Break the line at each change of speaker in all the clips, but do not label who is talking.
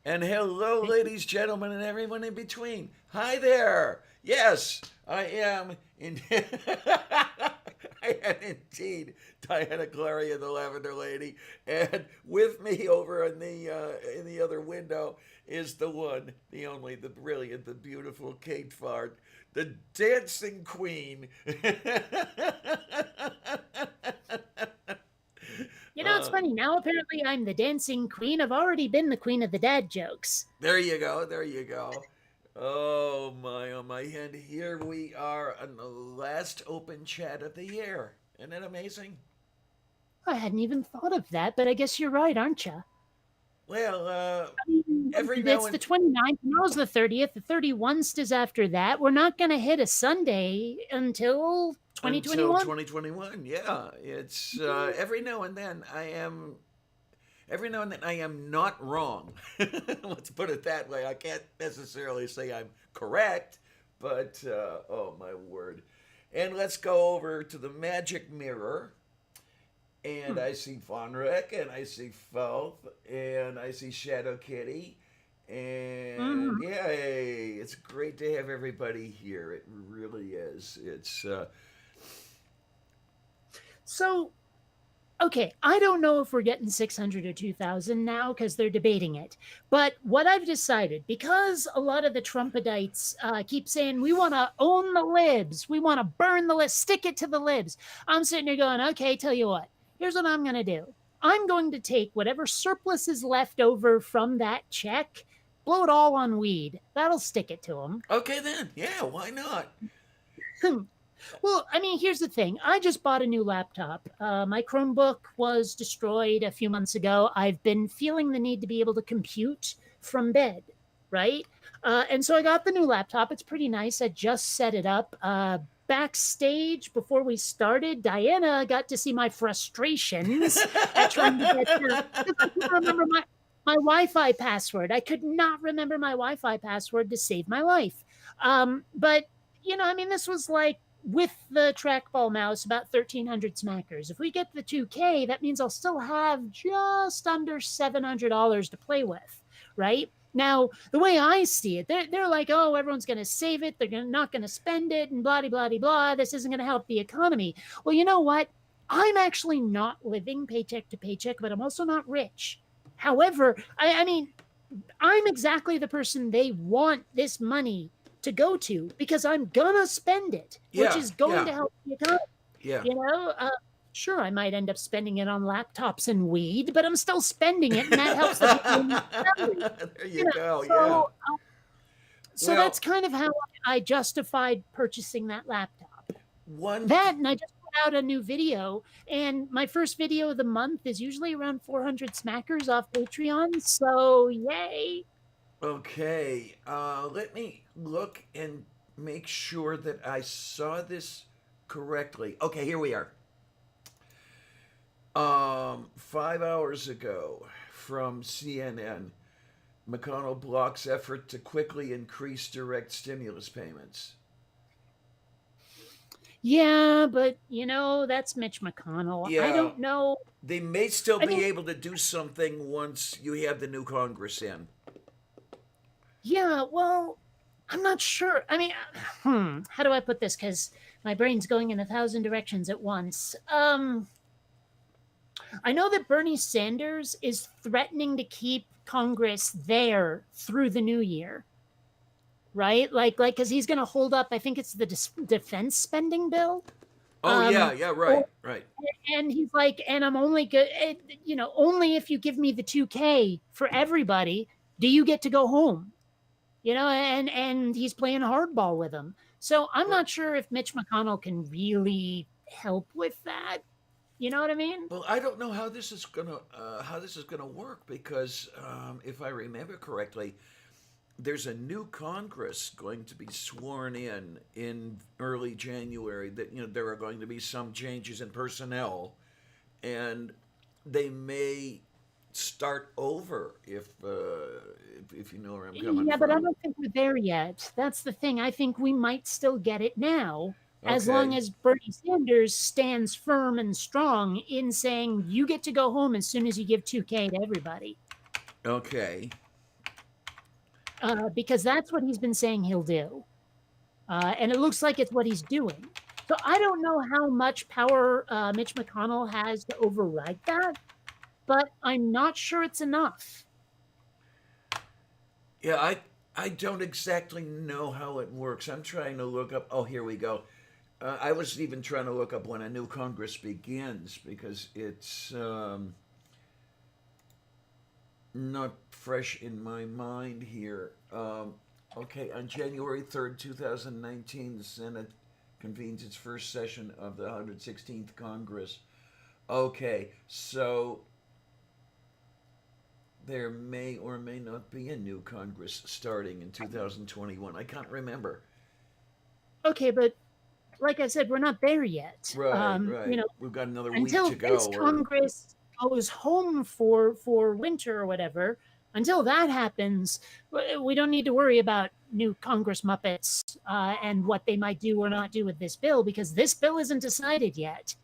And hello, ladies, gentlemen, and everyone in between. Hi there. Yes, I am. I am indeed Diana Claria, the Lavender Lady, and with me over in the other window is the one, the only, the brilliant, the beautiful Kate Fart, the dancing queen.
It's
uh,
funny. Now apparently I'm the dancing queen. I've already been the queen of the dad jokes.
There you go. There you go. Oh my, oh my. And here we are on the last open chat of the year. Isn't that amazing?
I hadn't even thought of that, but I guess you're right, aren't you?
Well,
I mean,
every now
it's
and
the 29th. Tomorrow's the 30th. The 31st is after that. We're not going to hit a Sunday until
until
2021.
2021, yeah, it's every now and then I am not wrong. Let's put it that way. I can't necessarily say I'm correct, but oh my word. And let's go over to the magic mirror. And
Hmm.
I see Fonric, and I see Felth, and I see Shadow Kitty. And
Mhm.
yay, it's great to have everybody here. It really is.
So, okay, I don't know if we're getting 600 or 2000 now because they're debating it. But what I've decided, because a lot of the Trumpedites keep saying, we want to own the libs, we want to burn the libs, stick it to the libs. I'm sitting there going, okay, tell you what, here's what I'm going to do. I'm going to take whatever surplus is left over from that check, blow it all on weed. That'll stick it to them.
Okay, then. Yeah, why not?
Well, I mean, here's the thing. I just bought a new laptop. My Chromebook was destroyed a few months ago. I've been feeling the need to be able to compute from bed, right? And so I got the new laptop. It's pretty nice. I just set it up. Backstage, before we started, Diana got to see my frustrations at trying to get to, because I couldn't remember my Wi-Fi password. I could not remember my Wi-Fi password to save my life. But I mean, this was like with the trackball mouse about 1300 smackers. If we get the 2K, that means I'll still have just under $700 to play with, right? Now, the way I see it, they're like, oh, everyone's going to save it. They're not going to spend it and blah, blah, blah, blah. This isn't going to help the economy. Well, you know what? I'm actually not living paycheck to paycheck, but I'm also not rich. However, I mean, I'm exactly the person they want this money to go to because I'm gonna spend it, which
Yeah,
is going
yeah,
to help the economy.
yeah.
You know, sure, I might end up spending it on laptops and weed, but I'm still spending it, and that helps the people in my family.
There
You
you
know,
go. Yeah.
so that's
Well,
kind of how I justified purchasing that laptop.
one.
That, and I just put out a new video, and my first video of the month is usually around 400 smackers off Patreon. So yay!
Okay. Let me look and make sure that I saw this correctly. Okay, here we are. 5 hours ago from CNN, McConnell blocks effort to quickly increase direct stimulus payments.
Yeah, but that's Mitch McConnell. I
Yeah,
don't know.
they may still
I
be
mean,
able to do something once you have the new Congress in.
yeah, well, I'm not sure. I mean, how do I put this? Because my brain's going in 1,000 directions at once. I know that Bernie Sanders is threatening to keep Congress there through the new year, right? Because he's going to hold up. I think it's the defense spending bill.
Oh yeah,
Um,
yeah,
or
right, right.
and he's like, and I'm only good, only if you give me the 2K for everybody, do you get to go home? And he's playing hardball with him. So I'm
Well,
not sure if Mitch McConnell can really help with that. You know what I mean?
well, I don't know how this is gonna work because if I remember correctly, there's a new Congress going to be sworn in early January. That there are going to be some changes in personnel, and they may start over if you know where I'm coming
Yeah, but I
from.
don't think we're there yet. That's the thing. I think we might still get it now, as long
Okay,
as Bernie Sanders stands firm and strong in saying you get to go home as soon as you give 2K to everybody.
okay.
because that's what he's been saying he'll do. And it looks like it's what he's doing. So I don't know how much power Mitch McConnell has to override that, but I'm not sure it's enough.
Yeah, I don't exactly know how it works. I'm trying to look up. Oh, here we go. I was even trying to look up when a new Congress begins because it's not fresh in my mind here. Okay, on January 3rd, 2019, the Senate convenes its first session of the 116th Congress. Okay, so there may or may not be a new Congress starting in 2021. I can't remember.
Okay, but like I said, we're not there yet.
Right, right. We've got another week
Until
to
this
go.
Congress goes home for winter or whatever, until that happens, we don't need to worry about new Congress Muppets and what they might do or not do with this bill, because this bill isn't decided yet.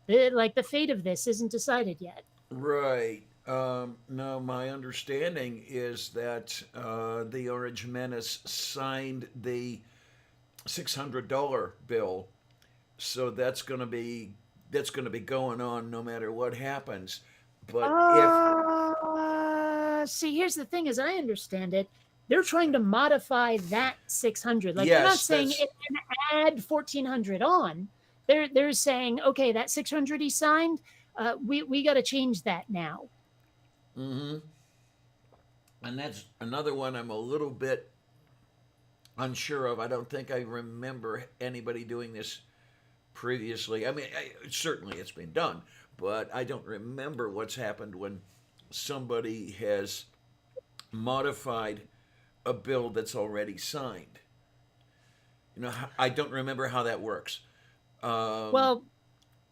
The fate of this isn't decided yet.
Right. No, my understanding is that the Orange Menace signed the $600 bill, so that's going to be going on no matter what happens. But
See, here's the thing: as I understand it, they're trying to modify that 600. Like they're not
yes,
saying
that's
it can add 1400 on. They're saying, okay, that 600 he signed, we got to change that now.
mm-hmm. And that's another one I'm a little bit unsure of. I don't think I remember anybody doing this previously. I mean, certainly it's been done, but I don't remember what's happened when somebody has modified a bill that's already signed. I don't remember how that works.
Well,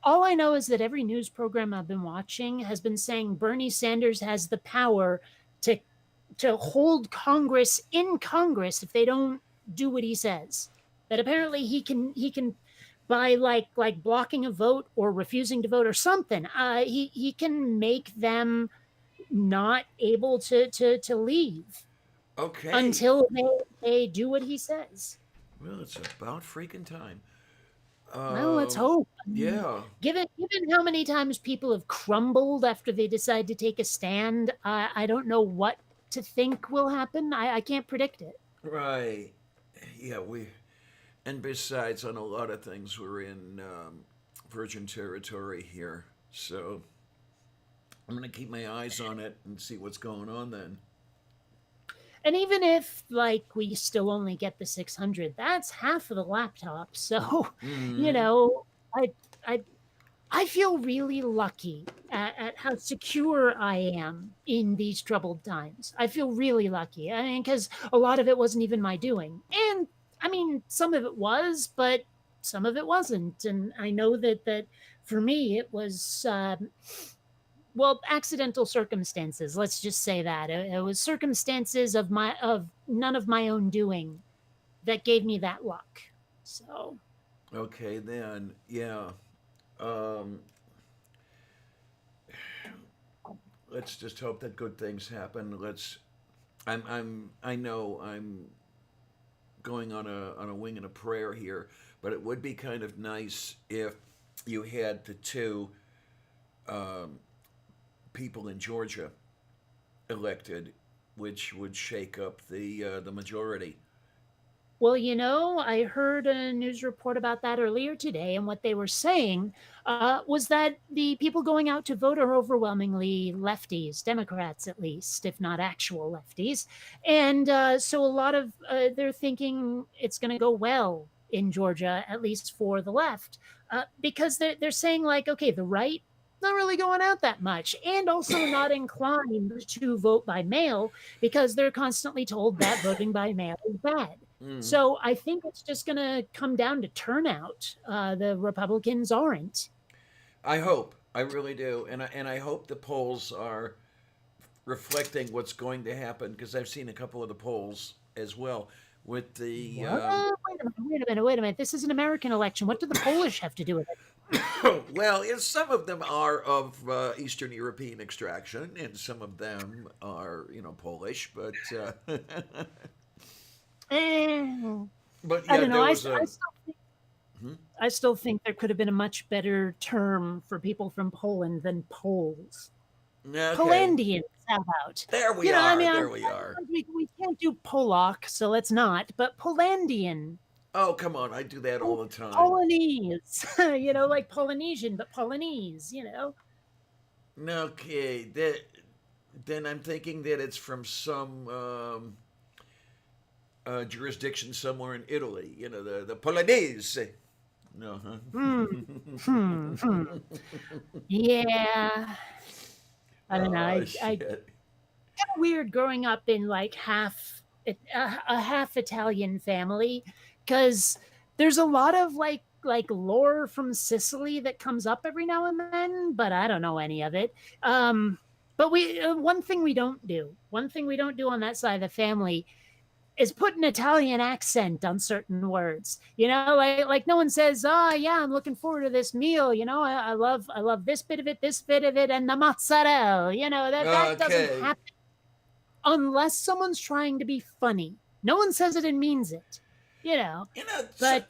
all I know is that every news program I've been watching has been saying Bernie Sanders has the power to hold Congress in Congress if they don't do what he says. That apparently he can by like blocking a vote or refusing to vote or something. He can make them not able to leave
Okay.
until they do what he says.
Well, it's about freaking time.
Well, let's hope.
Yeah.
Given how many times people have crumbled after they decide to take a stand, I don't know what to think will happen. I can't predict it.
Right. Yeah, and besides, on a lot of things, we're in virgin territory here. So I'm going to keep my eyes on it and see what's going on then.
And even if like we still only get the 600, that's half of the laptop. So,
Mm-hmm.
I I I feel really lucky at how secure I am in these troubled times. I feel really lucky. I mean, because a lot of it wasn't even my doing. And I mean, some of it was, but some of it wasn't. And I know that for me, it was, well, accidental circumstances. Let's just say that. It was circumstances of none of my own doing that gave me that luck. So.
Okay, then, yeah. Um, let's just hope that good things happen. I know I'm going on a wing and a prayer here, but it would be kind of nice if you had the two um, people in Georgia elected, which would shake up the majority.
Well, I heard a news report about that earlier today, and what they were saying was that the people going out to vote are overwhelmingly lefties, Democrats at least, if not actual lefties. And so a lot of they're thinking it's going to go well in Georgia, at least for the left, because they're saying, like, okay, the right, not really going out that much, and also not inclined to vote by mail because they're constantly told that voting by mail is bad.
Mm.
So I think it's just going to come down to turnout. The Republicans aren't.
I hope. I really do, and I hope the polls are reflecting what's going to happen because I've seen a couple of the polls as well with the.
What? Wait a minute. This is an American election. What do the Polish have to do with it?
Well, yes, some of them are of Eastern European extraction, and some of them are, Polish. But
Eh,
But
I
yeah,
don't know.
there was
I
a.
still think
Hmm?
I still think there could have been a much better term for people from Poland than Poles.
Okay,
Polandians, how about?
there we
You know, I
are.
mean,
There we are.
we can't do Polak, so let's not. But Polandian,
Oh, come on! I do that all the time.
Polonese, like Polynesian, but Polonese.
Okay, that then I'm thinking that it's from some jurisdiction somewhere in Italy. The Polonaise. No, huh?
Hmm, hmm. Yeah, I don't know.
Oh
I
shit.
kind of weird growing up in like a half Italian family because there's a lot of like lore from Sicily that comes up every now and then, but I don't know any of it. But one thing we don't do on that side of the family is put an Italian accent on certain words. Like no one says, "Oh yeah, I'm looking forward to this meal." I love this bit of it, and the mozzarella. That doesn't
Okay.
happen unless someone's trying to be funny. No one says it and means it, you know.
You know, so,
But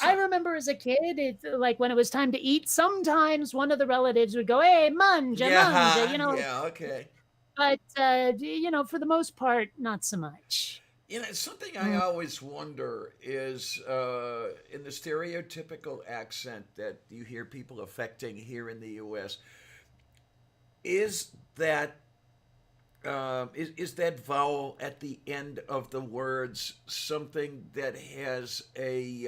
I
so,
remember as a kid, like when it was time to eat, sometimes one of the relatives would go, "Hey, manja, manja,"
yeah, yeah, okay.
But for the most part, not so much.
Something I
Mm.
always wonder is in the stereotypical accent that you hear people affecting here in the U.S. Is that is that vowel at the end of the words something that has a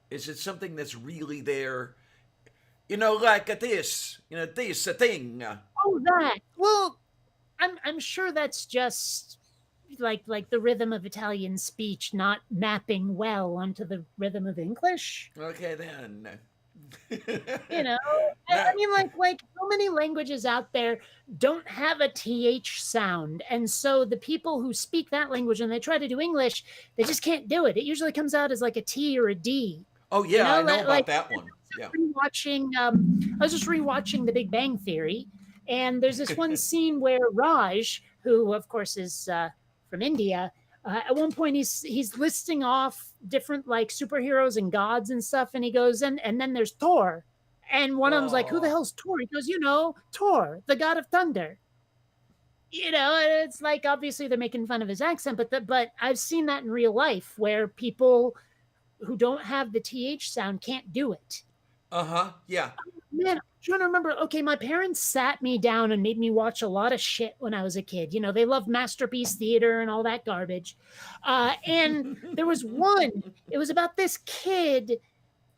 is it something that's really there? Like a this, this a thing.
Oh, that. Well, I'm sure that's just like the rhythm of Italian speech not mapping well onto the rhythm of English.
Okay then.
You know, I
Now,
mean, like so many languages out there don't have a th sound, and so the people who speak that language and they try to do English, they just can't do it. It usually comes out as like a T or a D.
oh yeah, I know about
Like
that one. Yeah.
I was just rewatching The Big Bang Theory, and there's this one scene where Raj, who of course is from India, at one point he's listing off different like superheroes and gods and stuff, and he goes and then there's Thor, and one of them's like, "Who the
Oh.
hell's Thor?" He goes, Thor, the god of thunder. And it's like obviously they're making fun of his accent, but I've seen that in real life where people who don't have the th sound can't do it.
Uh-huh. Yeah.
Man, I'm trying to remember. Okay, my parents sat me down and made me watch a lot of shit when I was a kid. They love Masterpiece Theater and all that garbage. And there was one, it was about this kid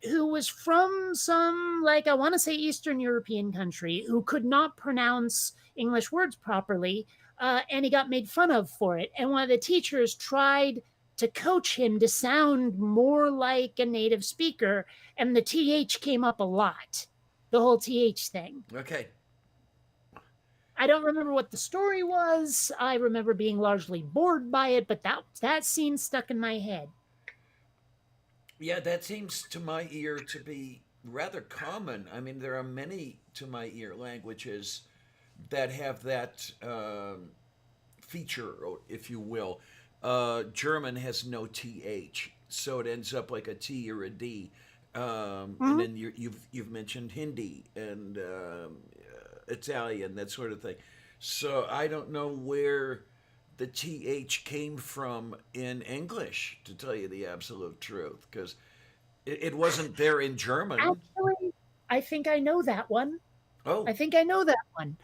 who was from some, like, I want to say Eastern European country who could not pronounce English words properly. And he got made fun of for it. And one of the teachers tried to coach him to sound more like a native speaker, and the TH came up a lot, the whole TH thing.
Okay.
I don't remember what the story was. I remember being largely bored by it, but that scene stuck in my head.
Yeah, that seems to my ear to be rather common. I mean, there are many to my ear languages that have that feature, if you will. German has no th, so it ends up like a T or a D. And
Mhm.
then you've mentioned Hindi and Italian, that sort of thing. So I don't know where the th came from in English, to tell you the absolute truth, because it wasn't there in German.
Actually, I think I know that one. I
Oh,
think I know that one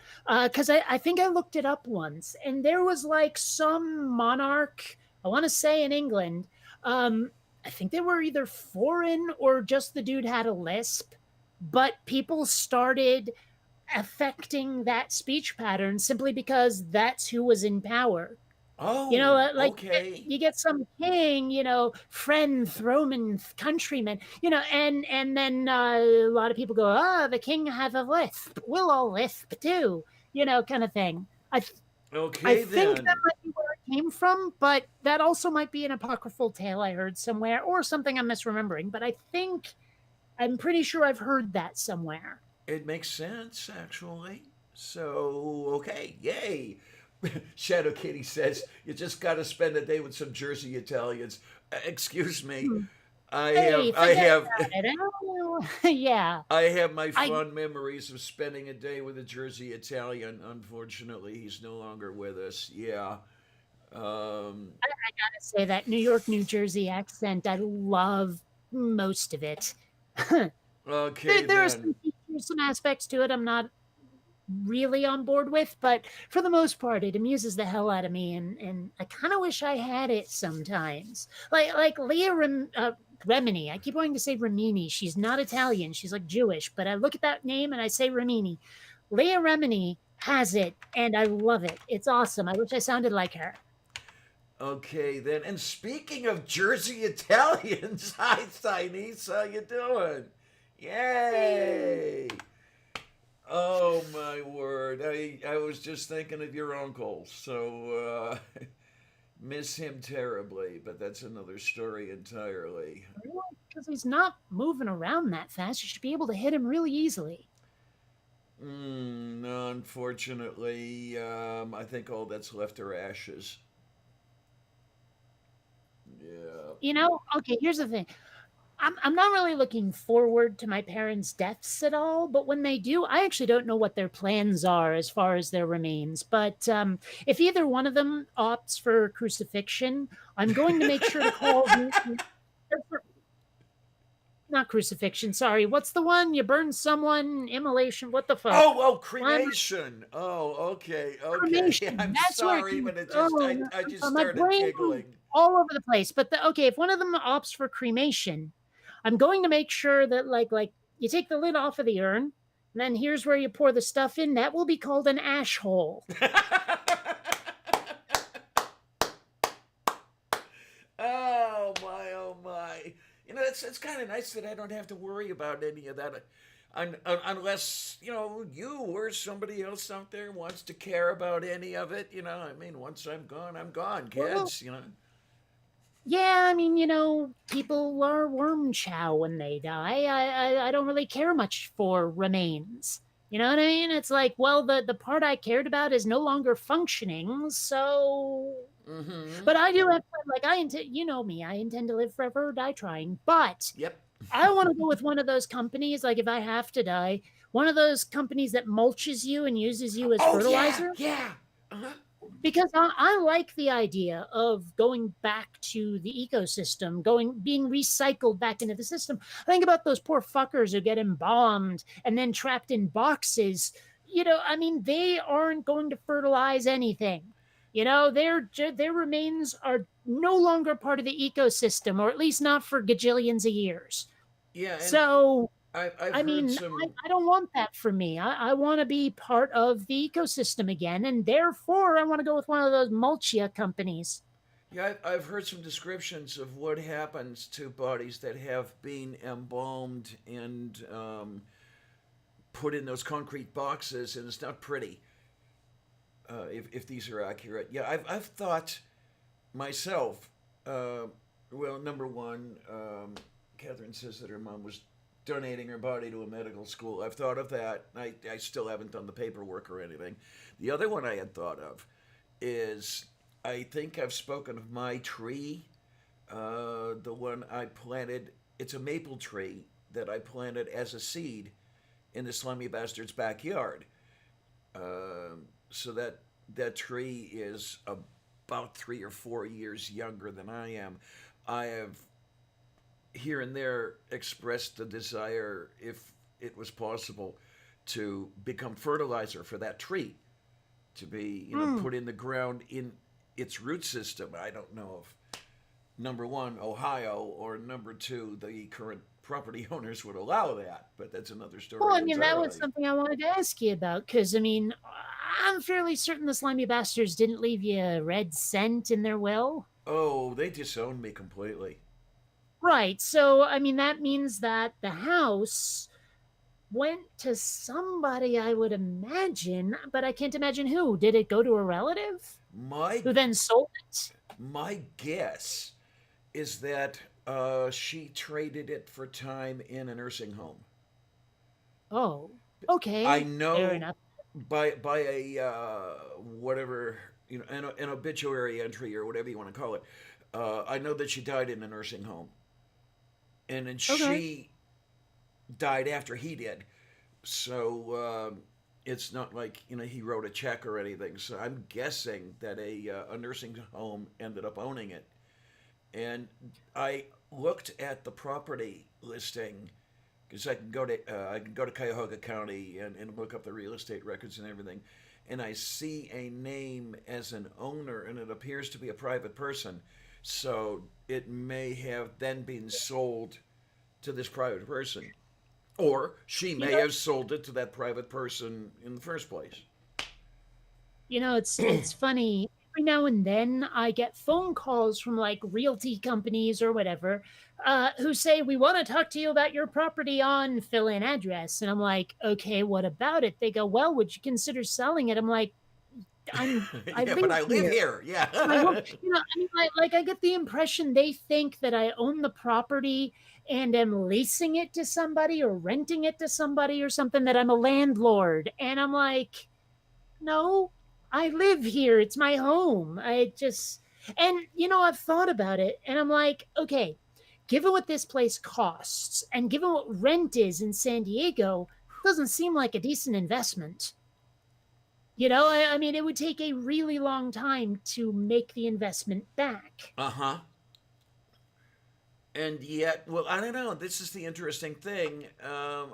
because I think I looked it up once, and there was like some monarch. I want to say in England. I think they were either foreign or just the dude had a lisp, but people started affecting that speech pattern simply because that's who was in power.
oh,
Like
okay.
you get some king, friend, Roman countryman, and then a lot of people go, "Oh, the king have a lisp. We'll all lisp too," kind of thing. I
Okay,
think that
then.
might be where it came from, but that also might be an apocryphal tale I heard somewhere or something I'm misremembering. But I'm pretty sure I've heard that somewhere.
It makes sense, actually. So, okay, yay. Shadow Kitty says, "You just got to spend a day with some Jersey Italians." Excuse me.
Hmm.
I have,
Hey,
I
forget
have,
about it. Yeah.
I have my
I
fond memories of spending a day with a Jersey Italian. Unfortunately, he's no longer with us. Yeah. Um,
gotta say that New York, New Jersey accent, I love most of it.
okay
There are
then.
some features, some aspects to it I'm not really on board with, but for the most part, it amuses the hell out of me, and I kind of wish I had it sometimes. Like Remini. I keep wanting to say Remini. She's not Italian. She's like Jewish, but I look at that name and I say Remini. Leah Remini has it, and I love it. It's awesome. I wish I sounded like her.
Okay then. And speaking of Jersey Italians, hi Chinese, how you doing?
Hey.
Yay! Oh my word! I was just thinking of your uncle, so miss him terribly. But that's another story entirely.
Because he's not moving around that fast. You should be able to hit him really easily.
No, unfortunately, I think all that's left are ashes. Yeah.
Okay, here's the thing. I'm not really looking forward to my parents' deaths at all, but when they do, I actually don't know what their plans are as far as their remains. But if either one of them opts for crucifixion, I'm going to make sure to call not crucifixion, sorry. What's the one? You burn someone, immolation, what the fuck?
Oh,
I'm
cremation. Oh, okay, okay.
cremation.
I'm
That's where it
sorry,
came.
but it just
Oh,
I just
my
started
brain
giggling.
all over the place. But okay, if one of them opts for cremation, I'm going to make sure that like you take the lid off of the urn, and then here's where you pour the stuff in. That will be called an ash hole.
Oh my, oh my. It's kind of nice that I don't have to worry about any of that. Unless, you or somebody else out there wants to care about any of it. I mean, once I'm gone,
Well,
kids.
yeah, I mean, people are worm chow when they die. I don't really care much for remains. You know what I mean? It's like, well, the part I cared about is no longer functioning, so.
Mm-hmm.
But I do have like I intend. You know me. I intend to live forever or die trying. But
Yep.
I want to go with one of those companies. Like if I have to die, one of those companies that mulches you and uses you as
Oh, yeah,
fertilizer
yeah. Uh-huh.
because I like the idea of going back to the ecosystem, being recycled back into the system. Think about those poor fuckers who get embalmed and then trapped in boxes. I mean, they aren't going to fertilize anything. Their remains are no longer part of the ecosystem, or at least not for gajillions of years.
Yeah, and
So
I've
I
heard
mean,
some.
I don't want that for me. I want to be part of the ecosystem again, and therefore I want to go with one of those mulchia companies.
Yeah, I've heard some descriptions of what happens to bodies that have been embalmed and put in those concrete boxes, and it's not pretty. If these are accurate, yeah, I've thought myself. Well, number one, Catherine says that her mom was donating her body to a medical school. I've thought of that. I still haven't done the paperwork or anything. The other one I had thought of is I think I've spoken of my tree, the one I planted. It's a maple tree that I planted as a seed in the Slimy Bastard's backyard. So that tree is about 3 or 4 years younger than I am. I have here and there expressed the desire, if it was possible, to become fertilizer for that tree, to be
Mm.
put in the ground in its root system. I don't know if number one Ohio or number two the current property owners would allow that, but that's another
Well,
story
I mean, that was
entirely.
something I wanted to ask you about because I mean, I'm fairly certain the slimy bastards didn't leave you a red cent in their will.
Oh, they disowned me completely.
Right. So, I mean, that means that the house went to somebody, I would imagine, but I can't imagine who. Did it go to a relative
My
who then sold it?
my guess is that she traded it for time in a nursing home.
Oh,
I
okay. Fair
know
enough.
by a whatever an obituary entry or whatever you want to call it. I know that she died in a nursing home, and then
Okay.
she died after he did. So it's not like he wrote a check or anything. So I'm guessing that a nursing home ended up owning it. And I looked at the property listing because I can go to Cuyahoga County and look up the real estate records and everything, and I see a name as an owner, and it appears to be a private person. So it may have then been sold to this private person, or she
You
may
know,
have sold it to that private person in the first place.
it's funny. Every now and then I get phone calls from like realty companies or whatever, who say we want to talk to you about your property on fill in address, and I'm like, okay, what about it? They go, well, would you consider selling it? I'm like, I
Yeah, but
live
I live
here.
here.
It's my home.
Yeah.
I mean, like I get the impression they think that I own the property and am leasing it to somebody or renting it to somebody or something, that I'm a landlord. And I'm like, no, I live here. It's my home. And I've thought about it and I'm like, okay, given what this place costs and given what rent is in San Diego, doesn't seem like a decent investment. I mean, it would take a really long time to make the investment back.
Uh huh. And yet, well, I don't know. This is the interesting thing.
Ah,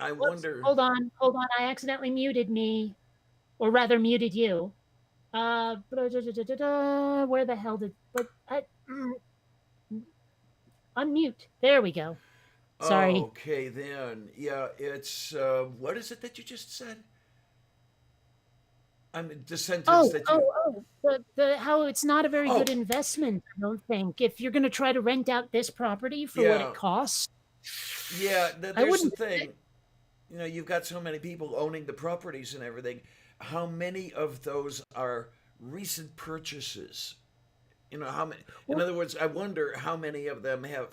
I
whoops.
wonder.
Hold on. I accidentally muted me, or rather muted you. Where the hell did, but unmute. There we go. Sorry.
Okay, then. Yeah, it's what is it that you just said? I mean, the sentence that you.
The how it's not a very good
Oh,
investment, I don't think. If you're going to try to rent out this property for what
yeah,
it costs,
yeah.
I
There's the
wouldn't.
thing. You've got so many people owning the properties and everything. How many of those are recent purchases? How many? In
Well,
other words, I wonder how many of them have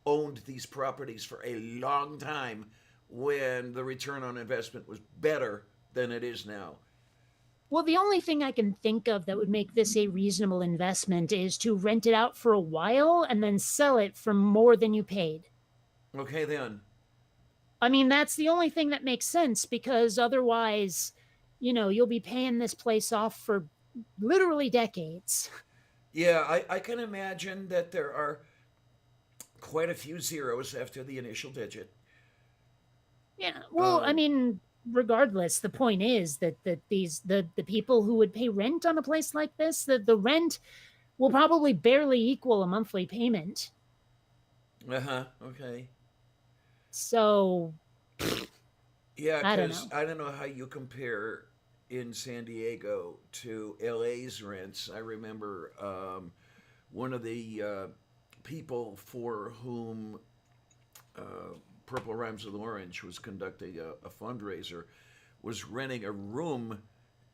owned these properties for a long time when the return on investment was better than it is now.
Well, the only thing I can think of that would make this a reasonable investment is to rent it out for a while and then sell it for more than you paid.
Okay, then.
I mean, that's the only thing that makes sense because otherwise, you'll be paying this place off for literally decades.
Yeah, I can imagine that there are quite a few zeros after the initial digit.
Yeah. Well, I
Um,
mean, regardless, the point is that the people who would pay rent on a place like this, the rent will probably barely equal a monthly payment.
uh huh. Okay.
So,
Yeah,
I don't
because
know.
I don't know how you compare in San Diego to LA's rents. I remember one of the people for whom Purple Rhymes with Orange was conducting a fundraiser was renting a room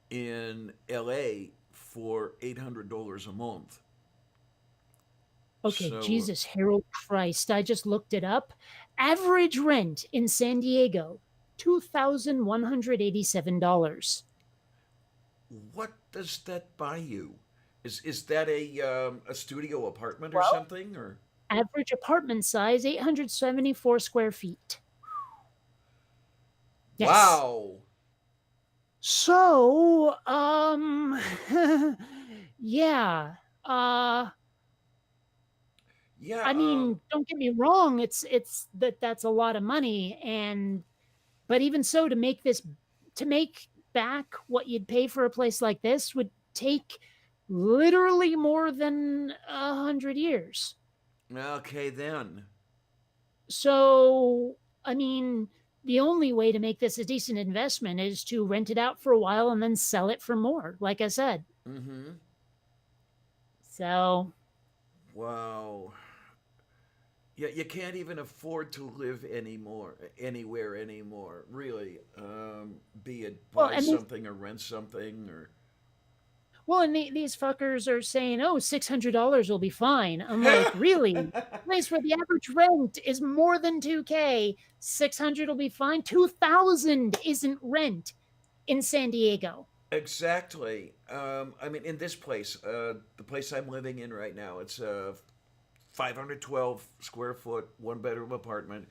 in LA for $800 a month.
Okay,
So,
Jesus, Harold Christ. I just looked it up. Average rent in San Diego, $2,187.
what does that buy you? Is that a studio apartment or
Well,
something or?
average apartment size, 874 square feet. Yes.
Wow.
So, yeah. Uh,
Yeah.
I mean, don't get me wrong, that's a lot of money, and but even so, to make back what you'd pay for a place like this would take literally more than 100 years.
Okay then.
So, I mean, the only way to make this a decent investment is to rent it out for a while and then sell it for more, like I said.
Mm-hmm.
So,
Wow. Yeah, you can't even afford to live anywhere anymore. Really, be it
well,
buy
and these,
something or rent something or.
these fuckers are saying, "Oh, $600 will be fine." I'm like, really? Place where the average rent is more than 2K, 600 will be fine. 2,000 isn't rent in San Diego.
Exactly. I mean, in this place, the place I'm living in right now, it's a 512 square foot, one bedroom apartment.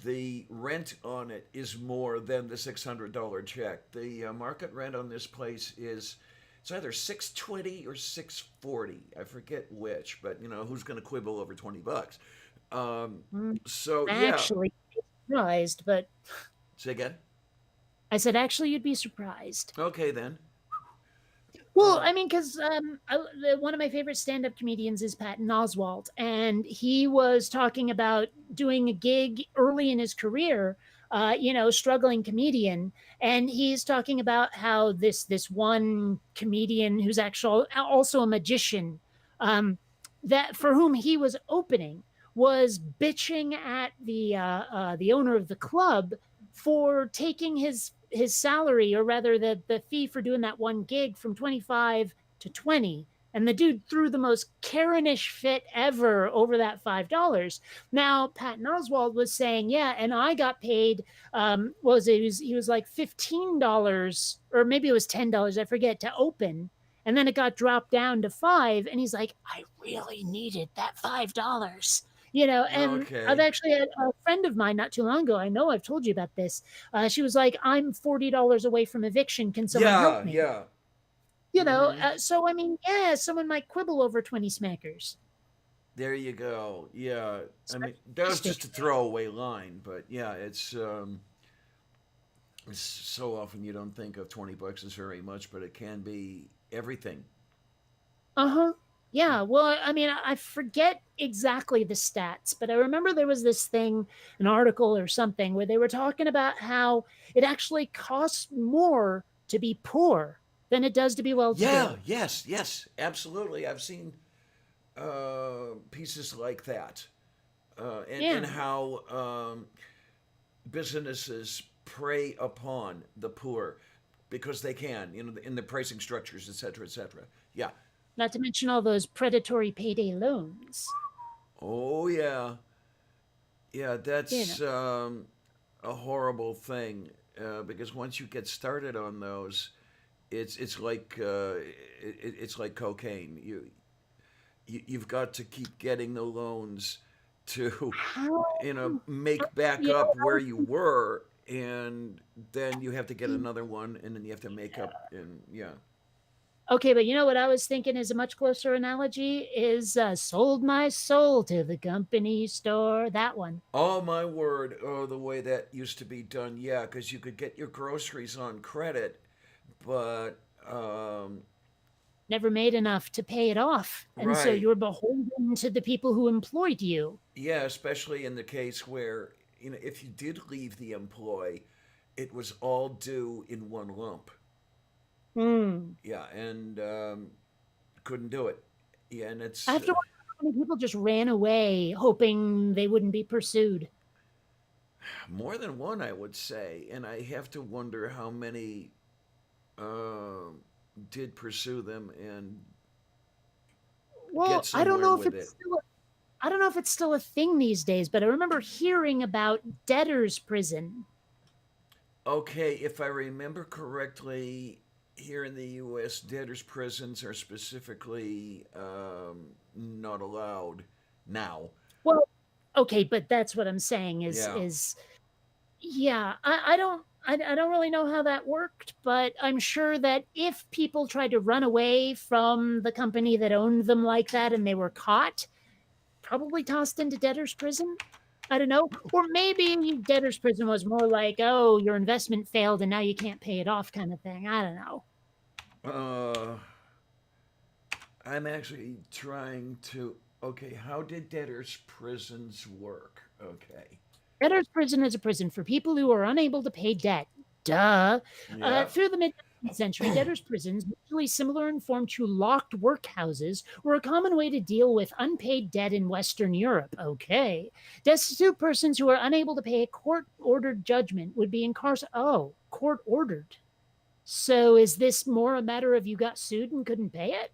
The rent on it is more than the $600 check. The market rent on this place is it's either 620 or 640. I forget which, but you know who's going to quibble over $20. Um,
Mm,
so yeah,
Actually, surprised, but
say again.
I said actually you'd be surprised.
Okay then.
Well,
Uh,
I mean, because one of my favorite stand-up comedians is Patton Oswalt, and he was talking about doing a gig early in his career, struggling comedian, and he's talking about how this one comedian who's actually also a magician, that for whom he was opening was bitching at the owner of the club for taking his salary, or rather the fee for doing that one gig, from 25 to 20. And the dude threw the most Karenish fit ever over that $5. Now Patton Oswald was saying, yeah, and I got paid, what was it, he was like $15, or maybe it was $10, I forget, to open, and then it got dropped down to 5, and he's like, I really needed that $5. And I've
okay.
actually had a friend of mine not too long ago, I know I've told you about this. She was like, I'm $40 away from eviction. Can someone help
Yeah,
me?
yeah. Mm-hmm.
So I mean, yeah, someone might quibble over 20 smackers.
There you go. Yeah, I mean
Especially
that was
stick.
just a throwaway line, but yeah, it's so often you don't think of $20 as very much, but it can be everything.
Uh-huh. Yeah, well, I mean, I forget exactly the stats, but I remember there was this thing, an article or something, where they were talking about how it actually costs more to be poor than it does to be
Yeah,
well-to-do.
yes, yes, absolutely. I've seen pieces like that, and
Yeah.
how businesses prey upon the poor because they can, you know, in the pricing structures, et cetera, et cetera. Yeah.
Not to mention all those predatory payday loans.
Oh yeah, yeah.
You know.
That's a horrible thing because once you get started on those, it's like it's like cocaine. You've got to keep getting the loans to
How,
make back
you know,
up where you were, and then you have to get another one, and then you have to make up. And yeah.
okay, but you know what I was thinking is a much closer analogy is sold my soul to the company store. That one.
Oh my word! Oh, the way that used to be done. Yeah, because you could get your groceries on credit, but
Never made enough to pay it off. And so
right.
you're beholden to the people who employed you.
Yeah, especially in the case where, if you did leave the employ, it was all due in one lump.
Hmm.
Yeah, and couldn't do it. Yeah, and
I
it's
have to wonder how many people just ran away hoping they wouldn't be pursued.
more than one, I would say. And I have to wonder how many uh, did pursue them and get
Well,
somewhere with it.
I don't know if it's still a thing these days, but I remember hearing about debtor's prison.
Okay, if I remember correctly, here in the U.S., debtors' prisons are specifically not allowed now.
Well, okay, but that's what I'm saying
Yeah.
is yeah, I don't really know how that worked, but I'm sure that if people tried to run away from the company that owned them like that and they were caught, probably tossed into debtor's prison. I don't know. Or maybe debtor's prison was more like, oh, your investment failed and now you can't pay it off kind of thing. I don't know.
Uh, I'm actually trying to. Okay, how did debtors' prisons work? Okay.
Debtor's prison is a prison for people who are unable to pay debt. Duh.
Yeah.
Through the mid 19th century, debtors' prisons, usually similar in form to locked workhouses, were a common way to deal with unpaid debt in Western Europe. Okay. Destitute persons who are unable to pay a court ordered judgment would be incarcerated. Oh, court ordered. So is this more a matter of you got sued and couldn't pay it?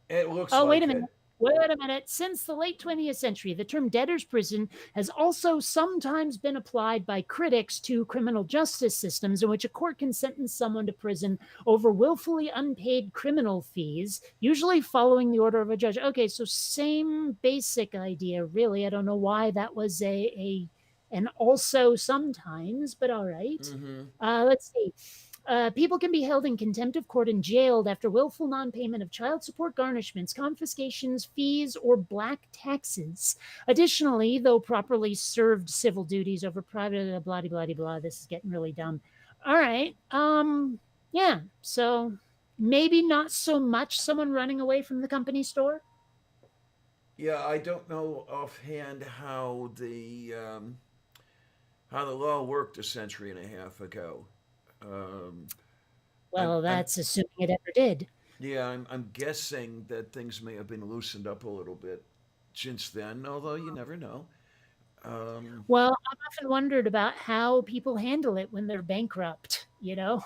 It looks
Oh, wait a
like
minute.
it.
Wait a minute. Since the late 20th century, the term debtor's prison has also sometimes been applied by critics to criminal justice systems in which a court can sentence someone to prison over willfully unpaid criminal fees, usually following the order of a judge. Okay, so same basic idea, really. I don't know why that was an also sometimes, but all right.
Mm-hmm.
Let's see. People can be held in contempt of court and jailed after willful non-payment of child support garnishments, confiscations, fees, or black taxes. Additionally, though properly served civil duties over private, blah, blah, blah, blah. This is getting really dumb. All right. Yeah. So maybe not so much someone running away from the company store.
Yeah, I don't know offhand how the law worked a century and a half ago. Um, I'm,
Well,
I'm
that's assuming it ever did.
yeah, I'm guessing that things may have been loosened up a little bit since then, although you never know. Um,
Well, I've often wondered about how people handle it when they're bankrupt, you know?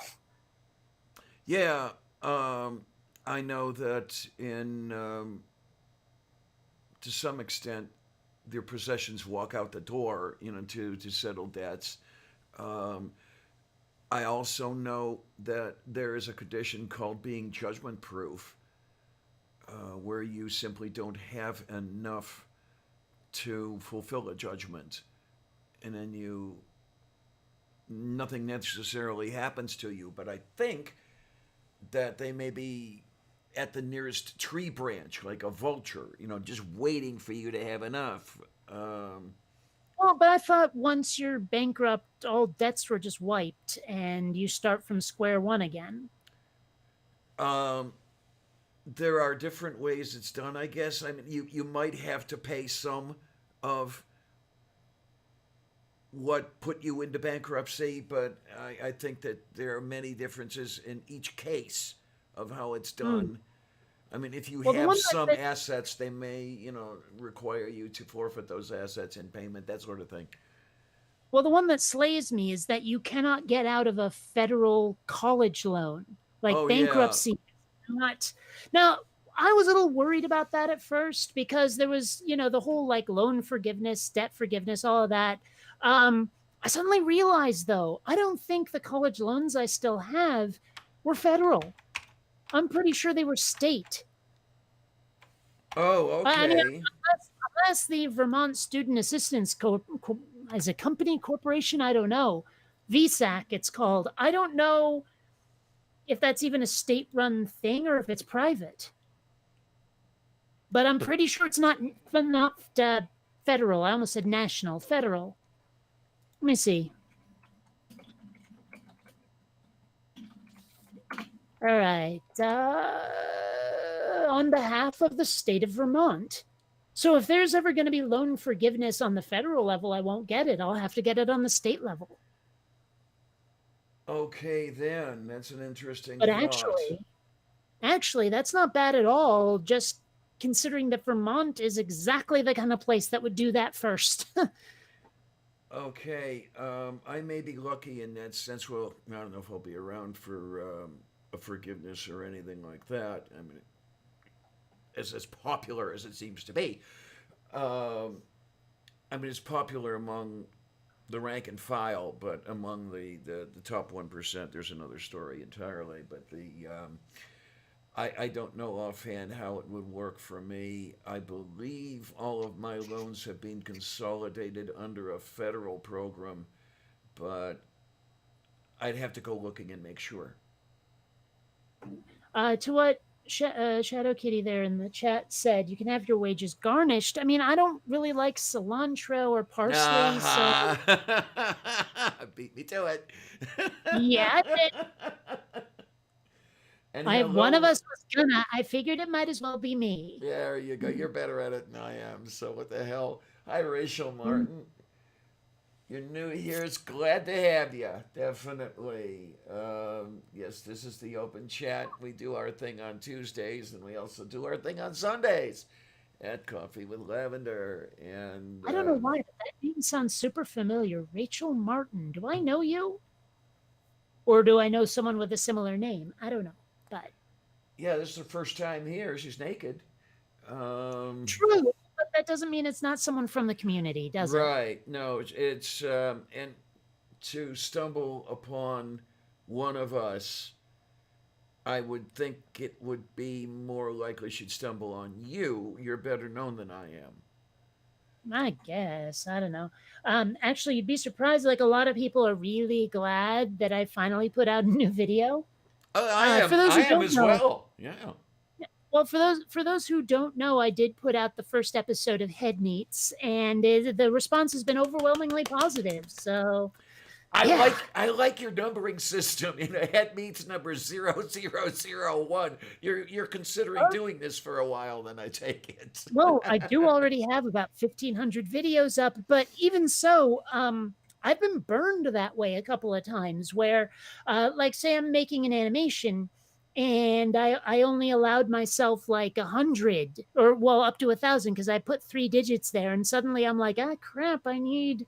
yeah, I know that to some extent their possessions walk out the door, to settle debts. Um, I also know that there is a condition called being judgment proof, where you simply don't have enough to fulfill a judgment, and then nothing necessarily happens to you. But I think that they may be at the nearest tree branch, like a vulture, just waiting for you to have enough.
Well, but I thought once you're bankrupt, all debts were just wiped and you start from square one again.
Um, there are different ways it's done, I guess. I mean, you might have to pay some of what put you into bankruptcy, but I think that there are many differences in each case of how it's
Hmm.
done. I mean, if you
Well, the
have
one
some
that
assets, they may, require you to forfeit those assets in payment, that sort of thing.
well, the one that slays me is that you cannot get out of a federal college loan. Like
Oh yeah.
bankruptcy is not. Now, I was a little worried about that at first because there was, the whole like loan forgiveness, debt forgiveness, all of that. I suddenly realized though, I don't think the college loans I still have were federal. I'm pretty sure they were state.
Oh,
I mean,
okay.
unless the Vermont Student Assistance as a company corporation, I don't know. VSAC, it's called. I don't know if that's even a state-run thing or if it's private, but I'm pretty sure it's not federal. I almost said national, federal. Let me see. All right. On behalf of the state of Vermont. So if there's ever going to be loan forgiveness on the federal level, I won't get it. I'll have to get it on the state level.
Okay, then. That's an interesting
But
thought.
actually, that's not bad at all. Just considering that Vermont is exactly the kind of place that would do that first.
Okay, I may be lucky in that sense. Well, I don't know if I'll be around for a forgiveness or anything like that. I mean, as popular as it seems to be. Um, I mean, it's popular among the rank and file, but among the top 1%, there's another story entirely. But I don't know offhand how it would work for me. I believe all of my loans have been consolidated under a federal program, but I'd have to go looking and make sure.
To what Shadow Kitty there in the chat said, you can have your wages garnished. I mean, I don't really like cilantro or parsley, so
Beat me to it.
yeah.
And
I one of
hello.
us was gonna. I figured it might as well be me.
There you go. You're better at it than I am. So what the hell? Hi, Rachel
Mm.
Martin. You're new here. It's glad to have you. Definitely. Yes, this is the open chat. We do our thing on Tuesdays, and we also do our thing on Sundays at Coffee with Lavender. And
I don't know why, but that name sounds super familiar. Rachel Martin. Do I know you? Or do I know someone with a similar name? I don't know. But
yeah, this is the first time here. She's naked.
True, but that doesn't mean it's not someone from the community, does it?
Right. No, and to stumble upon one of us, I would think it would be more likely she'd stumble on you. You're better known than I am.
I guess. I don't know. Actually, you'd be surprised. Like, a lot of people are really glad that I finally put out a new video.
I am.
For those
I
who
am
don't
as
know,
well. Yeah.
well, for those who don't know, I did put out the first episode of Head Meets, and the response has been overwhelmingly positive. So, yeah.
I like your numbering system. Head meets number 0001. You're considering doing this for a while, then I take it.
Well, I do already have about 1,500 videos up, but even so, I've been burned that way a couple of times where, like, say I'm making an animation and I only allowed myself like 100 or, well, up to 1,000 because I put 3 digits there. And suddenly I'm like, ah, crap, I need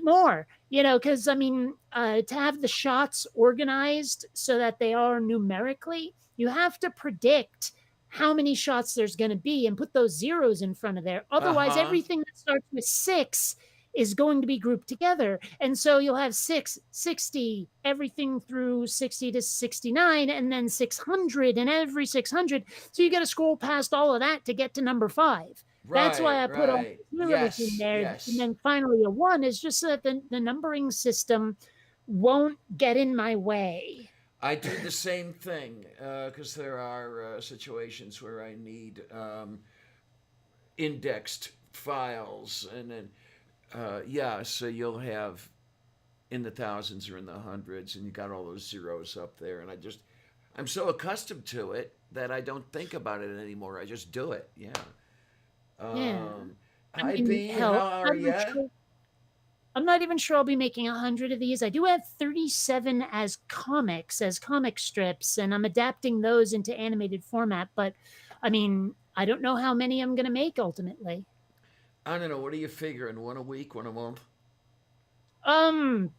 more, because I mean, to have the shots organized so that they are numerically, you have to predict how many shots there's going to be and put those zeros in front of there. Otherwise,
Uh-huh.
everything that starts with 6 is going to be grouped together. And so you'll have 60, everything through 60 to 69, and then 600 and every 600. So you got to scroll past all of that to get to number 5. That's why
Right,
I put all
right.
the zeros in
Yes,
there. And
yes.
then finally a 1 is just so that the numbering system won't get in my way.
I do the same thing because there are situations where I need indexed files, and then yeah, so you'll have in the thousands or in the hundreds, and you got all those zeros up there, and I'm so accustomed to it that I don't think about it anymore. I just do it. Yeah.
Yeah. I
Hi
mean,
B, how
hell,
are ya?
I'm not even sure I'll be making 100 of these. I do have 37 as comics, as comic strips, and I'm adapting those into animated format. But I mean, I don't know how many I'm going to make ultimately.
I don't know. What are you figuring? One a week, one a month?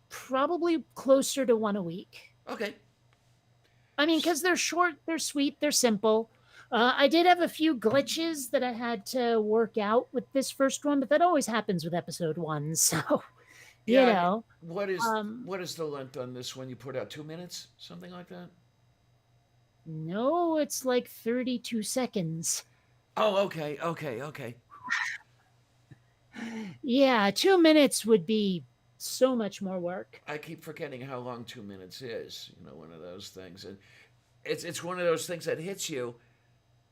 Probably closer to 1 a week.
Okay.
I mean, because they're short, they're sweet, they're simple. I did have a few glitches that I had to work out with this first one, but that always happens with episode 1. So, you
Yeah.
know, um,
What is the length on this one? You put out 2 minutes, something like that.
no, it's like 32 seconds.
Oh, okay, okay, okay.
Yeah, 2 minutes would be so much more work.
I keep forgetting how long 2 minutes is. One of those things, and it's one of those things that hits you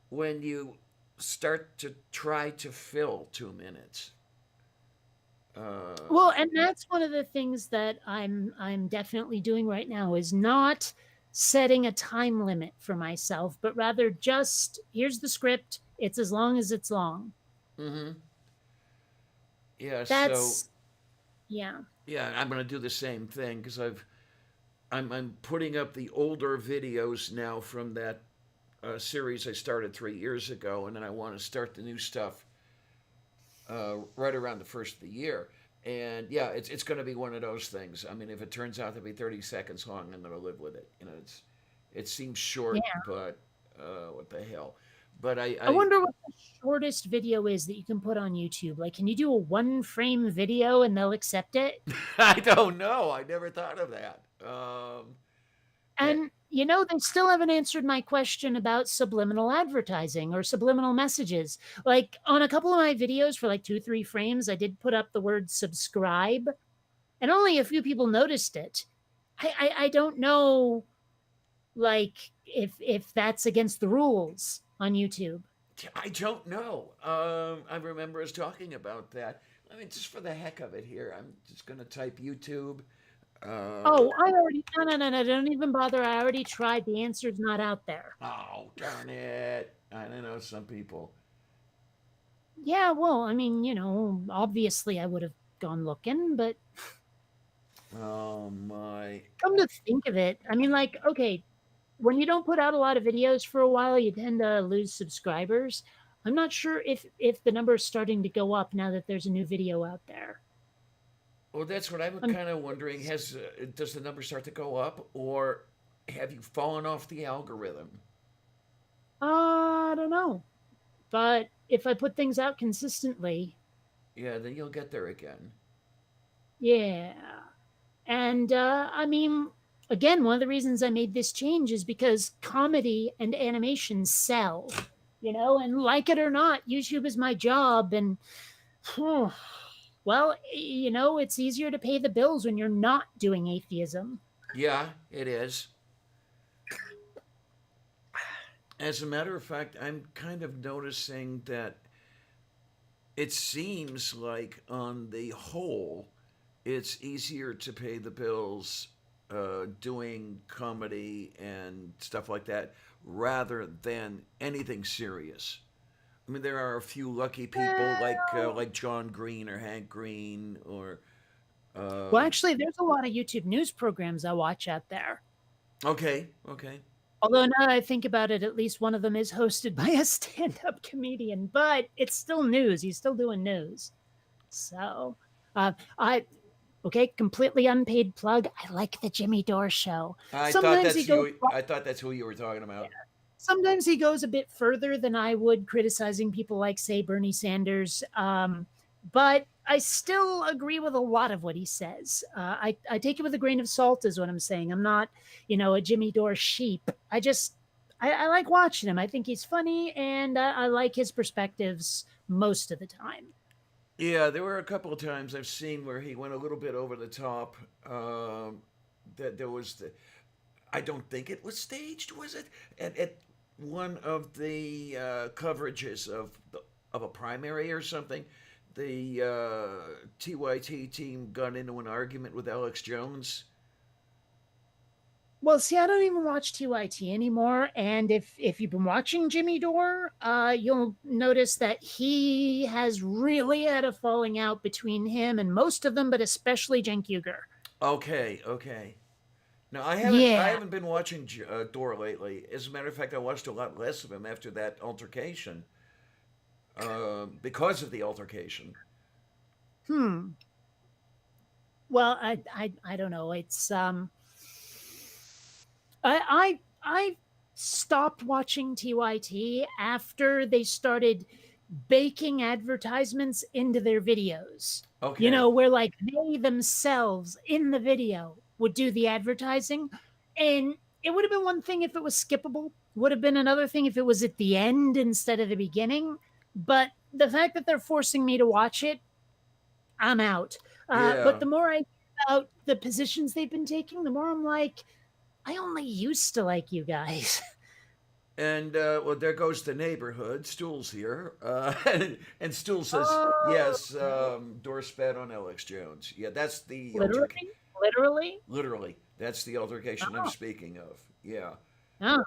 when you start to try to fill 2 minutes.
Well, and that's one of the things that I'm definitely doing right now is not setting a time limit for myself, but rather just here's the script. It's as long as it's long.
Mm-hmm. Yeah. So
That's yeah.
yeah, I'm gonna do the same thing because I'm putting up the older videos now from that series I started 3 years ago, and then I want to start the new stuff right around the first of the year. And yeah, it's going to be one of those things. I mean, if it turns out to be 30 seconds long, I'm going to live with it. It seems short,
Yeah.
but what the hell? But
I wonder what the shortest video is that you can put on YouTube. Like, can you do a 1 frame video and they'll accept it?
I don't know. I never thought of that. Yeah,
And they still haven't answered my question about subliminal advertising or subliminal messages. Like on a couple of my videos for like 2, 3 frames, I did put up the word subscribe, and only a few people noticed it. I don't know, like, if that's against the rules on YouTube.
I don't know. I remember us talking about that. I mean, just for the heck of it here, I'm just going to type YouTube.
Oh, I already no, don't even bother. I already tried. The answer's not out there.
Oh, darn it. I don't know some people.
Yeah, well, I mean, obviously I would have gone looking, but
Oh, my.
come to think of it, I mean, like, okay, when you don't put out a lot of videos for a while, you tend to lose subscribers. I'm not sure if the number is starting to go up now that there's a new video out there.
Well, that's what I'm
I'm
kind of wondering. Does the number start to go up, or have you fallen off the algorithm?
I don't know. but if I put things out consistently,
Yeah, then you'll get there again.
yeah. And I mean, again, one of the reasons I made this change is because comedy and animation sell, and like it or not, YouTube is my job. And, well, it's easier to pay the bills when you're not doing atheism.
Yeah, it is. As a matter of fact, I'm kind of noticing that it seems like, on the whole, it's easier to pay the bills doing comedy and stuff like that rather than anything serious. I mean, there are a few lucky people
Well,
like John Green or Hank Green or
well,
um,
actually, there's a lot of YouTube news programs I watch out there.
okay.
Although now that I think about it, at least one of them is hosted by a stand-up comedian, but it's still news. He's still doing news. So, I okay, completely unpaid plug. I like the Jimmy Dore show.
I thought
Sometimes he
that's
goes
you. I thought that's who you were talking about.
sometimes he goes a bit further than I would, criticizing people like, say, Bernie Sanders. But I still agree with a lot of what he says. I take it with a grain of salt, is what I'm saying. I'm not, a Jimmy Dore sheep. I like watching him. I think he's funny, and I like his perspectives most of the time.
Yeah, there were a couple of times I've seen where he went a little bit over the top. That there was the, I don't think it was staged, was it? At one of the coverages of a primary or something, the TYT team got into an argument with Alex Jones.
Well, see, I don't even watch TYT anymore, and if you've been watching Jimmy Dore, you'll notice that he has really had a falling out between him and most of them, but especially Cenk Uygur.
Okay. No, I
Yeah.
haven't been watching Dor lately. As a matter of fact, I watched a lot less of him after that altercation. Because of the altercation.
Hmm. Well, I don't know. It's I stopped watching TYT after they started baking advertisements into their videos.
Okay.
Where like they themselves in the video would do the advertising. And it would have been one thing if it was skippable, would have been another thing if it was at the end instead of the beginning. But the fact that they're forcing me to watch it, I'm out. But
Yeah.
the more I think about the positions they've been taking, the more I'm like, I only used to like you guys.
And well, there goes the neighborhood. Stool's here, and Stool says,
Oh,
"Yes, Dor spat on Alex Jones." Yeah, that's the altercation.
literally, literally.
Literally, that's the altercation I'm
Oh,
speaking of. Yeah,
no,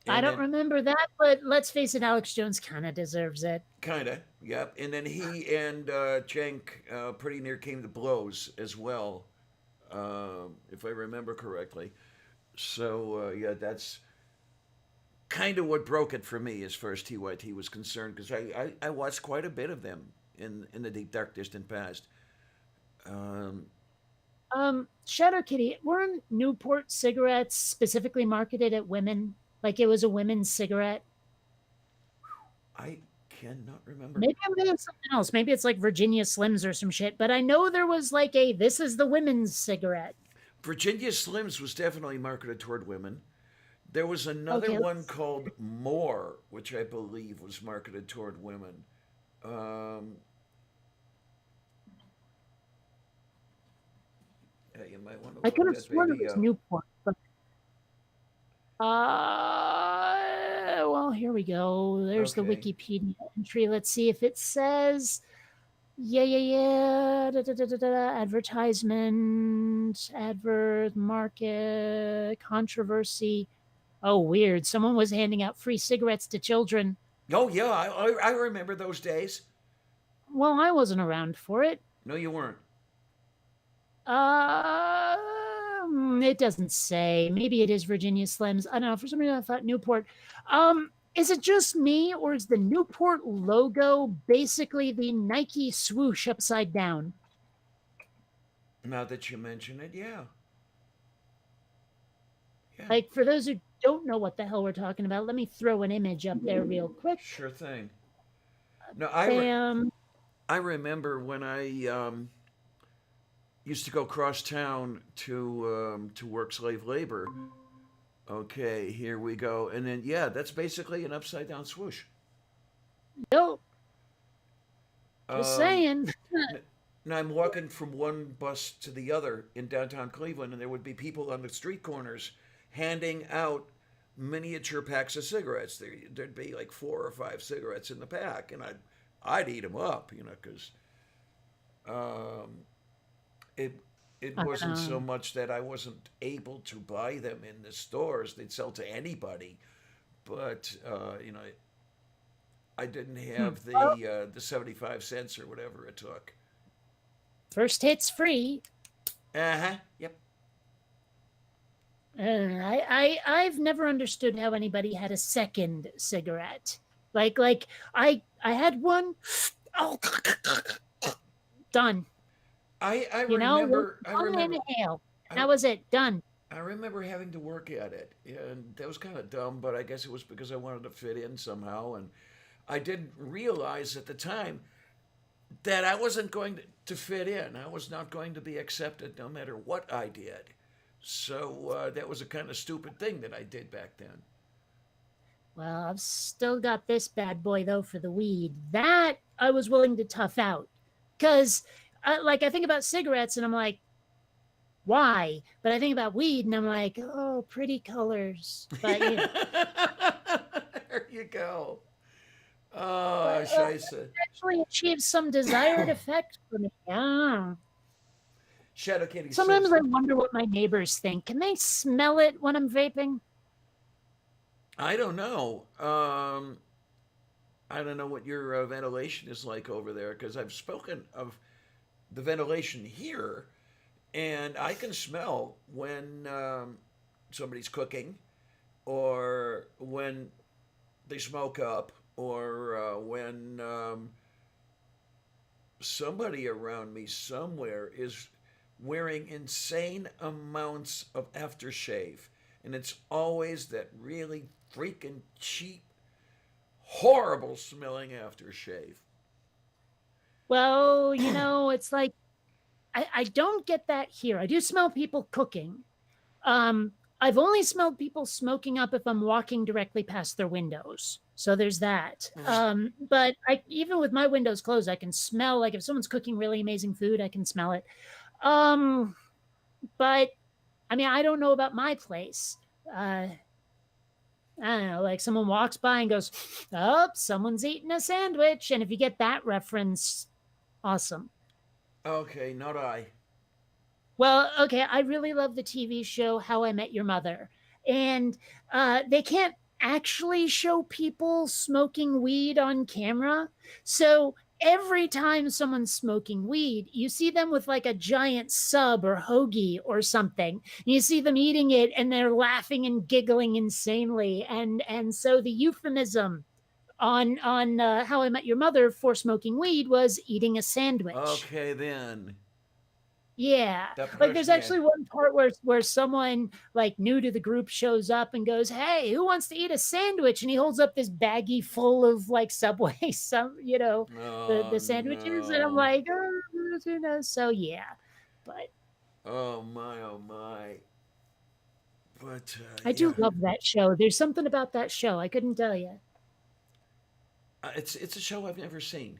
I
and
don't
then
remember that. But let's face it, Alex Jones kind of deserves it.
kinda, yep. And then he and Cenk pretty near came to blows as well, if I remember correctly. So yeah, that's kind of what broke it for me as far as TYT was concerned, because I watched quite a bit of them in the deep dark distant past. Um,
Shadow Kitty, weren't Newport cigarettes specifically marketed at women? Like it was a women's cigarette?
I cannot remember.
Maybe I'm thinking of something else. Maybe it's like Virginia Slims or some shit. But I know there was like a this is the women's cigarette.
Virginia Slims was definitely marketed toward women. There was another
Okay,
one
let's
called More, which I believe was marketed toward women. Um, yeah, you might want to
I
look
could have
that
sworn it
baby
was
up.
Newport, but well, here we go. There's the
Okay.
Wikipedia entry. Let's see if it says. Yeah. Da, da, da, da, da. Advertisement, advert, market, controversy. Oh, weird. Someone was handing out free cigarettes to children.
Oh yeah, I remember those days.
Well, I wasn't around for it.
No, you weren't.
It doesn't say. Maybe it is Virginia Slims. I don't know. For some reason, I thought Newport. Is it just me, or is the Newport logo basically the Nike swoosh upside down?
Now that you mention it, yeah, yeah,
Like, for those who don't know what the hell we're talking about, let me throw an image up there real quick.
sure thing. No,
Bam.
I remember when I used to go cross town to work slave labor. Okay, here we go. And then yeah, that's basically an upside down swoosh.
Yo, just
Um,
saying.
n- Now I'm walking from one bus to the other in downtown Cleveland, and there would be people on the street corners handing out miniature packs of cigarettes. There'd be like 4 or 5 cigarettes in the pack, and I'd eat them up, because um, it it wasn't so
Um,
much that I wasn't able to buy them in the stores; they'd sell to anybody. But I didn't have
well,
the 75 cents or whatever it took.
first hit's free.
Uh huh. Yep.
I've never understood how anybody had a second cigarette. Like I had one. Oh, done.
I
One,
remember I
one
remember
inhale.
I,
That was it. Done.
I remember having to work at it, and that was kind of dumb, but I guess it was because I wanted to fit in somehow, and I didn't realize at the time that I wasn't going to fit in. I was not going to be accepted no matter what I did. So that was a kind of stupid thing that I did back then.
Well, I've still got this bad boy though for the weed. That I was willing to tough out because, I think about cigarettes and I'm like, why? But I think about weed and I'm like, oh, pretty colors. But
There you go. Oh, scheisse.
actually achieves some desired effect for me. Yeah.
Shadow Kitty
Sometimes
says,
I wonder what my neighbors think. Can they smell it when I'm vaping?
I don't know. I don't know what your ventilation is like over there because I've spoken of the ventilation here, and I can smell when somebody's cooking or when they smoke up or when somebody around me somewhere is wearing insane amounts of aftershave. And it's always that really freaking cheap, horrible smelling aftershave.
Well, it's like I don't get that here. I do smell people cooking. I've only smelled people smoking up if I'm walking directly past their windows. So there's that. But I even with my windows closed, I can smell like if someone's cooking really amazing food, I can smell it. Um, but I mean, I don't know about my place. Uh, I don't know, like someone walks by and goes, "Oh, someone's eating a sandwich," and if you get that reference, awesome.
Okay, not I.
Well, okay, I really love the TV show How I Met Your Mother. And they can't actually show people smoking weed on camera. So every time someone's smoking weed, you see them with like a giant sub or hoagie or something. You see them eating it and they're laughing and giggling insanely. And so the euphemism on How I Met Your Mother for smoking weed was eating a sandwich.
Okay, then.
Yeah.
That
Like there's
person, yeah.
actually one part where someone like new to the group shows up and goes, "Hey, who wants to eat a sandwich?" And he holds up this baggie full of like Subway some, the
Oh,
sandwiches and I'm
no.
like, "Oh, so yeah. But
Oh, my, oh, my. But,
I
yeah.
do love that show. There's something about that show. I couldn't tell you.
It's a show I've never seen.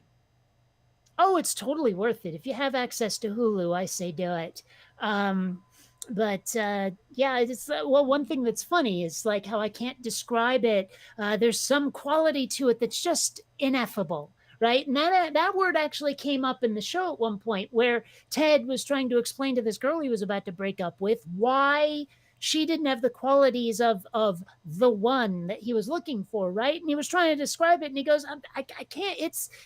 Oh, it's totally worth it. If you have access to Hulu, I say do it. Um, but yeah, it's well, one thing that's funny is like how I can't describe it. There's some quality to it that's just ineffable, right? And that word actually came up in the show at one point where Ted was trying to explain to this girl he was about to break up with why she didn't have the qualities of the one that he was looking for, right? And he was trying to describe it, and he goes, I can't.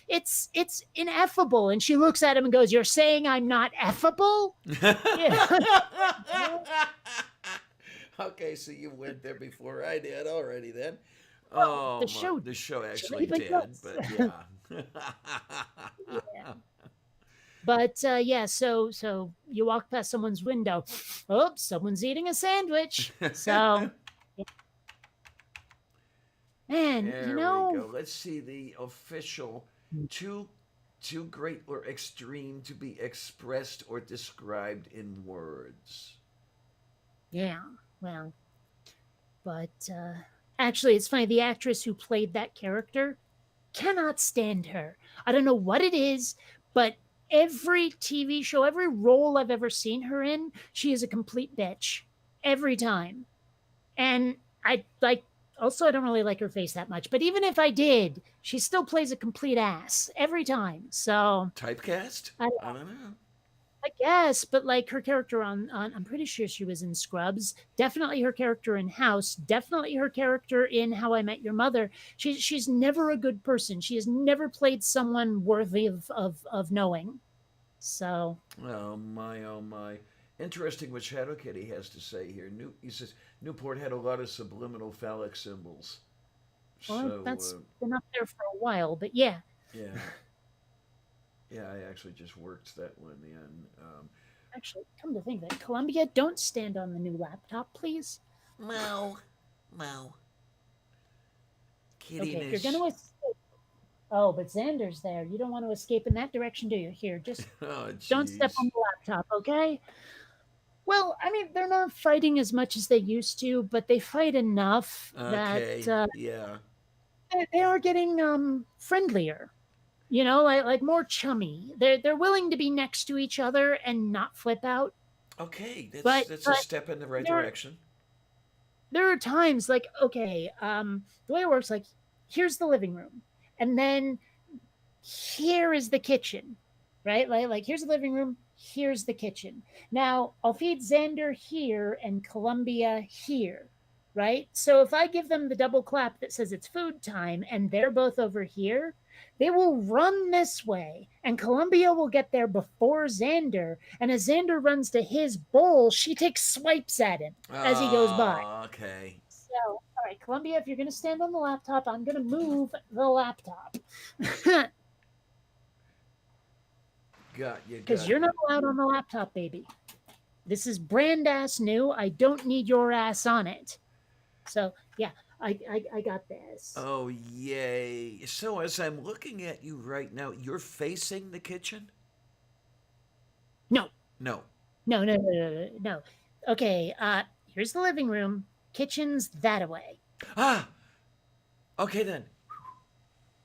It's ineffable." And she looks at him and goes, "You're saying I'm not effable?" Yeah.
Okay, so you went there before I did already then.
Well,
Oh
the
my,
show
the show actually
actually, but
did,
yes.
but yeah.
Yeah. But yeah, so you walk past someone's window, oops, someone's eating a sandwich. So man,
There we go. Let's see the official too too great or extreme to be expressed or described in words.
Yeah. Well, but actually, it's funny. The actress who played that character cannot stand her. I don't know what it is, but every TV show, every role I've ever seen her in, she is a complete bitch every time. And I like also I don't really like her face that much, but even if I did, she still plays a complete ass every time. So
Typecast?
I,
I don't know.
I guess, but like her character on I'm pretty sure she was in Scrubs. Definitely her character in House. Definitely her character in How I Met Your Mother. She's never a good person. She has never played someone worthy of knowing. So
Oh my, oh my. Interesting what Shadow Kitty has to say here. He says Newport had a lot of subliminal phallic symbols.
well,
So,
that's been up there for a while, but yeah.
yeah. Yeah, I actually just worked that one in.
Actually, come to think of it, Columbia, don't stand on the new laptop, please.
Mow. Mow.
Okay, if you're going
Kittiness.
to escape. Oh, but Xander's there. You don't want to escape in that direction, do you? Here, just
Oh,
don't step
jeez.
on the laptop, okay? Well, I mean, they're not fighting as much as they used to, but they fight enough that
Okay, yeah.
they are getting friendlier. You know, like more chummy. They're willing to be next to each other and not flip out.
Okay,
But
that's a
but
step in the right
there
direction.
there are times like okay, the way it works, like here's the living room, and then here is the kitchen, right? Like here's the living room, here's the kitchen. Now I'll feed Xander here and Columbia here, right? So if I give them the double clap that says it's food time and they're both over here, they will run this way and Columbia will get there before Xander. And as Xander runs to his bowl, she takes swipes at him as he goes by.
Oh, okay.
So, all right, Columbia, if you're going to stand on the laptop, I'm going to move the laptop.
Got you,
Because
got
you're
you.
not allowed on the laptop, baby. This is brand ass new. I don't need your ass on it. So yeah, I got this.
Oh, yay. So, as I'm looking at you right now, you're facing the kitchen?
No,
No.
no. Okay, here's the living room. Kitchen's that away.
Ah! Okay then.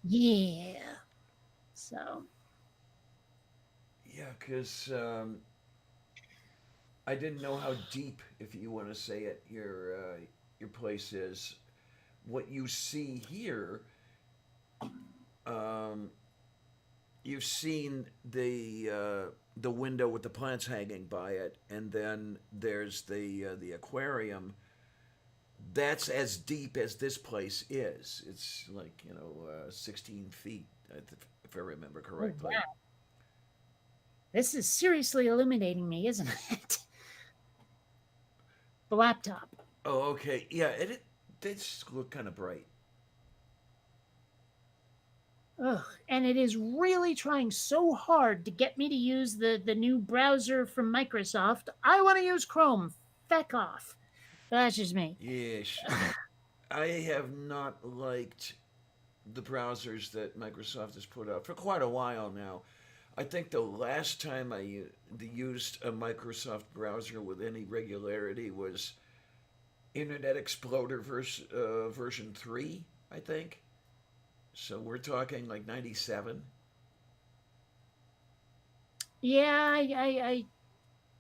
Yeah. So
Yeah, because I didn't know how deep, if you want to say it, your place is. What you see here, um, you've seen the window with the plants hanging by it, and then there's the aquarium. That's as deep as this place is. It's like 16 feet, if I remember
oh,
correctly.
wow. This is seriously illuminating me, isn't it? The laptop.
Oh, okay. Yeah, it just look kind of bright.
Ugh, and it is really trying so hard to get me to use the new browser from Microsoft. I want to use Chrome. Feck off. That's just me.
Yes, I have not liked the browsers that Microsoft has put out for quite a while now. I think the last time used a Microsoft browser with any regularity was Internet Explorer version 3, I think. So we're talking like 97.
Yeah, I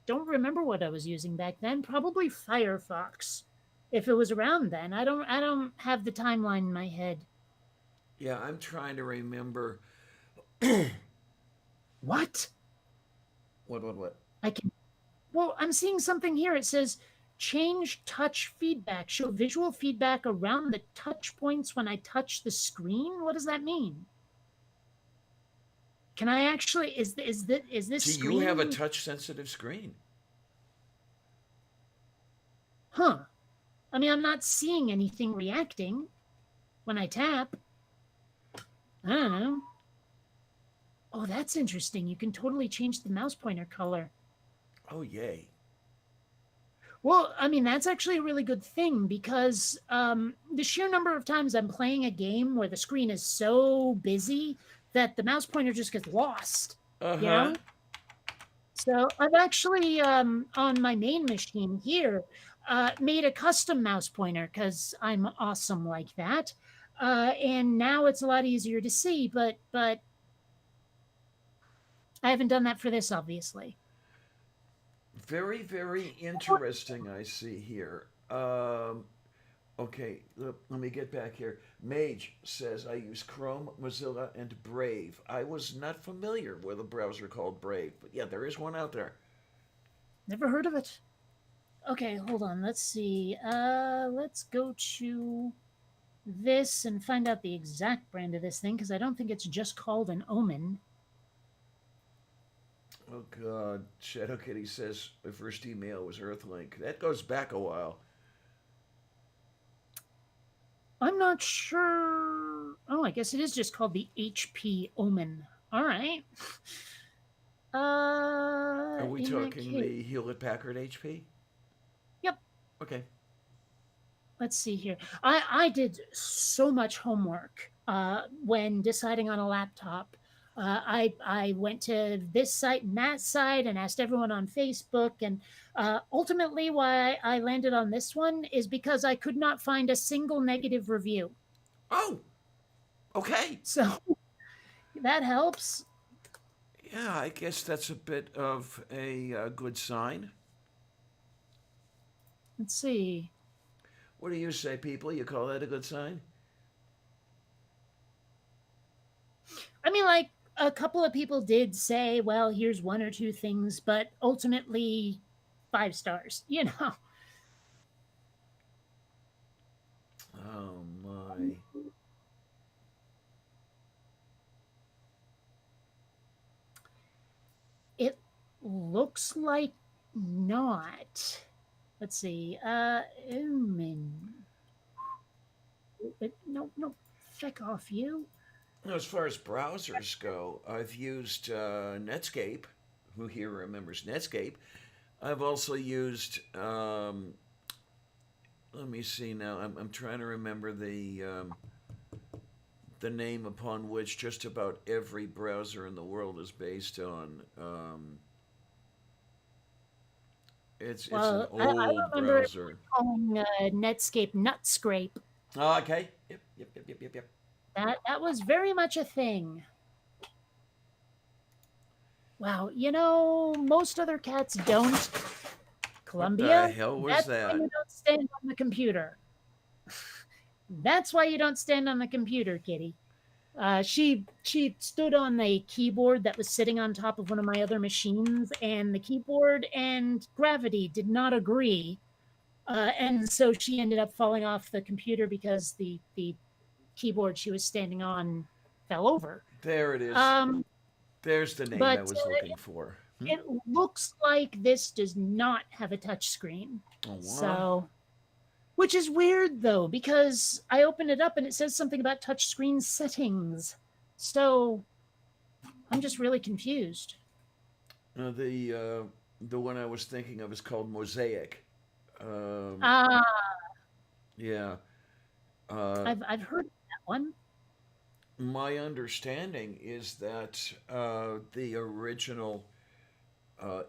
don't remember what I was using back then. Probably Firefox. If it was around then. I don't have the timeline in my head.
Yeah, I'm trying to remember.
What?
What?
I can Well, I'm seeing something here. It says change touch feedback. Show visual feedback around the touch points when I touch the screen. What does that mean? Can I actually is this
Do you have a
screen
touch sensitive screen?
huh? I mean, I'm not seeing anything reacting when I tap. I don't know. Oh, that's interesting. You can totally change the mouse pointer color.
Oh, yay.
Well, I mean, that's actually a really good thing because the sheer number of times I'm playing a game where the screen is so busy that the mouse pointer just gets lost,
Uh
you
huh.
know? So I've actually, on my main machine here, made a custom mouse pointer because I'm awesome like that. And now it's a lot easier to see, but I haven't done that for this, obviously.
Very, very interesting. I see here. Okay, let me get back here. Mage says I use Chrome, Mozilla, and Brave. I was not familiar with a browser called Brave, but yeah, there is one out there.
Never heard of it. Okay, hold on. Let's see. Let's go to this and find out the exact brand of this thing because I don't think it's just called an Omen.
Oh God, Shadow Kitty says my first email was Earthlink. That goes back a while.
I'm not sure. Oh, I guess it is just called the HP Omen. All right.
Are we
In that
talking
case,
the Hewlett Packard HP?
yep.
Okay.
Let's see here. I did so much homework when deciding on a laptop. I went to this site and that site and asked everyone on Facebook. And ultimately, why I landed on this one is because I could not find a single negative review.
Oh, okay.
So that helps.
Yeah, I guess that's a bit of a good sign.
Let's see.
What do you say, people? You call that a good sign?
I mean, like a couple of people did say, well, here's one or two things, but ultimately, 5 stars, you know.
Oh my.
It looks like not. Let's see. Omen. No, no, feck off you.
As far as browsers go, I've used Netscape. Who here remembers Netscape? I've also used. Let me see now. I'm trying to remember the name upon which just about every browser in the world is based on. It's an
Well, I
old
remember
browser.
calling Netscape Nutscrape.
Oh, okay. Yep.
That was very much a thing. Wow, most other cats don't.
What the
Columbia,
hell was
that's why
that?
you don't stand on the computer. That's why you don't stand on the computer, Kitty. She stood on the keyboard that was sitting on top of one of my other machines, and the keyboard and gravity did not agree, and so she ended up falling off the computer because the keyboard she was standing on fell over.
There it is.
Um,
There's the name I
but
was looking for.
it looks like this does not have a touch screen.
Oh, what?
So, which is weird though, because I opened it up and it says something about touch screen settings. So, I'm just really confused.
Uh, the uh, the one I was thinking of is called Mosaic. Um,
Ah,
yeah. Uh,
I've heard that one.
my understanding is that the original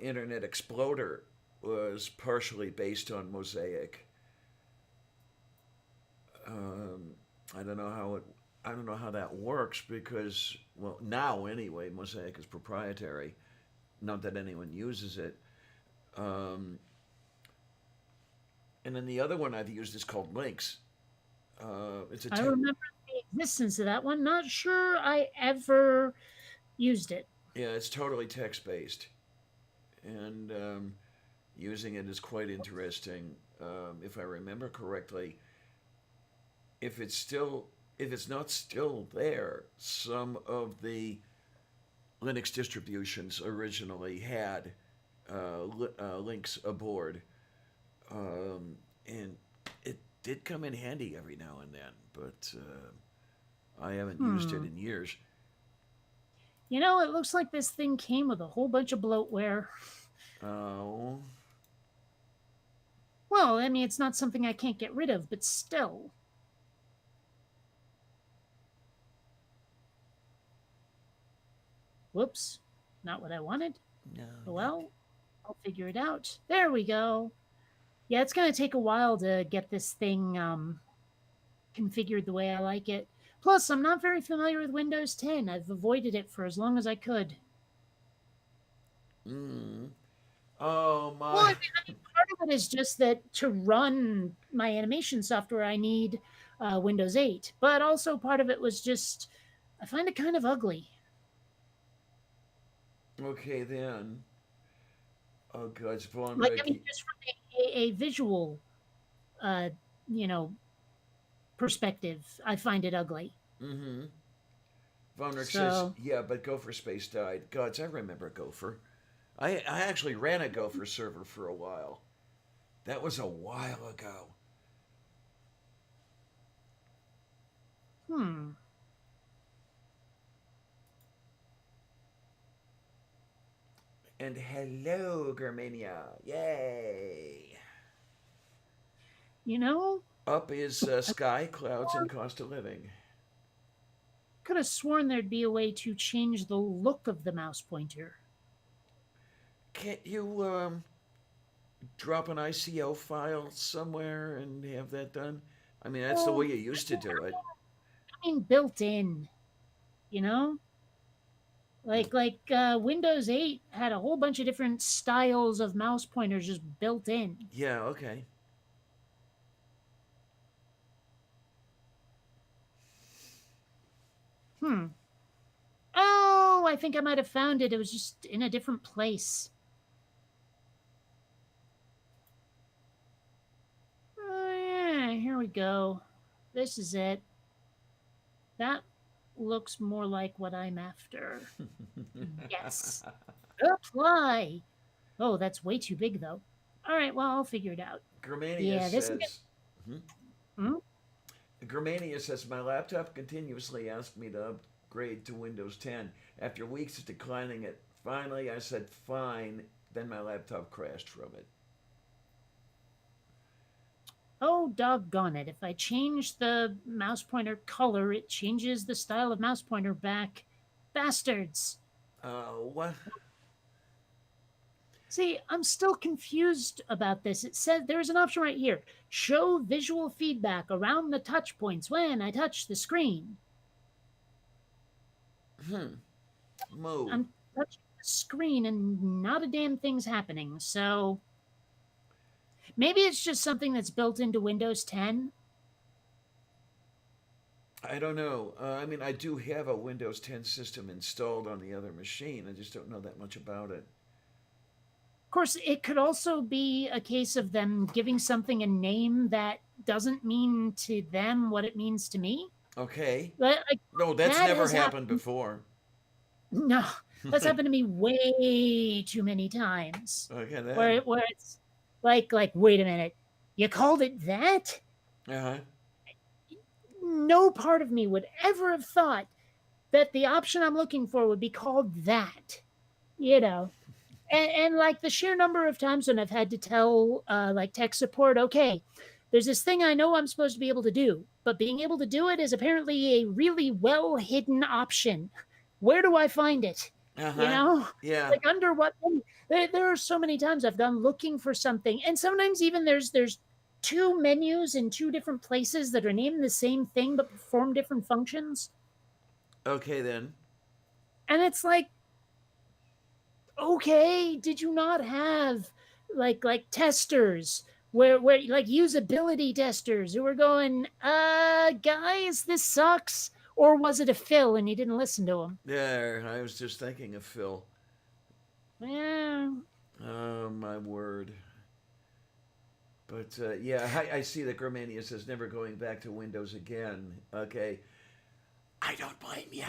Internet Exploder was partially based on Mosaic. Um, I don't know how it. I don't know how that works because, well, now anyway, Mosaic is proprietary. Not that anyone uses it. Um, and then the other one I've used is called Lynx. It's a
I remember the existence of that one. Not sure I ever used it.
yeah, it's totally text based, and using it is quite interesting. If I remember correctly, if it's still if it's not still there, some of the Linux distributions originally had links aboard, and it did come in handy every now and then, but I haven't used it
Hmm.
in years.
It looks like this thing came with a whole bunch of bloatware.
Oh,
Well, I mean, it's not something I can't get rid of, but still. Whoops, not what I wanted.
No.
Oh, well, I'll figure it out. There we go. Yeah, it's going to take a while to get this thing configured the way I like it. Plus, I'm not very familiar with Windows 10. I've avoided it for as long as I could.
Mm. Oh
Well,
my.
part of it is just that to run my animation software, I need Windows 8. But also part of it was just, I find it kind of ugly.
Okay then. Oh God, Vaughn
Like, I mean,
Ricky.
just from a visual, uh, you know, perspective, I find it ugly.
Mm-hmm. Von Rick says,
So,
yeah, but Gopher Space died. Gods, I remember Gopher. I actually ran a Gopher server for a while. That was a while ago.
hmm.
And hello, Germania. Yay.
You know,
Up is
I
sky, clouds, and cost of living.
could have sworn there'd be a way to change the look of the mouse pointer.
Can't you drop an ICO file somewhere and have that done? I mean, that's the way
Well,
you used to do it.
I mean, built in, you know? Like Windows 8 had a whole bunch of different styles of mouse pointers just built in.
Yeah, okay.
Hmm. Oh, I think I might have found it. It was just in a different place. Oh, yeah, here we go. This is it. That looks more like what I'm after. Yes. Apply. Oh, that's way too big, though. All right, well, I'll figure it out.
Germania
Yeah, this is
says, hmm?
Hmm?
Germania says, my laptop continuously asked me to upgrade to Windows 10. After weeks of declining it, finally I said fine. Then my laptop crashed from it.
Oh, doggone it. If I change the mouse pointer color, it changes the style of mouse pointer back. Bastards.
What?
See, I'm still confused about this. It says there's an option right here. Show visual feedback around the touch points when I touch the screen.
Move.
I'm touching the screen and not a damn thing's happening. So maybe it's just something that's built into Windows 10.
I don't know. I mean, I do have a Windows 10 system installed on the other machine. I just don't know that much about it.
Of course, it could also be a case of them giving something a name that doesn't mean to them what it means to me.
Okay.
Like
No, that's
that
never
has
happened
happened.
before.
No, that's happened to me way too many times.
Okay,
Where it's like wait a minute, you called it that?
uh-huh.
No part of me would ever have thought that the option I'm looking for would be called that. You know, and like the sheer number of times when I've had to tell like tech support, okay, there's this thing I know I'm supposed to be able to do, but being able to do it is apparently a really well hidden option. Where do I find it? You
Uh-huh.
know,
Yeah.
like under what? There are so many times I've gone looking for something, and sometimes even there's two menus in two different places that are named the same thing but perform different functions,
Okay then.
and it's like, okay, did you not have like testers where like usability testers who were going, guys, this sucks? Or was it a Phil and you didn't listen to him?
There, I was just thinking of Phil.
Yeah.
Oh my word. But yeah, I see that Germania says never going back to Windows again. Okay. I don't blame you.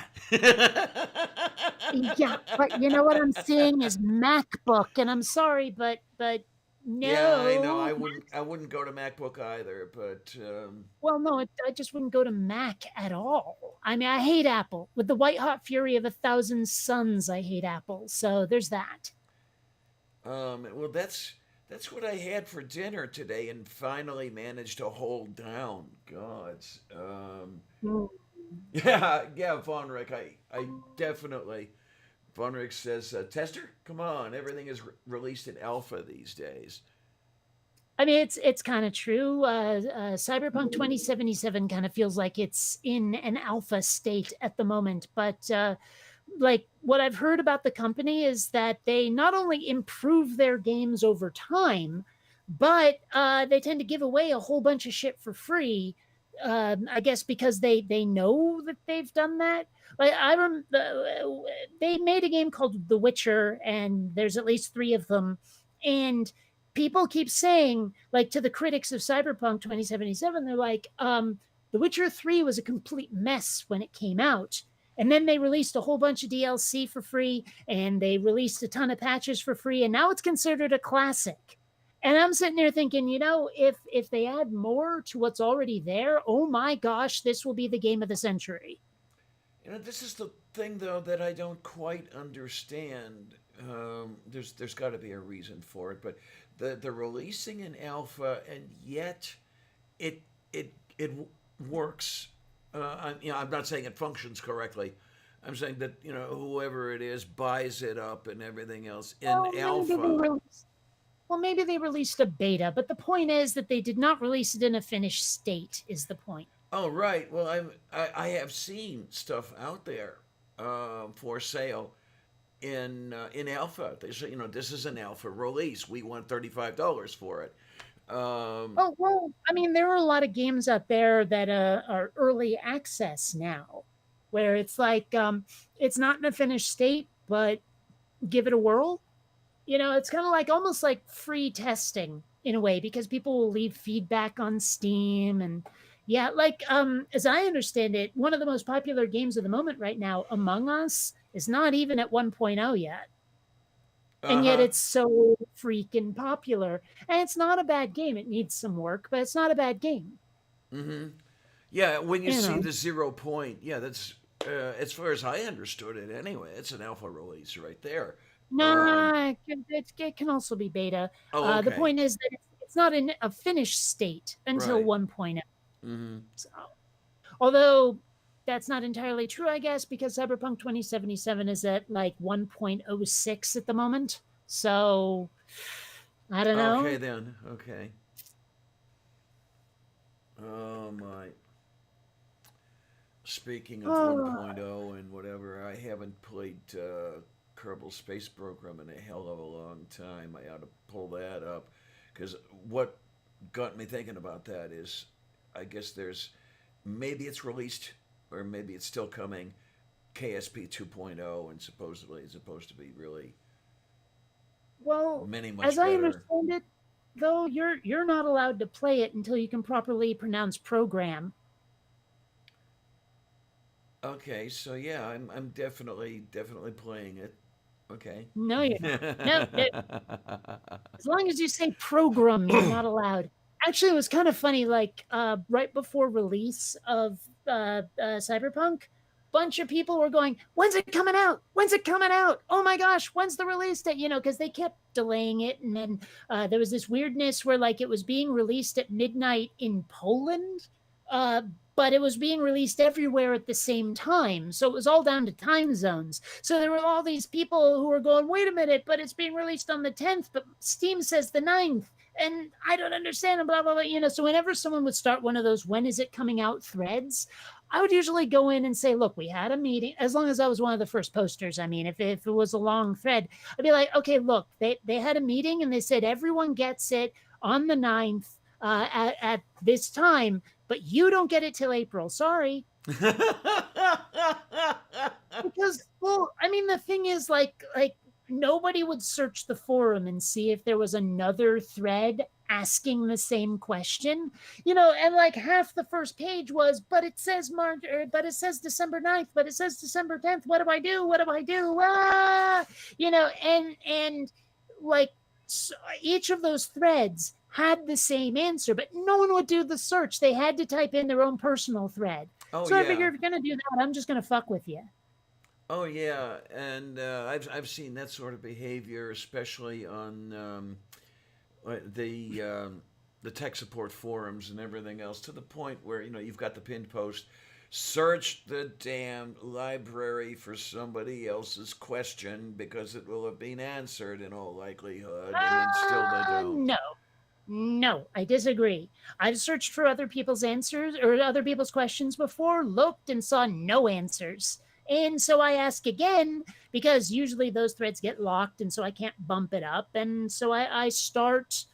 Yeah, but you know what I'm seeing is MacBook, and I'm sorry, but
Yeah, I know.
no.
I wouldn't go to MacBook either, but
Well, no, I just wouldn't go to Mac at all. I mean, I hate Apple. With the white hot fury of 1,000 suns, I hate Apple. So there's that.
well, that's what I had for dinner today, and finally managed to hold down. Gods.
Mm.
Yeah, yeah, Von Rick. I definitely Vonrix says, "Tester, come on! Everything is released in alpha these days."
I mean, it's kind of true. Cyberpunk 2077 kind of feels like it's in an alpha state at the moment. But like what I've heard about the company is that they not only improve their games over time, but they tend to give away a whole bunch of shit for free. I guess because they know that they've done that. Like they made a game called The Witcher, and there's at least three of them, and people keep saying, like, to the critics of Cyberpunk 2077, they're like, The Witcher 3 was a complete mess when it came out. And then they released a whole bunch of DLC for free, and they released a ton of patches for free, and now it's considered a classic. And I'm sitting there thinking, if they add more to what's already there, oh my gosh, this will be the game of the century.
This is the thing though that I don't quite understand. There's got to be a reason for it, but the releasing in alpha, and yet it works. I'm not saying it functions correctly. I'm saying that whoever it is buys it up and everything else in alpha.
Well, maybe they released a beta, but the point is that they did not release it in a finished state. Is the point?
Oh right. Well, I have seen stuff out there for sale in alpha. They say this is an alpha release. We want $35 for it.
Oh well, I mean, there are a lot of games out there that are early access now, where it's like it's not in a finished state, but give it a whirl. It's kind of like almost like free testing in a way, because people will leave feedback on Steam. And yeah, like as I understand it, one of the most popular games of the moment right now, Among Us, is not even at 1.0 yet. And yet
Uh-huh.
it's so freaking popular. And it's not a bad game. It needs some work, but it's not a bad game.
Mm-hmm. Yeah, when you
You
see
know.
the 0 point, yeah, that's as far as I understood it anyway. It's an alpha release right there. Um,
Nah, it can also be beta.
oh,
The
okay,
point is that it's not in a finished state until
right.
1.0.
Mm-hmm.
So, although that's not entirely true, I guess, because Cyberpunk 2077 is at like 1.06 at the moment. So, I don't
Okay
know.
then. Okay. Oh my. Speaking of
Oh,
1.0 and whatever, I haven't played Kerbal Space Program in a hell of a long time. I ought to pull that up because what got me thinking about that is, I guess there's maybe it's released or maybe it's still coming. KSP 2.0, and supposedly it's supposed to be really
well,
many
as
much
I
better.
understand it, though, you're not allowed to play it until you can properly pronounce program.
Okay, so yeah, I'm definitely playing it. Okay.
No, you're not. No, no, as long as you say program, you're not allowed. Actually, it was kind of funny. Like right before release of Cyberpunk, bunch of people were going, "When's it coming out? When's it coming out? Oh my gosh, when's the release date?" Because they kept delaying it, and then there was this weirdness where like it was being released at midnight in Poland, uh, but it was being released everywhere at the same time. So it was all down to time zones. So there were all these people who were going, wait a minute, but it's being released on the 10th, but Steam says the 9th. And I don't understand, and blah, blah, blah. So whenever someone would start one of those, when is it coming out threads, I would usually go in and say, look, we had a meeting, as long as I was one of the first posters. I mean, if it was a long thread, I'd be like, okay, look, they had a meeting and they said everyone gets it on the 9th at this time, but you don't get it till April. Sorry. Because, well, I mean, the thing is, like nobody would search the forum and see if there was another thread asking the same question, and like half the first page was, but it says March, but it says December 9th, but it says December 10th. What do I do? What do I do? And like so each of those threads had the same answer, but no one would do the search. They had to type in their own personal thread.
Oh
So I
yeah.
figured if you're gonna do that, I'm just gonna fuck with you.
Oh yeah, and I've seen that sort of behavior, especially on the tech support forums and everything else, to the point where you've got the pinned post. search the damn library for somebody else's question because it will have been answered in all likelihood, and then still they don't.
No, no, I disagree. I've searched for other people's answers or other people's questions before, looked and saw no answers. And so I ask again because usually those threads get locked and so I can't bump it up. And so I start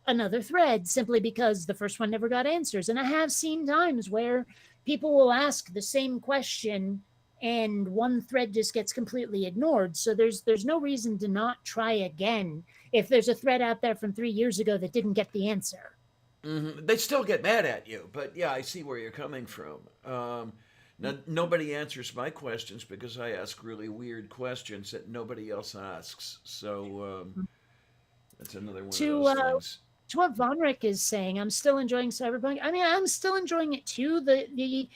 another thread simply because the first one never got answers. And I have seen times where people will ask the same question and one thread just gets completely ignored. So there's no reason to not try again if there's a thread out there from 3 years ago that didn't get the answer.
They still get mad at you, but yeah, I see where you're coming from. Now, nobody answers my questions because I ask really weird questions that nobody else asks. So that's another one of
To
those things.
to what Vonrick is saying, I'm still enjoying Cyberpunk. I mean, I'm still enjoying it too. The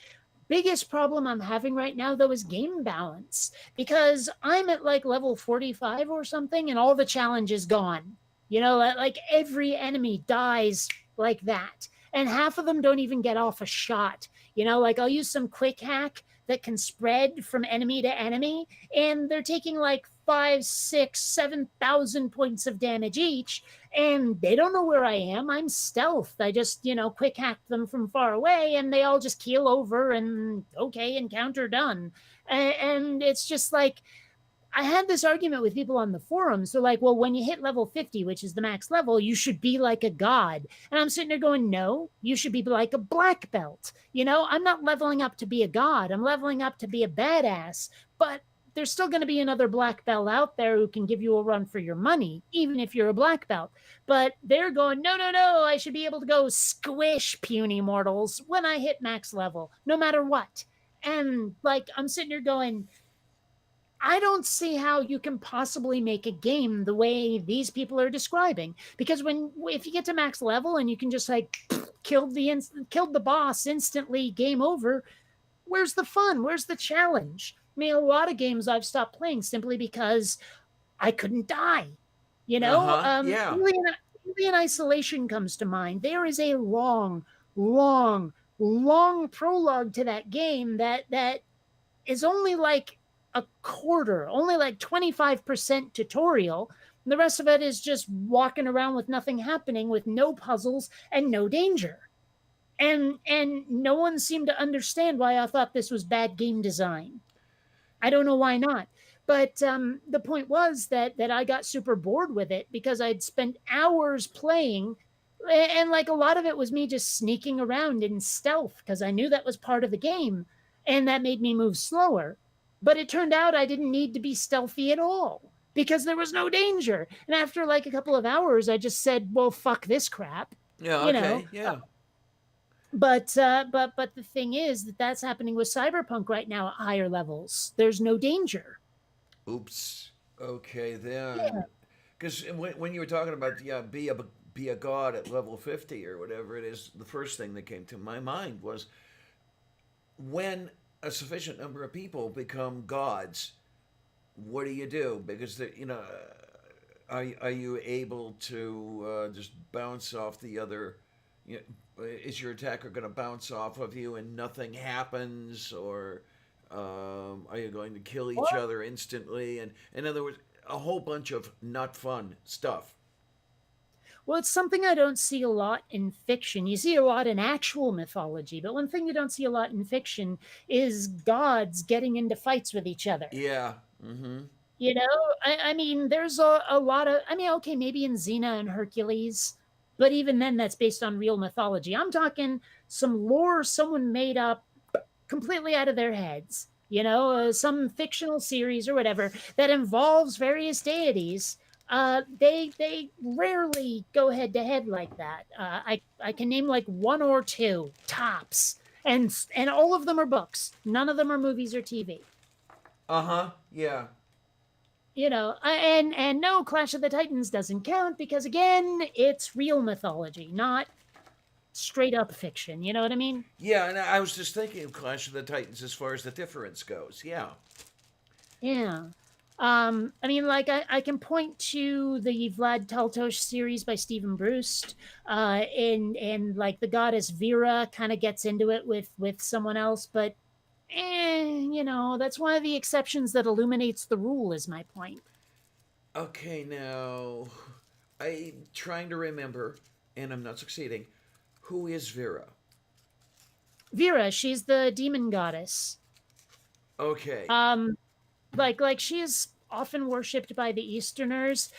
biggest problem I'm having right now though is game balance because I'm at like level 45 or something and all the challenge is gone. You know, like every enemy dies like that. And half of them don't even get off a shot. You know, like I'll use some quick hack that can spread from enemy to enemy, and they're taking like 5, 6, 7,000 points of damage each, and they don't know where I am. I'm stealth. I just, quick hack them from far away, and they all just keel over, and okay, encounter done. And it's just like, I had this argument with people on the forums. They're like, well, when you hit level 50, which is the max level, you should be like a god. And I'm sitting there going, no, you should be like a black belt. I'm not leveling up to be a god. I'm leveling up to be a badass. But there's still going to be another black belt out there who can give you a run for your money, even if you're a black belt. But they're going, no, no, no, I should be able to go squish puny mortals when I hit max level, no matter what. And like, I'm sitting here going, I don't see how you can possibly make a game the way these people are describing. Because if you get to max level and you can just like killed the boss instantly, game over, where's the fun? Where's the challenge? I mean, a lot of games I've stopped playing simply because I couldn't die.
Yeah.
Alien Isolation comes to mind. There is a long, long, long prologue to that game that is only like a quarter, only like 25% tutorial. The rest of it is just walking around with nothing happening, with no puzzles and no danger. And no one seemed to understand why I thought this was bad game design. I don't know why not. But the point was that I got super bored with it because I'd spent hours playing, and like a lot of it was me just sneaking around in stealth because I knew that was part of the game, and that made me move slower. But it turned out I didn't need to be stealthy at all because there was no danger. And after like a couple of hours, I just said, well, fuck this crap.
Yeah,
You
okay,
know?
yeah.
But the thing is that's happening with Cyberpunk right now at higher levels. There's no danger.
Oops. Okay,
Yeah.
then. Because when you were talking about, yeah, be a god at level 50 or whatever it is, the first thing that came to my mind was when a sufficient number of people become gods, what do? Because are you able to just bounce off the other? Is your attacker going to bounce off of you and nothing happens, or are you going to kill each other instantly? And in other words, a whole bunch of not fun stuff.
Well, it's something I don't see a lot in fiction. You see a lot in actual mythology, but one thing you don't see a lot in fiction is gods getting into fights with each other.
Yeah. Mm-hmm.
I mean, there's a lot of, I mean, okay, maybe in Xena and Hercules, but even then, that's based on real mythology. I'm talking some lore someone made up completely out of their heads, some fictional series or whatever that involves various deities. They rarely go head to head like that. I can name like one or two tops, and all of them are books. None of them are movies or TV.
Uh-huh. Yeah.
And no, Clash of the Titans doesn't count because again, it's real mythology, not straight up fiction. You know what I mean?
Yeah, and I was just thinking of Clash of the Titans as far as the difference goes. Yeah.
Yeah. I mean, like I can point to the Vlad Teltosh series by Stephen Bruce, and like the goddess Vera kind of gets into it with someone else, but that's one of the exceptions that illuminates the rule, is my point.
Okay, now I'm trying to remember, and I'm not succeeding. Who is Vera?
Vera, she's the demon goddess.
Okay,
Um, like she is often worshipped by the Easterners.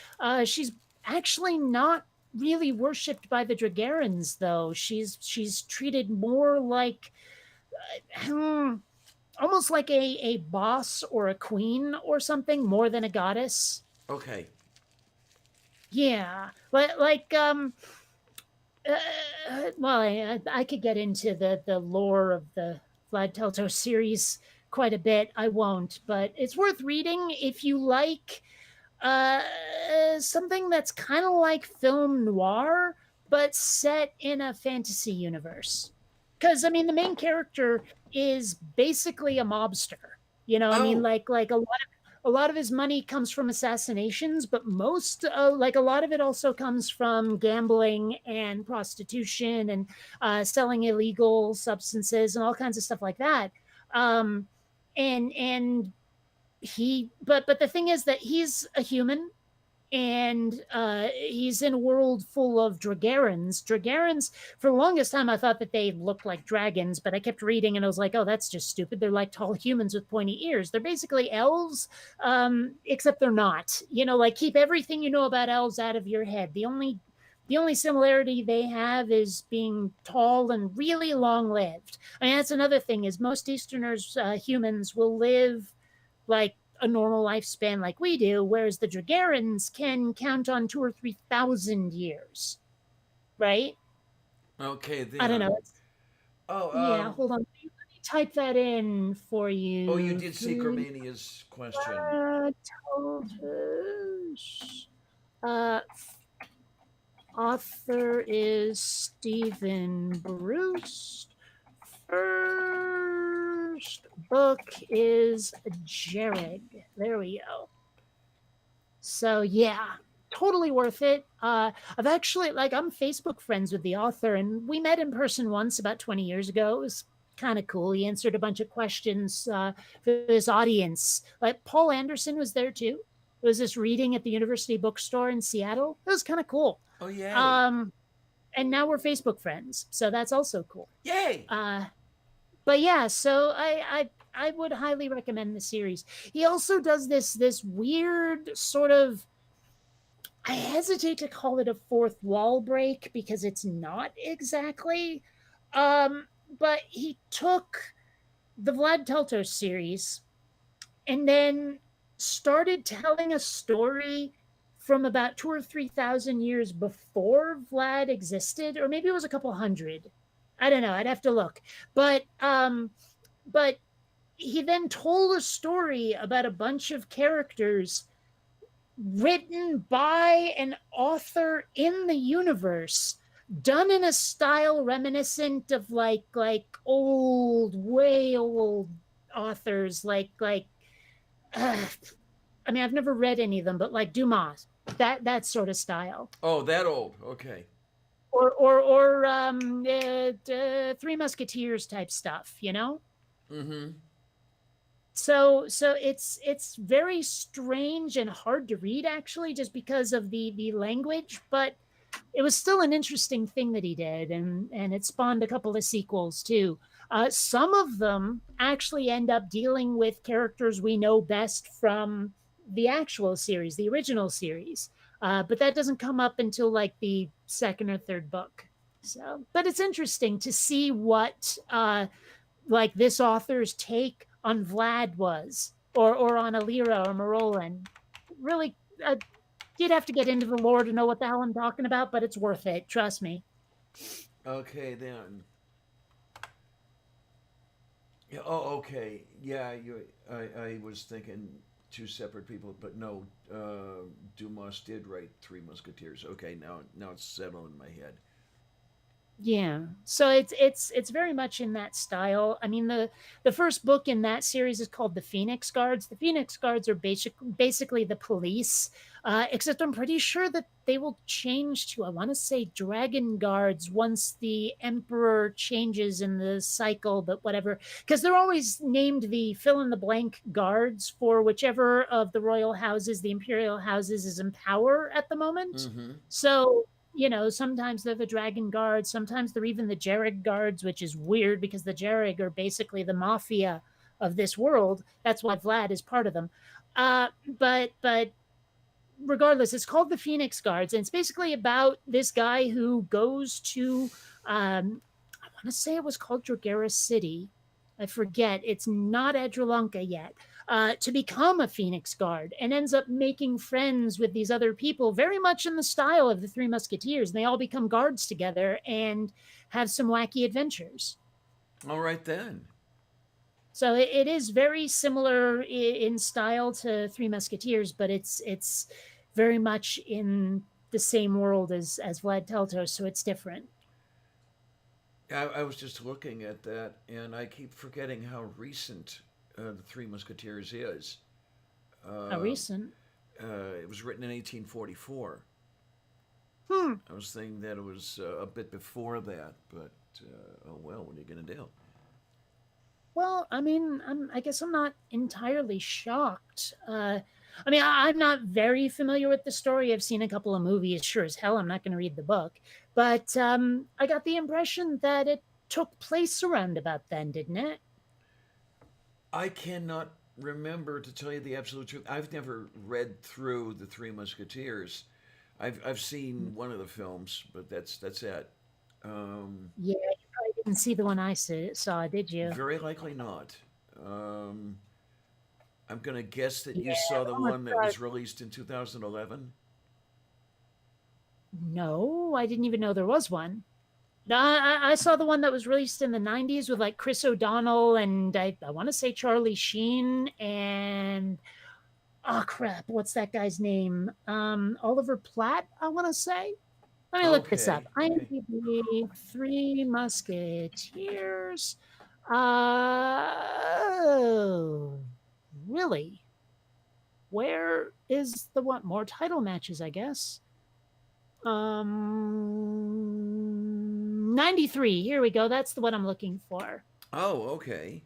She's actually not really worshipped by the Dragarans, though. She's treated more like hmm, almost like a boss or a queen or something, more than a goddess.
okay,
Yeah, well, I could get into the lore of the Vlad Telto series quite a bit. I won't, but it's worth reading if you like uh, something that's kind of like film noir, but set in a fantasy universe. Because I mean, the main character is basically a mobster. I mean,
oh,
like a lot of his money comes from assassinations, but most like a lot of it also comes from gambling and prostitution and selling illegal substances and all kinds of stuff like that. Um, and but the thing is that he's a human, and he's in a world full of Dragarans. Dragarans, for the longest time, I thought that they looked like dragons, but I kept reading and I was like, oh, that's just stupid. They're like tall humans with pointy ears. They're basically elves, except they're not. Like keep everything you know about elves out of your head. The only similarity they have is being tall and really long lived. I mean, that's another thing is most Easterners, humans will live like a normal lifespan like we do, whereas the Dragarans can count on 2 or 3 thousand years, right?
okay.
I don't know.
Then, oh,
Yeah, hold on. Let me type that in for
oh, you
you.
did Secromania's question.
Uh, author is Stephen Bruce. First book is Jared. There we go. So yeah, totally worth it. I've actually I'm Facebook friends with the author, and we met in person once about 20 years ago. It was kind of cool. He answered a bunch of questions for his audience. Like Paul Anderson was there too. It was this reading at the University Bookstore in Seattle. It was kind of cool.
Oh, yay,
Um, and now we're Facebook friends, so that's also cool.
yay.
Uh, but yeah, so I would highly recommend the series. He also does this weird sort of, I hesitate to call it a fourth wall break because it's not exactly. But he took the Vlad Teltos series and then started telling a story from about 2 or 3 thousand years before Vlad existed, or maybe it was a couple hundred. I don't know. I'd have to look. But he then told a story about a bunch of characters written by an author in the universe, done in a style reminiscent of like old, way old authors, uh, I mean, I've never read any of them, but like Dumas, that sort of style,
Oh, that old. Okay.
or Three Musketeers type stuff.
Mm-hmm.
So it's very strange and hard to read, actually, just because of the language, but it was still an interesting thing that he did, and it spawned a couple of sequels too. Some of them actually end up dealing with characters we know best from the actual series, the original series, but that doesn't come up until like the second or third book. So, but it's interesting to see what like this author's take on Vlad was, or on Alira or Marolan. Really, you'd have to get into the lore to know what the hell I'm talking about, but it's worth it. Trust me.
Okay, then. Yeah, oh, okay. Yeah, I was thinking two separate people, but no. Dumas did write Three Musketeers. Okay, now it's settled in my head.
Yeah. So it's very much in that style. I mean, the first book in that series is called The Phoenix Guards. The Phoenix Guards are basically the police, except I'm pretty sure that they will change to, I want to say, Dragon Guards once the Emperor changes in the cycle, but whatever, because they're always named the fill in the blank guards for whichever of the royal houses, the imperial houses, is in power at the moment.
Mm-hmm.
So sometimes they're the Dragon Guards, sometimes they're even the Jerrig Guards, which is weird because the Jerrig are basically the mafia of this world. That's why Vlad is part of them. But regardless, it's called the Phoenix Guards, and it's basically about this guy who goes to I want to say it was called Drogera City. I forget. It's not Adralanka yet. To become a Phoenix Guard and ends up making friends with these other people, very much in the style of the Three Musketeers. And they all become guards together and have some wacky adventures.
All right then.
So it is very similar in style to Three Musketeers, but it's very much in the same world as Vlad Telto, so it's different.
I was just looking at that, and I keep forgetting how recent the Three Musketeers is.
How
Uh,
recent?
it was written in 1844.
Hmm.
I was thinking that it was a bit before that, but oh well, what are you going to do?
Well, I mean, I guess I'm not entirely shocked. I mean, I'm not very familiar with the story. I've seen a couple of movies. Sure as hell, I'm not going to read the book. But I got the impression that it took place around about then, didn't it?
I cannot remember, to tell you the absolute truth. I've never read through the Three Musketeers. I've seen one of the films, but that's it. Um,
Yeah, you probably didn't see the one I saw, did you?
Very likely not. Um, I'm going to guess that you
Yeah,
saw the
oh my
one that
God.
was released in 2011.
No, I didn't even know there was one. No, I saw the one that was released in the 90s with like Chris O'Donnell and I want to say Charlie Sheen and oh crap, what's that guy's name? Oliver Platt, I want to say. Let me look this up.
Okay, okay.
IMDb Three Musketeers. Oh, really? Where is the what? More title matches, I guess. 93. Here we go. That's the one I'm looking for.
Oh, okay.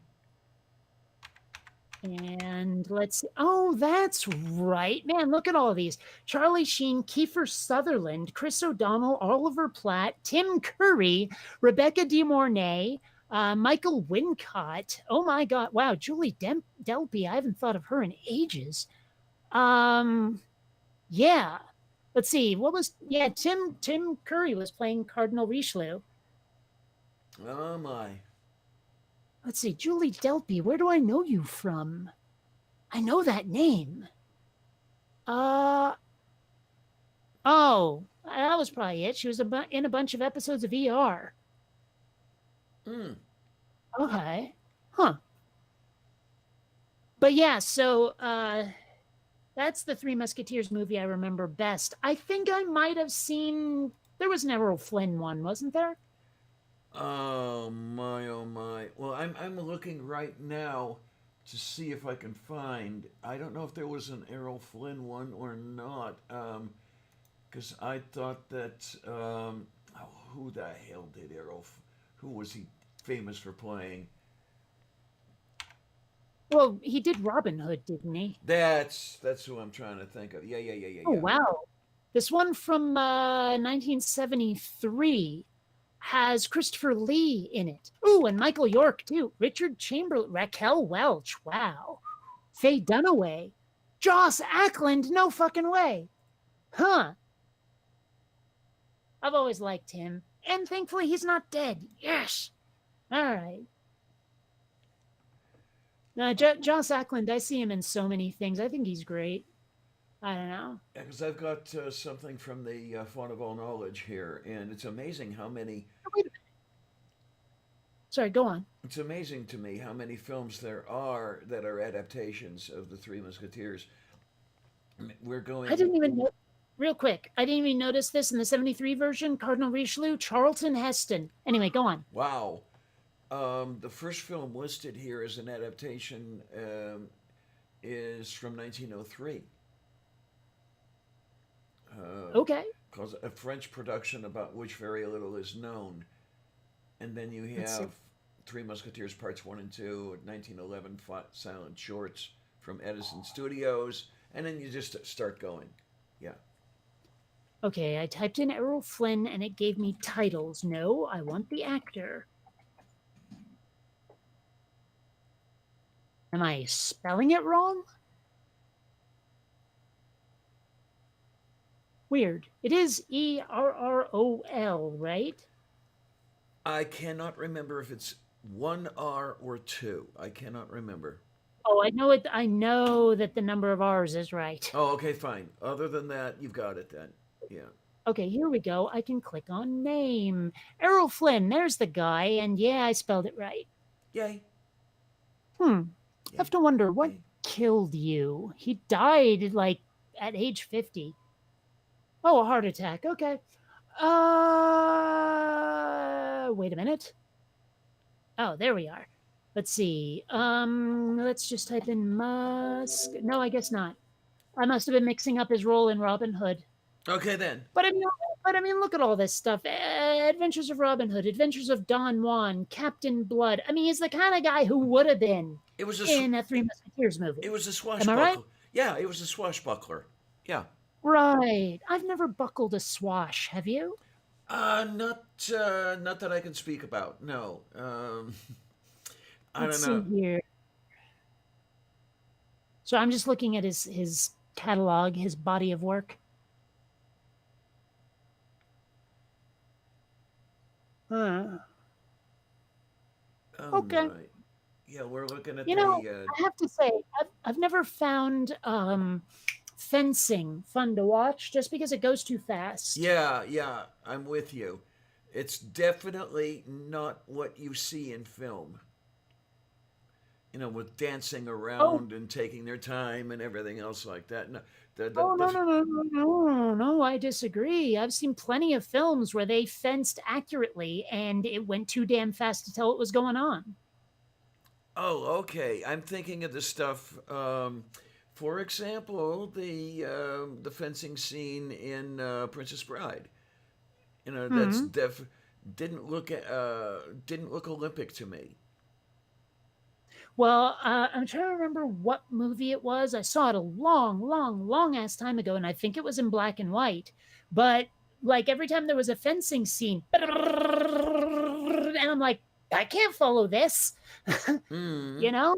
And let's see. Oh, that's right. Man, look at all of these. Charlie Sheen, Kiefer Sutherland, Chris O'Donnell, Oliver Platt, Tim Curry, Rebecca De Mornay, Michael Wincott. Oh my God. Wow. Julie Delpy. I haven't thought of her in ages. Um, yeah. Let's see. What was Tim Curry was playing Cardinal Richelieu.
Oh my.
Let's see. Julie Delpy. Where do I know you from? I know that name. Uh oh, that was probably it. She was in a bunch of episodes of ER.
Hmm.
Okay. Huh. But yeah, so that's the Three Musketeers movie I remember best. I think I might have seen there was an Errol Flynn one, wasn't there?
Oh my, oh my. Well, I'm looking right now to see if I can find. I don't know if there was an Errol Flynn one or not. Because I thought that. Oh, who the hell did Who was he famous for playing?
Well, he did Robin Hood, didn't he?
That's who I'm trying to think of. Yeah, yeah, yeah, yeah,
Oh
yeah.
wow. This one from 1973 has Christopher Lee in it. Ooh, and Michael York too. Richard Chamberlain, Raquel Welch. Wow. Faye Dunaway. Joss Ackland. No fucking way. Huh. I've always liked him. And thankfully he's not dead. Yes. All right. Joss Ackland, I see him in so many things. I think he's great. I don't know.
Because I've got something from the Font of All Knowledge here, and it's amazing how many.
Oh, wait a minute. Sorry, go on.
It's amazing to me how many films there are that are adaptations of the Three Musketeers. We're
I
going.
didn't even know. real quick, I didn't even notice this in the 73 version. Cardinal Richelieu, Charlton Heston. Anyway, go on.
Wow. The first film listed here as an adaptation is from 1903.
Okay.
Called a French production about which very little is known. And then you
Let's see.
have Three Musketeers Parts 1 and 2, 1911 silent shorts from Edison Studios, and then you just start going. Yeah.
Okay, I typed in Errol Flynn and it gave me titles. No, I want the actor. Am I spelling it wrong? Weird. It is Errol, right?
I cannot remember if it's one R or two. I cannot remember.
Oh, I know it. I know that the number of R's is right.
Oh, okay, fine. Other than that, you've got it then. Yeah.
Okay, here we go. I can click on name. Errol Flynn, there's the guy, and yeah, I spelled it right.
Yay.
I have
Yay.
to wonder what
Yay.
killed you. He died like at age 50. Oh, a heart attack. Okay. Wait a minute. Oh, there we are. Let's see. Let's just type in Musk. No, I guess not. I must have been mixing up his role in Robin Hood.
Okay then.
But I mean, look at all this stuff. Adventures of Robin Hood, Adventures of Don Juan, Captain Blood. I mean, he's the kind of guy who would have been
It was
in a Three Musketeers movie.
it was a
Am I right?
swashbuckler. Yeah, it was a swashbuckler. Yeah.
Right. I've never buckled a swash. Have you?
Not that I can speak about. No. I
Let's
don't
see
know.
here. So I'm just looking at his catalog, his body of work. Huh.
Oh
Okay.
my. Yeah, we're looking at
You know,
the.
I have to say, I've never found fencing fun to watch just because it goes too fast.
Yeah, I'm with you. It's definitely not what you see in film. With dancing
Oh,
around and taking their time and everything else like that. No,
oh no, no, no, no, no, no, I disagree. I've seen plenty of films where they fenced accurately and it went too damn fast to tell what was going on.
oh, okay. I'm thinking of the stuff. For example, the fencing scene in Princess Bride. That's
Hmm.
didn't look Olympic to me.
Well, I'm trying to remember what movie it was. I saw it a long, long, long ass time ago, and I think it was in black and white. But like every time there was a fencing scene, and I'm like, I can't follow this,
Hmm.
you know?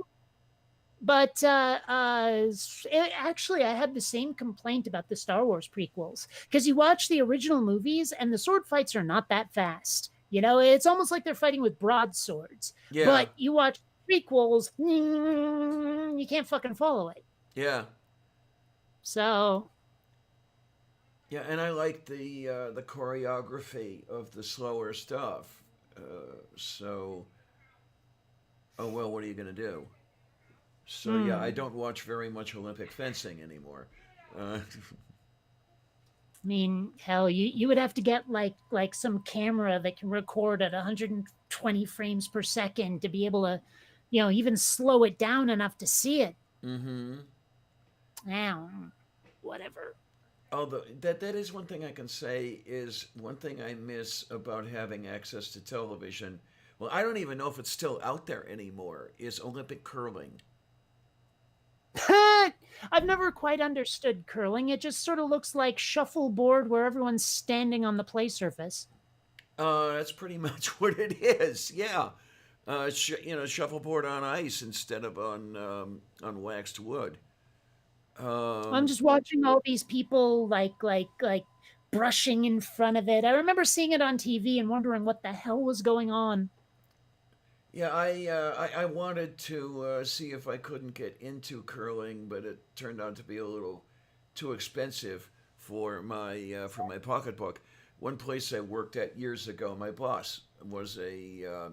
But actually, I had the same complaint about the Star Wars prequels because you watch the original movies and the sword fights are not that fast. It's almost like they're fighting with broadswords.
Yeah.
But you watch prequels, you can't fucking follow it.
Yeah.
So,
Yeah, and I like the choreography of the slower stuff. So, oh well, what are you gonna do? So yeah, I
I
don't watch very much Olympic fencing anymore. Uh,
mean, hell, you would have to get like some camera that can record at 120 frames per second to be able to, even slow it down enough to see it.
mm-hmm.
Now, whatever.
Although that is one thing I can say is one thing I miss about having access to television. Well, I don't even know if it's still out there anymore. Is Olympic curling?
I've never quite understood curling. It just sort of looks like shuffleboard where everyone's standing on the play surface.
That's pretty much what it is. Yeah, shuffleboard on ice instead of on waxed wood.
I'm
Um,
just watching all these people like brushing in front of it. I remember seeing it on TV and wondering what the hell was going on.
yeah, I wanted to see if I couldn't get into curling, but it turned out to be a little too expensive for my pocketbook. One place I worked at years ago, my boss was a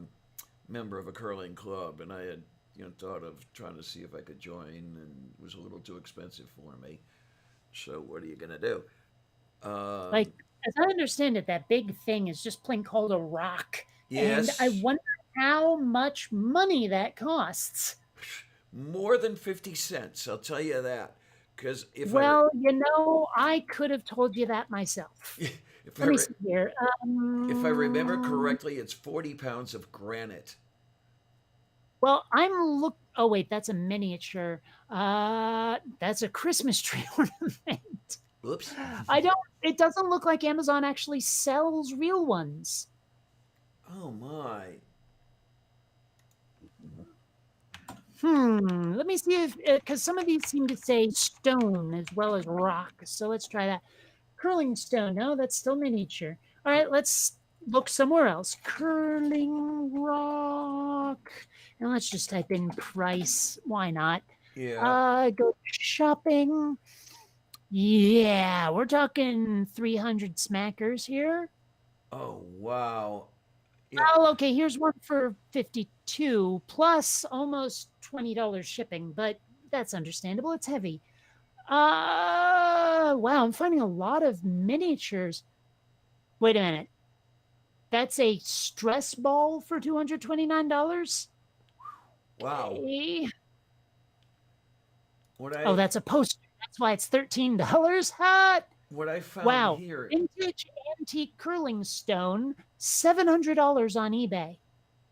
member of a curling club, and I had thought of trying to see if I could join, and it was a little too expensive for me. So what are you gonna do?
Like,
Um,
as I understand it, that big thing is just plain called a rock, and I
yes,
wonder how much money that costs.
more than 50 cents, I'll tell you that. Because
Well, I could have told you that myself.
if
Let me see here.
if I remember correctly, it's 40 pounds of granite.
Well, oh wait, that's a miniature. That's a Christmas tree ornament.
Oops.
I don't it doesn't look like Amazon actually sells real ones.
Oh my.
Let me see if because some of these seem to say stone as well as rock. So let's try that. Curling stone. No, that's still miniature. All right, let's look somewhere else. Curling rock. And let's just type in price. Why not?
Yeah.
Go shopping. Yeah, we're talking 300 smackers here.
Oh wow. Yeah.
Well, okay, here's one for 52 plus almost $20 shipping, but that's understandable. It's heavy. Wow, I'm finding a lot of miniatures. Wait a minute. That's a stress ball for $229?
Wow.
Okay.
What
Oh,
I
that's a poster. That's why it's $13. Hot.
what I found
Wow.
here.
Vintage antique curling stone, $700 on eBay.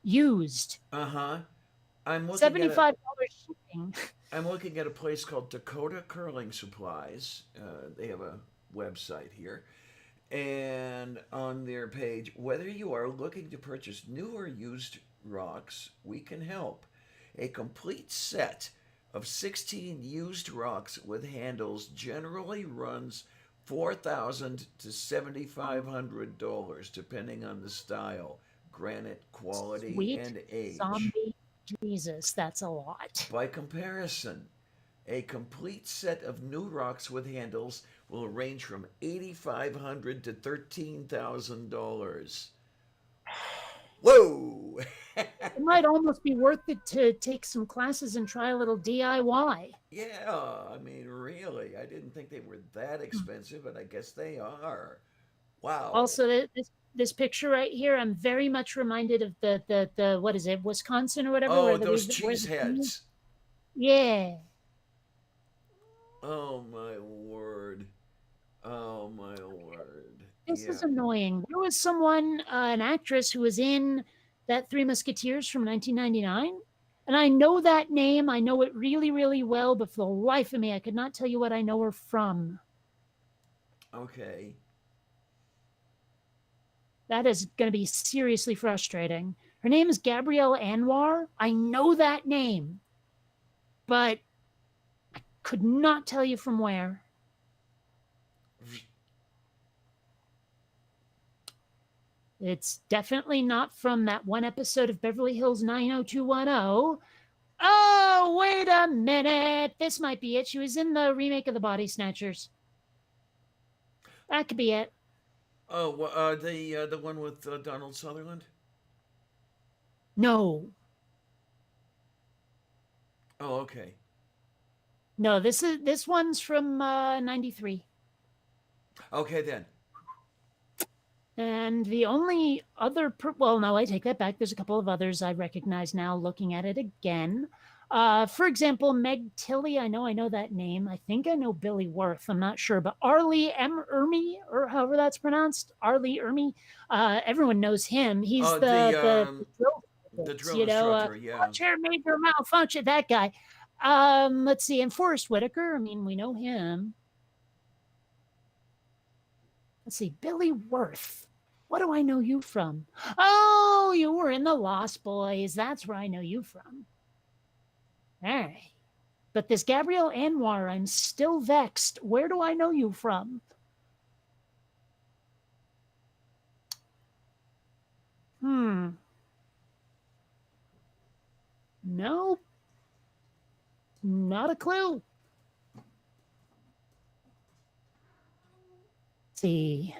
Used.
Uh-huh. I'm looking at a
$75 shipping.
I'm looking at a place called Dakota Curling Supplies. They have a website here. And on their page, whether you are looking to purchase new or used rocks, we can help. A complete set of 16 used rocks with handles generally runs $4,000 to $7,500 depending on the style, granite quality,
Sweet
and age.
zombie Jesus, that's a lot.
By comparison, a complete set of new rocks with handles will range from $8,500 to $13,000. Whoa!
It might almost be worth it to take some classes and try a little DIY.
Yeah, I mean, really, I didn't think they were that expensive, but I guess they are. Wow.
Also, this picture right here, I'm very much reminded of the what is it, Wisconsin or whatever,
Oh,
where
those
where
cheese
the
heads.
yeah.
Oh my word. Oh my word.
This
Yeah.
is annoying. There was someone, an actress who was in that Three Musketeers from 1999. And I know that name. I know it really, really well, but for the life of me, I could not tell you what I know her from.
Okay.
That is going to be seriously frustrating. Her name is Gabrielle Anwar. I know that name, but could not tell you from where. It's definitely not from that one episode of Beverly Hills 90210. Oh, wait a minute. This might be it. She was in the remake of The Body Snatchers. That could be it.
Oh, the one with Donald Sutherland.
No.
Oh, okay.
No, this one's from 93.
Okay then.
And the only other, well, no, I take that back. There's a couple of others I recognize now looking at it again. For example, Meg Tilly, I know that name. I think I know Billy Worth. I'm not sure, but Arlie M. Ermy, or however that's pronounced, Arlie Ermy. Everyone knows him. He's
Oh, the
the drill,
the
bits,
drill instructor. Yeah.
wheelchair major malfunction. That guy. Let's see, and Forrest Whitaker. I mean, we know him. Let's see, Billy Worth. What do I know you from? Oh, you were in the Lost Boys. That's where I know you from. All right. But this Gabrielle Anwar, I'm still vexed. Where do I know you from? Nope. Not a clue. Let's see.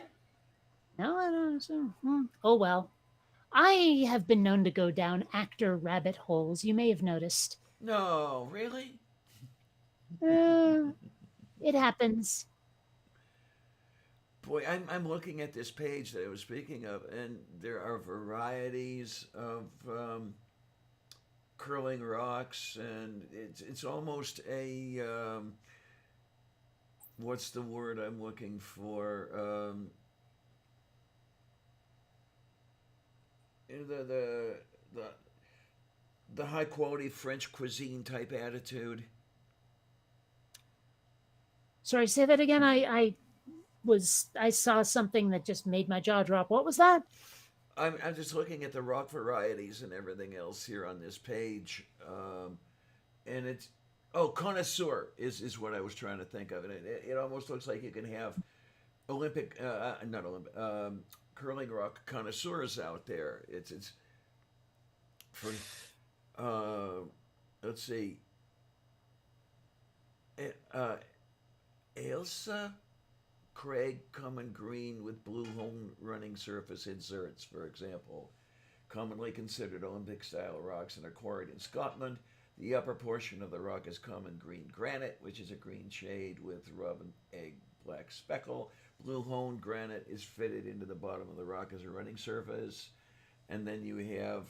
No, I don't. Oh, well. I have been known to go down actor rabbit holes. You may have noticed.
No, really?
Uh, it happens.
Boy, I'm looking at this page that I was speaking of, and there are varieties of curling rocks, and it's almost a what's the word I'm looking for? You know, the the high quality French cuisine type attitude.
Sorry, say that again. I saw something that just made my jaw drop. What was that?
I'm just looking at the rock varieties and everything else here on this page, and it's oh, connoisseur is what I was trying to think of, and it almost looks like you can have Olympic, not Olympic, curling rock connoisseurs out there. It's for uh, let's see, uh, Ailsa Craig common green with blue home running surface inserts, for example, commonly considered Olympic style rocks and are quarried in Scotland. The upper portion of the rock is common green granite, which is a green shade with robin egg black speckle. Blue honed granite is fitted into the bottom of the rock as a running surface. And then you have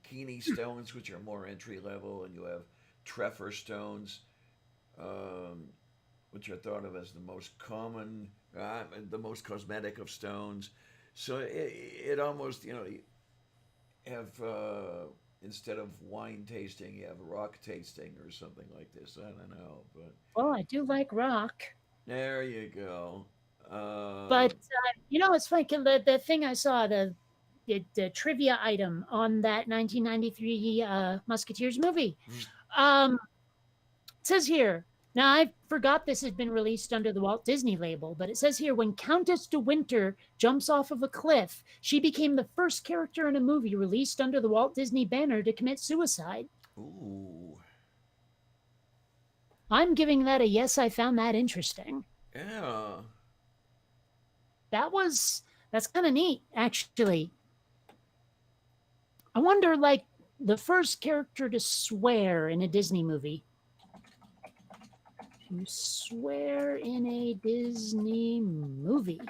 Keeney stones, which are more entry level, and you have Treffer stones, um, which are thought of as the most common, the most cosmetic of stones. So it almost, you know, you have instead of wine tasting, you have rock tasting or something like this. I don't know, but
Well, I do like rock.
there you go.
But it's funny. The thing I saw, the trivia item on that 1993 Musketeers movie. Um, it says here. Now I forgot this had been released under the Walt Disney label, but it says here when Countess de Winter jumps off of a cliff, she became the first character in a movie released under the Walt Disney banner to commit suicide.
Ooh,
I'm giving that a yes. I found that interesting.
yeah.
That's kind of neat, actually. I wonder, like, the first character to swear in a Disney movie. To swear in a Disney movie.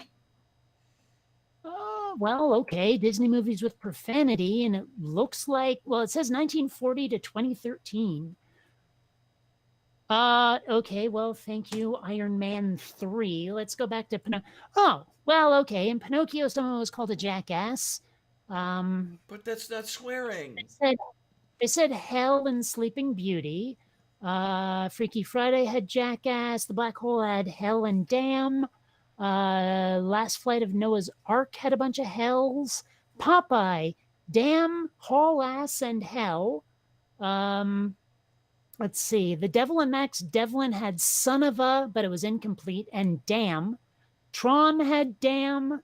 Oh, well, okay. Disney movies with profanity, and it looks like, well, it says 1940 to 2013. Okay, well, thank you, Iron Man 3. Let's go back to Pinocchio. Oh, well, okay. In Pinocchio, someone was called a jackass. Um,
But that's not swearing.
they said they said Hell and Sleeping Beauty. Freaky Friday had Jackass. The Black Hole had Hell and Damn. Last Flight of Noah's Ark had a bunch of hells. Popeye, Damn, Haul Ass, and Hell. Um, let's see. The Devil and Max Devlin had Son of a, but it was incomplete, and Damn. Tron had Damn.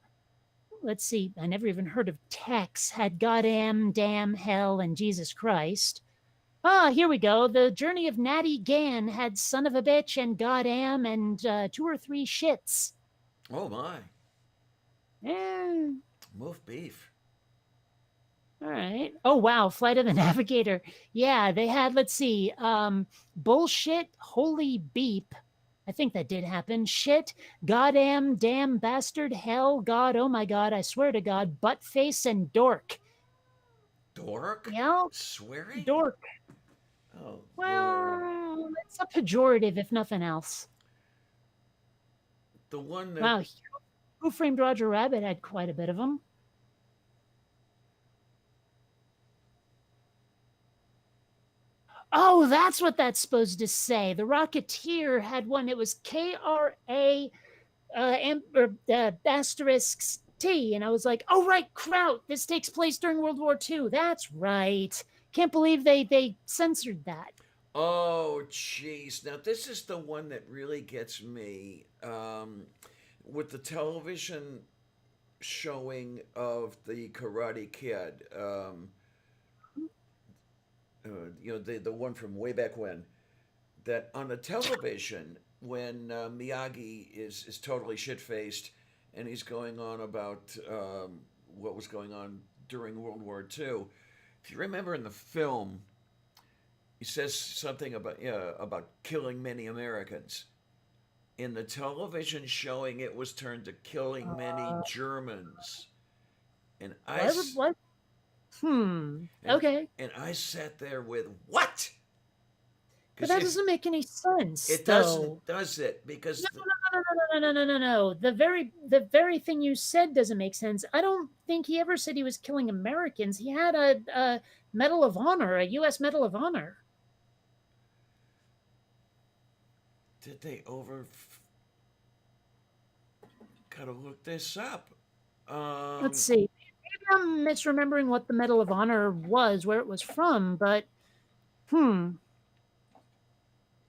Let's see. I never even heard of Tex. Had Goddamn, Damn, Hell, and Jesus Christ. Ah, here we go. The Journey of Natty Gann had Son of a Bitch and Goddamn and 2 or 3 shits.
Oh my.
Eh,
Move beef.
all right. Oh, wow. Flight of the Navigator. Yeah, they had, let's see, bullshit, holy beep. I think that did happen. Shit, goddamn, damn, bastard, hell, God, oh my God, I swear to God, butt face and dork.
Dork?
Yeah,
Swearing?
dork.
Oh, Lord.
Well, it's a pejorative, if nothing else.
The one that.
Wow, Who Framed Roger Rabbit had quite a bit of them. Oh, that's what that's supposed to say. The Rocketeer had one. It was KRA asterisks T. And I was like, oh, right, Kraut. This takes place during World War II. That's right. Can't believe they censored that.
Oh, jeez. Now, this is the one that really gets me. With the television showing of the Karate Kid, the one from way back when, that on the television, when Miyagi is totally shit faced and he's going on about what was going on during World War II. If you remember in the film, he says something about killing many Americans, In the television showing, it was turned to killing many
Uh,
Germans. And I
what?
s-
What? Hmm.
and
Okay.
and I sat there with what?
But
Because
that
if
doesn't make any sense,
it
though.
doesn't, does it? Because
No, no, no, no, no, no, no, no, no. The very thing you said doesn't make sense. I don't think he ever said he was killing Americans. He had a Medal of Honor, a U.S. Medal of Honor.
did they over? Gotta look this up.
Let's
Um,
see. Maybe I'm misremembering what the Medal of Honor was, where it was from, but hmm.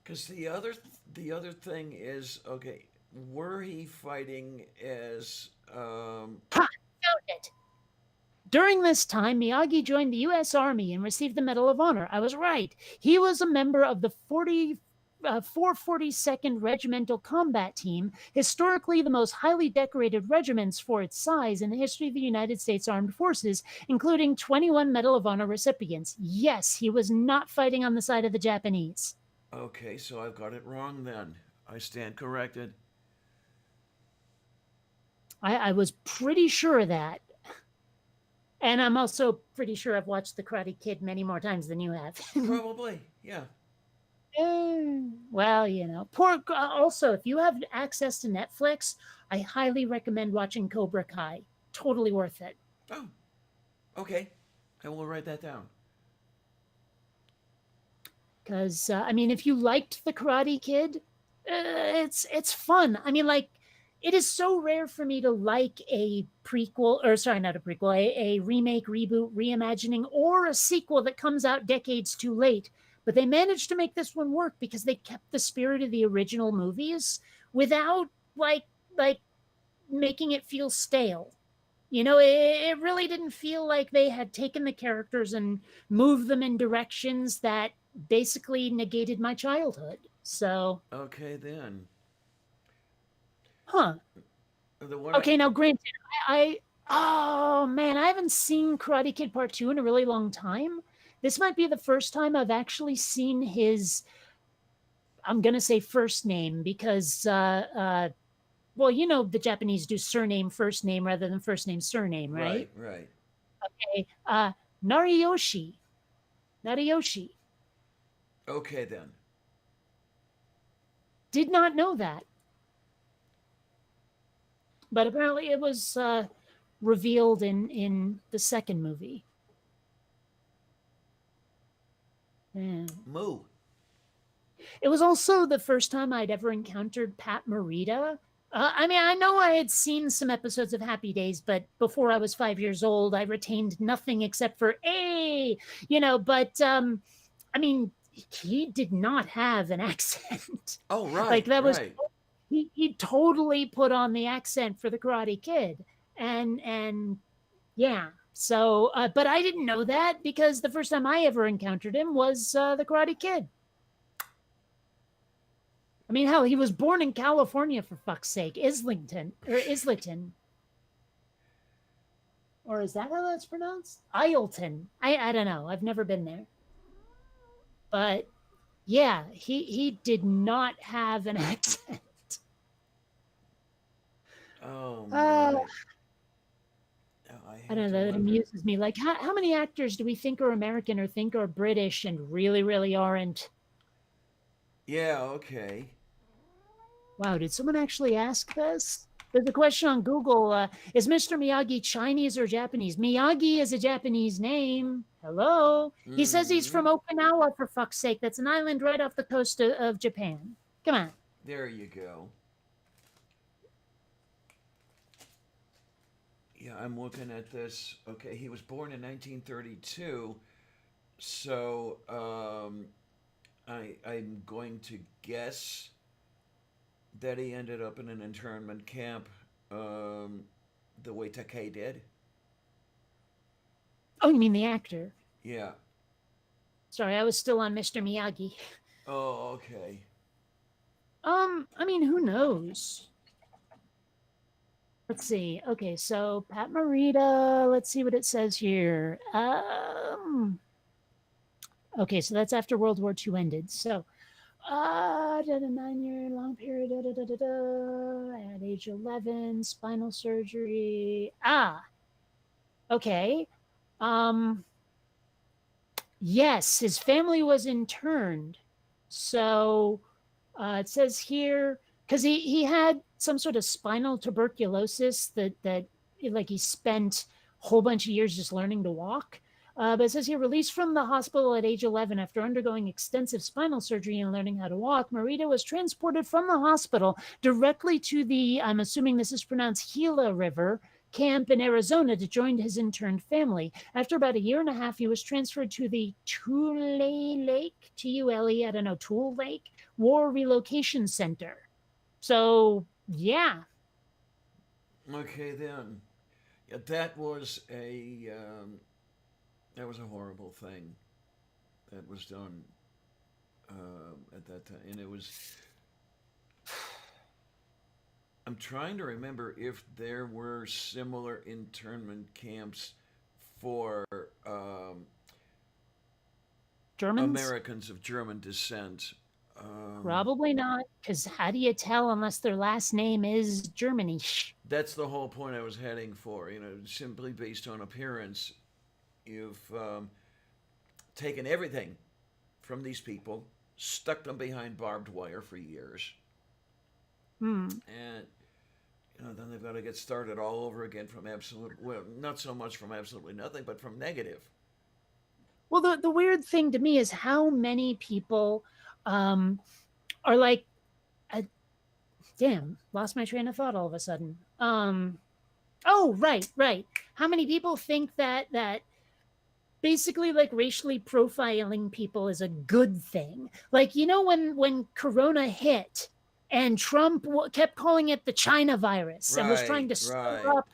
because the other thing is okay. Were he fighting as
Ha! Found it. During this time, Miyagi joined the U.S. Army and received the Medal of Honor. I was right. He was a member of the 442nd Regimental Combat Team, historically the most highly decorated regiments for its size in the history of the United States Armed Forces, including 21 Medal of Honor recipients. Yes, he was not fighting on the side of the Japanese.
Okay, so I've got it wrong then. I stand corrected.
I was pretty sure of that. And I'm also pretty sure I've watched The Karate Kid many more times than you have.
Probably, yeah.
Well, also, if you have access to Netflix, I highly recommend watching Cobra Kai. Totally worth it.
Oh, okay. I will write that down.
Because I mean, if you liked The Karate Kid, it's fun. I mean, like, it is so rare for me to like a prequel, or sorry, not a prequel, a remake, reboot, reimagining, or a sequel that comes out decades too late. But they managed to make this one work because they kept the spirit of the original movies without like making it feel stale. It really didn't feel like they had taken the characters and moved them in directions that basically negated my childhood. So,
Okay, then.
huh.
The one I.
Okay, now granted, oh man, I haven't seen Karate Kid Part 2 in a really long time. This might be the first time I've actually seen his, I'm going to say first name because, well, the Japanese do surname first name rather than first name surname, right?
Right, right.
Okay. Nariyoshi. Nariyoshi.
Okay, then.
Did not know that. But apparently it was revealed in the second movie. Yeah.
Moo.
It was also the first time I'd ever encountered Pat Morita. I mean, I know I had seen some episodes of Happy Days, but before I was 5 years old, I retained nothing except for A, but I mean, he did not have an accent.
Oh,
Like
right,
that was
right.
he totally put on the accent for the Karate Kid, and yeah. So, but I didn't know that because the first time I ever encountered him was the Karate Kid. I mean, hell, he was born in California for fuck's sake, Islington, or is that how that's pronounced? Islington. I don't know. I've never been there, but yeah, he did not have an accent.
Oh,
Uh,
my. Now I
I
have
don't
to
know. It
wonder.
amuses me. Like, how many actors do we think are American or think are British and really, really aren't?
Yeah, okay.
Wow, did someone actually ask this? There's a question on Google. Is Mr. Miyagi Chinese or Japanese? Miyagi is a Japanese name. Hello. He says he's
Mm-hmm.
from Okinawa, for fuck's sake. That's an island right off the coast of Japan. Come on.
There you go. Yeah, I'm looking at this. Okay, he was born in 1932. So, I'm going to guess that he ended up in an internment camp, um, the way Takei did.
Oh, you mean the actor?
Yeah.
Sorry, I was still on Mr. Miyagi.
Oh, okay.
I mean, who knows? Let's see. Okay, so Pat Morita. Let's see what it says here. Okay, so that's after World War II ended. So, Did a 9-year long period. At age 11, spinal surgery. Okay. Um, yes, his family was interned. So it says here because he had some sort of spinal tuberculosis that like he spent a whole bunch of years just learning to walk. But it says here, released from the hospital at age 11 after undergoing extensive spinal surgery and learning how to walk, Marita was transported from the hospital directly to the, I'm assuming this is pronounced Gila River, camp in Arizona to join his interned family. After about a year and a half, he was transferred to the Tule Lake, Tule, I don't know, Tule Lake War Relocation Center. So, yeah.
Okay, then. Yeah, that was a horrible thing that was done at that time, and it was. I'm trying to remember if there were similar internment camps for
Germans?
Americans of German descent.
Probably not, because how do you tell unless their last name is Germany?
That's the whole point I was heading for. You know, simply based on appearance, you've taken everything from these people, stuck them behind barbed wire for years,
Hmm.
and then they've got to get started all over again from absolute. Well, not so much from absolutely nothing, but from negative.
Well, the weird thing to me is how many people um, are like, uh, damn, lost my train of thought all of a sudden. Oh, right. How many people think that basically like racially profiling people is a good thing? Like, when Corona hit and Trump kept calling it the China virus and was trying
Right,
to stir
right.
up,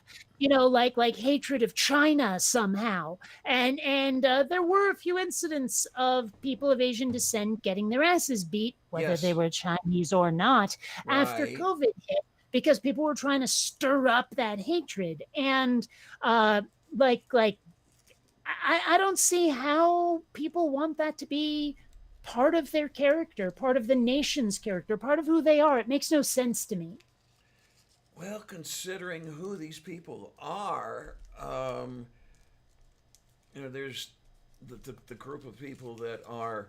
like hatred of China somehow. And there were a few incidents of people of Asian descent getting their asses beat, whether they
Yes,
were Chinese or not, after
right.
COVID hit, because people were trying to stir up that hatred. And like I don't see how people want that to be part of their character, part of the nation's character, part of who they are. It makes no sense to me.
Well, considering who these people are, there's the group of people that are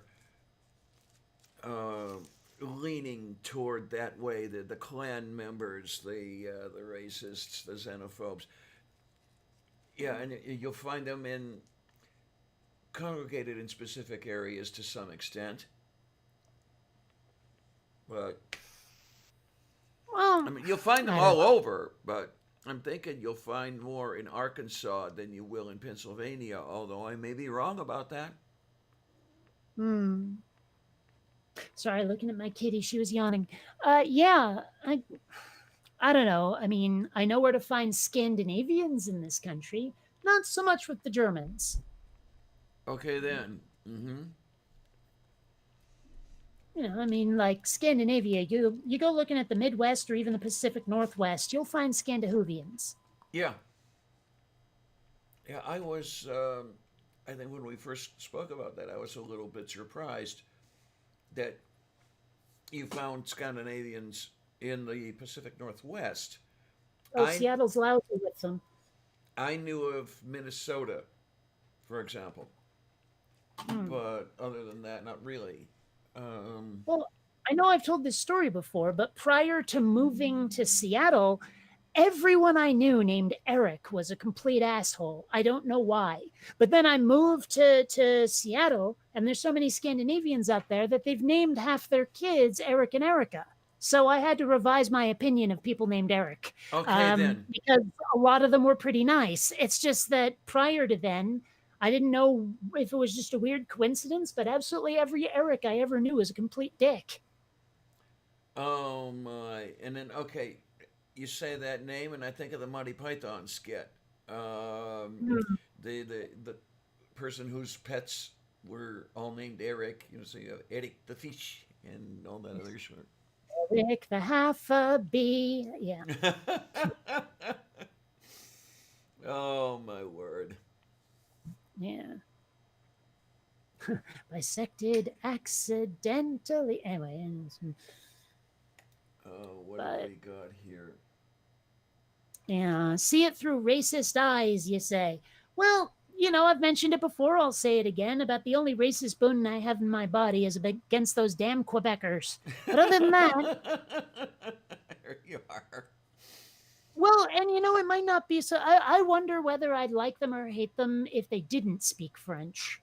uh, leaning toward that way. The Klan members, the racists, the xenophobes. Yeah, and you'll find them in congregated in specific areas to some extent. But I
Well,
mean, you'll find them
I don't
all
know.
over. But I'm thinking you'll find more in Arkansas than you will in Pennsylvania. Although I may be wrong about that.
Hmm. Sorry, looking at my kitty, she was yawning. Yeah, I don't know. I mean, I know where to find Scandinavians in this country, not so much with the Germans.
Okay then. Mm-hmm.
I mean, like Scandinavia, you go looking at the Midwest or even the Pacific Northwest, you'll find Scandinavians.
Yeah. Yeah. I was. I think when we first spoke about that, I was a little bit surprised that you found Scandinavians in the Pacific Northwest.
Oh,
I
Seattle's lousy with them.
I knew of Minnesota, for example,
Hmm.
but other than that, not really. Um,
Well, I know I've told this story before, but prior to moving to Seattle, everyone I knew named Eric was a complete asshole. I don't know why. But then I moved to Seattle, and there's so many Scandinavians out there that they've named half their kids Eric and Erica. So I had to revise my opinion of people named Eric,
okay then.
because a lot of them were pretty nice. It's just that prior to then, I didn't know if it was just a weird coincidence, but absolutely every Eric I ever knew was a complete dick.
Oh my! And then okay, you say that name, and I think of the Monty Python skit. Um,
Hmm.
the person whose pets were all named Eric. So you have Eric the fish and all that other sort.
Eric the half a bee. Yeah.
Oh my word!
Yeah. Bisected accidentally. Anyway,
What have
but
we got here?
yeah, see it through racist eyes, you say. Well, you know, I've mentioned it before, I'll say it again, about the only racist bone I have in my body is against those damn Quebecers. But other than that,
There you are.
well, and you know, it might not be so. I wonder whether I'd like them or hate them if they didn't speak French.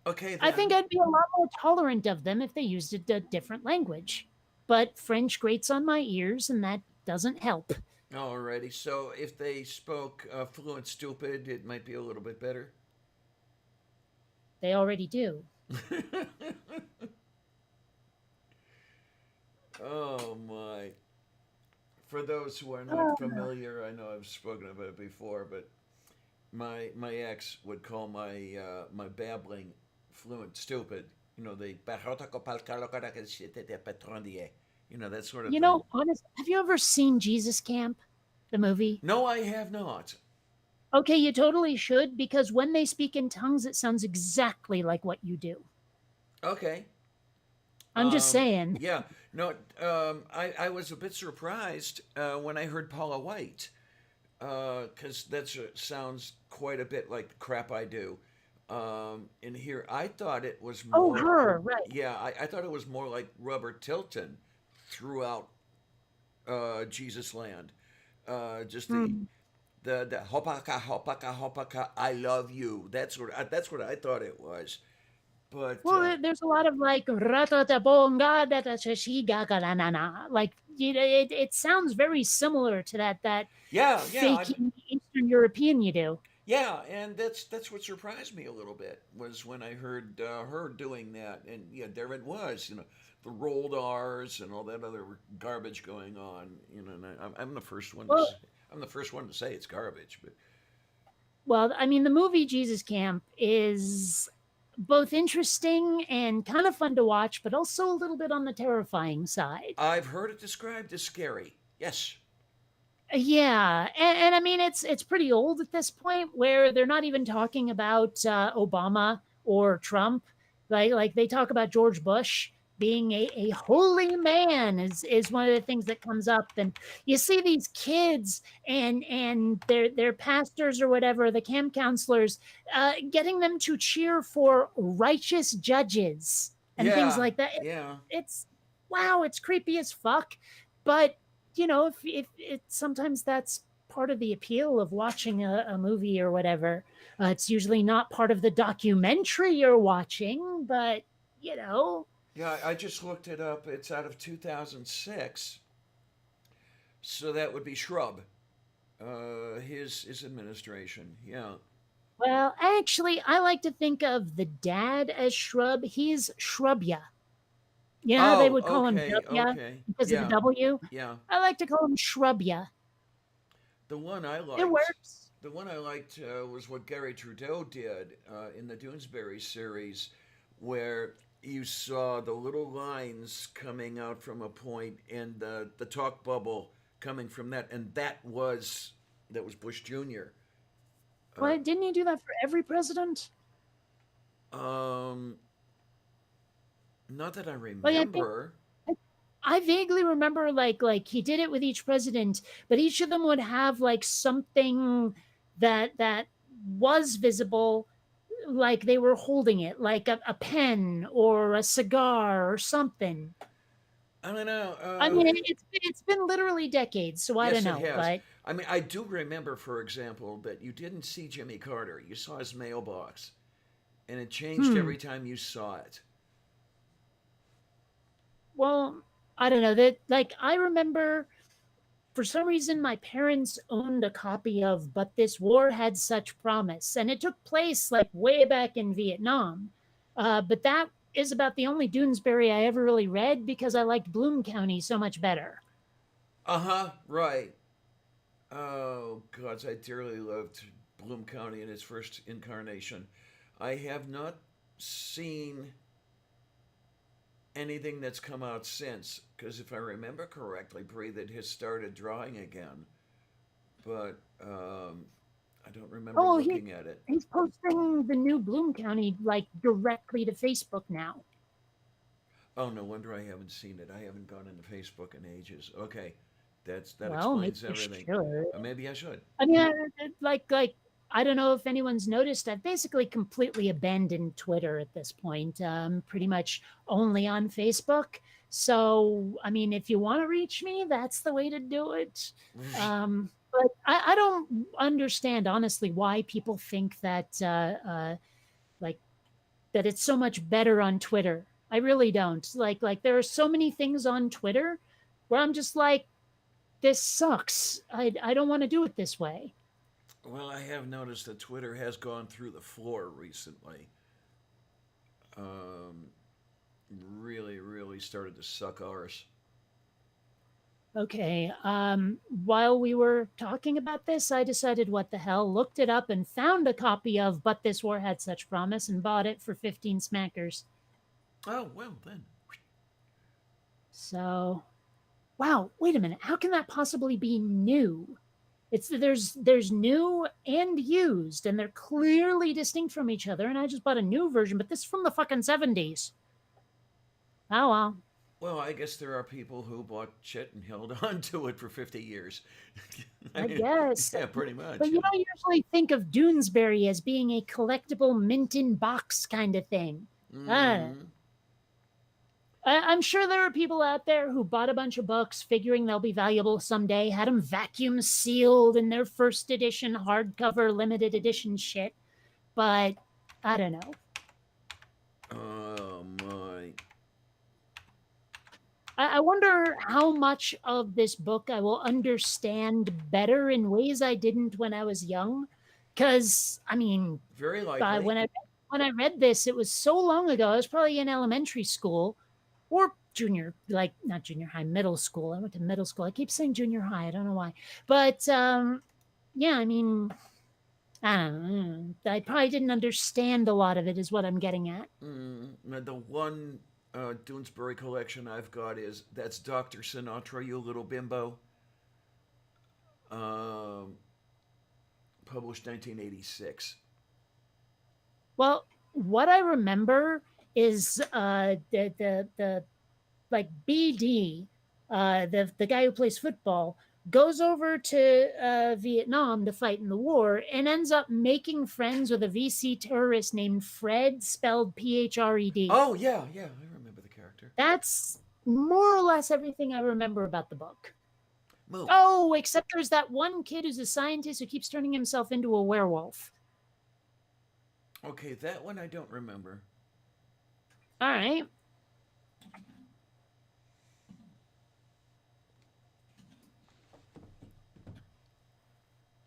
Okay,
I think
then.
I'd be a lot more tolerant of them if they used a different language. But French grates on my ears, and that doesn't help.
Alrighty. So if they spoke fluent stupid, it might be a little bit better.
They already do.
Oh my. For those who are not
Oh,
familiar, I know I've spoken about it before, but my ex would call my babbling fluent stupid. You know, the you know, that sort of
you
thing.
know, honest, have you ever seen Jesus Camp, the movie?
No, I have not.
Okay, you totally should because when they speak in tongues, it sounds exactly like what you do.
Okay.
I'm just saying.
Yeah. No, I was a bit surprised when I heard Paula White, because that sounds quite a bit like the crap I do. In here, I thought it was
Oh,
more,
her, right.
yeah, I thought it was more like Robert Tilton throughout Jesus Land. Just
Hmm.
the hopaka hopaka hopaka, I love you. That's what I thought it was. But
Well, there's a lot of like "Ratatabonga datashishigaganana." Like you know, it sounds very similar to that
yeah, yeah,
fake Eastern European you do.
yeah, and that's what surprised me a little bit was when I heard her doing that, and yeah, there it was, you know, the rolled R's and all that other garbage going on, you know. And I'm the first one to
Well,
say, I'm the first one to say it's garbage, but
well, I mean, the movie Jesus Camp is both interesting and kind of fun to watch, but also a little bit on the terrifying side.
I've heard it described as scary. Yes.
Yeah, and I mean it's pretty old at this point where they're not even talking about Obama or Trump. Like they talk about George Bush being a holy man is one of the things that comes up, and you see these kids and their pastors or whatever, the camp counselors, getting them to cheer for righteous judges and things
Yeah.
like that.
Yeah.
It's wow, it's creepy as fuck, but you know, if it sometimes that's part of the appeal of watching a movie or whatever. It's usually not part of the documentary you're watching, but you know,
Yeah. I just looked it up. It's out of 2006, so that would be Shrub. His administration. Yeah.
well, actually, I like to think of the dad as Shrub. He's Shrubya. You know how they
Oh,
would call him
okay,
W
okay.
because of the
Yeah,
W?
yeah.
I like to call him Shrubya.
The one I
It
liked,
works.
the one I liked was what Gary Trudeau did in the Doonesbury series, where you saw the little lines coming out from a point and the talk bubble coming from that, and that was Bush Jr. Uh,
Why didn't he do that for every president?
um, Not that I
Like I think
remember.
I vaguely remember like he did it with each president, but each of them would have like something that was visible, like they were holding it, like a pen or a cigar or something.
I don't know.
I mean, it's been literally decades, so I don't
Yes, it
know,
has.
but
I mean, I do remember, for example, that you didn't see Jimmy Carter. You saw his mailbox, and it changed
hmm.
every time you saw it.
Well, I don't know that. Like I remember for some reason my parents owned a copy of But This War Had Such Promise, and it took place like way back in Vietnam. But that is about the only Doonesbury I ever really read because I liked Bloom County so much better.
Uh huh. Right. Oh, gods, I dearly loved Bloom County in its first incarnation. I have not seen anything that's come out since, because if I remember correctly, Breathe It has started drawing again. But I don't remember
Oh,
looking at it.
he's posting the new Bloom County like directly to Facebook now.
Oh, no wonder I haven't seen it. I haven't gone into Facebook in ages. Okay, that
Well, maybe
explains
you
everything.
should.
Maybe I should.
I mean, I don't know if anyone's noticed. I've basically completely abandoned Twitter at this point. Pretty much only on Facebook. So, I mean, if you want to reach me, that's the way to do it. But I don't understand honestly why people think that like that it's so much better on Twitter. I really don't. Like there are so many things on Twitter where I'm just like, this sucks. I don't want to do it this way.
Well, I have noticed that Twitter has gone through the floor recently. Um, really started to suck ours.
Okay. While we were talking about this, I decided what the hell, looked it up and found a copy of But This War Had Such Promise and bought it for 15 smackers.
Oh, well, then.
So, wow, wait a minute. How can that possibly be new? There's new and used, and they're clearly distinct from each other. And I just bought a new version, but this is from the fucking 70s. Oh well.
Well, I guess there are people who bought shit and held on to it for 50 years.
I guess.
Yeah, pretty much.
But you don't usually think of Doonesbury as being a collectible mint in box kind of thing.
Mm-hmm.
I'm sure there are people out there who bought a bunch of books figuring they'll be valuable someday, had them vacuum sealed in their first edition hardcover limited edition shit. But I don't know.
Oh, my.
I wonder how much of this book I will understand better in ways I didn't when I was young. Because, I mean,
Very likely.
when I read this, it was so long ago. I was probably in elementary school or junior, like not junior high, middle school. I went to middle school. I keep saying junior high. I don't know why. But yeah, I mean, I don't know. I probably didn't understand a lot of it, is what I'm getting at.
The one Doonesbury collection I've got that's Dr. Sinatra, You Little Bimbo. Um, Published 1986.
Well, what I remember is the like BD, the guy who plays football, goes over to Vietnam to fight in the war and ends up making friends with a VC terrorist named Fred, spelled Phrед.
Oh, yeah, I remember the character.
That's more or less everything I remember about the book.
Move.
Oh, except there's that one kid who's a scientist who keeps turning himself into a werewolf.
Okay, that one I don't remember.
All right.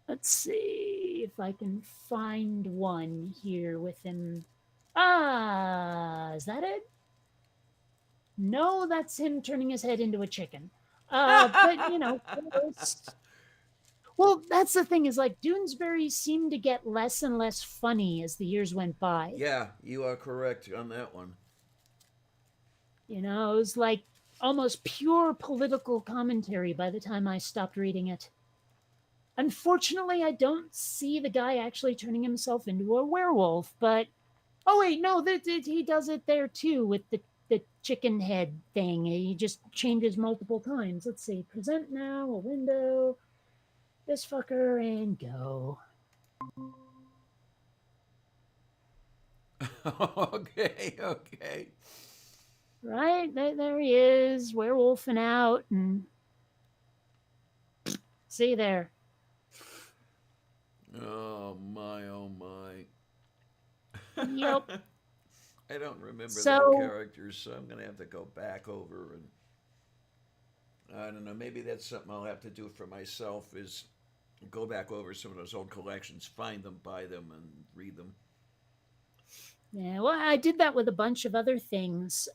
Let's see if I can find one here with him. Is that it? No, that's him turning his head into a chicken. But you know, well, that's the thing is like Doonesbury seemed to get less and less funny as the years went by.
Yeah, you are correct on that one.
You know, it was like almost pure political commentary by the time I stopped reading it. Unfortunately, I don't see the guy actually turning himself into a werewolf, but oh wait, no, he does it there too with the chicken head thing. He just changes multiple times. Let's see, present now, a window, this fucker, and go.
Okay.
Right, there he is, werewolfing out, and see there.
Oh my.
Yep.
I don't remember
So-
that characters, so I'm gonna have to go back over and I don't know. Maybe that's something I'll have to do for myself. Is go back over some of those old collections, find them, buy them, and read them.
Yeah, well, I did that with a bunch of other things.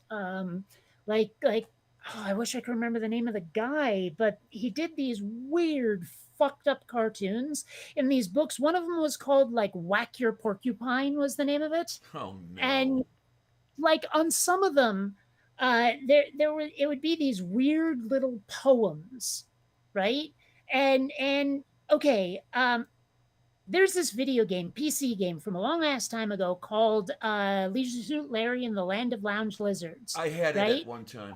Like I wish I could remember the name of the guy, but he did these weird, fucked up cartoons in these books. One of them was called like Whack Your Porcupine was the name of it.
Oh no!
And like on some of them, it would be these weird little poems, right? And okay, there's this video game, PC game from a long ass time ago called Leisure Suit Larry and the Land of Lounge Lizards,
I had it at
right?
one time.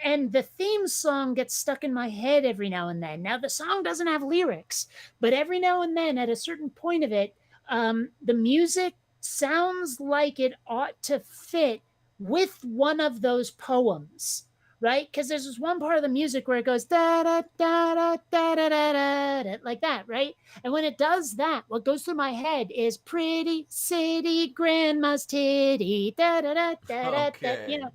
And the theme song gets stuck in my head every now and then. Now the song doesn't have lyrics, but every now and then, at a certain point of it, the music sounds like it ought to fit with one of those poems, right? Because there's this one part of the music where it goes da da da da da da da da like that, right? And when it does that, what goes through my head is "Pretty City Grandma's Titty," da da da da da da. You
Okay.
know,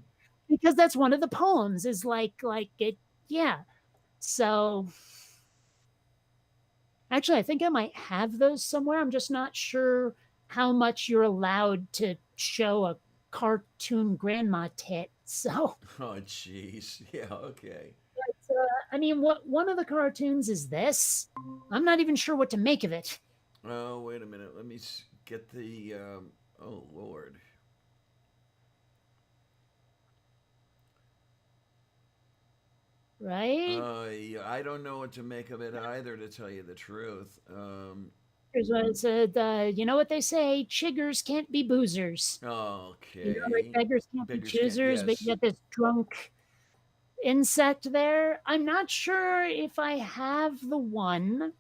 because that's one of the poems. Is like it, yeah. So actually, I think I might have those somewhere. I'm just not sure how much you're allowed to show a cartoon grandma tit. So,
Oh, jeez. Yeah, okay.
I mean, what one of the cartoons is this? I'm not even sure what to make of it.
Oh, wait a minute. Let me get the. Oh, Lord.
Right?
Yeah, I don't know what to make of it either, to tell you the truth.
Here's what it said. You know what they say: chiggers can't be boozers. You know, like
Okay.
beggars can't be
Beggars can't.
choosers, but you
Yes.
got this drunk insect there. I'm not sure if I have the one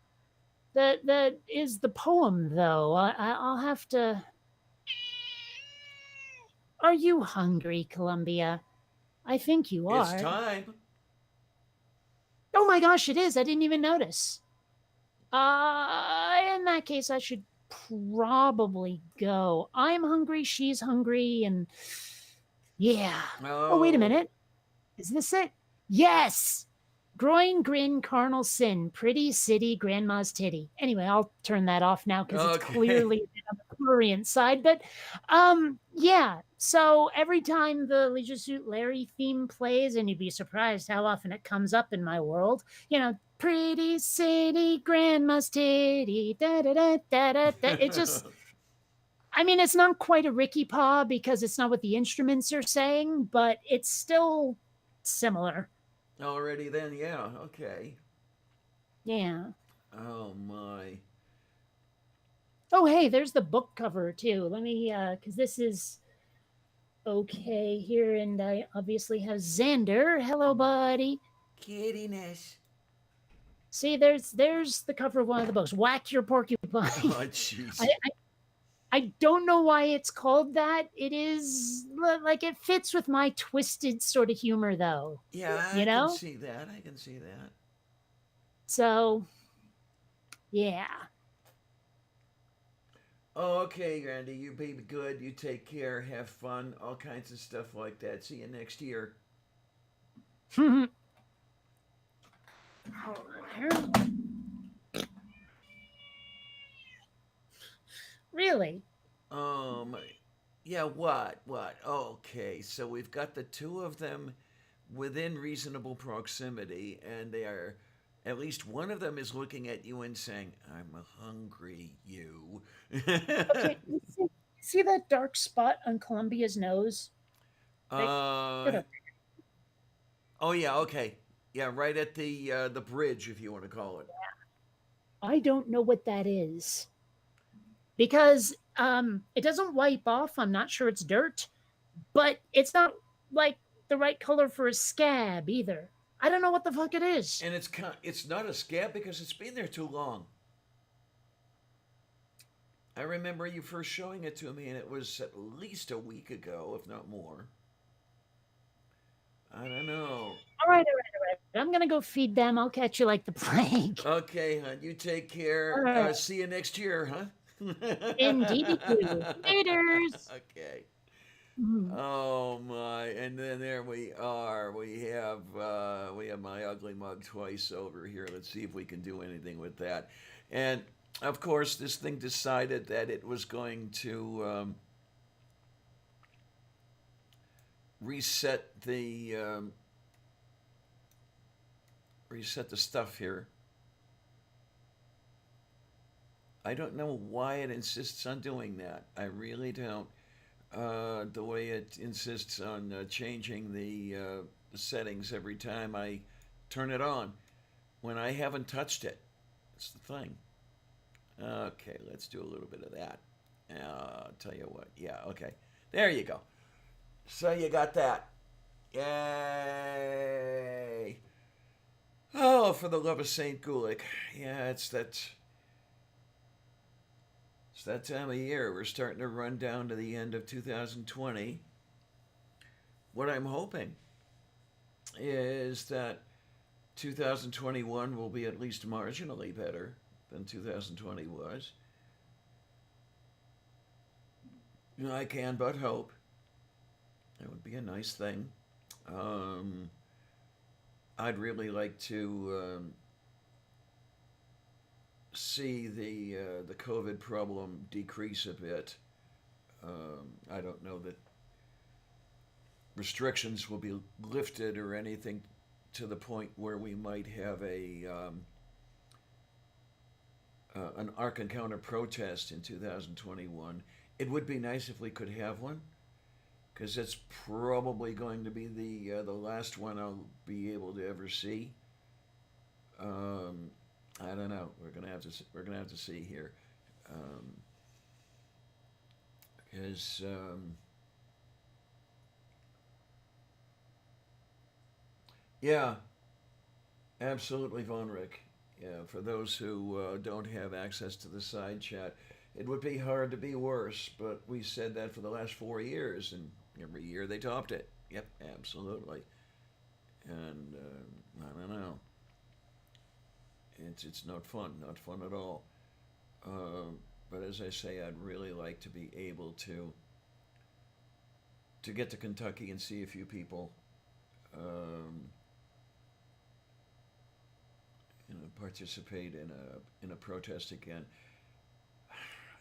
that is the poem though. I'll have to. Are you hungry, Columbia? I think you
It's
are.
time.
Oh my gosh, it is. I didn't even notice. In that case, I should probably go. I'm hungry. She's hungry, and yeah. Oh, wait a
Oh,
minute. Is this it? Yes. Groin, grin, carnal sin, pretty city, grandma's titty. Anyway, I'll turn that off now because it's
okay.
clearly a bit on the prurient side. But yeah. So every time the Leisure Suit Larry theme plays, and you'd be surprised how often it comes up in my world, pretty city, grandma's titty, da da da da da da. It just, I mean, it's not quite a Ricky Paw because it's not what the instruments are saying, but it's still similar.
Already then, yeah, okay.
Yeah.
Oh my.
Oh, hey, there's the book cover too. Let me, because this is okay here, and I obviously have Xander. Hello, buddy.
Kiddiness.
See, there's the cover of one of the books. Whack your porcupine.
Oh, jeez.
I don't know why it's called that. It is like it fits with my twisted sort of humor, though.
Yeah,
You
I can
know.
see that. I can see that.
So yeah.
Oh, okay, Randy. You be good. You take care. Have fun. All kinds of stuff like that. See you next year.
Really?
Um, yeah, what? What? Okay, so we've got the two of them within reasonable proximity, and they are, at least one of them is looking at you and saying, I'm hungry, you.
Okay. See that dark spot on Columbia's nose? Right.
uh, oh yeah, okay. Yeah, right at the bridge, if you want to call it.
I don't know what that is because it doesn't wipe off. I'm not sure it's dirt, but it's not like the right color for a scab either. I don't know what the fuck it is.
And it's not a scab because it's been there too long. I remember you first showing it to me, and it was at least a week ago, if not more. I don't know.
All right. I'm gonna go feed them. I'll catch you like the plague.
Okay, hon, you take
All
care.
right.
See you next year, huh?
Indeed. Laters.
Okay.
Mm.
Oh my! And then there we are. We have my ugly mug twice over here. Let's see if we can do anything with that. And of course, this thing decided that it was going to reset the stuff here. I don't know why it insists on doing that. I really don't. The way it insists on changing the settings every time I turn it on when I haven't touched it. That's the thing. Okay, let's do a little bit of that. I'll tell you what. Yeah, okay. There you go. So you got that. Yay! Oh, for the love of Saint Gulick. Yeah, it's that time of year. We're starting to run down to the end of 2020. What I'm hoping is that 2021 will be at least marginally better than 2020 was. I can but hope. That would be a nice thing. Um, I'd really like to see the COVID problem decrease a bit. I don't know that restrictions will be lifted or anything to the point where we might have an Ark Encounter protest in 2021. It would be nice if we could have one, because it's probably going to be the last one I'll be able to ever see. I don't know. We're gonna have to see here, because yeah, absolutely, Von Rick. Yeah, for those who don't have access to the side chat, it would be hard to be worse. But we said that for the last 4 years, and every year they topped it. Yep, absolutely. And I don't know. It's not fun, not fun at all. But as I say, I'd really like to be able to get to Kentucky and see a few people. Um, Participate in a protest again. I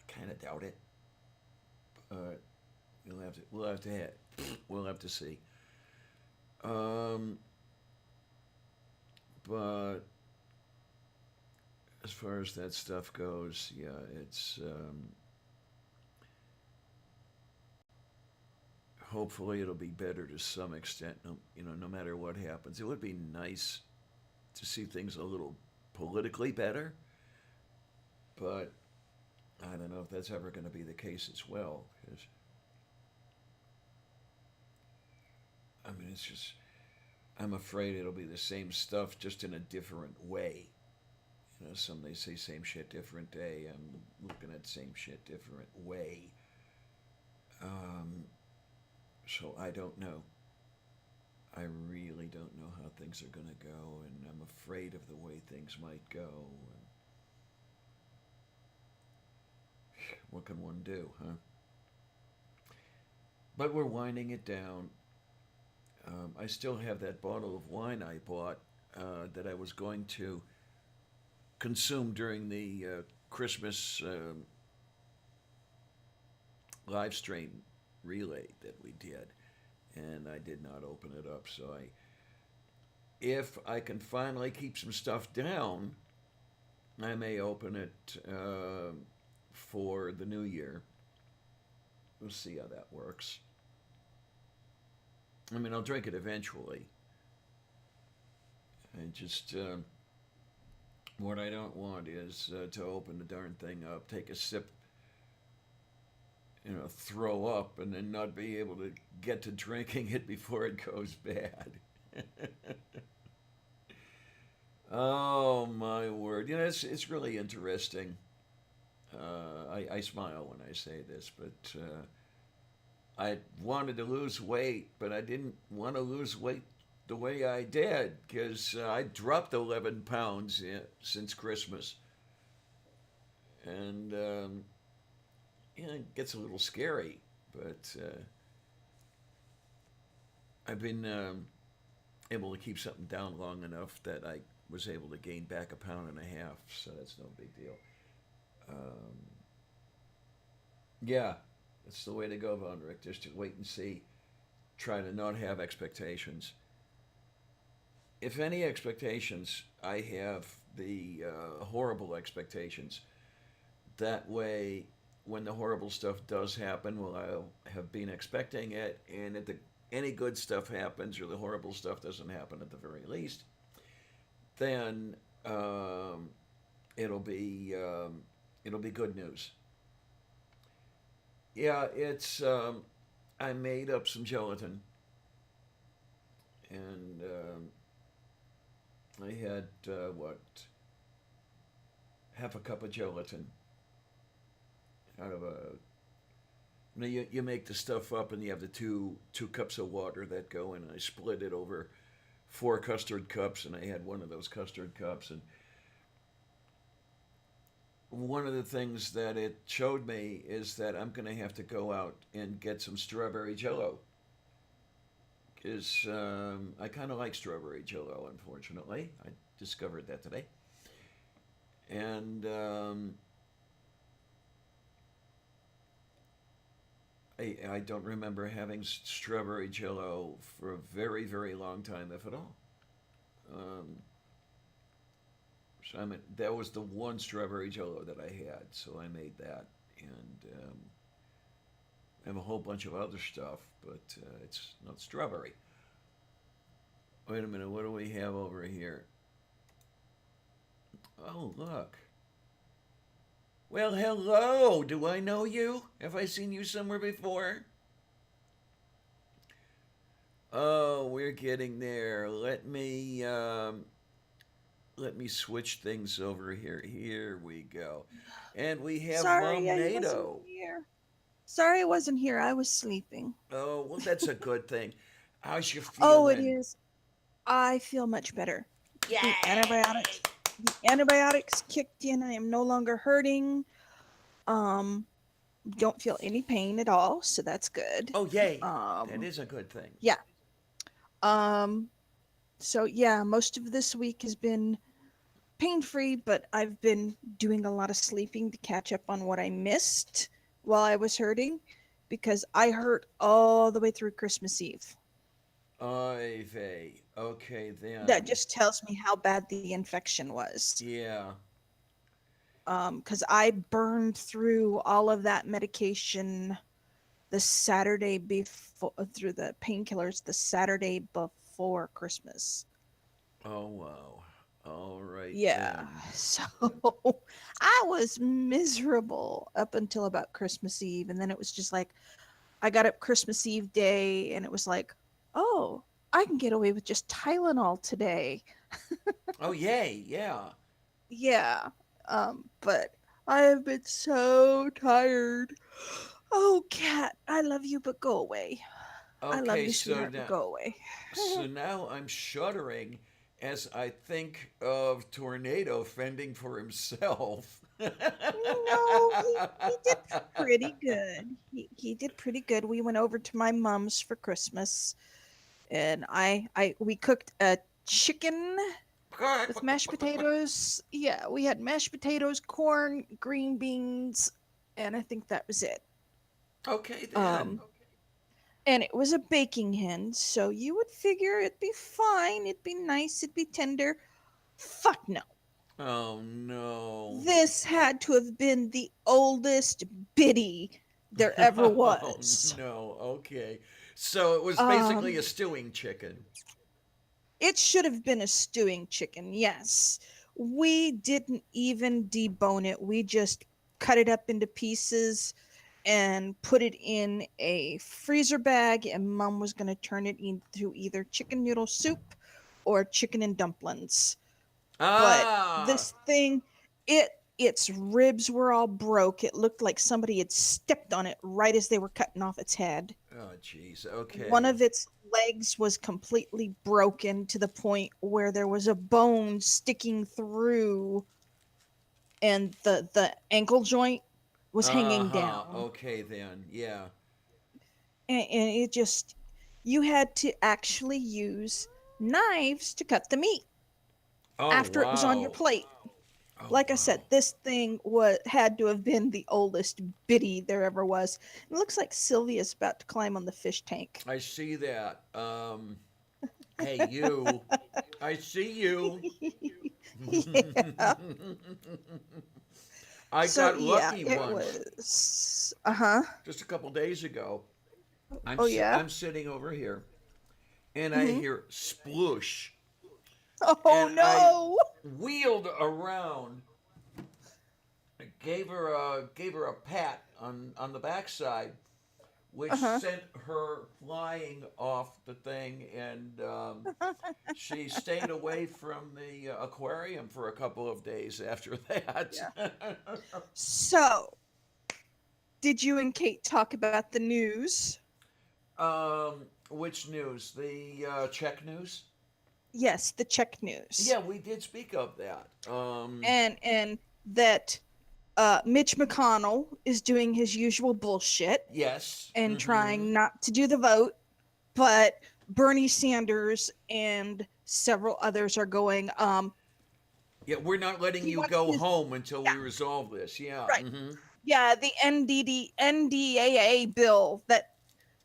kind of doubt it, but we'll have to see. Um, but as far as that stuff goes, yeah, it's hopefully it'll be better to some extent. No matter what happens, it would be nice to see things a little politically better, but I don't know if that's ever going to be the case as well. Because I mean, it's just I'm afraid it'll be the same stuff, just in a different way. Some they say same shit, different day. I'm looking at same shit, different way. Um, so I don't know. I really don't know how things are going to go, and I'm afraid of the way things might go. And what can one do, huh? But we're winding it down. I still have that bottle of wine I bought that I was going to consume during the Christmas live stream relay that we did, and I did not open it up. So if I can finally keep some stuff down, I may open it for the new year. We'll see how that works. I mean, I'll drink it eventually. I just what I don't want is to open the darn thing up, take a sip, throw up, and then not be able to get to drinking it before it goes bad. Oh my word! It's really interesting. I smile when I say this, but I wanted to lose weight, but I didn't want to lose weight the way I did, because I dropped 11 pounds since Christmas, and it gets a little scary, but I've been able to keep something down long enough that I was able to gain back a pound and a half, so that's no big deal. Um, yeah, that's the way to go, Von Rick. Just to wait and see. Try to not have expectations. If any expectations, I have the horrible expectations. That way, when the horrible stuff does happen, well, I'll have been expecting it, and if any good stuff happens or the horrible stuff doesn't happen at the very least, then it'll be It'll be good news. Yeah, it's. I made up some gelatin, and I had what, half a cup of gelatin out of a. You make the stuff up, and you have the two cups of water that go in. And I split it over four custard cups, and I had one of those custard cups. And one of the things that it showed me is that I'm going to have to go out and get some strawberry jello because I kind of like strawberry jello. Unfortunately, I discovered that today, and I don't remember having strawberry jello for a very very long time, if at all. Um, so that was the one strawberry jello that I had, so I made that, and I have a whole bunch of other stuff, but it's not strawberry. Wait a minute, what do we have over here? Oh, look. Well, hello. Do I know you? Have I seen you somewhere before? Oh, we're getting there. Let me switch things over here. Here we go. And we have
Sorry, I
Mom
wasn't
NATO.
here. Sorry, I wasn't here. I was sleeping.
Oh, well, that's a good thing. How's you
Oh, it
feeling?
is. I feel much better. The
Yay!
antibiotics, the antibiotics kicked in. I am no longer hurting. Um, don't feel any pain at all, so that's good.
Oh, yay! That
Um,
is a good thing.
yeah. Um, so yeah, most of this week has been pain-free, but I've been doing a lot of sleeping to catch up on what I missed while I was hurting because I hurt all the way through Christmas Eve.
Oy vey. Okay,
That
then.
just tells me how bad the infection was.
Yeah.
Because I burned through all of that medication the Saturday before, through the painkillers the Saturday before Christmas.
Oh, wow. All right,
Yeah.
then.
So I was miserable up until about Christmas Eve. And then it was just like, I got up Christmas Eve day and it was like, oh, I can get away with just Tylenol today.
Oh, yay! Yeah.
Yeah. But I have been so tired. Oh, cat, I love you, but go away. I love
Okay,
you, sweetheart, but go away.
so now I'm shuddering as I think of Tornado fending for himself.
No, he did pretty good. He did pretty good. We went over to my mom's for Christmas, and I we cooked a chicken with mashed potatoes. Yeah, we had mashed potatoes, corn, green beans, and I think that was it.
Okay, then.
Um, and it was a baking hen, so you would figure it'd be fine, it'd be nice, it'd be tender. Fuck no.
Oh, no.
This had to have been the oldest biddy there ever
Oh,
was.
no. Okay. So it was basically a
Um,
stewing chicken.
it should have been a stewing chicken, yes. We didn't even debone it. We just cut it up into pieces and put it in a freezer bag, and mom was going to turn it into either chicken noodle soup or chicken and dumplings. But
Ah!
this thing, it its ribs were all broke. It looked like somebody had stepped on it right as they were cutting off its head.
Oh, jeez.
One
Okay.
of its legs was completely broken to the point where there was a bone sticking through, and the ankle joint was
Uh
hanging
huh.
down.
Okay, then. Yeah.
And it just, you had to actually use knives to cut the meat
Oh,
after it was on your
wow.
plate.
Oh,
Like I said,
wow.
this thing had to have been the oldest biddy there ever was. It looks like Sylvia's about to climb on the fish tank.
I see that. Hey, you. I see you.
Yeah.
I
So
got
yeah,
lucky
it
once,
was. Uh huh.
just a couple days ago.
Oh yeah.
I'm sitting over here, and I
Hmm.
hear sploosh,
Oh
and I
no.
wheeled around, gave her a pat on the backside, which
Uh-huh.
sent her flying off the thing, and she stayed away from the aquarium for a couple of days after that.
Yeah. So, did you and Kate talk about the news?
Which news? The Czech news?
Yes, the Czech news.
Yeah, we did speak of that.
And that Mitch McConnell is doing his usual bullshit
Yes.
and
Hmm.
trying not to do the vote, but Bernie Sanders and several others are going,
Yeah, we're not letting
he
you
wants
go
his,
home until
yeah,
we resolve this. Yeah.
right.
Hmm.
Yeah, the NDAA bill that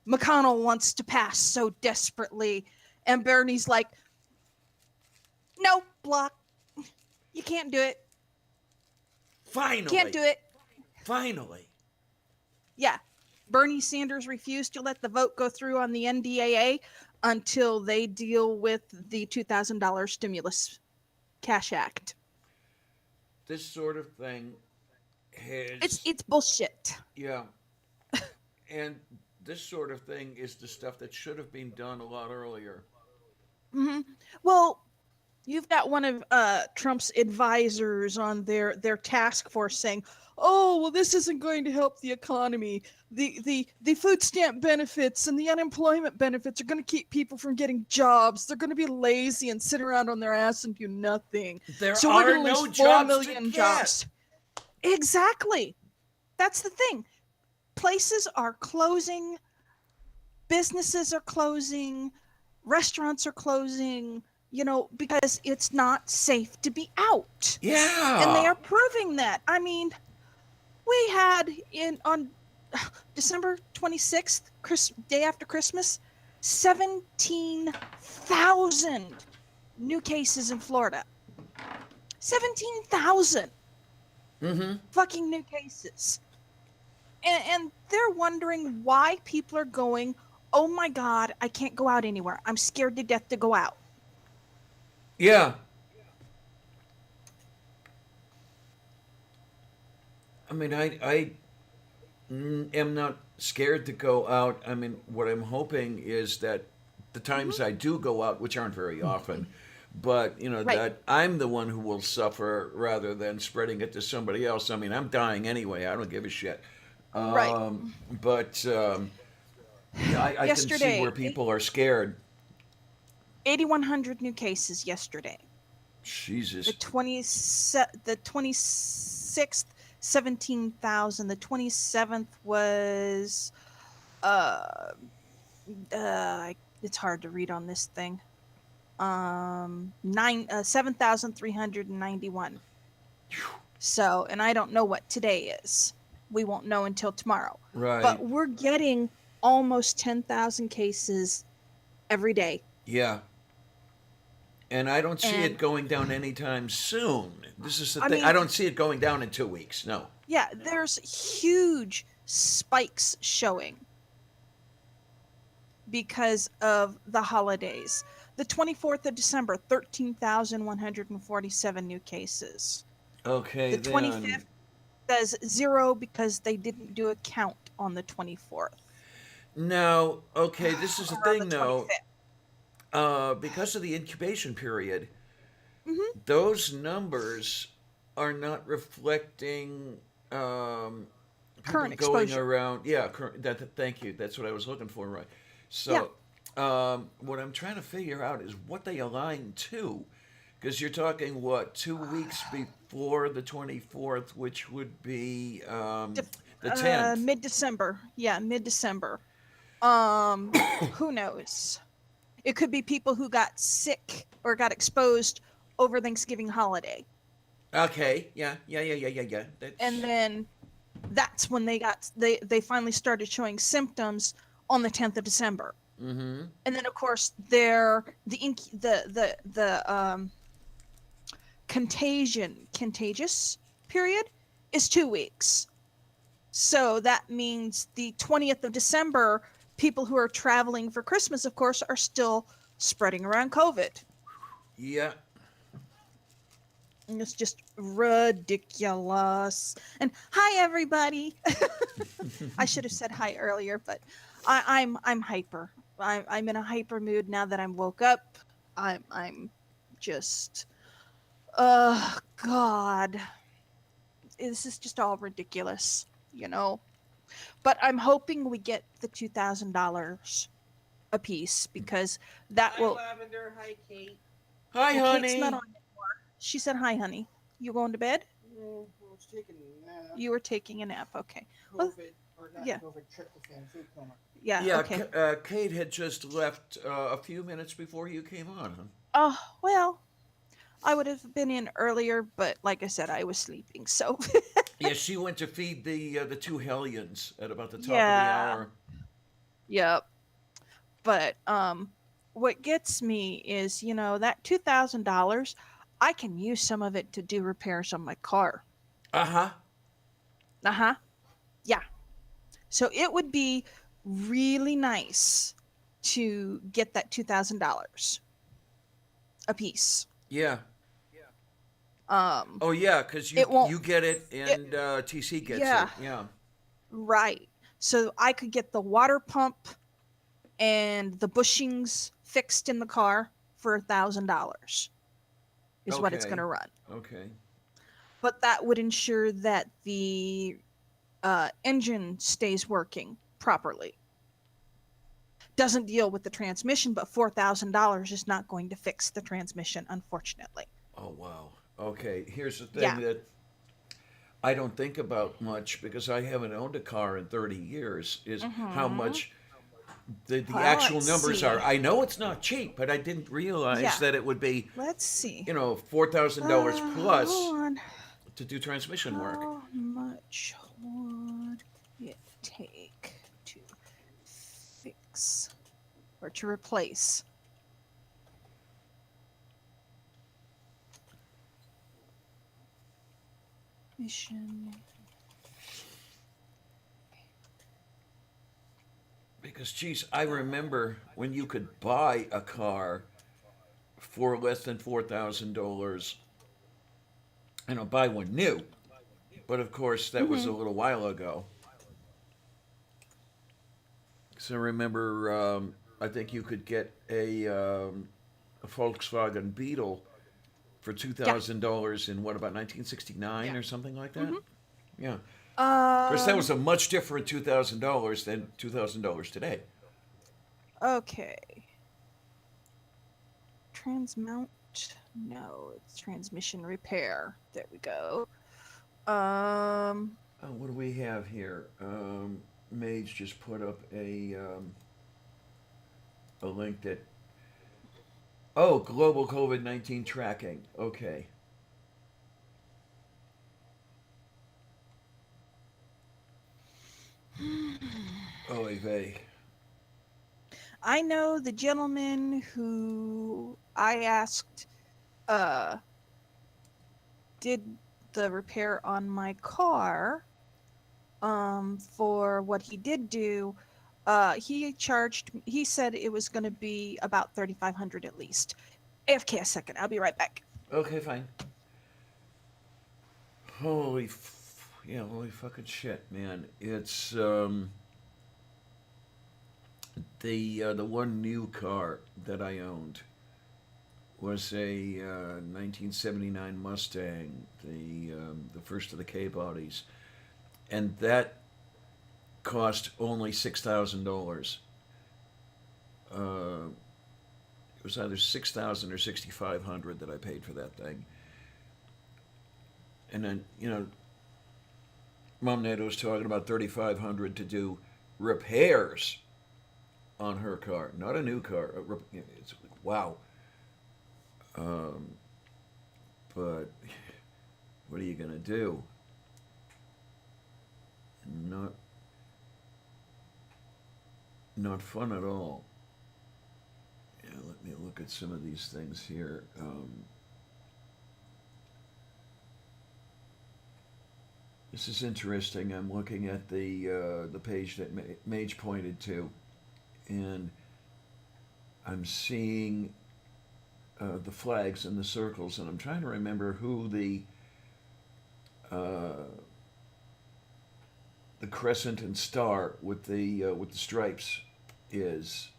McConnell wants to pass so desperately. And Bernie's like, no, block. You can't do it.
Finally.
Can't do it.
Finally.
Yeah. Bernie Sanders refused to let the vote go through on the NDAA until they deal with the $2,000 stimulus cash act.
This sort of thing has,
It's bullshit.
yeah, and this sort of thing is the stuff that should have been done a lot earlier.
Hmm. Well, you've got one of Trump's advisors on their task force saying, "Oh, well, this isn't going to help the economy. The food stamp benefits and the unemployment benefits are going to keep people from getting jobs. They're going to be lazy and sit around on their ass and do nothing.
There
So we're
are
going to
no
lose 4
jobs to
million
get.
jobs." Exactly. That's the thing. Places are closing, businesses are closing, restaurants are closing, because it's not safe to be out. And they
Yeah.
are proving that. I mean, we had on December 26th, day after Christmas, 17,000 new cases in Florida. 17,000
Mm-hmm.
fucking new cases. And they're wondering why people are going, "Oh my God, I can't go out anywhere. I'm scared to death to go out."
Yeah. I mean, I am not scared to go out. I mean, what I'm hoping is that the times
Hmm.
I do go out, which aren't very often, but
Right,
that I'm the one who will suffer rather than spreading it to somebody else. I mean, I'm dying anyway. I don't give a shit.
right.
But yeah, I can see where
Yesterday,
people are scared.
8,100 new cases yesterday. The
Jesus.
26th, 17,000. The 27th was uh it's hard to read on this thing. 7,391. So, and I don't know what today is. We won't know until tomorrow.
Right.
But we're getting almost 10,000 cases every day.
Yeah. And I don't see it
And
going down anytime soon. This is the
I
thing. I
mean,
don't see it going down in 2 weeks. No.
yeah, there's huge spikes showing because of the holidays. The 24th of December, 13,147 new cases.
Okay,
The
then.
25th says 0 because they didn't do a count on the 24th
Now, okay, this is the
or on the
thing, though.
25th.
Because of the incubation period,
Hmm.
those numbers are not reflecting people
Current
going
exposure.
around. Yeah, thank you. That's what I was looking for, right?
Yeah.
So, what I'm trying to figure out is what they align to. Because you're talking, what, 2 weeks before the 24th, which would be the 10th.
Mid-December. Yeah, mid-December. Who knows? It could be people who got sick or got exposed over Thanksgiving holiday.
Okay, yeah.
And
That's.
then that's when they finally started showing symptoms on the 10th of December.
Mm-hmm.
And then of course the contagious period is 2 weeks. So that means the 20th of December, people who are traveling for Christmas, of course, are still spreading around COVID.
Yeah.
And it's just ridiculous. And hi, everybody. I should have said hi earlier, but I'm hyper. I'm in a hyper mood now that I'm woke up. I'm just, God, this is just all ridiculous, you know. But I'm hoping we get the $2,000 a piece because that
Hi,
will.
Lavender. Hi, Kate.
Hi,
Well, Kate's
honey.
not on anymore. She said hi, honey. You going to bed?
I was taking a nap.
You were taking a nap. Okay. Well,
COVID, or not
yeah.
COVID, tryptophan, food coma.
Yeah.
Yeah,
Okay.
Kate had just left a few minutes before you came on. Huh?
Oh, well, I would have been in earlier, but like I said, I was sleeping. So,
Yeah, she went to feed the two hellions at about the top of the
yeah.
hour.
Yep. But what gets me is, that $2,000, I can use some of it to do repairs on my car.
Uh huh.
Uh-huh. Yeah. So it would be really nice to get that $2,000 a piece.
Yeah.
Um,
Oh yeah, because
it won't.
you get it
It,
and TC gets
yeah.
it. Yeah.
Right. So I could get the water pump and the bushings fixed in the car for $1,000 is what it's
Okay.
going to run.
Okay.
But that would ensure that the engine stays working properly. Doesn't deal with the transmission, but $4,000 is not going to fix the transmission, unfortunately.
Oh wow. Okay. Here's the thing
Yeah.
that I don't think about much because I haven't owned a car in 30 years. Is how
Mm-hmm.
much the
Well,
actual
let's
numbers are.
see.
I know it's not cheap, but I didn't realize
Yeah.
that it would be
Let's see.
$4,000 plus
Hold on.
to do transmission work.
How much would it take to fix or to replace? Mission.
Because, geez, I remember when you could buy a car for less than $4,000, buy one new. But of course, that was a little while ago. So I remember, I think you could get a Volkswagen Beetle for $2,000 in what, about 1969
Yeah.
or something like that? Yeah. Of course, that was a
Um.
much different $2,000 than $2,000 today.
Okay. Transmount. No, it's transmission repair. There we go.
What do we have here? Mage just put up a link that. Oh, global COVID-19 tracking. Okay. Oy vey.
I know the gentleman who I asked uh did the repair on my car for what he did do. He said it was going to be about 3,500 at least. AFK a second, I'll be right back.
Okay, fine. Holy fucking shit, man! It's the one new car that I owned was a 1979 Mustang, the first of the K bodies, and that cost only $6,000. It was either 6,000 or 6,500 that I paid for that thing. And then Mom Nado was talking about 3,500 to do repairs on her car, not a new car. It's like, wow. But what are you gonna do? Not fun at all. Yeah, let me look at some of these things here. This is interesting. I'm looking at the page that Mage pointed to, and I'm seeing the flags and the circles, and I'm trying to remember who the crescent and star with the stripes is.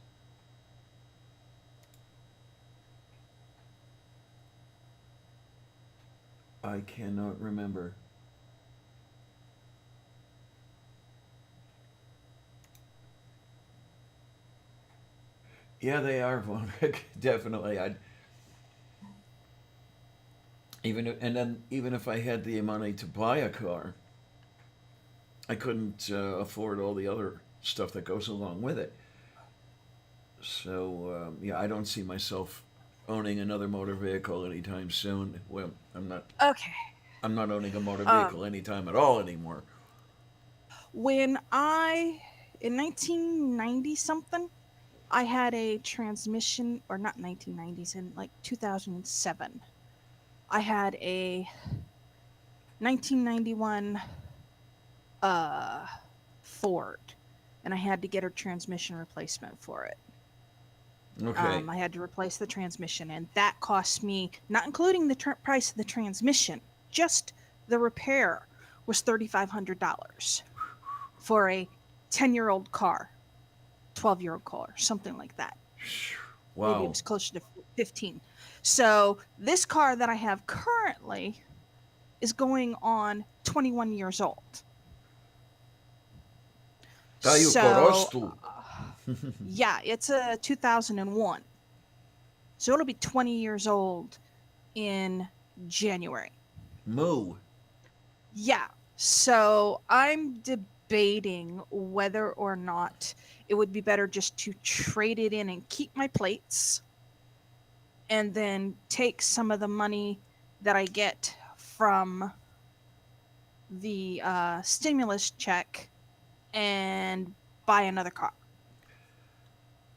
I cannot remember. Yeah, they are Von Vick, definitely. I'd even if I had the money to buy a car, I couldn't afford all the other stuff that goes along with it. So yeah, I don't see myself owning another motor vehicle anytime soon. Well, I'm not.
Okay.
I'm not owning a motor
Um,
vehicle anytime at all anymore.
When in 1990 something, I had a transmission, or not 1990s, in like 2007. I had a 1991 uh, Ford, and I had to get a transmission replacement for it.
Okay.
I had to replace the transmission, and that cost me, not including the price of the transmission, just the repair was $3,500 for a 10-year-old car, 12-year-old car, something like that. Maybe it
Wow.
was closer to 15. So this car that I have currently is going on 21 years old.
Tayo
So
Korostu.
yeah, it's a 2001. So it'll be 20 years old in January.
Moo.
Yeah. So I'm debating whether or not it would be better just to trade it in and keep my plates, and then take some of the money that I get from the stimulus check and buy another car.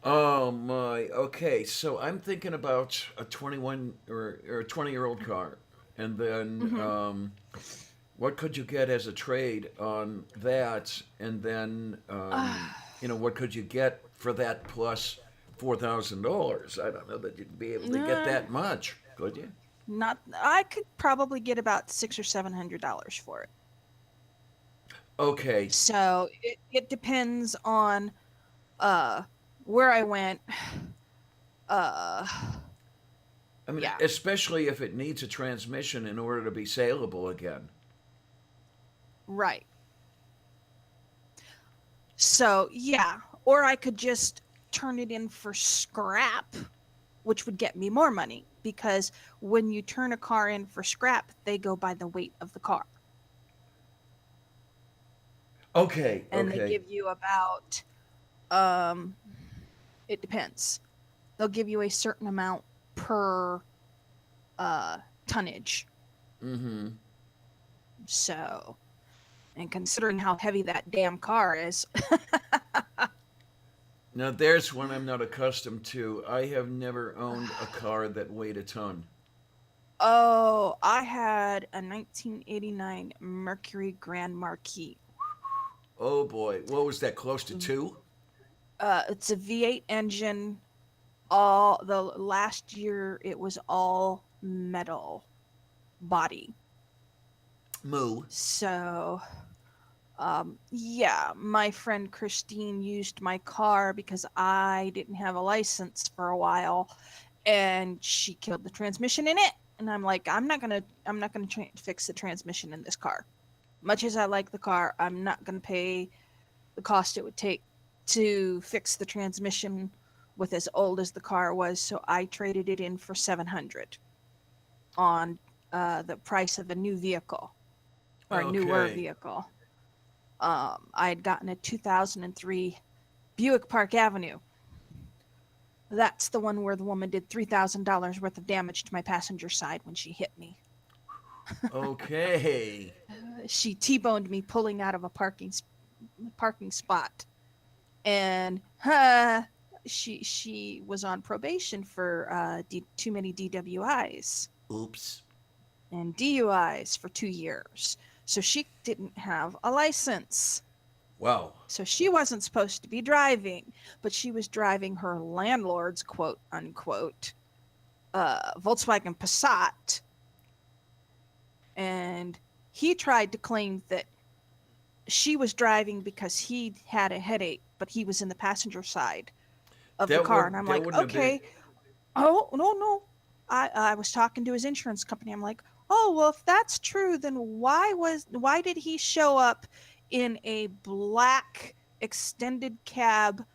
Oh my. Okay, so I'm thinking about a 21 or a 20-year-old car, and then what could you get as a trade on that, and then what could you get for that plus $4,000? I don't know that you'd be able to get
Nah,
that much, could you?
not. I could probably get about $600 or $700 for it.
Okay.
So it depends on uh where I went. Uh,
I mean,
yeah,
especially if it needs a transmission in order to be saleable again.
right. So yeah, or I could just turn it in for scrap, which would get me more money, because when you turn a car in for scrap, they go by the weight of the car.
Okay,
And they
okay.
give you about um it depends. They'll give you a certain amount per tonnage.
Mm-hmm.
So, and considering how heavy that damn car is,
Now, there's one I'm not accustomed to. I have never owned a car that weighed a ton.
oh, I had a 1989 Mercury Grand Marquis.
Oh boy, what was that? Close to two?
It's a V8 engine. All the last year it was all metal body.
Moo.
So, yeah, my friend Christine used my car because I didn't have a license for a while, and she killed the transmission in it. And I'm like, I'm not gonna fix the transmission in this car. Much as I like the car, I'm not gonna pay the cost it would take to fix the transmission with as old as the car was. So I traded it in for $700 on the price of a new vehicle, or a newer
Okay.
vehicle. I had gotten a 2003 Buick Park Avenue. That's the one where the woman did $3,000 worth of damage to my passenger side when she hit me.
Okay.
She T-boned me pulling out of a parking spot, and she was on probation for too many DWIs
Oops.
and DUIs for 2 years. So she didn't have a license.
Wow.
So she wasn't supposed to be driving, but she was driving her landlord's quote unquote Volkswagen Passat, and he tried to claim that she was driving because he had a headache, but he was in the passenger side of the car. And I'm like,
wouldn't have been.
okay, oh no. I was talking to his insurance company. I'm like, oh well, if that's true, then why did he show up in a black extended cab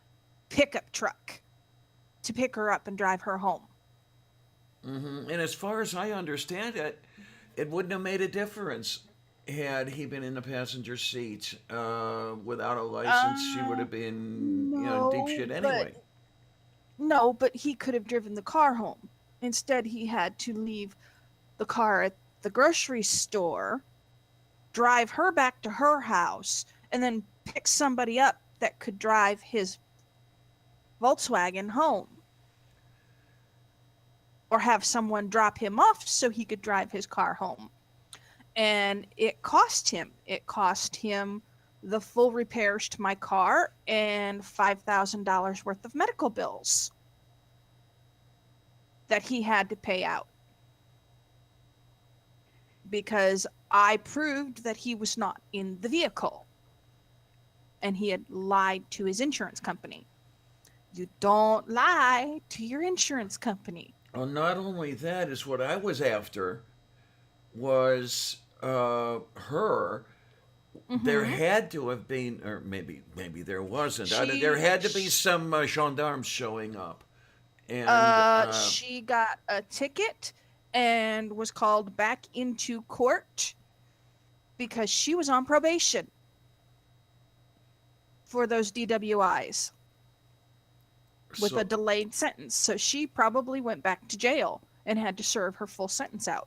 pickup truck to pick her up and drive her home?
And as far as I understand it, it wouldn't have made a difference had he been in the passenger seat. Without a license, she would have been, in deep shit anyway.
No, but he could have driven the car home. Instead, he had to leave the car at the grocery store, drive her back to her house, and then pick somebody up that could drive his Volkswagen home. Or have someone drop him off so he could drive his car home. And it cost him the full repairs to my car and $5,000 worth of medical bills that he had to pay out. Because I proved that he was not in the vehicle. And he had lied to his insurance company. You don't lie to your insurance company.
Well, not only that is what I was after was her. There had to have been, or maybe there wasn't. There had to be some gendarmes showing up, and
she got a ticket and was called back into court because she was on probation for those DWIs. With a delayed sentence. So she probably went back to jail and had to serve her full sentence out.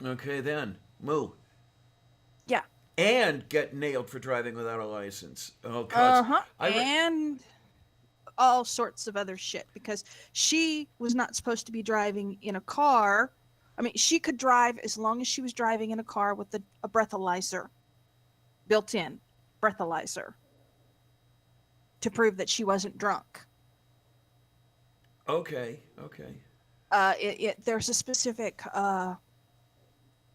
Okay, then. Moo.
Yeah.
And get nailed for driving without a license. Oh, God.
And all sorts of other shit because she was not supposed to be driving in a car. I mean, she could drive as long as she was driving in a car with a breathalyzer built in. Breathalyzer. To prove that she wasn't drunk.
Okay.
There's a specific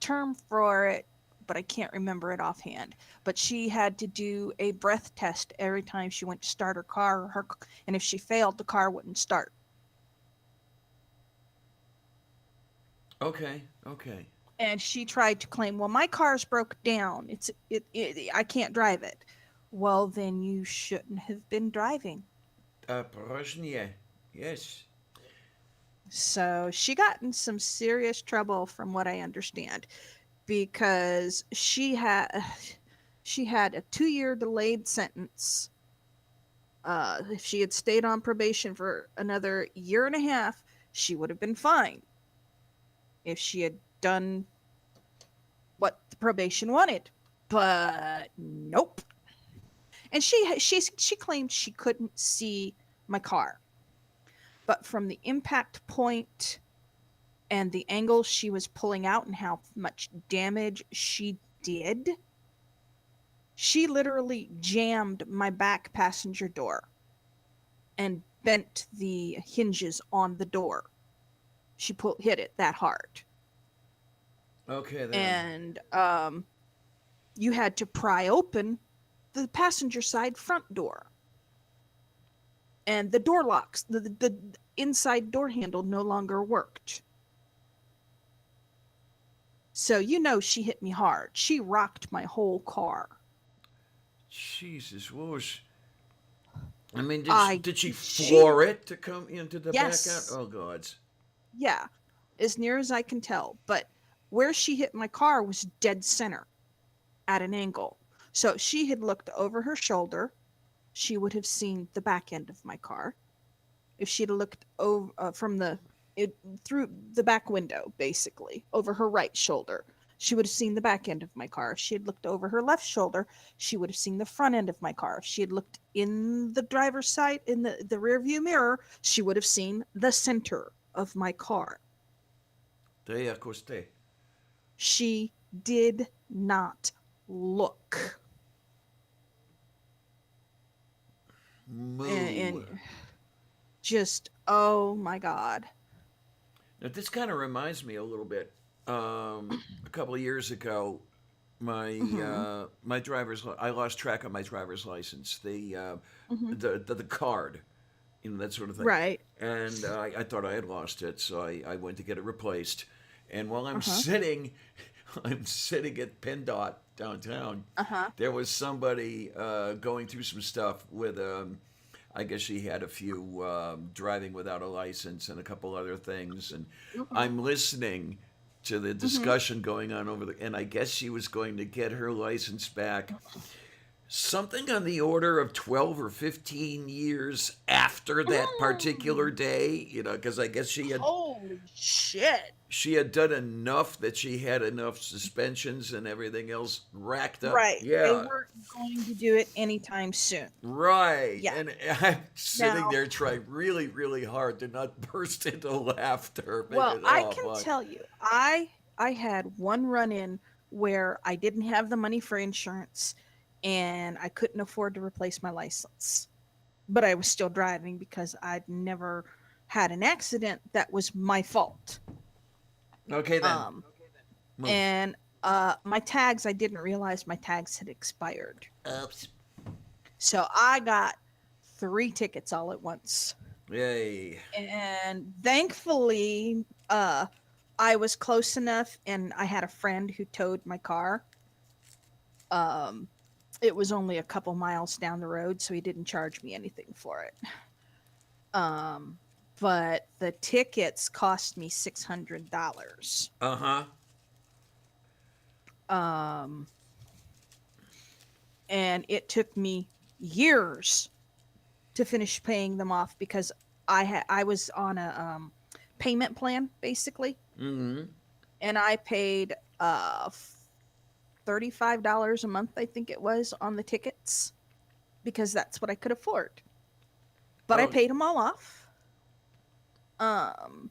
term for it, but I can't remember it offhand. But she had to do a breath test every time she went to start her car, and if she failed, the car wouldn't start.
Okay.
And she tried to claim, well, my car's broke down. I can't drive it. Well, then you shouldn't have been driving.
Porozhnie. Yes.
So she got in some serious trouble from what I understand because she had a 2-year delayed sentence. If she had stayed on probation for another year and a half, she would have been fine. If she had done what the probation wanted. But nope. And she claimed she couldn't see my car. But from the impact point and the angle she was pulling out and how much damage she did, she literally jammed my back passenger door and bent the hinges on the door. She hit it that hard.
Okay, then.
And you had to pry open the passenger side front door. And the door locks, the inside door handle no longer worked. So she hit me hard. She rocked my whole car.
Jesus, what was... I mean, did she
she-
floor it to come into the
Yes.
back out? Oh, God.
Yeah, as near as I can tell. But where she hit my car was dead center at an angle. So if she had looked over her shoulder, she would have seen the back end of my car. If she'd looked over through the back window, basically, over her right shoulder, she would have seen the back end of my car. If she had looked over her left shoulder, she would have seen the front end of my car. If she had looked in the driver's side, in the rear view mirror, she would have seen the center of my car.
Te acosté.
She did not look.
Moo.
And just, oh my God.
Now, this kind of reminds me a little bit. A couple of years ago,
Mm-hmm.
my I lost track of my driver's license,
Mm-hmm.
the card, that sort of thing,
Right.
and I thought I had lost it, so I went to get it replaced, and while I'm
Uh-huh.
sitting, I'm sitting at PennDOT downtown.
Uh-huh.
There was somebody going through some stuff with I guess she had a few driving without a license and a couple other things, and
Mm-hmm.
I'm listening to the
Mm-hmm.
discussion going on and I guess she was going to get her license back something on the order of 12 or 15 years after that particular
Mm.
day, because I guess
Holy shit.
she had done enough that she had enough suspensions and everything else racked up.
Right. They
Yeah,
weren't going to do it anytime soon.
right.
Yeah.
And I'm sitting
Now,
there trying really, really hard to not burst into laughter
well,
because,
I
oh,
can
boy.
tell you, I had one run in where I didn't have the money for insurance and I couldn't afford to replace my license. But I was still driving because I'd never had an accident that was my fault.
Okay, then.
Um
Move.
and my tags, I didn't realize my tags had expired.
Oops.
So I got 3 tickets all at once.
Yay.
And thankfully, I was close enough and I had a friend who towed my car. Um, it was only a couple miles down the road, so he didn't charge me anything for it. Um, but the tickets cost me $600.
Uh huh.
Um, and it took me years to finish paying them off because I was on a payment plan basically,
Mm-hmm.
and I paid $35 a month, I think it was, on the tickets because that's what I could afford. But I
Oh,
paid them all off. Um,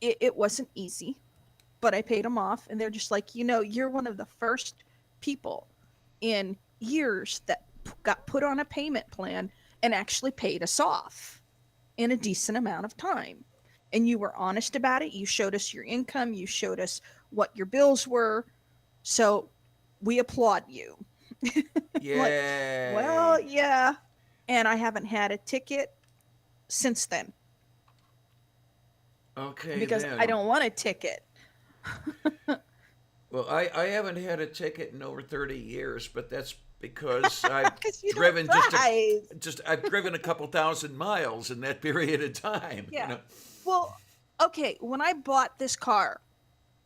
it wasn't easy, but I paid them off, and they're just like, you're one of the first people in years that got put on a payment plan and actually paid us off in a decent amount of time. And you were honest about it. You showed us your income. You showed us what your bills were. So we applaud you. Like, well,
yay.
yeah. And I haven't had a ticket since then
Okay,
because I
then.
don't want a ticket.
Well, I haven't had a ticket in over 30 years, but that's because I've
Because you don't
driven
drive.
I've driven a couple thousand miles in that period of time,
Yeah. Well, okay. When I bought this car,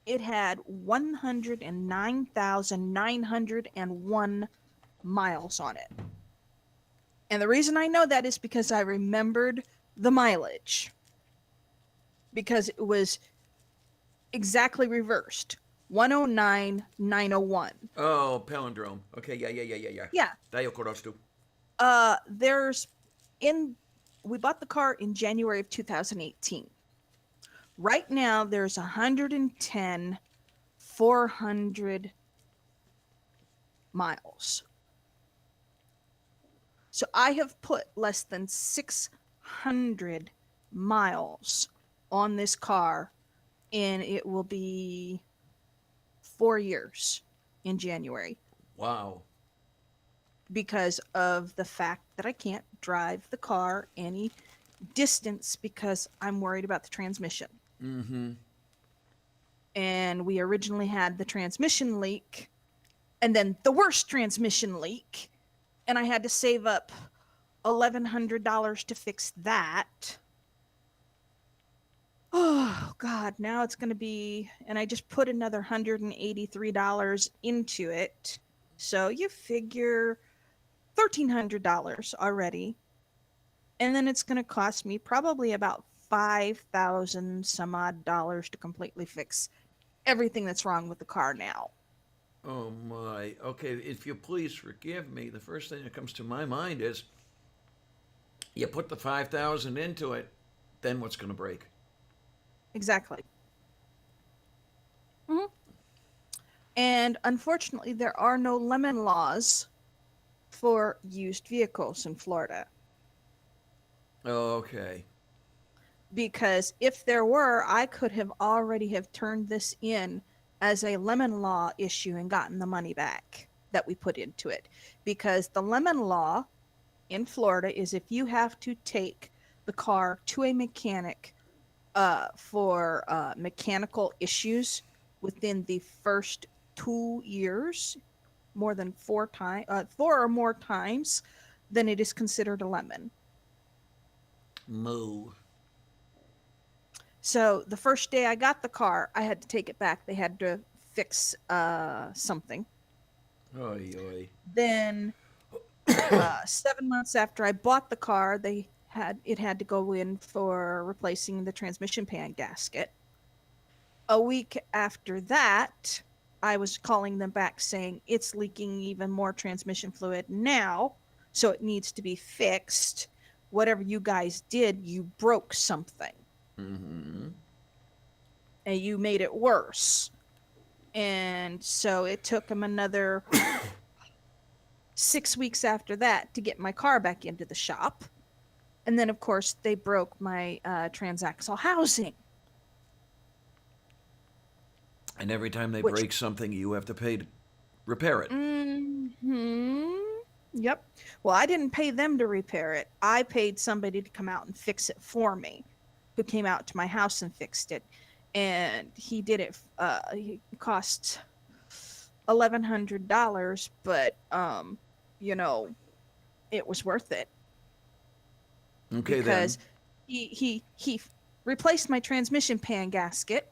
it had 109,901 miles on it. And the reason I know that is because I remembered the mileage. Because it was exactly reversed. 109,901.
Oh, palindrome. Okay, yeah.
Yeah.
Dayo korostu.
There's in we bought the car in January of 2018. Right now there's 110,400 miles. So I have put less than 600 miles on this car, and it will be 4 years in January
Wow.
because of the fact that I can't drive the car any distance because I'm worried about the transmission.
Mm-hmm.
And we originally had the transmission leak and then the worst transmission leak, and I had to save up $1,100 to fix that. Oh God, now it's going to be, and I just put another $183 into it. So you figure $1,300 already. And then it's going to cost me probably about 5,000 some odd dollars to completely fix everything that's wrong with the car now.
Oh my. Okay, if you please forgive me, the first thing that comes to my mind is you put the 5,000 into it, then what's going to break?
Exactly. hmm And unfortunately, there are no lemon laws for used vehicles in Florida.
Okay.
because if there were, I could have already have turned this in as a lemon law issue and gotten the money back that we put into it. Because the lemon law in Florida is if you have to take the car to a mechanic for mechanical issues within the first 2 years, more than four or more times, then it is considered a lemon.
Moo.
So the first day I got the car, I had to take it back. They had to fix something.
Oy, oy.
Then 7 months after I bought the car, it had to go in for replacing the transmission pan gasket. A week after that, I was calling them back saying it's leaking even more transmission fluid now, so it needs to be fixed. Whatever you guys did, you broke something
Mm-hmm.
and you made it worse. And so it took them another 6 weeks after that to get my car back into the shop. And then, of course, they broke my transaxle housing.
And every time they
Which-
break something, you have to pay to repair it.
Hmm. Yep. Well, I didn't pay them to repair it. I paid somebody to come out and fix it for me, who came out to my house and fixed it. And he did it. It cost $1,100, but you know, it was worth it
Okay,
because
then.
he replaced my transmission pan gasket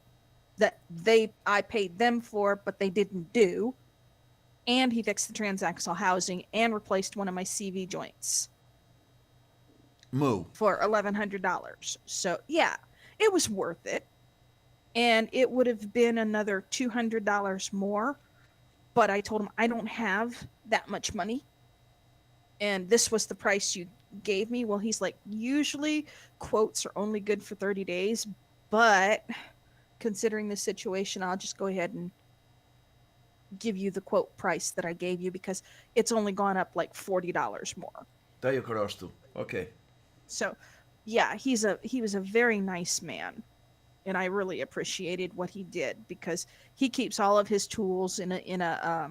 that I paid them for, but they didn't do. And he fixed the transaxle housing and replaced one of my CV joints
Moo.
for $1,100. So yeah, it was worth it. And it would have been another $200 more, but I told him I don't have that much money. And this was the price you gave me. Well, he's like, usually quotes are only good for 30 days, but considering the situation, I'll just go ahead and give you the quote price that I gave you because it's only gone up like $40 more.
Dayo Korostu. Okay.
So, yeah, he was a very nice man, and I really appreciated what he did because he keeps all of his tools in a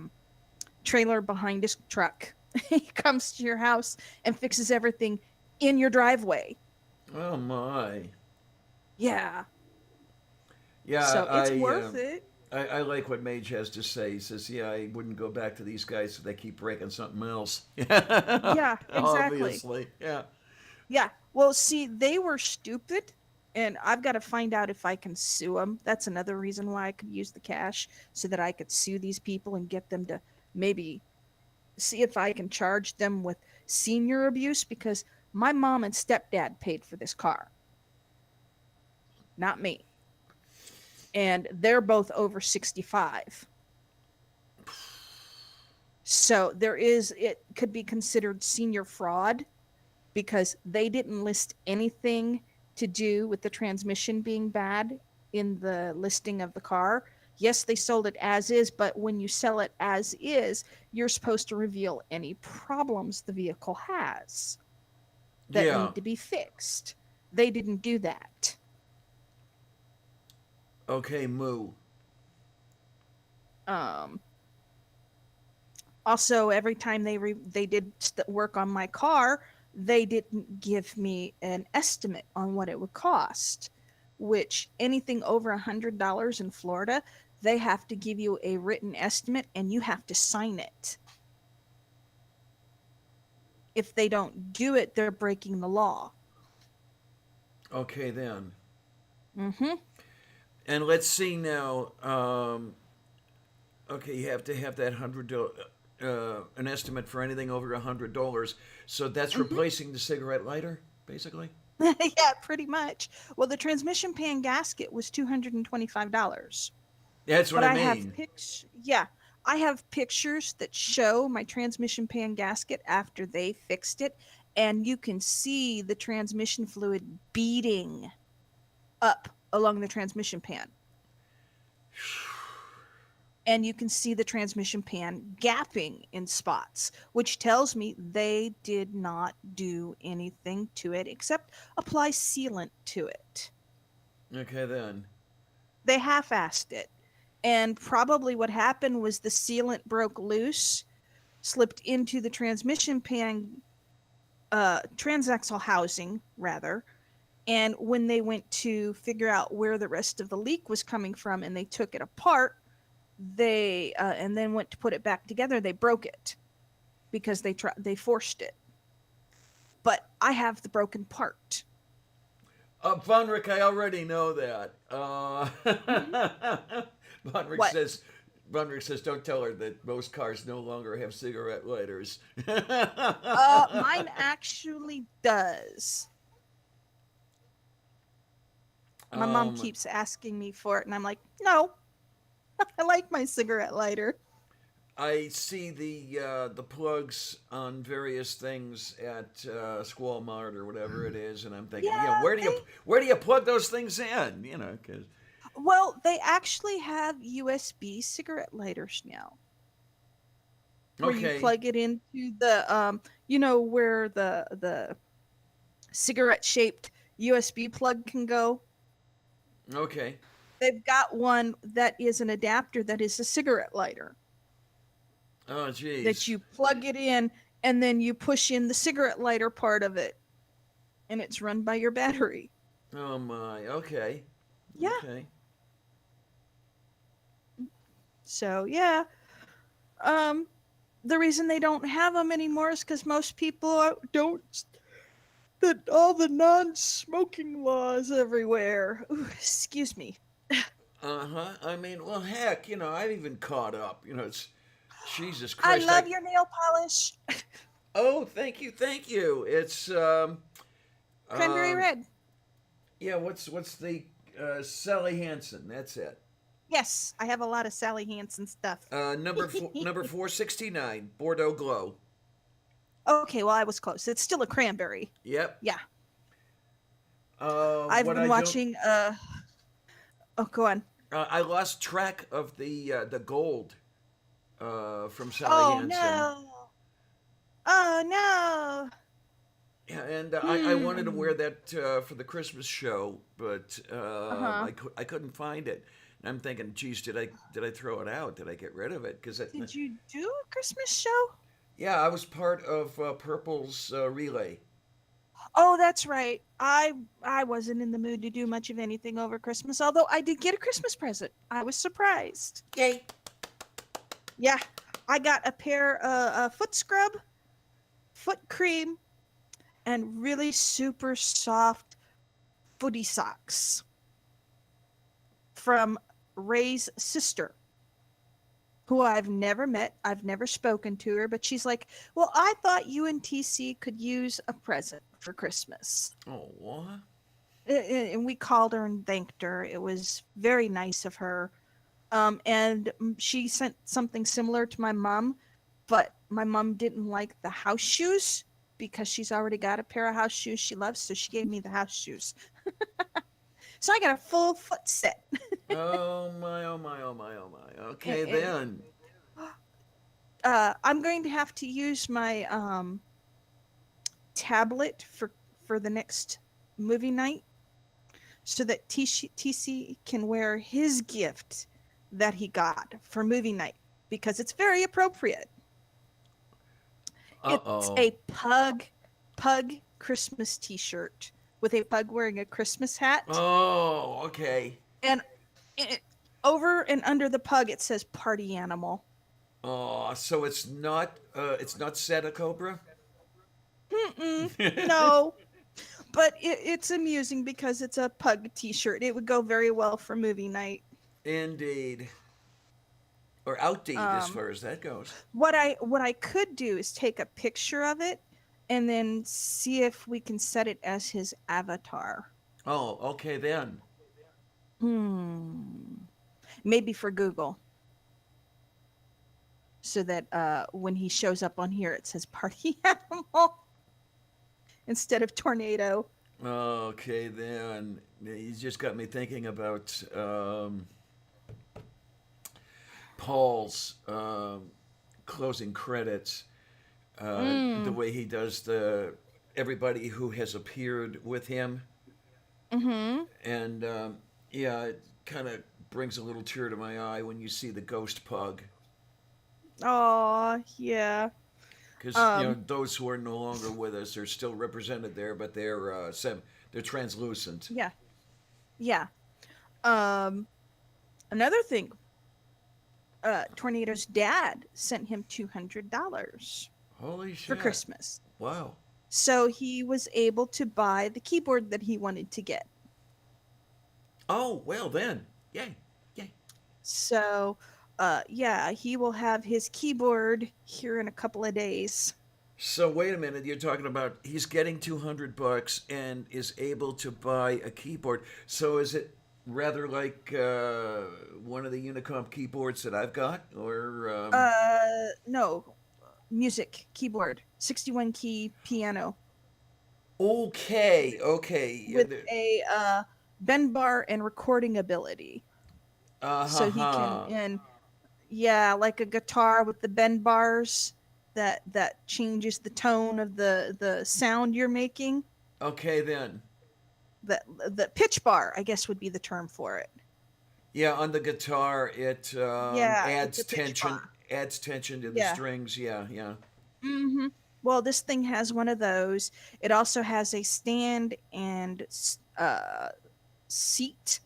trailer behind his truck. He comes to your house and fixes everything in your driveway.
Oh, my.
Yeah.
Yeah,
So it's worth
it.
it.
I like what Mage has to say. He says, yeah, I wouldn't go back to these guys if they keep breaking something else.
Yeah, exactly.
Obviously, yeah.
Yeah. Well, see, they were stupid, and I've got to find out if I can sue them. That's another reason why I could use the cash so that I could sue these people and get them to maybe see if I can charge them with senior abuse because my mom and stepdad paid for this car, not me. And they're both over 65. So it could be considered senior fraud because they didn't list anything to do with the transmission being bad in the listing of the car. Yes, they sold it as is, but when you sell it as is, you're supposed to reveal any problems the vehicle has that
Yeah.
need to be fixed. They didn't do that.
Okay, Moo.
Also, every time they did work on my car, they didn't give me an estimate on what it would cost, which anything over $100 in Florida, they have to give you a written estimate and you have to sign it. If they don't do it, they're breaking the law.
Okay, then.
Mm-hmm.
And let's see now. Okay, you have to have that an estimate for anything over $100. So that's replacing the cigarette lighter, basically.
Yeah, pretty much. Well, the transmission pan gasket was $225.
That's what
But
I
have
mean.
I have pictures that show my transmission pan gasket after they fixed it, and you can see the transmission fluid beading up along the transmission pan. and you can see the transmission pan gapping in spots, which tells me they did not do anything to it except apply sealant to it.
Okay, then.
They half-assed it. And probably what happened was the sealant broke loose, slipped into the transmission pan, transaxle housing, rather. And when they went to figure out where the rest of the leak was coming from and they took it apart, they and then went to put it back together, they broke it because they forced it. But I have the broken part.
Von Rick, I already know that. Von Rick
What?
says, don't tell her that most cars no longer have cigarette lighters.
Mine actually does. My mom
Um,
keeps asking me for it, and I'm like, no, I like my cigarette lighter.
I see the plugs on various things at Squall Mart or whatever it is, and I'm thinking,
Yeah,
where do you plug those things in? You know, 'cause
Well, they actually have USB cigarette lighters now, where you
okay,
plug it into the where the cigarette shaped USB plug can go.
okay.
They've got one that is an adapter that is a cigarette lighter
Oh, geez.
that you plug it in, and then you push in the cigarette lighter part of it, and it's run by your battery.
Oh my. Okay.
Yeah.
Okay.
So yeah, the reason they don't have them anymore is because most people don't. That all the non-smoking laws everywhere. Ooh, excuse me.
Uh-huh. I mean, well, heck, you know, I've even caught up. You know, it's Jesus
I
Christ.
love your nail polish.
Oh, thank you, thank you. It's
Cranberry red.
yeah. What's the Sally Hansen? That's it.
Yes, I have a lot of Sally Hansen stuff.
Number 469, Bordeaux Glow.
Okay, well I was close. It's still a cranberry.
Yep.
Yeah. I've
What
been
I
watching. Oh, go on.
I lost track of the gold from Sally
Oh
Hansen.
no. Oh no.
Yeah, and I wanted to wear that for the Christmas show, but
Uh-huh.
I couldn't find it. And I'm thinking, geez, did I throw it out? Did I get rid of it? Because
Did you do a Christmas show?
yeah, I was part of Purple's relay.
Oh, that's right. I wasn't in the mood to do much of anything over Christmas, although I did get a Christmas present. I was surprised.
Yay!
Yeah, I got a pair of foot scrub, foot cream, and really super soft footy socks from Ray's sister, who I've never met. I've never spoken to her, but she's like, well, I thought you and TC could use a present for Christmas.
Oh, what?
And we called her and thanked her. It was very nice of her. And she sent something similar to my mom, but my mom didn't like the house shoes because she's already got a pair of house shoes she loves, so she gave me the house shoes. So I got a full foot set.
Oh my! Oh my! Oh my! Oh my! Okay
And-
then.
I'm going to have to use my tablet for the next movie night so that TC can wear his gift that he got for movie night because it's very appropriate. It's
Uh-oh.
a pug Christmas t-shirt with a pug wearing a Christmas hat.
Oh, okay.
And over and under the pug it says party animal.
Oh, so it's not Santa Cobra?
No. But it's amusing because it's a pug t-shirt. It would go very well for movie night.
Indeed. Or outdeed as far as that goes.
What I could do is take a picture of it and then see if we can set it as his avatar.
Oh, okay then.
Maybe for Google. So that when he shows up on here it says party animal instead of tornado.
Okay then. You just got me thinking about Paul's closing credits, the way he does the everybody who has appeared with him,
Mm-hmm.
and yeah, it kind of brings a little tear to my eye when you see the ghost pug,
Oh, yeah.
because
Um,
those who are no longer with us are still represented there, but they're translucent.
yeah, yeah. Um, Another thing, Tornado's dad sent him $200
Holy
for
shit!
Christmas.
Wow.
So he was able to buy the keyboard that he wanted to get.
Oh well then, yay, yay.
So, yeah, he will have his keyboard here in a couple of days.
So wait a minute, you're talking about he's getting $200 and is able to buy a keyboard. So is it rather like one of the Unicomp keyboards that I've got, or
No, music keyboard, 61 key piano
okay, okay,
with a bend bar and recording ability.
ha
So he can,
ha.
and yeah, like a guitar with the bend bars that changes the tone of the sound you're making.
Okay then,
The pitch bar, I guess, would be the term for it.
yeah. On the guitar, it
Yeah, it's a pitch bar.
adds tension to the
Yeah.
strings. Yeah, yeah.
Hmm. Well, this thing has one of those. It also has a stand and seat,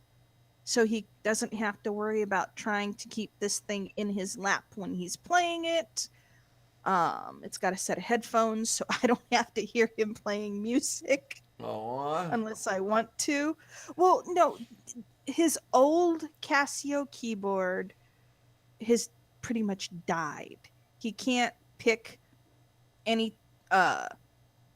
so he doesn't have to worry about trying to keep this thing in his lap when he's playing it. It's got a set of headphones, so I don't have to hear him playing music
Oh,
unless I want to. Well, no, his old Casio keyboard has pretty much died. He can't pick any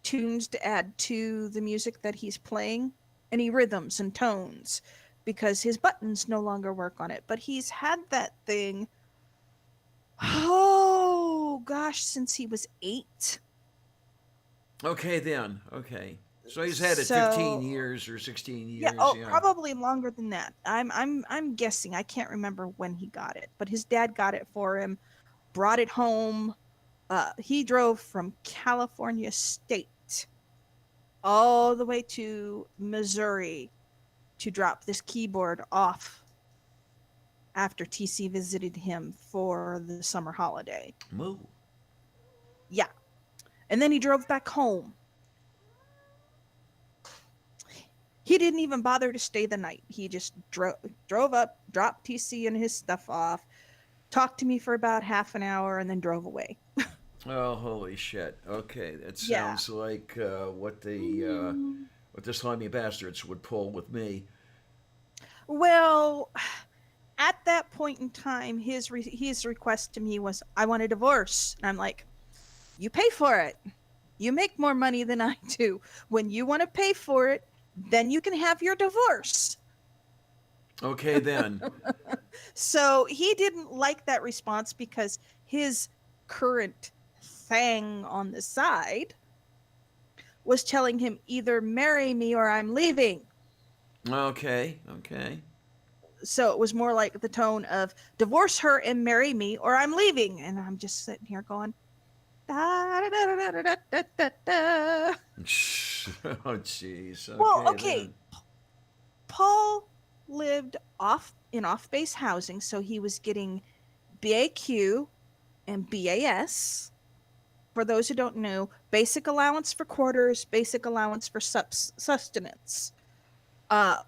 tunes to add to the music that he's playing, any rhythms and tones, because his buttons no longer work on it. But he's had that thing, oh gosh, since he was 8.
okay then. Okay. So he's had it
So
15 years or 16
yeah,
years.
oh,
Yeah.
probably longer than that. I'm guessing. I can't remember when he got it, but his dad got it for him, brought it home. He drove from California State all the way to Missouri to drop this keyboard off after TC visited him for the summer holiday.
Moo.
Yeah. And then he drove back home. He didn't even bother to stay the night. He just drove up, dropped TC and his stuff off, talked to me for about half an hour, and then drove away.
Oh, holy shit. Okay, that
Yeah.
sounds like what the slimy bastards would pull with me.
Well, at that point in time, his request to me was, "I want a divorce." And I'm like, "You pay for it. You make more money than I do. When you want to pay for it, then you can have your divorce."
Okay, then.
So he didn't like that response because his current thing on the side was telling him, either marry me or I'm leaving.
Okay, okay.
So it was more like the tone of, divorce her and marry me or I'm leaving. And I'm just sitting here going, da, da, da, da, da, da, da, da.
Oh, jeez. Okay,
Well, okay.
then.
Paul lived off-base housing, so he was getting BAQ and BAS. For those who don't know, basic allowance for quarters, basic allowance for sustenance,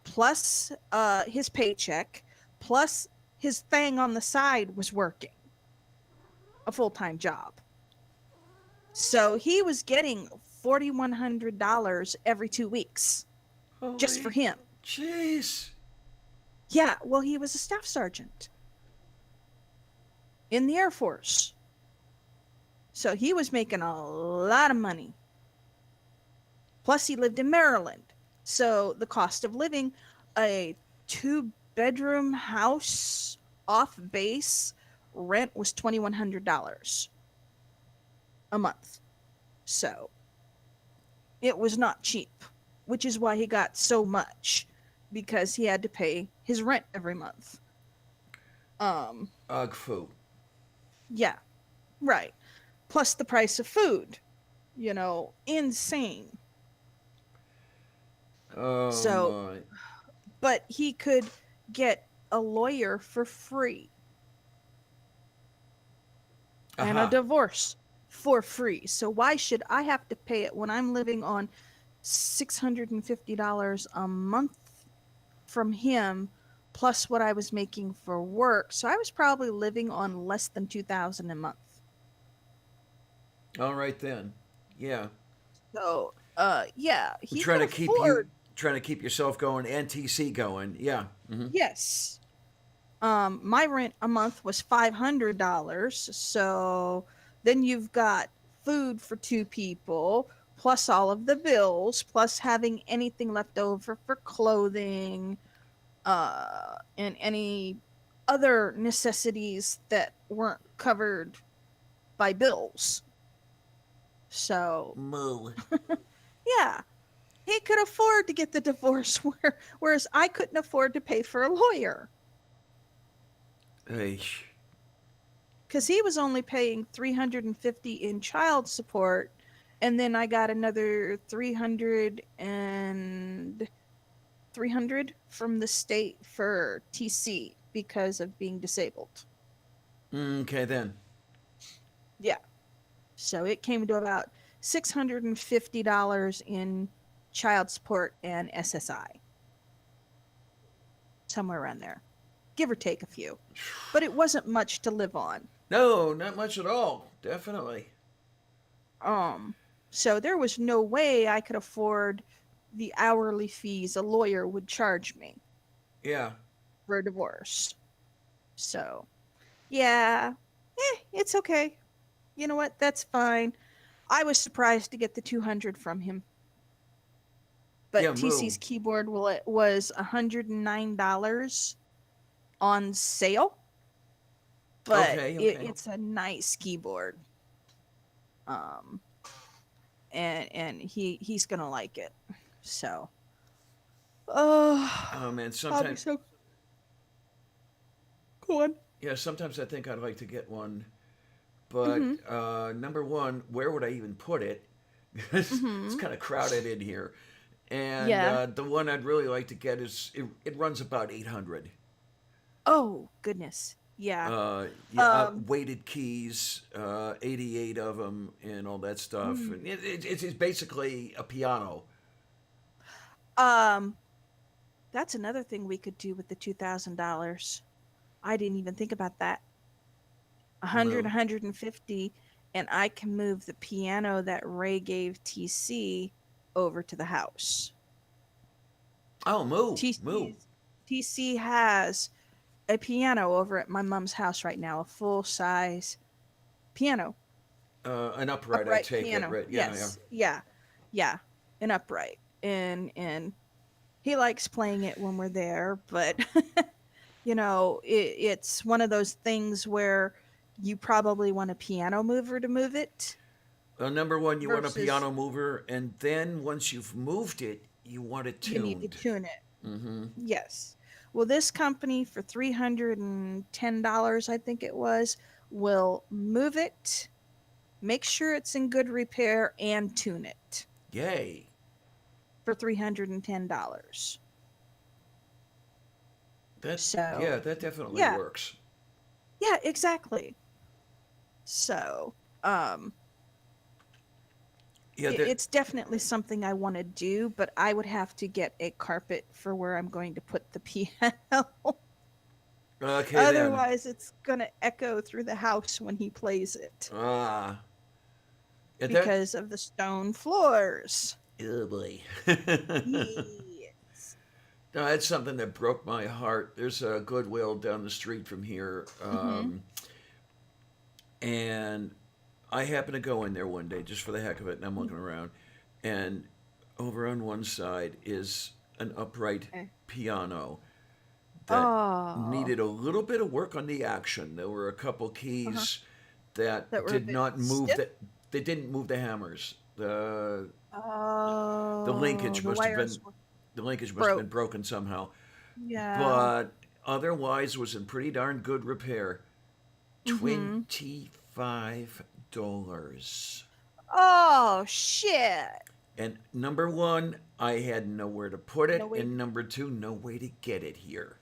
plus his paycheck, plus his thing on the side was working, a full-time job. So he was getting $4,100 every 2 weeks just for
Holy
him.
Jeez.
Yeah, well, he was a staff sergeant in the Air Force. So he was making a lot of money. Plus, he lived in Maryland. So the cost of living, a 2-bedroom house off base, rent was $2,100 a month. So it was not cheap, which is why he got so much, because he had to pay his rent every month. Um,
Ugh, foo.
yeah, right. Plus the price of food, insane.
Oh
So,
my.
but he could get a lawyer for free and a
Aha.
divorce for free. So why should I have to pay it when I'm living on $650 a month from him plus what I was making for work? So I was probably living on less than 2000 a month.
All right then. Yeah.
So, yeah,
We're
he
trying
could
to keep you
afford.
trying to keep yourself going and TC going. Yeah.
Yes. My rent a month was $500. So then you've got food for two people, plus all of the bills, plus having anything left over for clothing, and any other necessities that weren't covered by bills. So
Moo.
yeah, he could afford to get the divorce, whereas I couldn't afford to pay for a lawyer.
Hey.
Because he was only paying 350 in child support, and then I got another 300 from the state for TC because of being disabled.
Okay then.
Yeah. So it came to about $650 in child support and SSI. Somewhere around there. Give or take a few. But it wasn't much to live on.
No, not much at all. Definitely.
So there was no way I could afford the hourly fees a lawyer would charge me
Yeah.
for a divorce. So, yeah, it's okay. You know what? That's fine. I was surprised to get the 200 from him.
Yeah,
But
moo.
TC's keyboard was $109 on sale, but
Okay,
it,
okay.
it's a nice keyboard. Um, and he's gonna like it. So,
Oh man,
I'll be
sometimes
so. Go on.
yeah, sometimes I think I'd like to get one, but
Mm-hmm.
number one, where would I even put it? It's
Mm-hmm.
kind of crowded in here. And
Yeah.
the one I'd really like to get is it runs about 800.
Oh goodness. Yeah.
Yeah,
Um.
weighted keys, 88 of them, and all that stuff.
mm,
And it's basically a piano.
Um. That's another thing we could do with the $2,000. I didn't even think about that. 100,
Moo.
150, and I can move the piano that Ray gave TC over to the house.
Oh, moo, moo.
TC's, TC has a piano over at my mom's house right now, a full size piano,
An upright, I
upright
take it,
piano.
right? Yeah, yeah.
Yes, yeah, yeah, an upright, and he likes playing it when we're there, but it's one of those things where you probably want a piano mover to move it
Number one, you want a
versus
piano mover, and then once you've moved it, you want it
you need to
tuned.
tune it.
Mm-hmm.
Yes. Well, this company for $310, I think it was, will move it, make sure it's in good repair, and tune it
Yay.
for $310.
That
So,
yeah, that definitely
yeah,
works.
yeah, exactly. So,
Yeah,
it's definitely something I want to do, but I would have to get a carpet for where I'm going to put the piano.
okay then.
Otherwise, it's going to echo through the house when he plays it
Ah, yeah, that.
because of the stone floors.
Oh boy.
Yes.
No, that's something that broke my heart. There's a Goodwill down the street from here,
Mm-hmm.
and I happened to go in there one day just for the heck of it, and I'm looking around, and over on one side is an upright
Okay.
piano that
Oh,
needed a little bit of work on the action. There were a couple
uh-huh.
keys that
That were a
did
bit
not move
stiff.
that they didn't move the hammers. The
Oh,
linkage
the
must have been
wires were
the linkage must have been
broke.
broken somehow.
Yeah.
But otherwise was in pretty darn good repair.
Mm-hmm.
$25.
Oh shit.
And number one, I had nowhere to put it,
No way.
and number two, no way to get it here.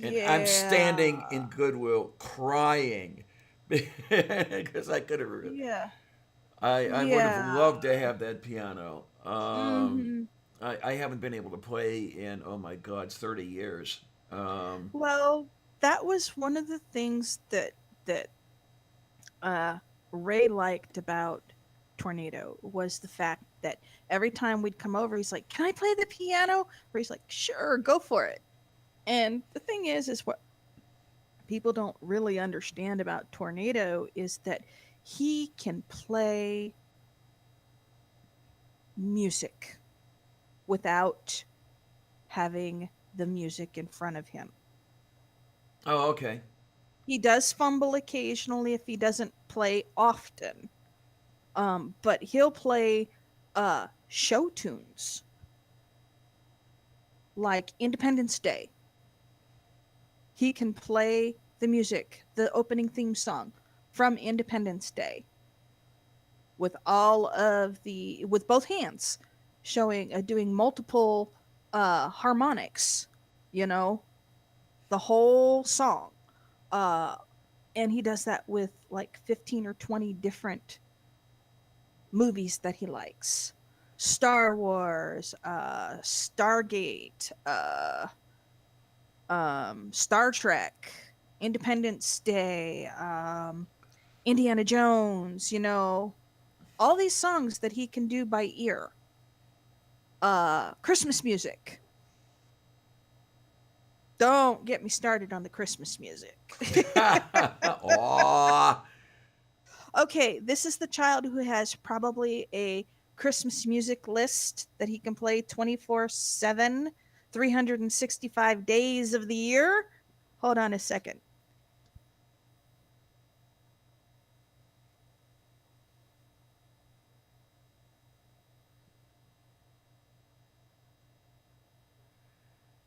And
Yeah.
I'm standing in Goodwill crying because I could have.
Yeah.
I would have
Yeah.
loved to have that piano.
Mm-hmm.
I haven't been able to play in, oh my God, it's 30 years. Um,
Well, that was one of the things that uh, Ray liked about Tornado was the fact that every time we'd come over, he's like, "Can I play the piano?" Ray's like, "Sure, go for it." And the thing is what people don't really understand about Tornado is that he can play music without having the music in front of him.
oh, okay.
He does fumble occasionally if he doesn't play often. But he'll play show tunes like Independence Day. He can play the music, the opening theme song from Independence Day with with both hands showing doing multiple harmonics, you know, the whole song. Uh and he does that with like 15 or 20 different movies that he likes. Star Wars, Stargate, Star Trek, Independence Day, Indiana Jones, you know, all these songs that he can do by ear. Christmas music. Don't get me started on the Christmas music.
Aw.
Okay, this is the child who has probably a Christmas music list that he can play 24/7, 365 days of the year. Hold on a second.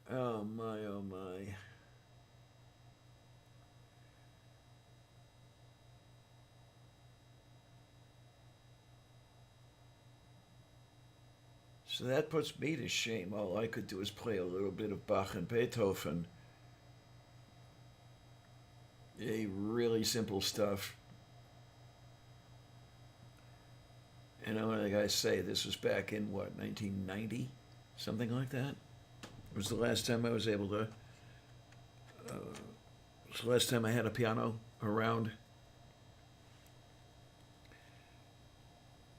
Oh my, oh my. So that puts me to shame. All I could do is play a little bit of Bach and Beethoven. A really simple stuff. And I want to guys say this was back in what, 1990, something like that. It was the last time I was able to. It was the last time I had a piano around.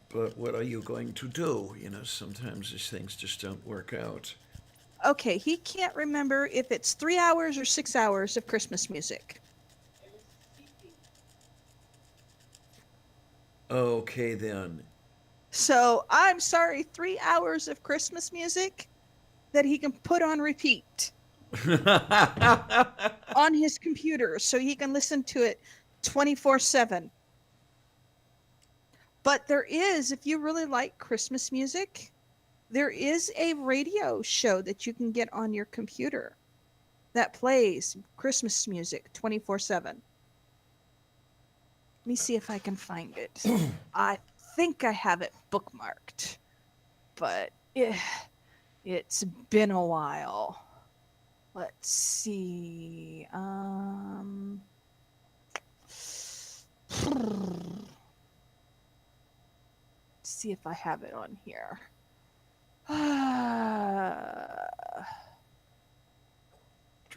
But what are you going to do? You know, sometimes these things just don't work out.
Okay, he can't remember if it's 3 hours or 6 hours of Christmas music.
Okay then.
So I'm sorry, 3 hours of Christmas music that he can put on repeat on his computer so he can listen to it 24/7. But there is, if you really like Christmas music, there is a radio show that you can get on your computer that plays Christmas music 24/7. Let me see if I can find it. I think I have it bookmarked, but it's been a while. Let's see. See if I have it on here.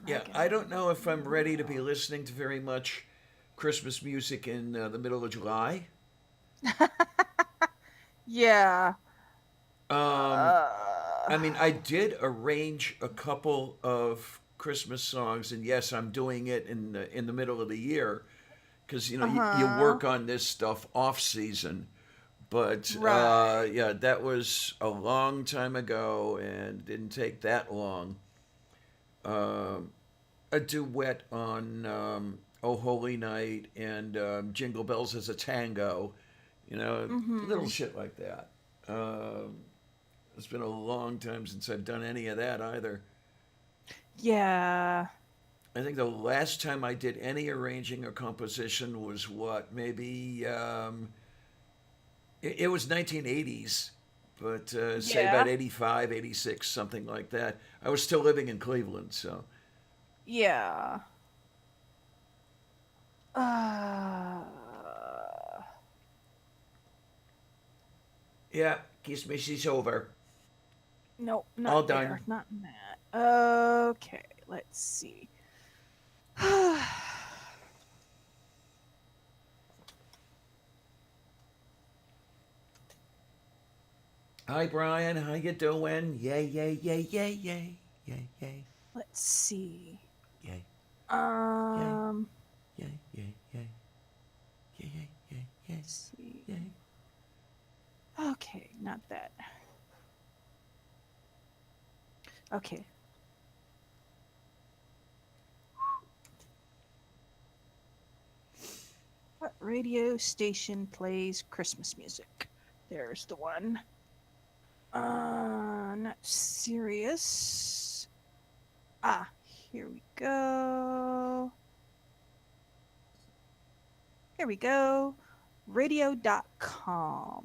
Yeah, I don't know if I'm ready to be listening to very much Christmas music in the middle of July.
Yeah.
Um, I mean, I did arrange a couple of Christmas songs, and yes, I'm doing it in the middle of the year because you work on this stuff off season. But
Right.
yeah, that was a long time ago, and didn't take that long. Um, a duet on "Oh Holy Night" and "Jingle Bells" as a tango, little
Mm-hmm.
shit like that. Um, it's been a long time since I've done any of that either.
Yeah.
I think the last time I did any arranging or composition was what, maybe it was 1980s, but say
Yeah.
about 85, 86, something like that. I was still living in Cleveland, so.
Yeah. Uh,
Yeah, Kiss Me, She's Over.
no, not
All
there.
done.
Not in that. Okay, let's see.
Hi, Brian. How you doing? Yay, yay, yay, yay, yay, yay, yay,
Let's see.
yay,
Um,
yay, yay, yay, yay, yay, yay, yay,
let's see.
yay.
Okay, not that. Okay. What radio station plays Christmas music? There's the one. Not serious. Ah, here we go. Here we go. Radio.com.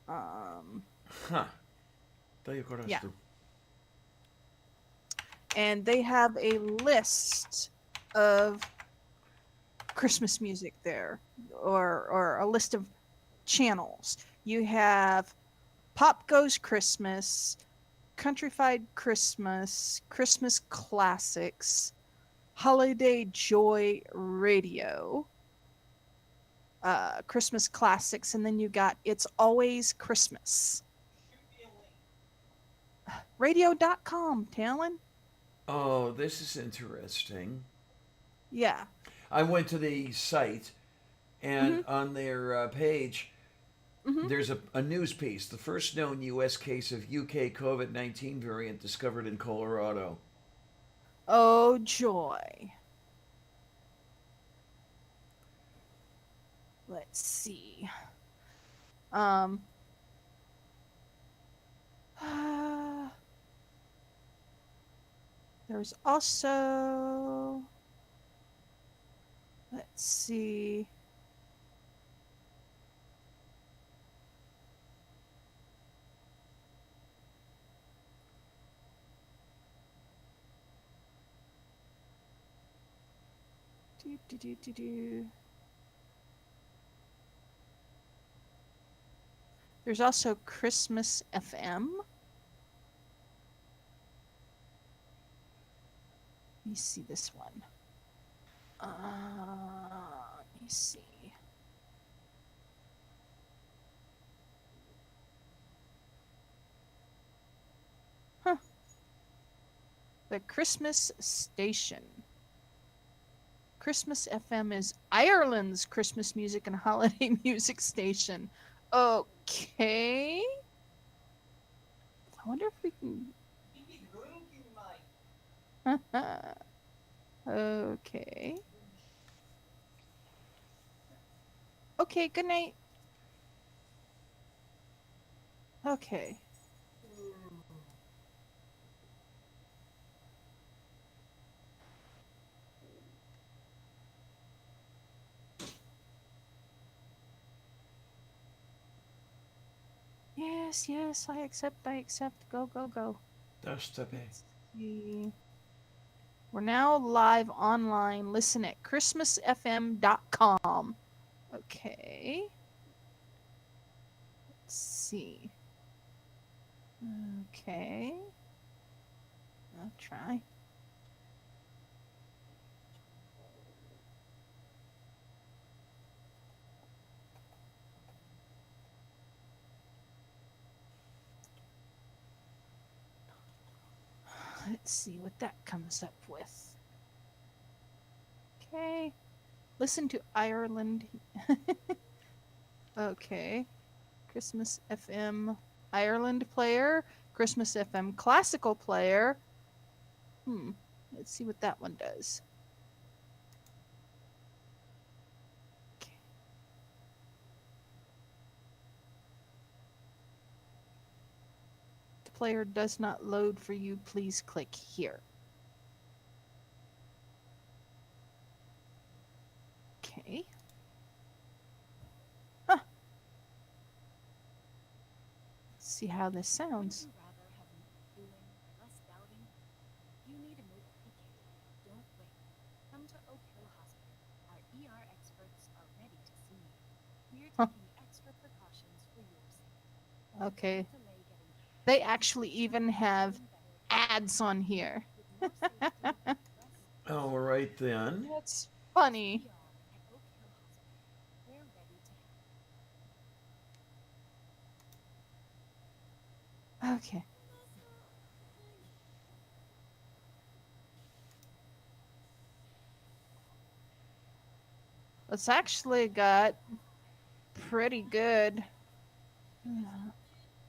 Huh. There you go.
Yeah. And they have a list of Christmas music there, or a list of channels. You have Pop Goes Christmas, Countryfied Christmas, Christmas Classics, Holiday Joy Radio, Christmas Classics, and then you got It's Always Christmas. Radio.com, Talon.
Oh, this is interesting.
Yeah.
I went to the site, and on their page, there's a news piece. The first known U.S. case of UK COVID-19 variant discovered in Colorado.
Oh, joy. Let's see. There's also, let's see. There's also Christmas FM. Let me see this one. Let me see. Huh. The Christmas Station. Christmas FM is Ireland's Christmas music and holiday music station. Okay. I wonder if we can. Okay. Okay, good night. Okay. Yes, yes, I accept, I accept. Go, go, go.
That's the best.
See. We're now live online. Listen at christmasfm.com. Okay. Let's see. Okay. I'll try. Let's see what that comes up with. Okay. Listen to Ireland. Okay. Christmas FM Ireland player. Christmas FM classical player. Let's see what that one does. Okay. Player does not load for you. Please click here. Okay. Huh. Let's see how this sounds.
Would you rather have more healing, less doubting? You need a move PK. Don't wait. Come to Oak Hill Hospital. Our ER experts are ready to see you. We're
Huh.
taking extra precautions for your safety.
Okay.
Delay getting better.
They actually even have ads on here.
With more safety and less
All right then.
That's funny.
ER at Oak Hill Hospital. We're ready to help.
Okay. It's actually got pretty good.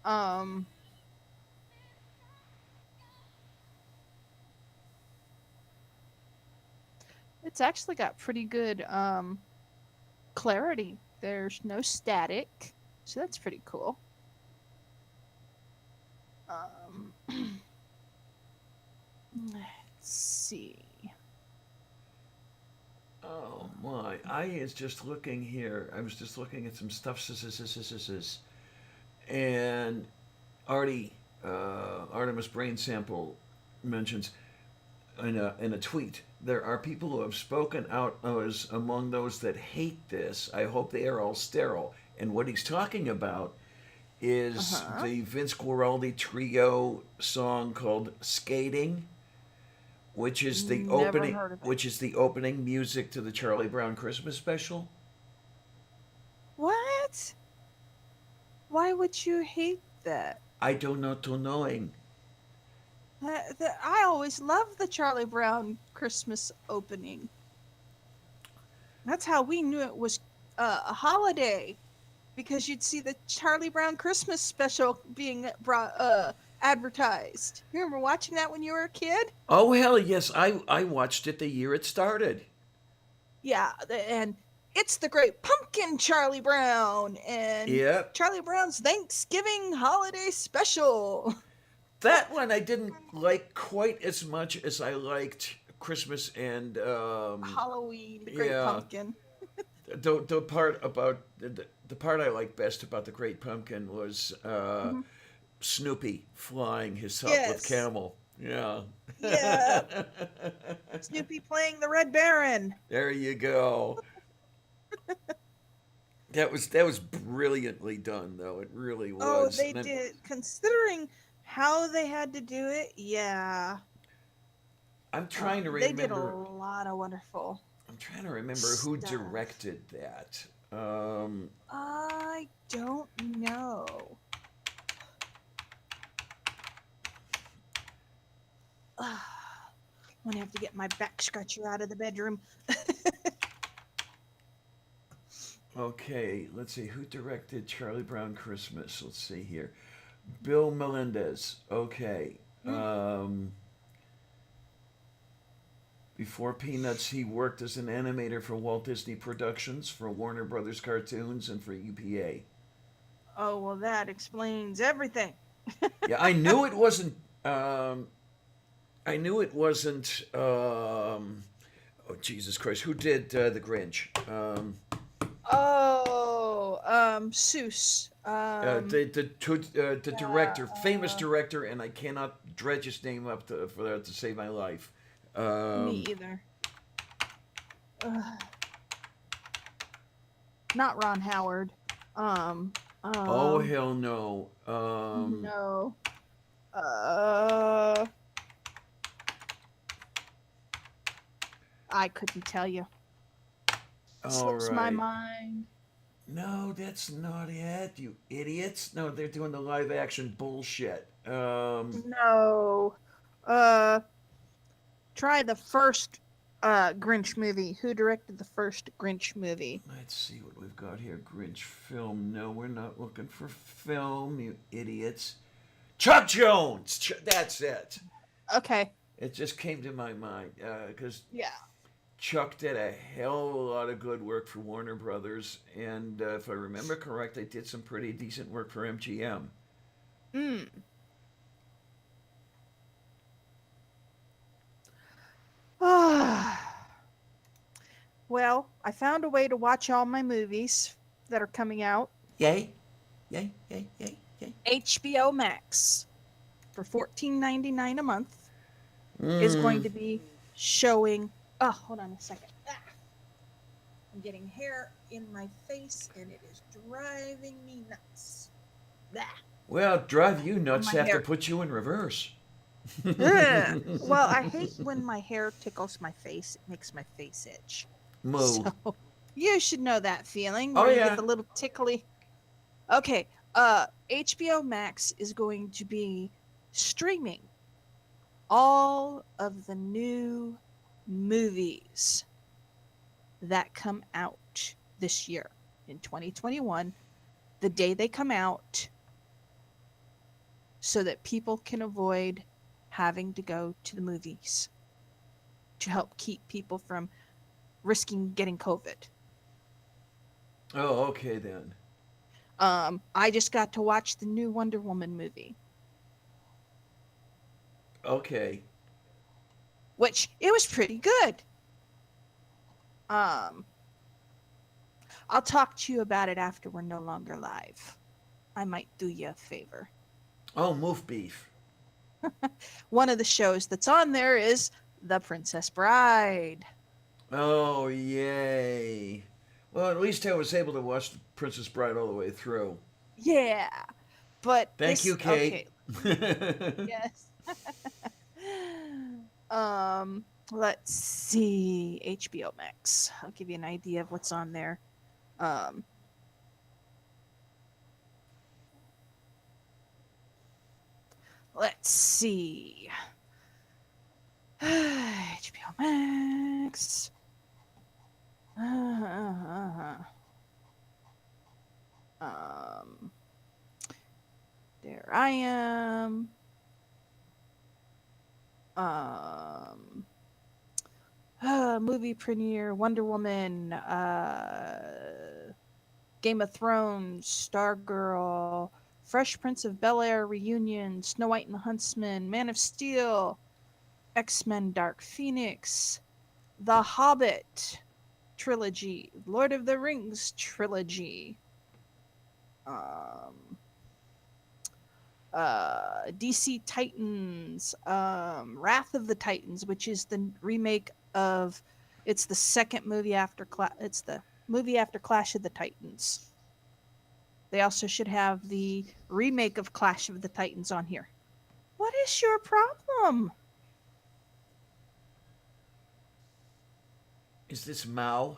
Um. It's actually got pretty good clarity. There's no static, so that's pretty cool. Let's see.
Oh my! I was just looking here. I was just looking at some stuff. And Artemis Brain Sample mentions in a tweet, there are people who have spoken out as among those that hate this. I hope they are all sterile. And what he's talking about is the Vince Guaraldi trio song called "Skating," which is the
Never
opening,
heard of it.
which is the opening music to the Charlie Brown Christmas special.
What? Why would you hate that?
I don't know to knowing.
I always loved the Charlie Brown Christmas opening. That's how we knew it was a holiday, because you'd see the Charlie Brown Christmas special being advertised. You remember watching that when you were a kid?
Oh hell yes, I watched it the year it started.
Yeah, and it's the Great Pumpkin, Charlie Brown, and
Yep.
Charlie Brown's Thanksgiving holiday special.
That one I didn't like quite as much as I liked Christmas and
Halloween, the Great
yeah.
Pumpkin.
the part about the part I liked best about the Great Pumpkin was Snoopy flying his hut with
Yes.
Camel. Yeah.
Yeah. Snoopy playing the Red Baron.
There you go. That was brilliantly done though. It really was.
Oh, they
And
did. Considering how they had to do it, yeah.
I'm trying to
They did a
remember.
lot of wonderful.
I'm trying to remember who
stuff.
directed that.
I don't know. I'm gonna have to get my back scratcher out of the bedroom.
Okay, let's see who directed Charlie Brown Christmas. Let's see here, Bill Melendez. Okay. Before Peanuts, he worked as an animator for Walt Disney Productions, for Warner Brothers Cartoons, and for UPA.
Oh well, that explains everything.
Yeah, I knew it wasn't. I knew it wasn't. Oh Jesus Christ! Who did the Grinch?
Seuss.
The director, famous director, and I cannot dredge his name up to save my life.
Me either. Not Ron Howard.
Oh hell no.
No. I couldn't tell you.
All
Slips my
right.
mind.
No, that's not it, you idiots. No, they're doing the live action bullshit.
No. Try the first Grinch movie. Who directed the first Grinch movie?
Let's see what we've got here. Grinch film. No, we're not looking for film, you idiots. Chuck Jones. That's it.
Okay.
It just came to my mind because
Yeah.
Chuck did a hell of a lot of good work for Warner Brothers, and if I remember correctly, did some pretty decent work for MGM.
Well, I found a way to watch all my movies that are coming out.
Yay, yay, yay, yay, yay.
HBO Max for $14.99 a month is going
Mm.
to be showing. Oh, hold on a second. I'm getting hair in my face and it is driving me nuts. Blah.
Well, drive you nuts
my
have to
hair.
put you in reverse.
Ugh. Well, I hate when my hair tickles my face. It makes my face itch.
Moo.
So you should know that feeling
Oh,
where you
yeah.
get the little tickly. Okay, HBO Max is going to be streaming all of the new movies that come out this year in 2021, the day they come out, so that people can avoid having to go to the movies to help keep people from risking getting COVID.
Oh, okay then.
I just got to watch the new Wonder Woman movie,
Okay.
which it was pretty good. I'll talk to you about it after we're no longer live. I might do you a favor.
Oh, move beef.
One of the shows that's on there is The Princess Bride.
Oh, yay. Well, at least I was able to watch The Princess Bride all the way through.
Yeah, but
Thank
this,
you, Kate.
Okay, yes. Let's see. HBO Max. I'll give you an idea of what's on there. Let's see. HBO Max. There I am. Movie premiere, Wonder Woman, Game of Thrones, Stargirl, Fresh Prince of Bel-Air reunion, Snow White and the Huntsman, Man of Steel, X-Men Dark Phoenix, The Hobbit trilogy, Lord of the Rings trilogy, DC Titans, Wrath of the Titans, which is the remake of, it's the second movie after it's the movie after Clash of the Titans. They also should have the remake of Clash of the Titans on here. What is your problem?
Is this Mao?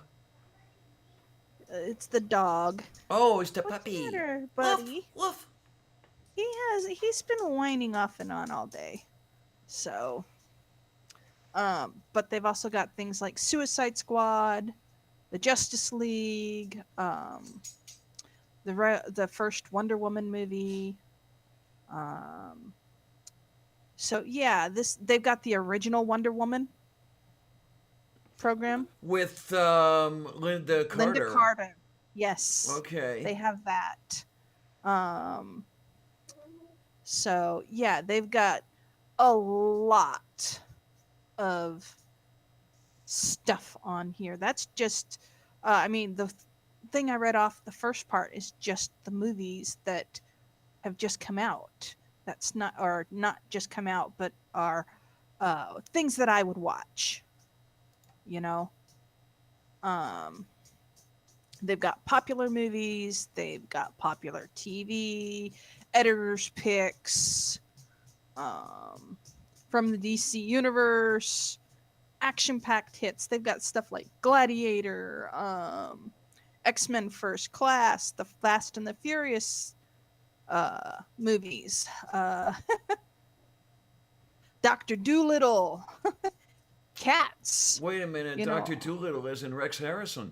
It's the dog.
Oh, it's the
What's
puppy.
the matter, buddy?
Woof, woof.
He's been whining off and on all day. So, but they've also got things like Suicide Squad, the Justice League, the first Wonder Woman movie. So yeah, they've got the original Wonder Woman program.
With Linda Carter.
Linda Carter. Yes.
Okay.
They have that. So yeah, they've got a lot of stuff on here. That's just, I mean, the thing I read off the first part is just the movies that have just come out. That's not, or not just come out, but are things that I would watch. You know, they've got popular movies, they've got popular TV, editors' picks, from the DC universe, action-packed hits. They've got stuff like Gladiator, X-Men First Class, the Fast and the Furious movies, Dr. Dolittle, Cats.
Wait a minute,
You
Dr.
know.
Dolittle is in Rex Harrison.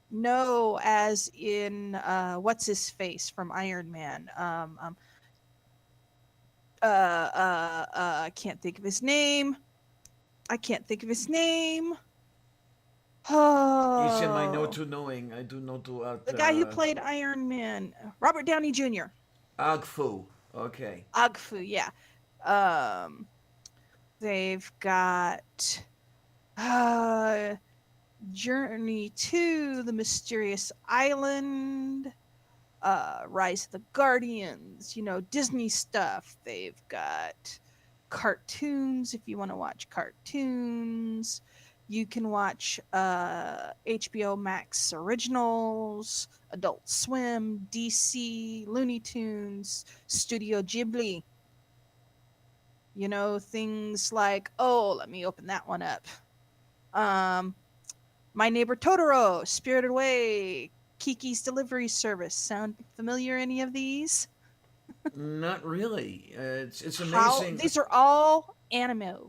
No, as in what's his face from Iron Man. I can't think of his name.
It's in my
Oh,
note to knowing. I do know to
the guy who played Iron Man, Robert Downey Jr.
Agfu. Okay.
Agfu, yeah. They've got uh, Journey to the Mysterious Island, Rise of the Guardians, Disney stuff. They've got cartoons if you want to watch cartoons. You can watch HBO Max originals, Adult Swim, DC, Looney Tunes, Studio Ghibli. Things like, let me open that one up. My Neighbor Totoro, Spirited Away, Kiki's Delivery Service. Sound familiar, any of these?
Not really. It's
How
amazing.
these are all anime.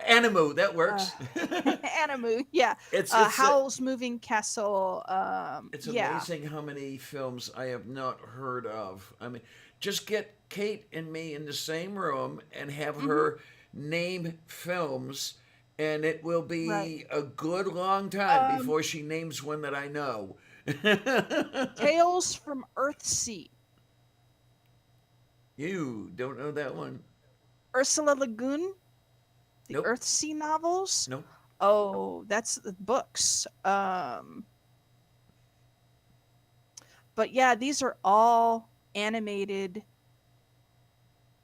Animo, that works.
Anime, yeah.
it's
Howl's Moving Castle.
it's
Yeah.
amazing how many films I have not heard of. I mean, just get Kate and me in the same room and have her name films, and it will be
Right.
a good long time before she names one that I know.
Tales from Earthsea.
You don't know that one?
Ursula Le Guin, the
Nope.
Earthsea novels.
No.
Oh, that's the books. But yeah, these are all animated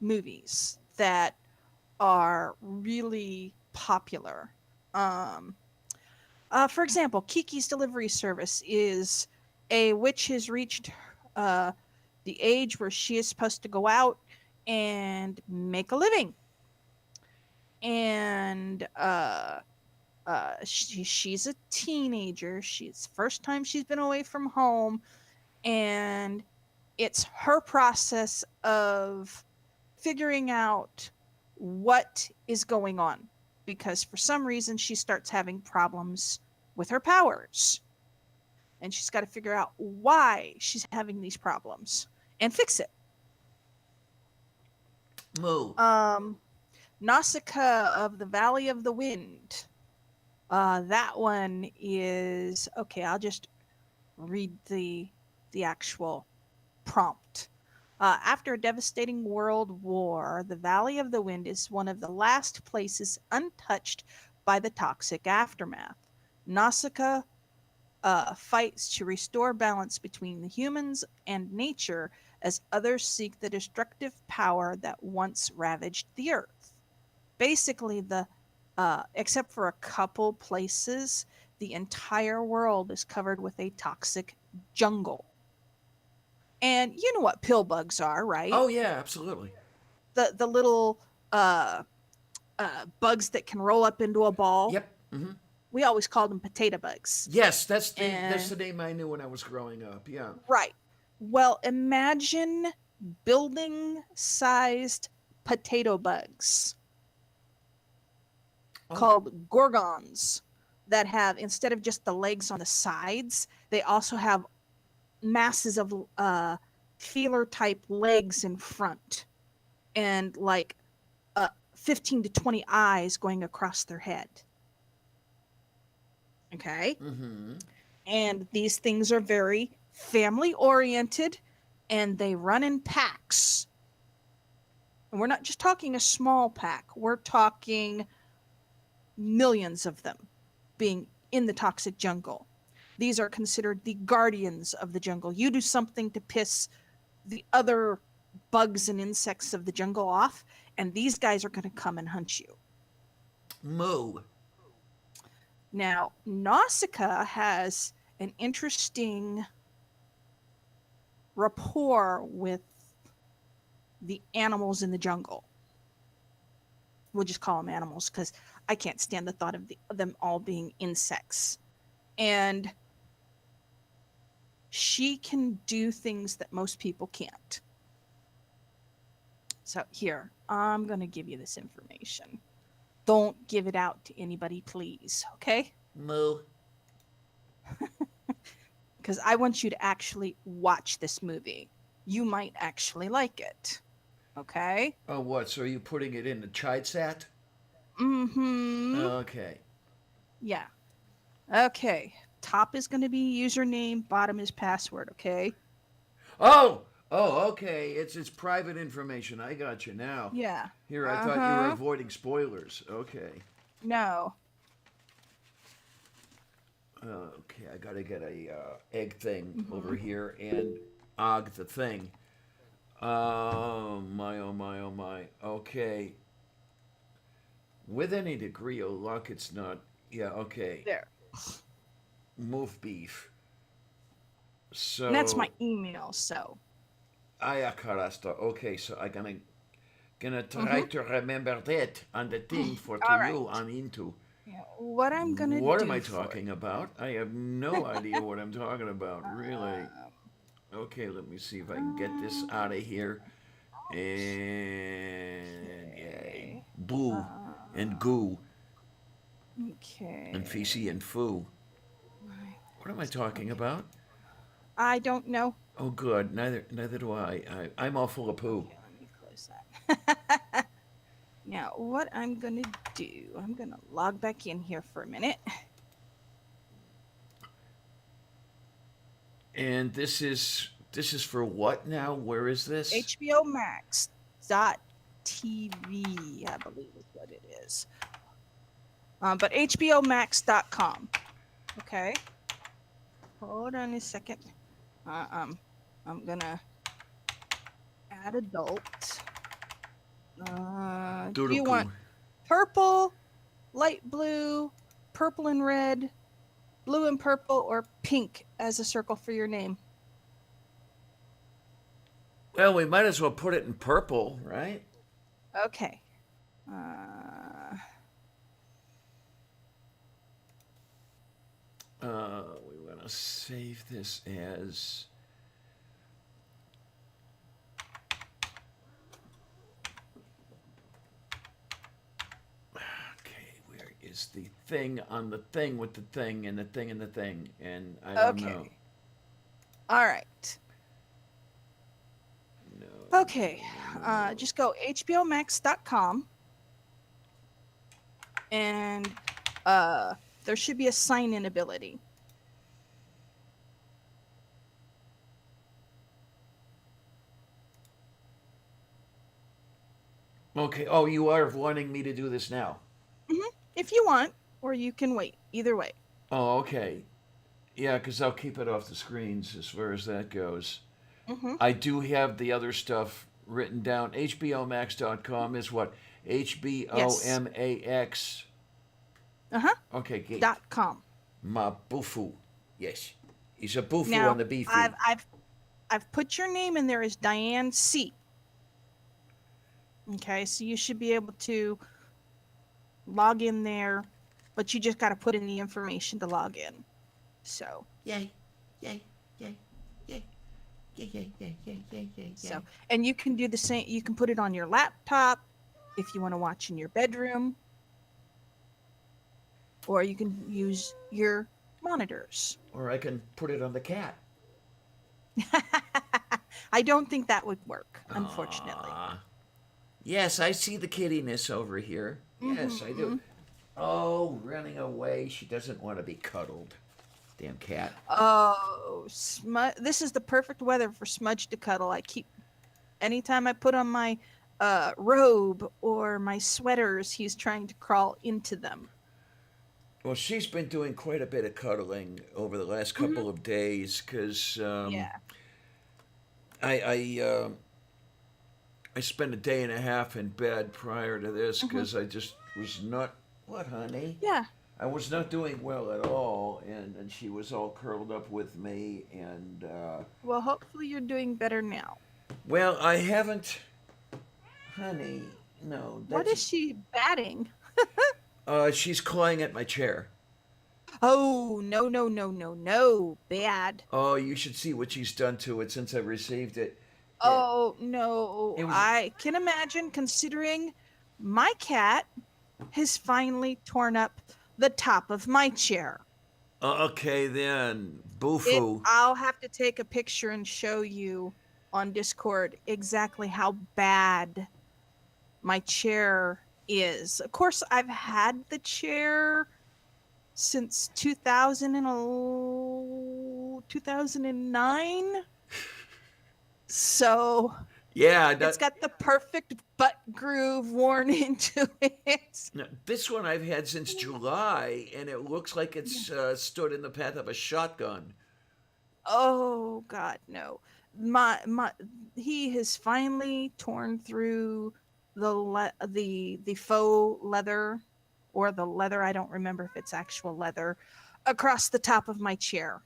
movies that are really popular. For example, Kiki's Delivery Service is a witch has reached the age where she is supposed to go out and make a living. And she's a teenager. She's first time she's been away from home, and it's her process of figuring out what is going on, because for some reason she starts having problems with her powers, and she's got to figure out why she's having these problems and fix it.
Moo.
Nausicaa of the Valley of the Wind. That one is okay. I'll just read the actual prompt. After a devastating world war, the Valley of the Wind is one of the last places untouched by the toxic aftermath. Nausicaa fights to restore balance between the humans and nature as others seek the destructive power that once ravaged the earth. Basically, except for a couple places, the entire world is covered with a toxic jungle. And you know what pill bugs are, right?
Oh yeah, absolutely.
The little bugs that can roll up into a ball.
Yep. Hmm.
We always called them potato bugs.
Yes, that's the
And-
name I knew when I was growing up. Yeah.
Right. Well, imagine building-sized potato bugs
Oh.
called gorgons that have, instead of just the legs on the sides, they also have masses of feeler-type legs in front, and like 15 to 20 eyes going across their head. Okay?
Mm-hmm.
And these things are very family oriented, and they run in packs. And we're not just talking a small pack, we're talking millions of them being in the toxic jungle. These are considered the guardians of the jungle. You do something to piss the other bugs and insects of the jungle off, and these guys are going to come and hunt you.
Moo.
Now, Nausicaa has an interesting rapport with the animals in the jungle. We'll just call them animals because I can't stand the thought of them all being insects. And she can do things that most people can't. So here, I'm going to give you this information. Don't give it out to anybody, please, okay?
Moo.
Because I want you to actually watch this movie. You might actually like it. Okay?
Oh, what? So are you putting it in the ChideSat?
Mm-hmm.
Okay.
Yeah. Okay. Top is going to be username, bottom is password, okay?
Oh, okay. It's private information. I got you now.
Yeah.
Here, I thought you were avoiding spoilers. Okay.
No.
Okay, I gotta get a egg thing
Mm-hmm.
over here and og the thing. Oh my, oh my, oh my. Okay. With any degree of luck, it's not. Yeah, okay.
There.
Move beef. So.
And that's my email, so.
Ayakarasta. Okay, so I'm gonna try to remember that on the thing for to
All
you
right.
on into.
Yeah, what I'm gonna
What
do
am I
for
talking about? I have no idea what I'm talking about, really. Okay, let me see if I can get this out of here. And yay. Boo and goo
Okay.
and feces and foo. What am I talking about?
I don't know.
Oh, good. Neither do I'm all full of poo.
Okay, let me close that. Now, what I'm gonna do, I'm gonna log back in here for a minute.
And this is for what now? Where is this?
HBO Max TV, I believe is what it is. But HBOMax.com. Okay. Hold on a second. I'm gonna add adult. Do you want purple, light blue, purple and red, blue and purple, or pink as a circle for your name?
Well, we might as well put it in purple, right?
Okay.
We want to save this as. Okay, where is the thing on the thing with the thing and the thing and the thing? And I don't know.
All right.
No.
Okay. Just go HBOMax.com. And there should be a sign-in ability.
Okay. Oh, you are wanting me to do this now.
If you want, or you can wait. Either way.
Oh, okay. Yeah, because I'll keep it off the screens as far as that goes.
Mm-hmm.
I do have the other stuff written down. HBOMax.com is what? HBOMAX.
Uh-huh.
Okay, great.
.com.
Mabufu. Yes. He's a bufu
Now,
on the beefy.
I've put your name in there as Diane C. Okay, so you should be able to log in there, but you just got to put in the information to log in. So.
Yay. Yay. Yay. Yay. Yay. Yay. Yay. Yay. Yay. Yay.
So, and you can do the same. You can put it on your laptop if you want to watch in your bedroom, or you can use your monitors.
Or I can put it on the cat.
I don't think that would work, unfortunately.
Aw. Yes, I see the kiddiness over here. Yes, I do. Oh, running away. She doesn't want to be cuddled. Damn cat.
Oh, this is the perfect weather for Smudge to cuddle. Anytime I put on my robe or my sweaters, he's trying to crawl into them.
Well, she's been doing quite a bit of cuddling over the last couple of days because
Yeah.
I spent a day and a half in bed prior to this because I just was not. What, honey?
Yeah.
I was not doing well at all, and she was all curled up with me, and
Well, hopefully you're doing better now.
well, I haven't, honey. No,
What is she batting?
she's clawing at my chair.
Oh, no. Bad.
Oh, you should see what she's done to it since I received it.
Oh, no.
It was-
I can imagine, considering my cat has finally torn up the top of my chair.
Okay, then, boofoo.
I'll have to take a picture and show you on Discord exactly how bad my chair is. Of course, I've had the chair since 2009. So
Yeah,
It's got the perfect butt groove worn into it.
no, this one I've had since July, and it looks like it's stood in the path of a shotgun.
Oh God, no. My he has finally torn through the faux leather or the leather, I don't remember if it's actual leather, across the top of my chair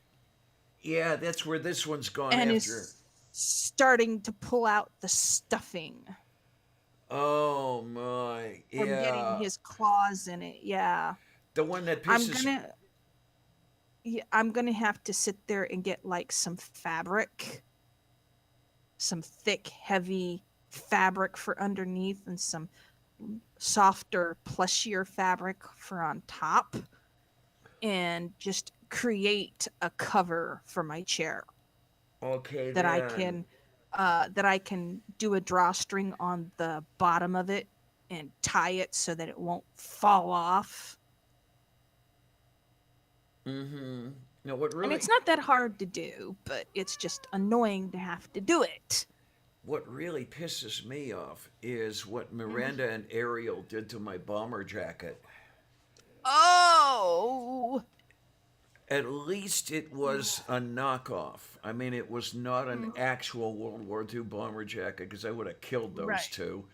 Yeah, that's where this one's gone
and
after.
is starting to pull out the stuffing
Oh my,
from getting
yeah.
his claws in it. Yeah.
The one that
I'm
pisses.
gonna yeah, I'm gonna have to sit there and get like some fabric, some thick, heavy fabric for underneath, and some softer, plushier fabric for on top, and just create a cover for my chair
Okay,
that I
then.
can do a drawstring on the bottom of it and tie it so that it won't fall off.
Mm-hmm. No, what
And
really,
it's not that hard to do, but it's just annoying to have to do it.
what really pisses me off is what Miranda and Ariel did to my bomber jacket.
Oh,
At least it was a knockoff. I mean, it was not an actual World War II bomber jacket because I would have killed those
right.
two.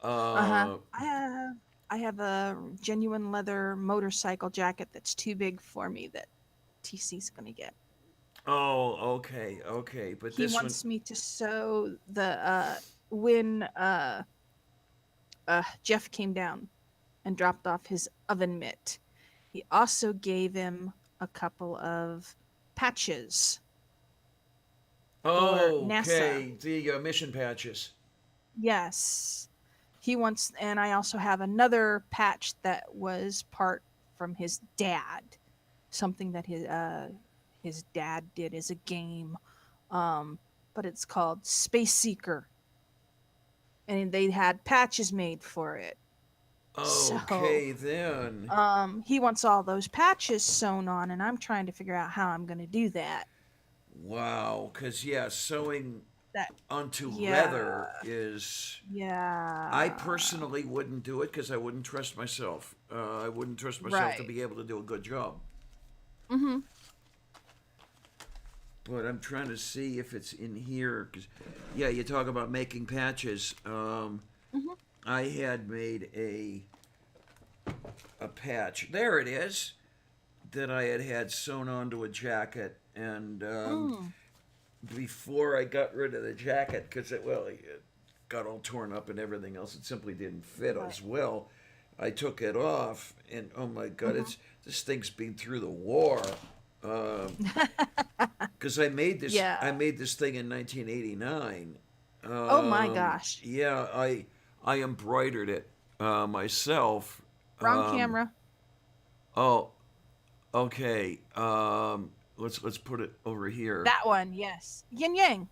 Uh-huh.
Uh,
I have a genuine leather motorcycle jacket that's too big for me that TC's gonna get.
oh, okay, okay. But
He
this one,
wants me to sew the when Jeff came down and dropped off his oven mitt. He also gave him a couple of patches for
oh,
NASA.
okay, the mission patches.
Yes. He wants, and I also have another patch that was part from his dad, something that his dad did as a game, but it's called Space Seeker, and they had patches made for it. So,
Okay, then.
he wants all those patches sewn on, and I'm trying to figure out how I'm going to do that.
Wow, because yeah, sewing
That,
onto
yeah,
leather is.
yeah,
I personally wouldn't do it because I wouldn't trust myself. I wouldn't trust myself to
right.
be able to do a good job.
Mm-hmm.
But I'm trying to see if it's in here. Cause, yeah, you talk about making patches.
Mm-hmm.
I had made a patch. There it is. That I had sewn onto a jacket, and before I got rid of the jacket, because it got all torn up and everything else, it simply didn't fit
Right.
as well. I took it off, and oh my God,
Mm-hmm.
this thing's been through the war. Because I made this
Yeah.
I made this thing in 1989.
Oh my gosh.
Yeah, I embroidered it myself.
Wrong
Um,
camera.
Oh, okay. Let's put it over here.
That one, yes. Yin Yang.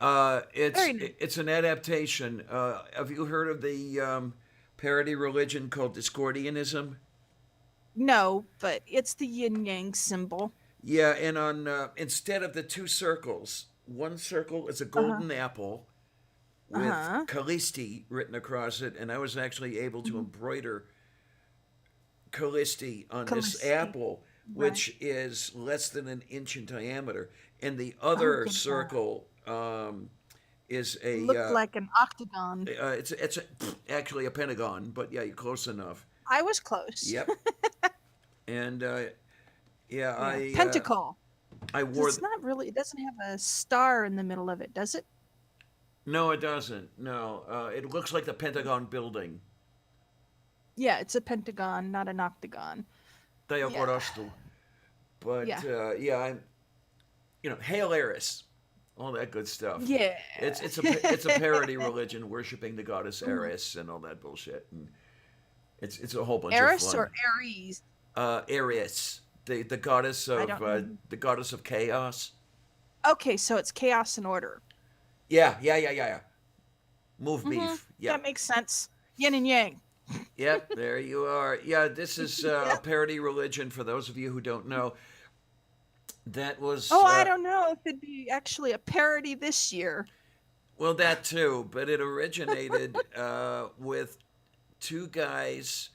Very nice.
It's an adaptation. Have you heard of the parody religion called Discordianism?
No, but it's the yin yang symbol.
Yeah, and on instead of the two circles, one circle is a golden apple with
Uh-huh.
Callisti written across it, and I was actually able to embroider Callisti on this
Callisti.
apple, which is less than an inch in diameter, and the
Oh,
other
good God.
circle is a
Looked like an octagon.
it's actually a pentagon, but yeah, you're close enough.
I was close.
Yep. And yeah,
Yeah. Pentacle.
I wore.
It's not really. It doesn't have a star in the middle of it, does it?
No, it doesn't. No, it looks like the Pentagon building.
Yeah, it's a pentagon, not an octagon.
Diagorosto. But
Yeah.
yeah, I'm. Hail Eris, all that good stuff.
Yeah.
It's a parody religion worshiping the goddess Eris and all that bullshit, and it's a whole bunch
Eris
of fun.
or Aries?
Eris, the goddess
I
of
don't know.
the goddess of chaos.
Okay, so it's chaos and order.
Yeah. Move
Mhm.
beef. Yeah.
That makes sense. Yin and yang.
Yep, there you are. Yeah, this is a
Yep.
parody religion for those of you who don't know. That was
Oh, I don't know if it'd be actually a parody this year.
Well, that too, but it originated with two guys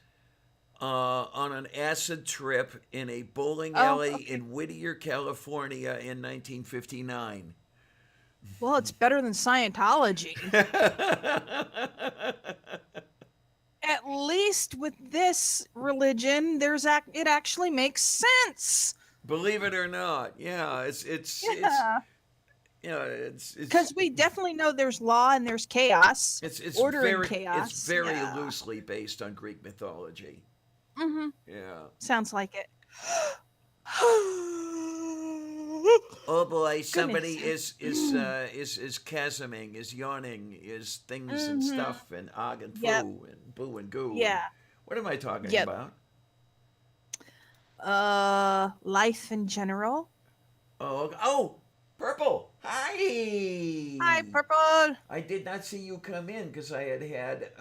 on an acid trip in a bowling
Oh,
alley
okay.
in Whittier, California in 1959.
Well, it's better than Scientology. At least with this religion, it actually makes sense.
Believe it or not, yeah, it's
Yeah.
you know it's
Because we definitely know there's law and there's chaos,
it's
order and
very it's
chaos.
very
Yeah.
loosely based on Greek mythology.
Mm-hmm.
Yeah.
Sounds like it.
Oh boy,
Goodness.
somebody is chasming, is yawning, is things and
Mm-hmm.
stuff and og and
Yep.
foo and boo and goo and
Yeah.
what am I talking
Yep.
about?
Life in general.
Oh, Purple.
Hi,
Hi.
Purple.
I did not see you come in because I had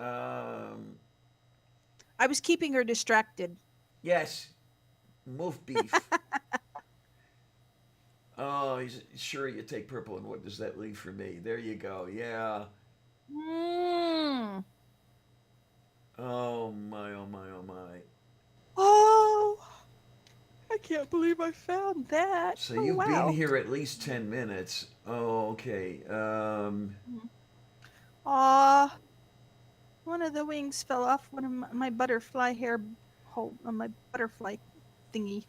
I was keeping her distracted.
yes, moof beef. Oh, sure you take Purple and what does that leave for me? There you go. Yeah.
Mm.
Oh my, oh my, oh my.
Oh, I can't believe I found that.
So
Oh,
you've been
wow.
here at least 10 minutes. Oh, okay.
Aw, one of the wings fell off one of my butterfly hair hole on my butterfly thingy.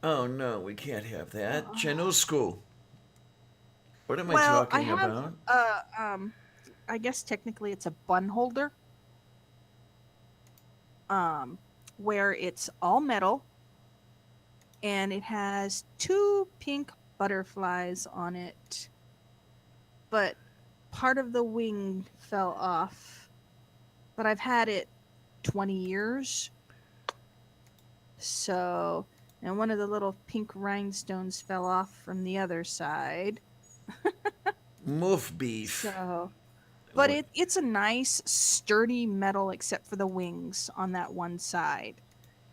Oh no, we can't have that.
Uh,
Janusku. What am I
well, I
talking
have
about?
I guess technically it's a bun holder. Um, where it's all metal and it has two pink butterflies on it. But part of the wing fell off. But I've had it 20 years. So, and one of the little pink rhinestones fell off from the other side.
Moof beef.
So, but
What-
it's a nice sturdy metal except for the wings on that one side.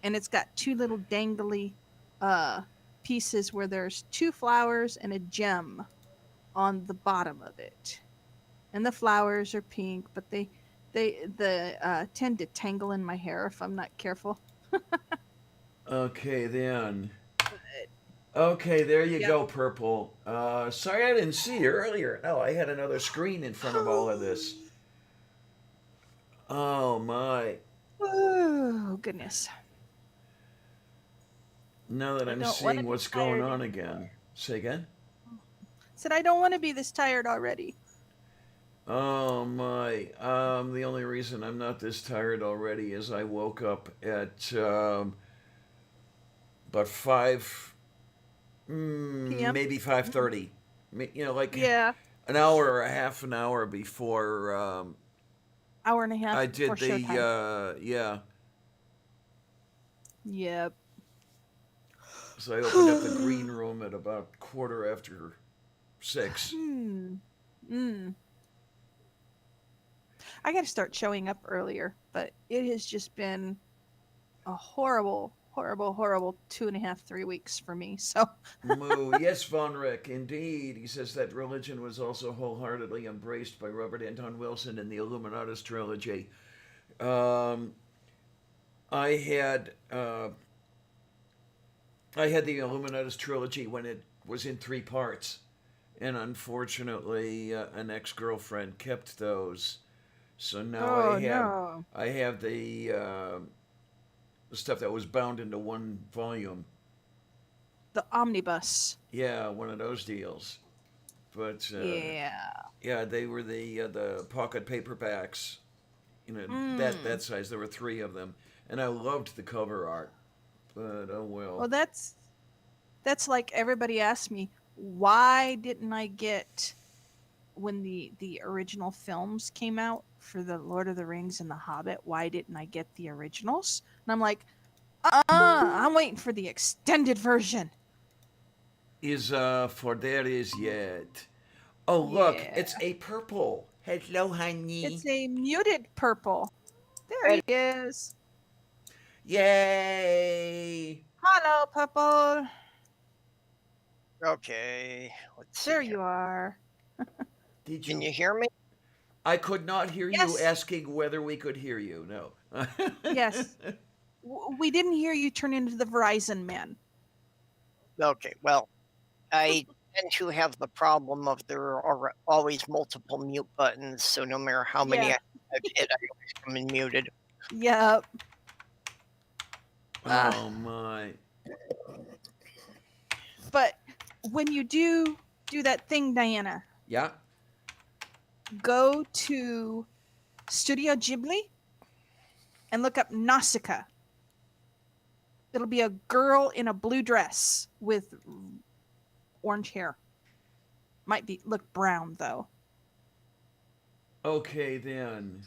And it's got two little dangly pieces where there's two flowers and a gem on the bottom of it. And the flowers are pink, but they tend to tangle in my hair if I'm not careful.
Okay, then. Okay, there you
Yep.
go, Purple. Sorry I didn't see you earlier. No, I had another screen in front of all of this. Oh my.
Oh goodness!
Now that
I
I'm
don't want to
seeing
be
what's going
tired
on
anymore.
again. Say again?
Said I don't want to be this tired already.
Oh my. The only reason I'm not this tired already is I woke up at about 5
PM.
maybe 5:30. You know, like
Yeah,
an hour or a half an hour before
hour and a half
I
before
did the
showtime.
yeah.
Yep.
So I opened up the green room at about 6:15.
Mm. I got to start showing up earlier, but it has just been a horrible, horrible, horrible 2.5, 3 weeks for me. So,
Moo. Yes, Von Rick, indeed. He says that religion was also wholeheartedly embraced by Robert Anton Wilson in the Illuminatus trilogy. Um, I had I had the Illuminatus trilogy when it was in 3 parts, and unfortunately, an ex-girlfriend kept those. So now
oh no,
I have the stuff that was bound into one volume.
the omnibus.
Yeah, one of those deals. But
Yeah.
yeah, they were the pocket paperbacks. You know that
Mm.
that size. There were 3 of them, and I loved the cover art. But oh
Well,
well.
that's like everybody asked me, why didn't I get when the original films came out for the Lord of the Rings and the Hobbit? Why didn't I get the originals? And I'm like, I'm waiting for the extended version.
Is for there is yet. Oh look,
Yeah.
it's a purple. Hello, honey.
It's a muted purple. There he is.
Yay!
Hello, purple.
Okay, let's see
There
here.
you are.
Did
Can
you?
you hear me?
I could not hear you
Yes.
asking whether we could hear you. No.
Yes. We didn't hear you turn into the Verizon man.
Okay, well, I tend to have the problem of there are always multiple mute buttons, so no matter how many
Yeah.
I hit, I always come in muted.
Yep.
Oh my.
But when you do that thing, Diana,
Yeah.
go to Studio Ghibli and look up Nausicaa. It'll be a girl in a blue dress with orange hair. Might be look brown though.
Okay then.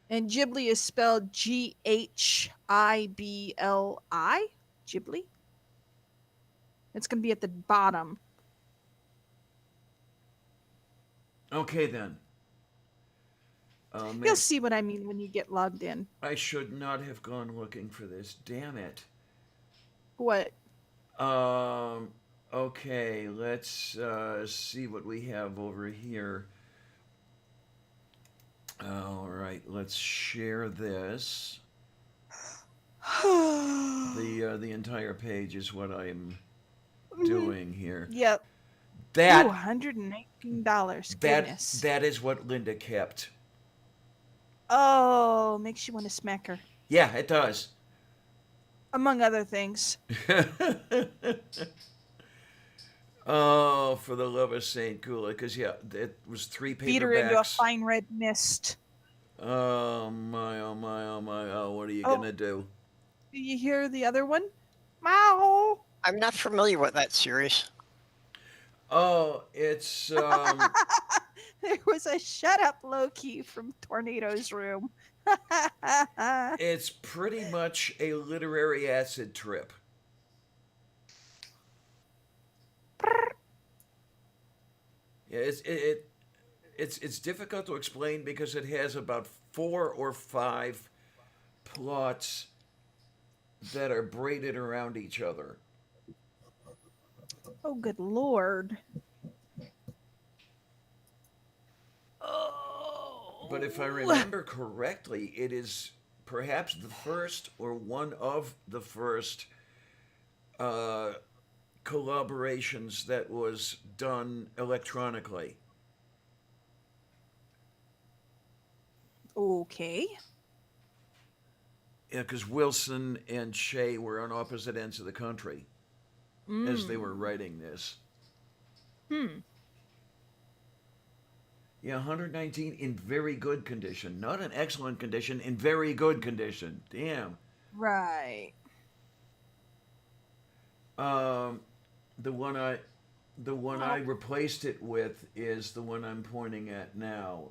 And Ghibli is spelled Ghibli. Ghibli. It's gonna be at the bottom.
Okay then. Oh man,
You'll see what I mean when you get logged in.
I should not have gone looking for this. Damn it.
What?
Okay, let's see what we have over here. All right, let's share this. The entire page is what I'm doing here.
Yep.
That
Ooh, $119.
that
Goodness.
that is what Linda kept.
Oh, makes you want to smack her.
Yeah, it does.
Among other things.
Oh, for the love of Saint Kula, because yeah, it was 3
Beat her into a
paperbacks.
fine red mist.
Oh my, oh my, oh my, oh, what are you
Oh.
gonna do?
Do you hear the other one? Meow.
I'm not familiar with that series.
Oh, it's
There was a shut up Loki from Tornado's room.
it's pretty much a literary acid trip. Yeah, it's difficult to explain because it has about 4 or 5 plots that are braided around each other.
Oh, good lord. Oh.
But if I remember correctly, it is perhaps the first or one of the first collaborations that was done electronically.
Okay.
Yeah, because Wilson and Shea were on opposite ends of the country as they were writing this. Yeah, 119 in very good condition. Not in excellent condition, in very good condition. Damn.
Right.
The one I replaced it with is the one I'm pointing at now.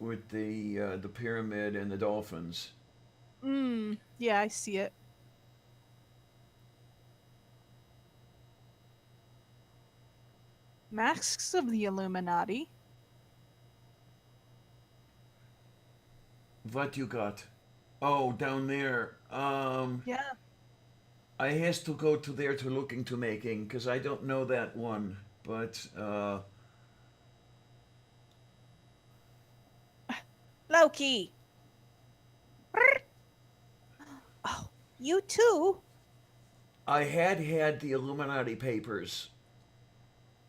With the pyramid and the dolphins.
Yeah, I see it. Masks of the Illuminati.
What you got? Oh, down there.
Yeah.
I has to go to there to look into making because I don't know that one. But
Loki. Oh, you too.
I had the Illuminati papers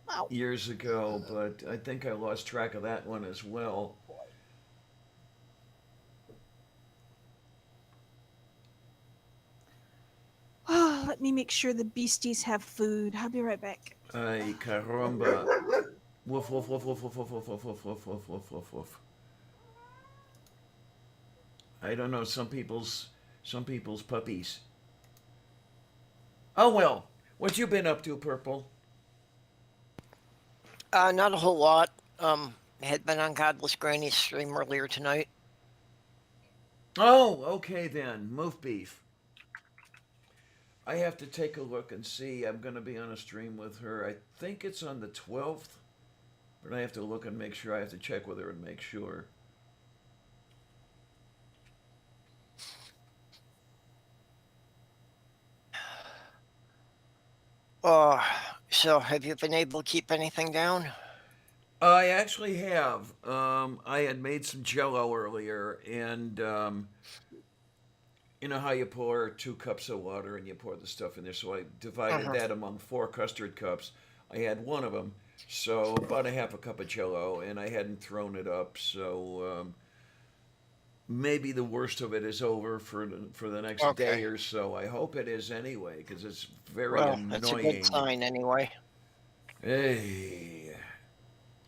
Oh.
years ago, but I think I lost track of that one as well.
Oh, let me make sure the beasties have food. I'll be right back.
Ay, caramba. Woof, woof, woof, woof, woof, woof, woof, woof, woof, woof, woof, woof, woof, woof. I don't know, some people's puppies. Oh well, what you been up to, Purple?
Not a whole lot. Had been on Godless Granny's stream earlier tonight.
Oh, okay then. Moof beef. I have to take a look and see. I'm going to be on a stream with her. I think it's on the 12th, but I have to look and make sure. I have to check with her and make sure.
So, have you been able to keep anything down?
I actually have. I had made some Jello earlier, and you know how you pour 2 cups of water and you pour the stuff in there. So I divided
Mhm.
that among 4 custard cups. I had one of them, so about a half a cup of Jello, and I hadn't thrown it up. So maybe the worst of it is over for the next
Okay.
day or so. I hope it is anyway, because it's very
Well, that's a good
annoying.
sign anyway.
Hey,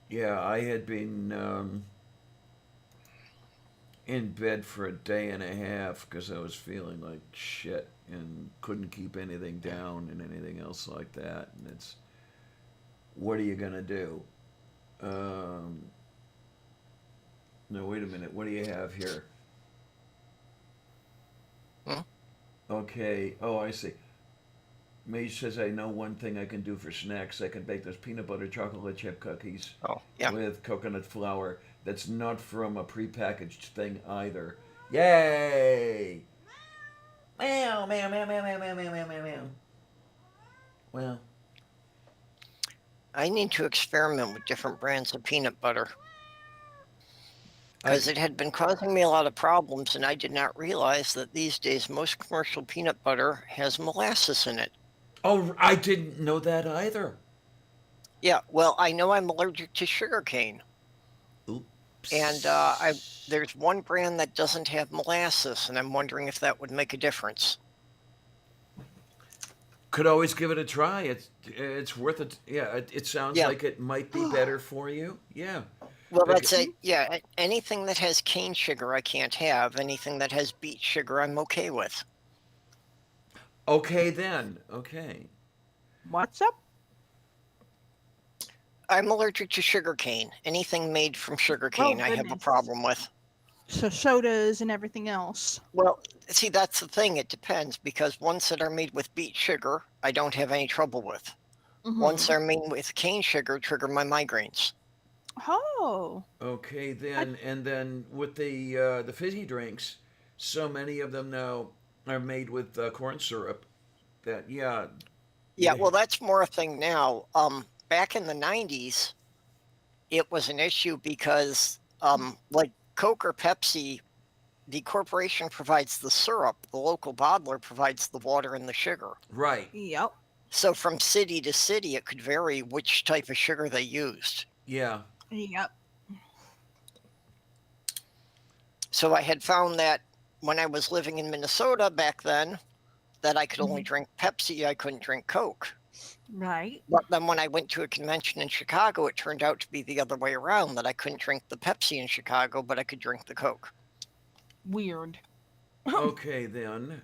yeah, I had been in bed for a day and a half because I was feeling like shit and couldn't keep anything down and anything else like that. And it's, what are you gonna do? Um, no, wait a minute. What do you have here?
Hmm?
Okay. Oh, I see. Mage says, I know one thing I can do for snacks. I can bake those peanut butter chocolate chip cookies
Oh, yeah.
with coconut flour. That's not from a prepackaged thing either. Yay! Meow, meow, meow, meow, meow, meow, meow, meow, meow, meow. Well,
I need to experiment with different brands of peanut butter
I,
because it had been causing me a lot of problems, and I did not realize that these days most commercial peanut butter has molasses in it.
oh, I didn't know that either.
Yeah, well, I know I'm allergic to sugarcane,
Oops.
and there's one brand that doesn't have molasses, and I'm wondering if that would make a difference.
Could always give it a try. It's worth it. Yeah, it sounds
Yeah.
like it might be better for you. Yeah.
Well,
Bec-
that's it. Yeah, anything that has cane sugar I can't have. Anything that has beet sugar I'm okay with.
Okay then. Okay.
What's up?
I'm allergic to sugarcane. Anything made from sugarcane, I have a
goodness.
problem with.
So sodas and everything else.
Well, see, that's the thing. It depends because ones that are made with beet sugar, I don't have any trouble with. Ones that are made with cane sugar trigger my migraines.
Oh.
Okay then. And then with the fizzy drinks, so many of them now are made with corn syrup. That
Yeah,
yeah.
well, that's more a thing now. Back in the 90s, it was an issue because, like Coke or Pepsi, the corporation provides the syrup, the local bottler provides the water and the sugar.
Right.
Yep.
So from city to city, it could vary which type of sugar they used.
Yeah.
Yep.
So I had found that when I was living in Minnesota back then, that I could only drink Pepsi, I couldn't drink Coke.
Right.
But then when I went to a convention in Chicago, it turned out to be the other way around, that I couldn't drink the Pepsi in Chicago, but I could drink the Coke.
Weird.
Okay then.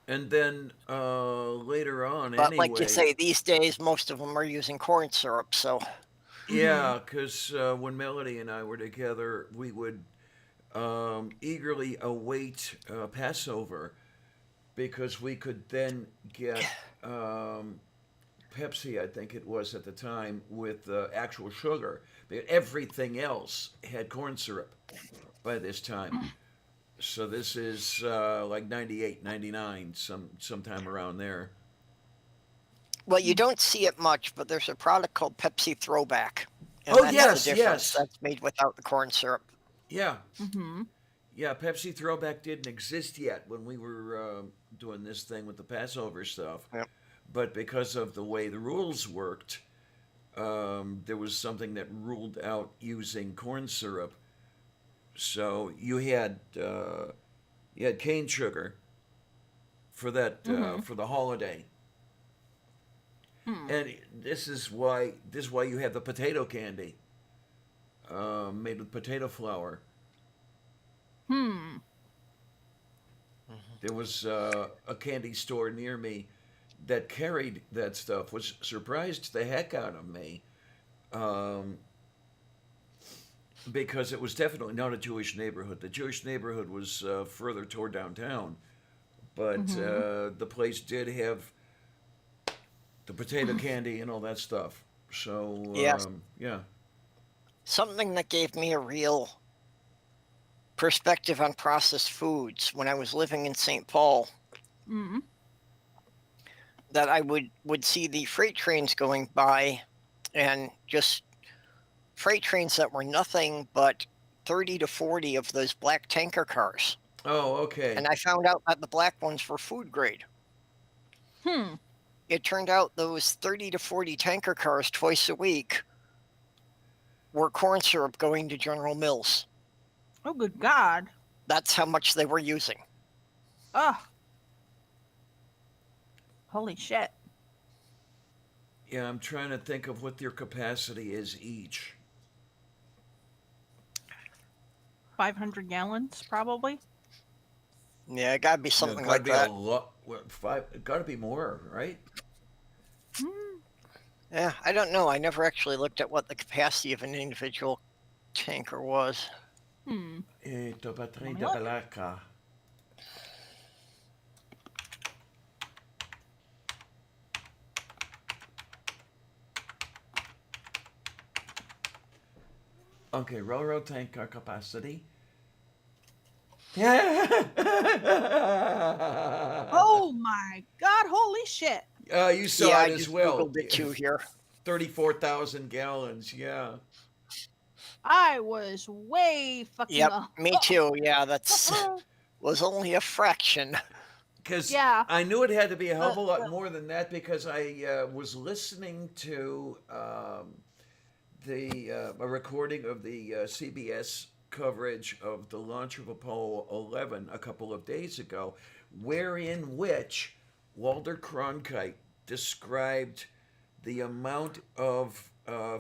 And then later on,
But
anyway.
like you say, these days, most of them are using corn syrup, so
Yeah, because when Melody and I were together, we would eagerly await Passover because we could then get Pepsi, I think it was at the time, with actual sugar. But everything else had corn syrup by this time. So this is like 98, 99, sometime around there.
well, you don't see it much, but there's a product called Pepsi Throwback. And
Oh,
that's
yes,
the difference.
yes.
That's made without the corn syrup.
Yeah.
Mm-hmm.
Yeah, Pepsi Throwback didn't exist yet when we were doing this thing with the Passover stuff.
Yep.
But because of the way the rules worked, there was something that ruled out using corn syrup. So you had cane sugar for that for the holiday, and this is why you have the potato candy made with potato flour. There was a candy store near me that carried that stuff, which surprised the heck out of me. Because it was definitely not a Jewish neighborhood. The Jewish neighborhood was further toward downtown, but the place did have the potato candy and all that stuff. So
Yes.
yeah,
Something that gave me a real perspective on processed foods when I was living in St. Paul.
Mm-hmm.
that I would see the freight trains going by, and just freight trains that were nothing but 30 to 40 of those black tanker cars.
Oh, okay.
And I found out that the black ones were food grade.
Hmm.
It turned out those 30 to 40 tanker cars twice a week were corn syrup going to General Mills.
Oh, good God.
That's how much they were using.
Oh. Holy shit.
Yeah, I'm trying to think of what their capacity is each.
500 gallons, probably.
Yeah, it gotta be
Yeah,
something
gotta
like
be
that.
a lot. What, five? It gotta be more, right?
Hmm.
Yeah, I don't know. I never actually looked at what the capacity of an individual tanker was.
Hmm.
To batterie
Let me
de
look.
Balaka. Okay, railroad tanker capacity.
Oh my God. Holy shit.
You saw
Yeah, I
it as
just
well.
Googled it too here.
34,000 gallons. Yeah.
I was way fucking
Yep,
off.
me too. Yeah, that's was only a fraction.
Because
Yeah.
I knew it had to be a hell of a lot
but-
more than that because I was listening to a recording of the CBS coverage of the launch of Apollo 11 a couple of days ago, wherein which Walter Cronkite described the amount of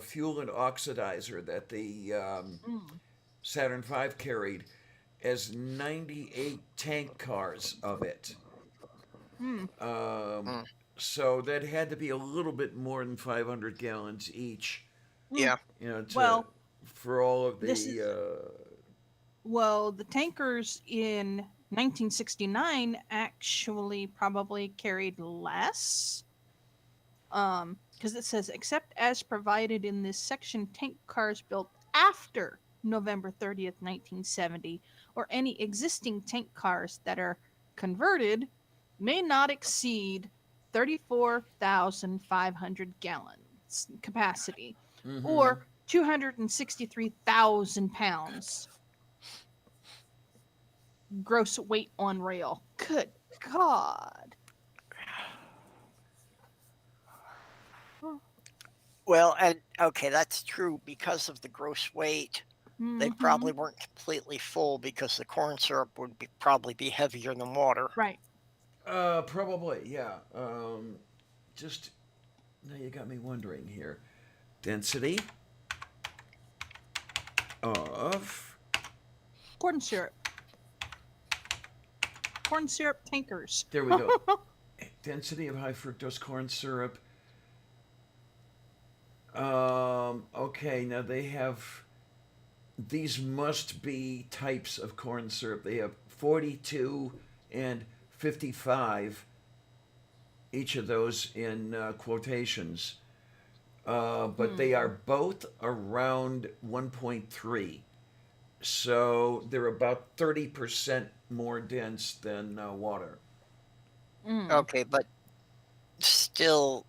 fuel and oxidizer that the
Mm.
Saturn V carried as 98 tank cars of it.
Hmm.
Mm.
So that had to be a little bit more than 500 gallons each,
Yeah.
you know, to,
Well,
for all of
this
the.
is- Well, the tankers in 1969 actually probably carried less. Because it says, except as provided in this section, tank cars built after November 30th, 1970, or any existing tank cars that are converted may not exceed 34,500 gallons capacity,
Mhm.
or 263,000 pounds gross weight on rail. Good God.
Well, and okay, that's true because of the gross weight. They
Mhm.
probably weren't completely full because the corn syrup would probably be heavier than water.
Right.
Probably, yeah. Just now you got me wondering here. Density of
Corn syrup. Corn syrup tankers.
there we go. Density of high fructose corn syrup. Okay, now they have. These must be types of corn syrup. They have 42 and 55. Each of those in quotations. But they are both around 1.3. So they're about 30% more dense than water.
Mm.
Okay, but still,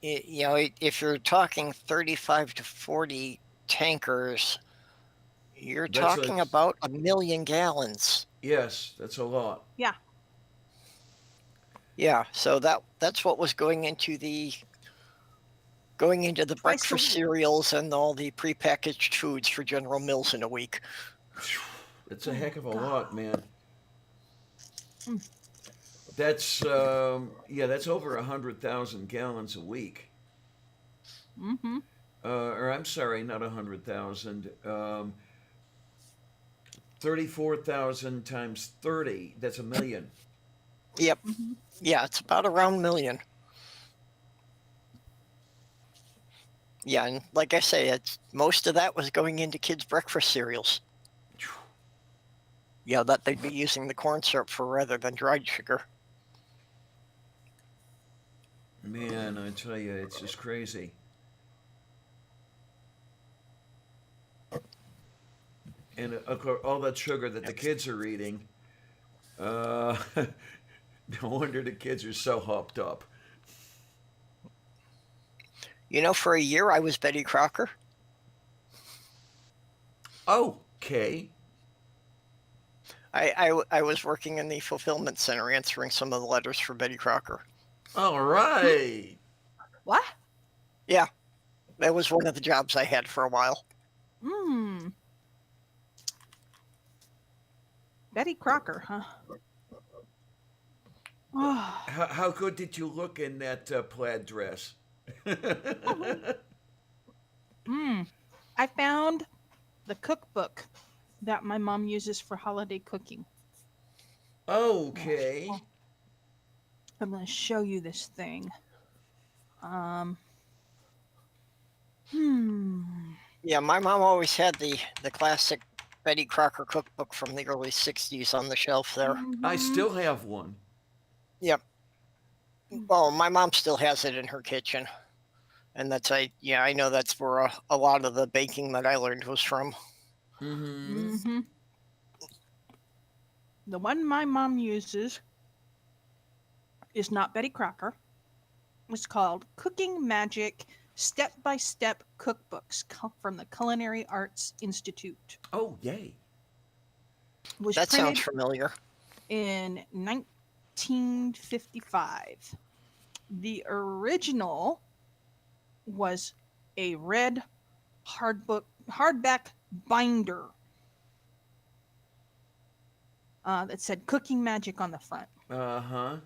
you know, if you're talking 35 to 40 tankers, you're
That's
talking
a-
about 1 million gallons.
Yes, that's a lot.
Yeah.
Yeah, so that's what was going into the
Twice a
breakfast
week.
cereals and all the prepackaged foods for General Mills in a week.
It's a heck of a
God.
lot, man.
Mm.
That's that's over 100,000 gallons a week.
Mm-hmm.
Or I'm sorry, not 100,000. 34,000 times 30. That's a million.
Yep.
Mhm.
Yeah, it's about around 1 million. Yeah, and like I say, it's most of that was going into kids' breakfast cereals. Yeah, that they'd be using the corn syrup for rather than dried sugar.
Man, I tell you, it's just crazy. And of course, all that sugar that the kids are eating, no wonder the kids are so hopped up.
You know, for a year I was Betty Crocker.
Okay.
I was working in the fulfillment center answering some of the letters for Betty Crocker.
All right.
What?
Yeah, that was one of the jobs I had for a while.
Hmm. Betty Crocker, huh? Oh,
How good did you look in that plaid dress?
I found the cookbook that my mom uses for holiday cooking.
Okay.
I'm going to show you this thing. Hmm.
Yeah, my mom always had the classic Betty Crocker cookbook from the early 60s on the shelf there.
I
Mhm.
still have one.
Yep. Well, my mom still has it in her kitchen. And I know that's where a lot of the baking that I learned was from.
Mm-hmm.
Mm-hmm. The one my mom uses is not Betty Crocker. It's called Cooking Magic Step-by-Step Cookbooks from the Culinary Arts Institute.
Oh, yay.
Was
That sounds
printed
familiar.
in 1955. The original was a red hardback binder that said Cooking Magic on the front.
Uh-huh.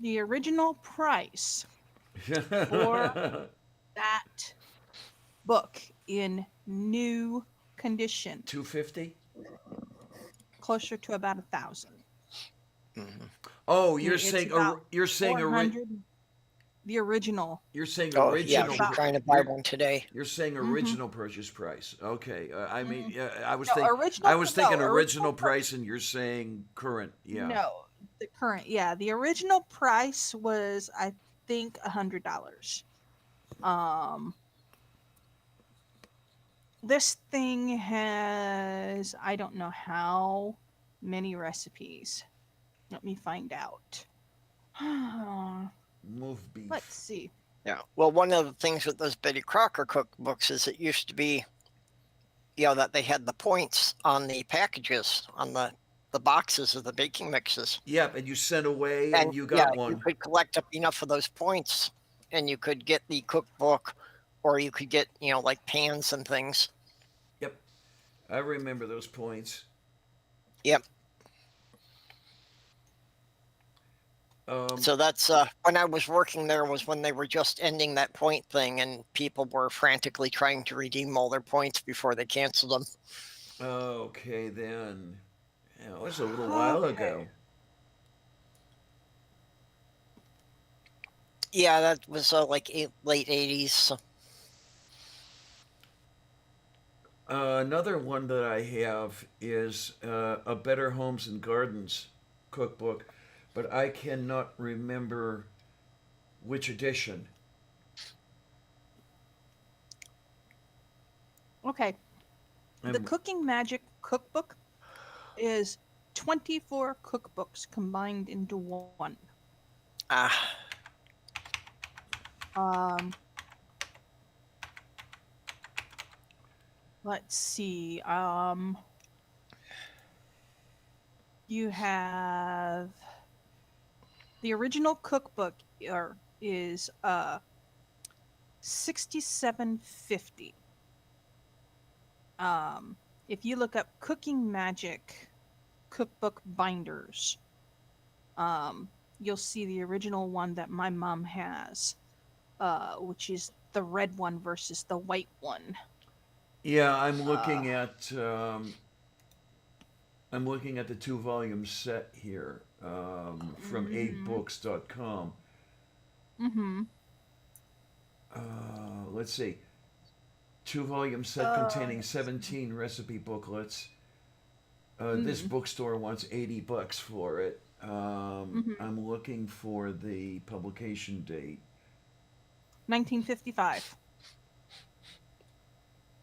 The original price
For
that book in new condition,
$250?
closer to about 1,000.
Mhm.
Oh, you're
It's
saying
about
you're saying
400. The original.
you're saying
Oh, yeah, if
original.
you're trying to buy one today.
You're saying
Mhm.
original purchase price. Okay. I mean, I was
No,
thinking
original.
I was thinking
no,
original price, and you're saying current. Yeah.
No, the current. Yeah, the original price was, I think, $100. This thing has, I don't know how many recipes. Let me find out.
Move beef.
Let's see.
Yeah. Well, one of the things with those Betty Crocker cookbooks is it used to be, that they had the points on the packages, on the boxes of the baking mixes.
Yep, and you sent away, and you got one.
You could collect up enough of those points, and you could get the cookbook, or you could get, like pans and things.
Yep, I remember those points.
Yep. So that's when I was working there was when they were just ending that point thing, and people were frantically trying to redeem all their points before they canceled them.
Okay, then. Yeah, it was a little while ago.
Yeah, that was like late 80s.
Another one that I have is a Better Homes and Gardens cookbook, but I cannot remember which edition.
Okay. The
I'm-
Cooking Magic cookbook is 24 cookbooks combined into one.
Ah,
Let's see. You have the original cookbook is $67.50. If you look up Cooking Magic cookbook binders, you'll see the original one that my mom has, which is the red one versus the white one.
Yeah, I'm looking at the 2-volume set here from 8books.com.
Mm-hmm.
Let's see. 2-volume set containing 17 recipe booklets. This bookstore wants $80 for it. I'm looking for the publication date.
1955.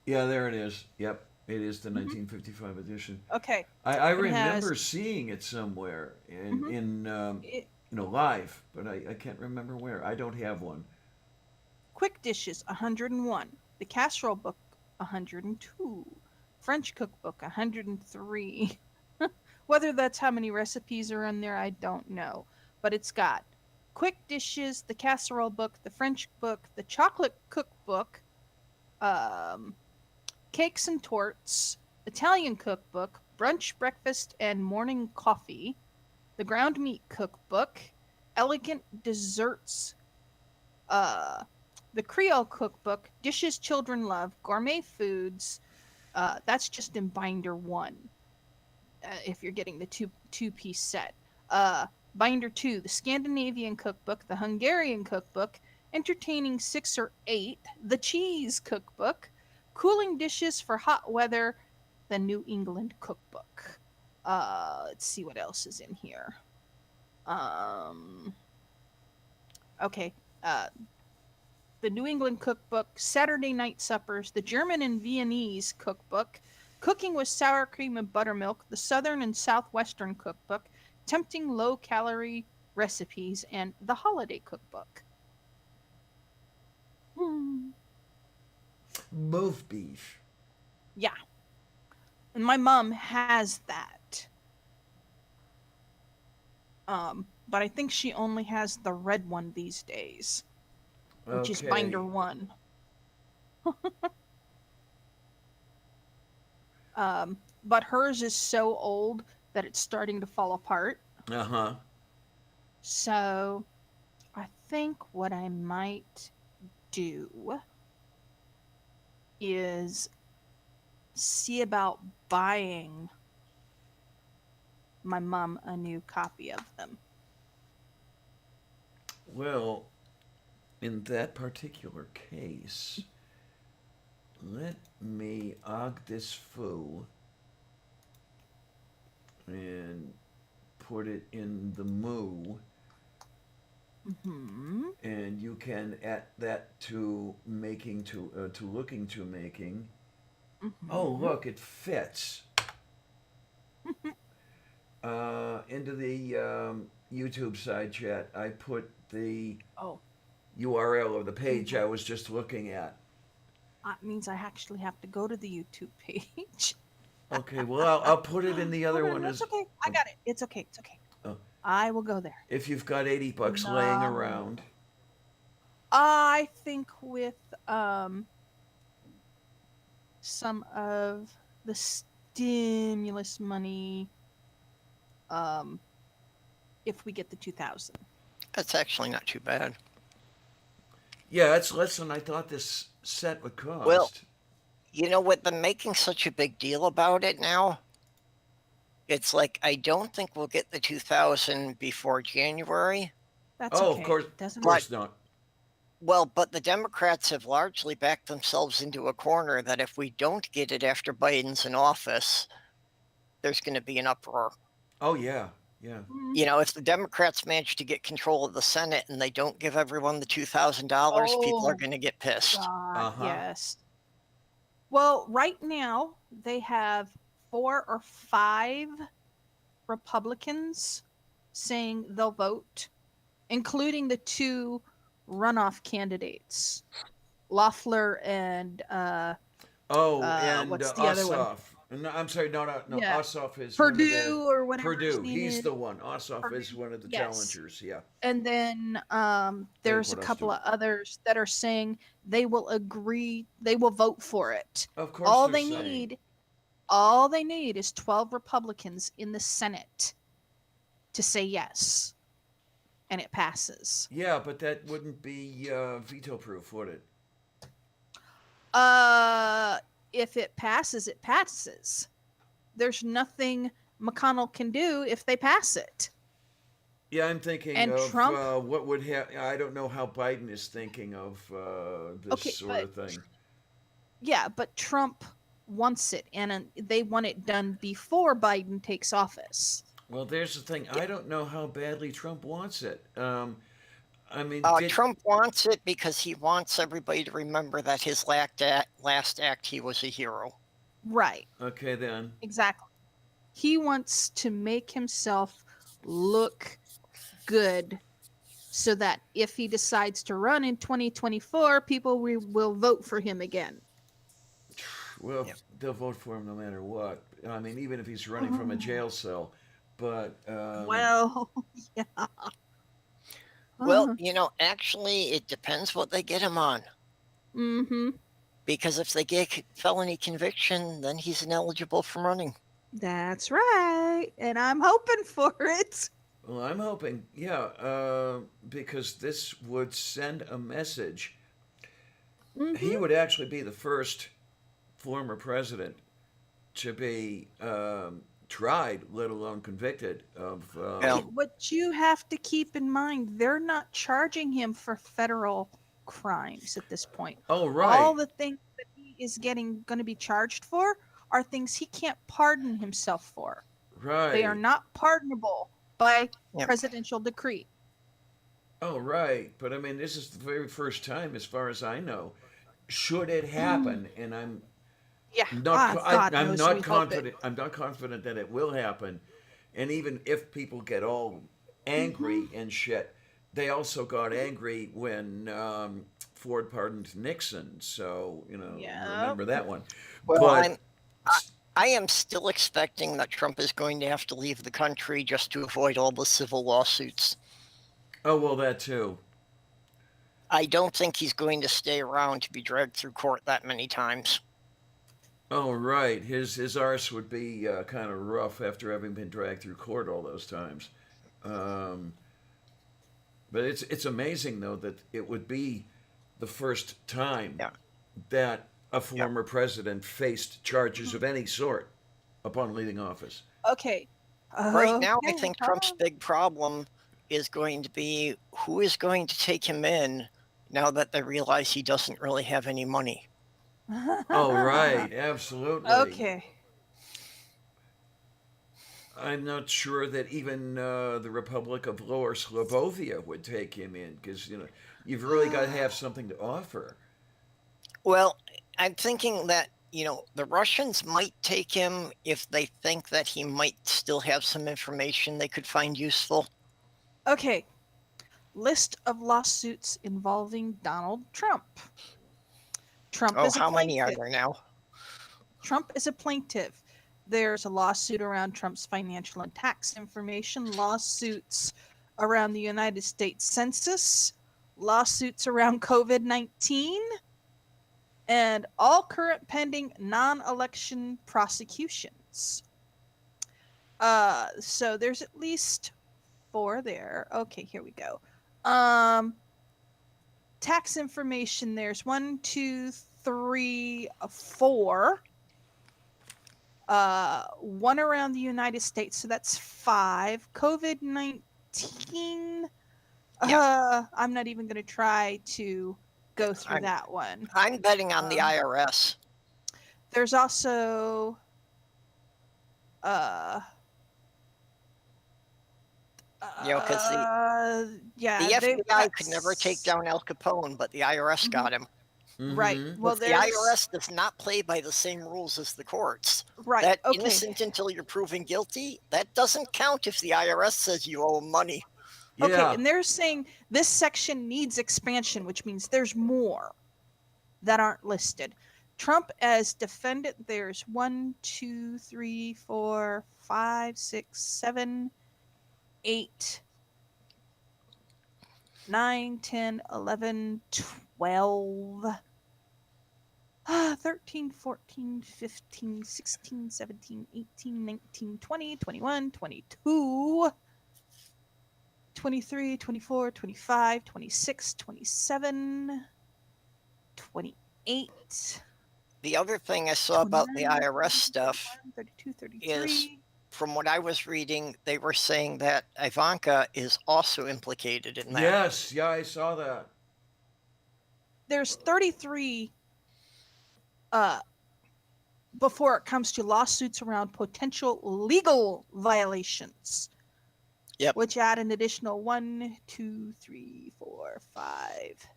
Yeah, there it is. Yep, it is the 1955 edition.
Okay.
I
It
remember
has-
seeing it somewhere in
It,
live, but I can't remember where. I don't have one.
Quick dishes, 101. The casserole book, 102. French cookbook, 103. Whether that's how many recipes are in there, I don't know. But it's got quick dishes, the casserole book, the French book, the chocolate cookbook, cakes and torts, Italian cookbook, brunch, breakfast, and morning coffee, the ground meat cookbook, elegant desserts, the Creole cookbook, dishes children love, gourmet foods. That's just in binder one. If you're getting the two-piece set. Binder 2, the Scandinavian cookbook, the Hungarian cookbook, entertaining 6 or 8, the cheese cookbook, cooling dishes for hot weather, the New England cookbook. Let's see what else is in here. Okay. The New England cookbook, Saturday night suppers, the German and Viennese cookbook, cooking with sour cream and buttermilk, the Southern and Southwestern cookbook, tempting low-calorie recipes, and the holiday cookbook.
Move beef.
Yeah. And my mom has that. But I think she only has the red one these days, which is binder
Okay.
1. But hers is so old that it's starting to fall apart.
Uh-huh.
So I think what I might do is see about buying my mom a new copy of them.
Well, in that particular case, let me og this foo and put it in the moo,
Hmm.
and you can add that to making to looking to making. Oh, look, it fits. Into the YouTube side chat, I put the
Oh,
URL of the page I was just looking at.
that means I actually have to go to the YouTube page.
Okay, well, I'll put it in the other
Okay,
one
that's
as
okay. I got it. It's okay. It's okay.
Oh.
I will go there.
if you've got $80 laying
No.
around.
I think with some of the stimulus money, if we get the 2,000.
That's actually not too bad.
Yeah, it's less than I thought this set would cost.
Well- You know, with them making such a big deal about it now, it's like I don't think we'll get the 2,000 before January.
That's
oh,
okay.
of course,
Doesn't
of course not.
Well, but the Democrats have largely backed themselves into a corner that if we don't get it after Biden's in office, there's going to be an uproar.
Oh yeah, yeah.
You know, if the Democrats manage to get control of the Senate and they don't give everyone the $2,000, people are
Oh,
going to get pissed.
God,
Uh-huh.
yes. Well, right now they have 4 or 5 Republicans saying they'll vote, including the 2 runoff candidates, Loeffler and
Oh, and
what's the other one?
Ossoff. No, I'm sorry, no.
Yeah.
Ossoff is one of the-
Purdue or whatever. his
Purdue.
name
He's
is.
the one. Ossoff is
Purdue.
one of the
Yes.
challengers. Yeah.
And then there's a
what else
couple
do-
of others that are saying they will agree, they will vote for it.
Of course.
All
they're
they
saying.
need is 12 Republicans in the Senate to say yes, and it passes.
Yeah, but that wouldn't be veto proof, would it?
If it passes, it passes. There's nothing McConnell can do if they pass it.
Yeah, I'm thinking
And
of
Trump-
what would happen. I don't know how Biden is thinking of this
Okay,
sort of thing.
Yeah, but Trump wants it, and they want it done before Biden takes office.
Well, there's the thing. I don't know how badly Trump wants it. I mean,
Trump wants it because he wants everybody to remember that his last act he was a hero.
Right,
okay then.
exactly. He wants to make himself look good so that if he decides to run in 2024, people will vote for him again.
Well,
Yep.
they'll vote for him no matter what. I mean, even if he's running from a jail cell. But
Well, yeah.
Well, actually, it depends what they get him on.
Mm-hmm.
Because if they get felony conviction, then he's ineligible from running.
That's right. And I'm hoping for it.
well, I'm hoping, yeah, because this would send a message. He would actually be the first former president to be tried, let alone convicted of.
Yeah.
What you have to keep in mind, they're not charging him for federal crimes at this point.
Oh, right.
All the things that he is going to be charged for are things he can't pardon himself for.
Right.
They are not pardonable by
Yep.
presidential decree.
Oh, right. But I mean, this is the very first time, as far as I know. Should it happen, and I'm
Yeah.
not,
God
I'm
knows
not
we hope it.
confident. I'm not confident that it will happen. And even if people get all angry and shit, they also got angry when Ford pardoned Nixon. So
Yep.
remember that one.
Well,
but
I am still expecting that Trump is going to have to leave the country just to avoid all the civil lawsuits.
oh well, that too.
I don't think he's going to stay around to be dragged through court that many times.
Oh right, his arse would be kind of rough after having been dragged through court all those times. But it's amazing though that it would be the first time
Yeah.
that a former president faced charges of any sort upon leaving office.
Okay.
Right now, I
Okay,
think
hold
Trump's
on.
big problem is going to be who is going to take him in now that they realize he doesn't really have any money.
Oh right, absolutely.
Okay.
I'm not sure that even the Republic of Lower Slobovia would take him in because you've really got to have something to offer.
Well, I'm thinking that, the Russians might take him if they think that he might still have some information they could find useful.
Okay. List of lawsuits involving Donald Trump. Trump
Oh,
is a
how many are
plaintiff.
there now?
Trump is a plaintiff. There's a lawsuit around Trump's financial and tax information, lawsuits around the United States Census, lawsuits around COVID-19, and all current pending non-election prosecutions. So there's at least 4 there. Okay, here we go. Tax information, there's 1, 2, 3, 4. 1 around the United States, so that's 5. COVID-19. I'm not even going to try to go through that one.
I'm betting on the IRS.
There's also
Because the FBI could never take down Al Capone, but the IRS got him.
Right.
Mhm.
Well,
The
there's
IRS does not play by the same rules as the courts.
right.
That
Okay.
innocent until you're proven guilty, that doesn't count if the IRS says you owe 'em money.
Yeah.
Okay, and they're saying this section needs expansion, which means there's more that aren't listed. Trump as defendant, there's 1, 2, 3, 4, 5, 6, 7, 8, 9, 10, 11, 12, 13, 14, 15, 16, 17, 18, 19, 20, 21, 22, 23, 24, 25, 26, 27, 28.
The other thing I saw about the
29,
IRS stuff,
32, 33.
is from what I was reading, they were saying that Ivanka is also implicated in that.
Yes, yeah, I saw that.
There's 33 before it comes to lawsuits around potential legal violations.
Yep.
Which add an additional 1, 2, 3, 4, 5,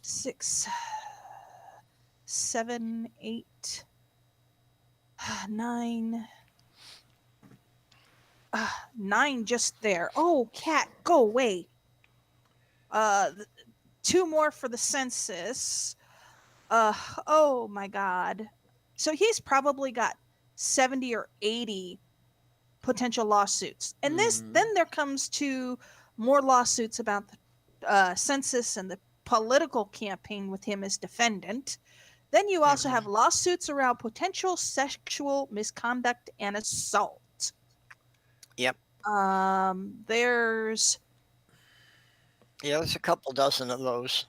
6, 7, 8, 9. 9 just there. Oh, cat, go away. 2 more for the census. Oh my God. So he's probably got 70 or 80 potential lawsuits. And then there comes to more lawsuits about the census and the political campaign with him as defendant. Then you also have lawsuits around potential sexual misconduct and assault.
Yep.
There's
There's a couple dozen of those.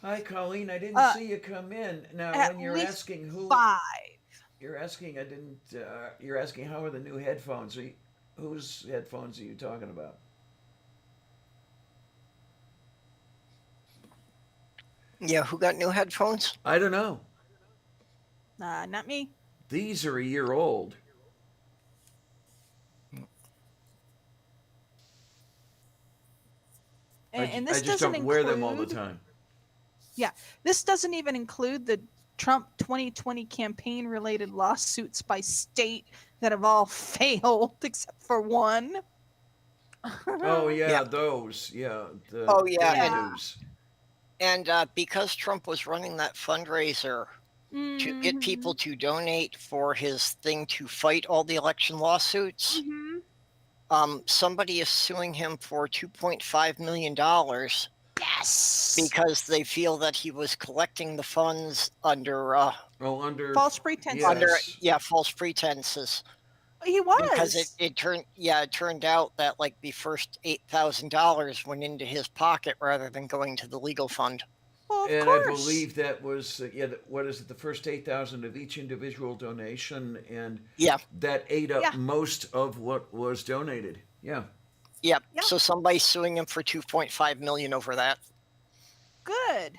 Hi, Colleen. I didn't see you come in. Now,
at
when you're
least
asking who,
5.
you're asking, I didn't. You're asking how are the new headphones? Whose headphones are you talking about?
Yeah, who got new headphones?
I don't know.
Not me.
These are a year old.
And
I
this
just
doesn't
don't wear them all the
include-
time.
This doesn't even include the Trump 2020 campaign related lawsuits by state that have all failed except for one.
Oh yeah,
Yeah.
those. Yeah. The
Oh, yeah,
and-
news.
And because Trump was running that fundraiser to get people to donate for his thing to fight all the election lawsuits, somebody is suing him for $2.5 million
Yes.
because they feel that he was collecting the funds under
Under
False pretenses.
false pretenses.
He was.
Because it turned out that like the first $8,000 went into his pocket rather than going to the legal fund.
Well, of
and
course.
I believe that was what is it? The first 8,000 of each individual donation, and
Yeah.
that ate up
Yeah.
most of what was donated. Yeah.
Yep.
Yeah.
So somebody's suing him for $2.5 million over that.
Good.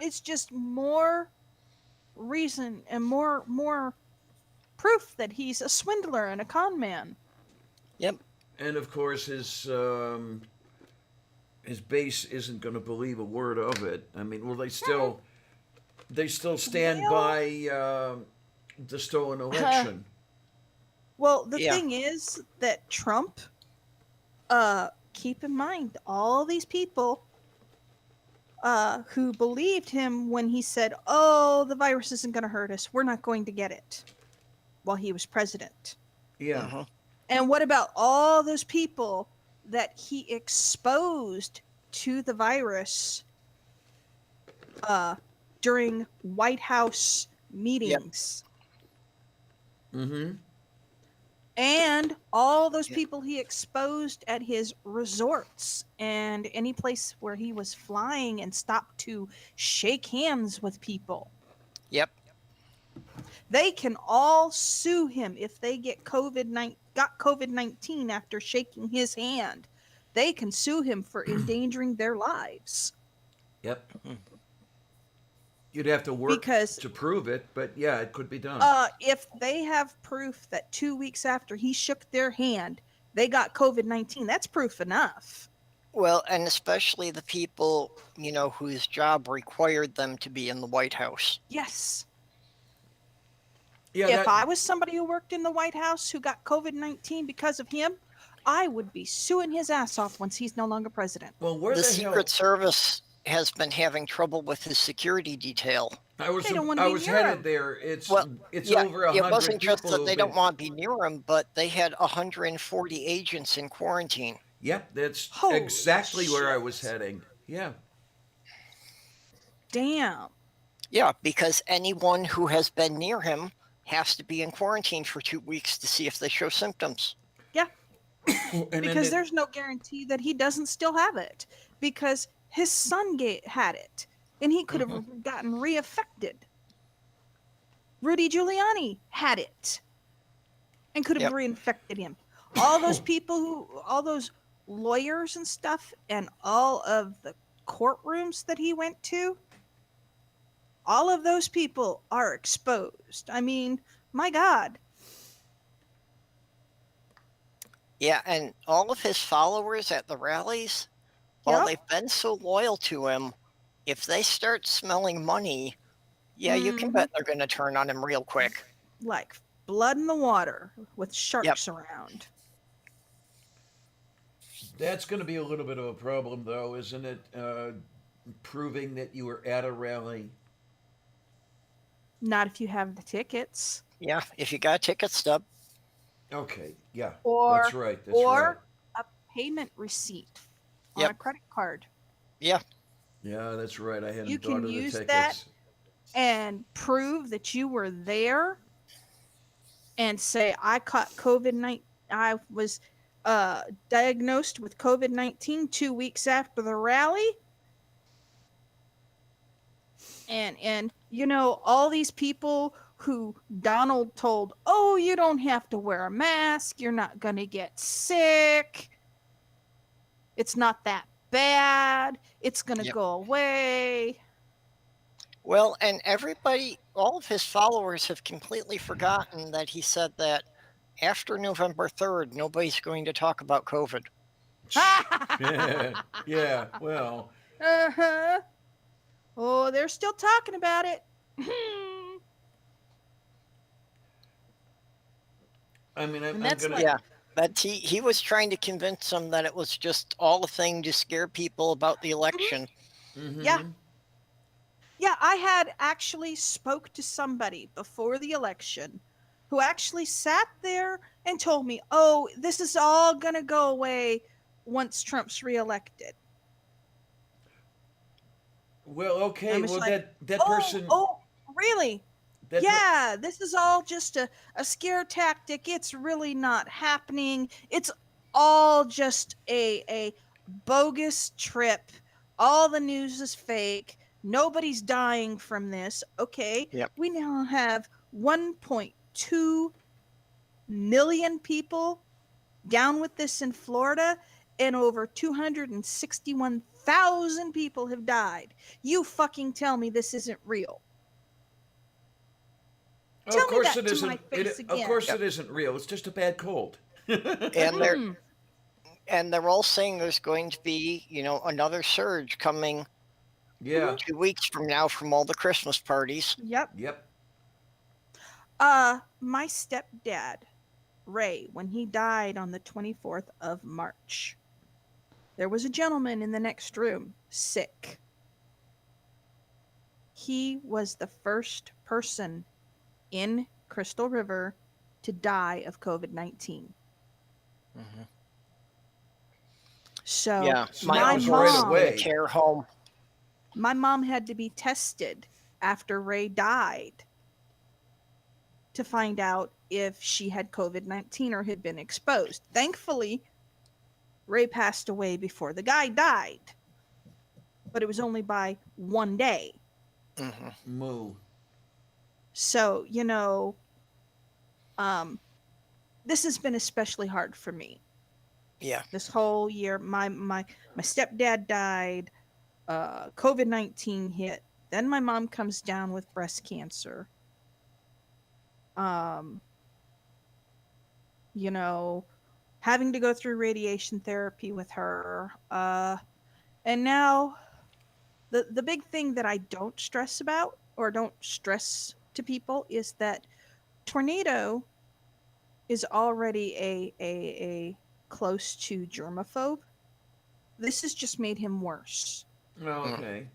It's just more reason and more proof that he's a swindler and a con man.
Yep.
And of course, his base isn't going to believe a word of it. I mean, well, they still stand
Well-
by the stolen election.
Well, the
Yeah.
thing is that Trump, keep in mind, all these people who believed him when he said, oh, the virus isn't going to hurt us, we're not going to get it, while he was president.
Yeah.
Mhm.
And what about all those people that he exposed to the virus during White House meetings?
Mm-hmm.
And all those
Yeah.
people he exposed at his resorts and any place where he was flying and stopped to shake hands with people.
Yep.
They can all sue him if they got COVID-19 after shaking his hand. They can sue him for endangering their lives
Yep. You'd have to work
because
to prove it, but yeah, it could be done.
if they have proof that 2 weeks after he shook their hand, they got COVID-19, that's proof enough.
Well, and especially the people, whose job required them to be in the White House.
Yes.
yeah.
If I was somebody who worked in the White House who got COVID-19 because of him, I would be suing his ass off once he's no longer president.
well, where
The
the
Secret
hell?
Service has been having trouble with his security detail.
I was
They don't wanna
I
be
was
near
headed
him.
there. It's
Well,
it's
yeah,
over 100
it wasn't just
people
that
who've
they don't
been-
want to be near him, but they had 140 agents in quarantine.
Yep, that's
Holy
exactly where I was
shit.
heading. Yeah.
Damn.
Yeah, because anyone who has been near him has to be in quarantine for 2 weeks to see if they show symptoms.
And then
Because
it-
there's no guarantee that he doesn't still have it. Because his son had it. And he could have gotten reinfected. Rudy Giuliani had it. And could have
Yep.
reinfected him. All those all those lawyers and stuff, and all of the courtrooms that he went to, all of those people are exposed. I mean, my God.
Yeah, and all of his followers at the rallies, while
Yep.
they've been so loyal to him, if they start smelling money, yeah, you can bet they're going to turn on him real quick.
Like blood in the water with sharks around.
That's going to be a little bit of a problem, though, isn't it? Proving that you were at a rally.
Not if you have the tickets.
Yeah, if you got a ticket stub.
Okay, yeah,
Or
that's right. That's
or
right.
a payment receipt on
Yep.
a credit card.
Yeah,
Yeah, that's right. I hadn't
You
thought
can
of the
use
tickets.
that and prove that you were there and say I caught COVID-19. I was diagnosed with COVID-19 2 weeks after the rally. And you know, all these people who Donald told, oh, you don't have to wear a mask, you're not going to get sick, it's not that bad, it's going to
Yep.
go away.
well, and everybody, all of his followers have completely forgotten that he said that after November 3rd, nobody's going to talk about COVID.
Yeah, well,
Uh-huh. Oh, they're still talking about it.
I mean,
And
I'm
that's
gonna.
like-
Yeah, but he was trying to convince them that it was just all a thing to scare people about the election.
Mhm.
Yeah. Yeah, I had actually spoke to somebody before the election who actually sat there and told me, "Oh, this is all going to go away once Trump's reelected."
Well,
I
okay.
was
Well,
like,
that
"Oh,
person.
oh, really?
That per-
Yeah, this is all just a scare tactic. It's really not happening. It's all just a bogus trip. All the news is fake. Nobody's dying from this." Okay,
Yep.
we now have 1.2 million people down with this in Florida, and over 261,000 people have died. You fucking tell me this isn't real.
of
tell me
course
that
it
to my
isn't.
face
Of
again.
course it isn't real. It's just a bad cold.
And they're
Mm,
and they're all saying there's going to be, another surge coming
Yeah.
2 weeks from now from all the Christmas parties.
yep.
Yep.
My stepdad, Ray, when he died on the 24th of March, there was a gentleman in the next room sick. He was the first person in Crystal River to die of COVID-19. So
Yeah,
So
my
that
my
was
uncle
right
was in
mom,
away.
a care home.
my mom had to be tested after Ray died to find out if she had COVID-19 or had been exposed. Thankfully, Ray passed away before the guy died, but it was only by 1 day.
hmm
Moo.
So, this has been especially hard for me.
Yeah,
This whole year, my stepdad died, COVID-19 hit, then my mom comes down with breast cancer. You know, having to go through radiation therapy with her. And now the big thing that I don't stress about or don't stress to people is that Tornado is already a close to germaphobe. This has just made him worse.
Oh, okay.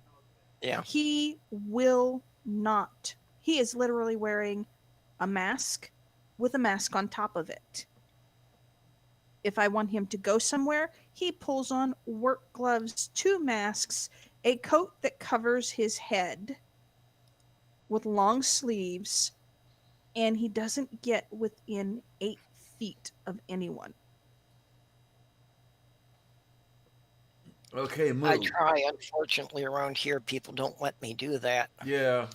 yeah.
He will not. He is literally wearing a mask with a mask on top of it. If I want him to go somewhere, he pulls on work gloves, 2 masks, a coat that covers his head with long sleeves, and he doesn't get within 8 feet of anyone.
Okay, moo.
I try. Unfortunately, around here, people don't let me do that.
Yeah.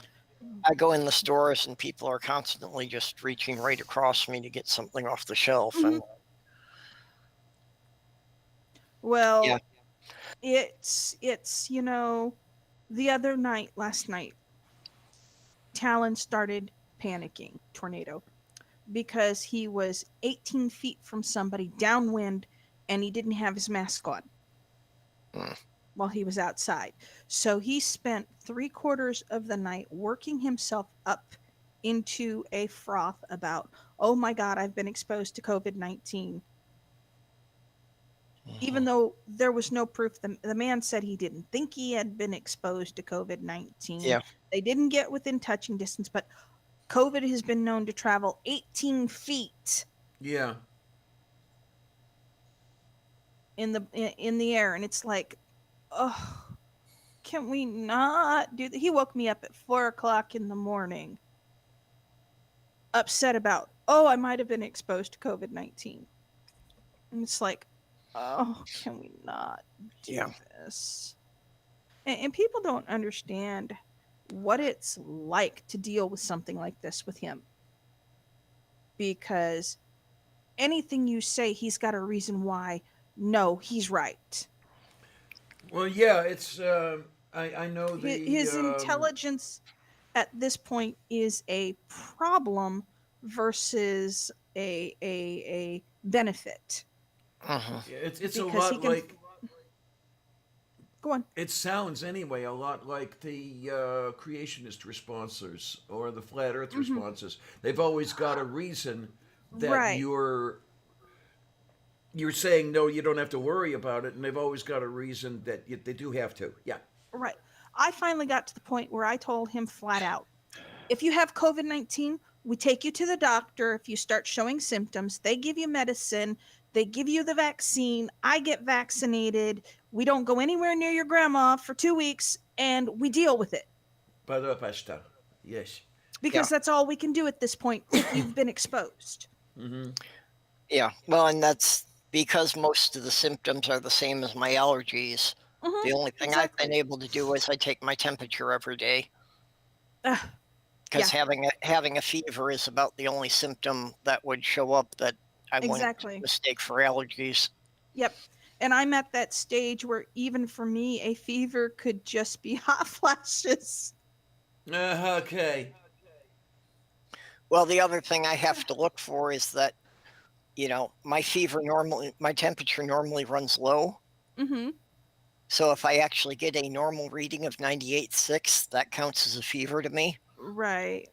I go in the stores and people are constantly just reaching right across me to get something off the shelf. And
Well,
Yeah.
it's last night, Talon started panicking, Tornado, because he was 18 feet from somebody downwind and he didn't have his mask on
Mm.
while he was outside. So he spent 3/4 of the night working himself up into a froth about, oh my God, I've been exposed to COVID-19. even though there was no proof. The man said he didn't think he had been exposed to COVID-19.
Yeah.
They didn't get within touching distance, but COVID has been known to travel 18 feet
Yeah.
in the air, and it's like, oh, can we not do that? He woke me up at 4 o'clock in the morning, upset about, oh, I might have been exposed to COVID-19. And it's like, oh, can we not do
Yeah.
this? And people don't understand what it's like to deal with something like this with him. Because anything you say, he's got a reason why. No, he's right.
Well, yeah, it's. I know the
His intelligence at this point is a problem versus a benefit.
Mhm.
It's a
because he
lot
can-
like.
Go on.
It sounds anyway a lot like the creationist responses or the flat Earth responses. They've always got a reason that
Right.
you're saying no, you don't have to worry about it, and they've always got a reason that they do have to. Yeah.
Right. I finally got to the point where I told him flat out, if you have COVID-19, we take you to the doctor. If you start showing symptoms, they give you medicine, they give you the vaccine. I get vaccinated. We don't go anywhere near your grandma for 2 weeks, and we deal with it.
Padapasta. Yes.
Because that's all we can do at this point if you've been exposed.
Mm-hmm.
Yeah. Well, and that's because most of the symptoms are the same as my allergies.
Mhm,
The only thing I've been
exactly.
able to do is I take my temperature every day.
Ugh,
Because having a fever is about the only symptom that would show up that I
Exactly.
wouldn't mistake for allergies.
Yep. And I'm at that stage where even for me, a fever could just be hot flashes.
Okay.
Well, the other thing I have to look for is that, my temperature normally runs low.
Mm-hmm.
So if I actually get a normal reading of 98.6, that counts as a fever to me
Right.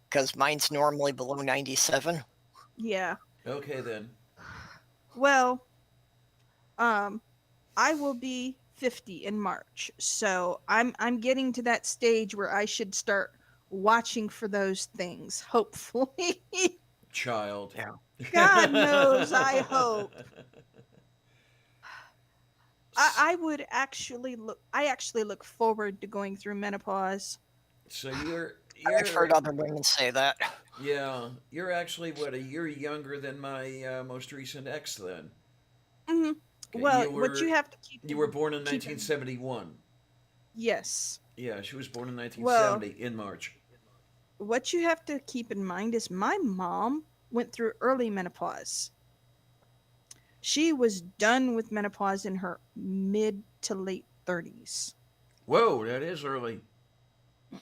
because mine's normally below 97.
Yeah.
Okay then.
Well, I will be 50 in March, so I'm getting to that stage where I should start watching for those things. Hopefully,
Child.
Yeah.
God knows, I hope. I would actually look. I actually look forward to going through menopause.
So you're
I've heard other women say that.
yeah, you're actually what, a year younger than my most recent ex then.
hmm
Okay,
Well, what you have to keep.
You were born in
keep in-
1971.
Yes.
Yeah, she was born in
Well-
1970 in March.
What you have to keep in mind is my mom went through early menopause. She was done with menopause in her mid to late 30s.
Whoa, that is early.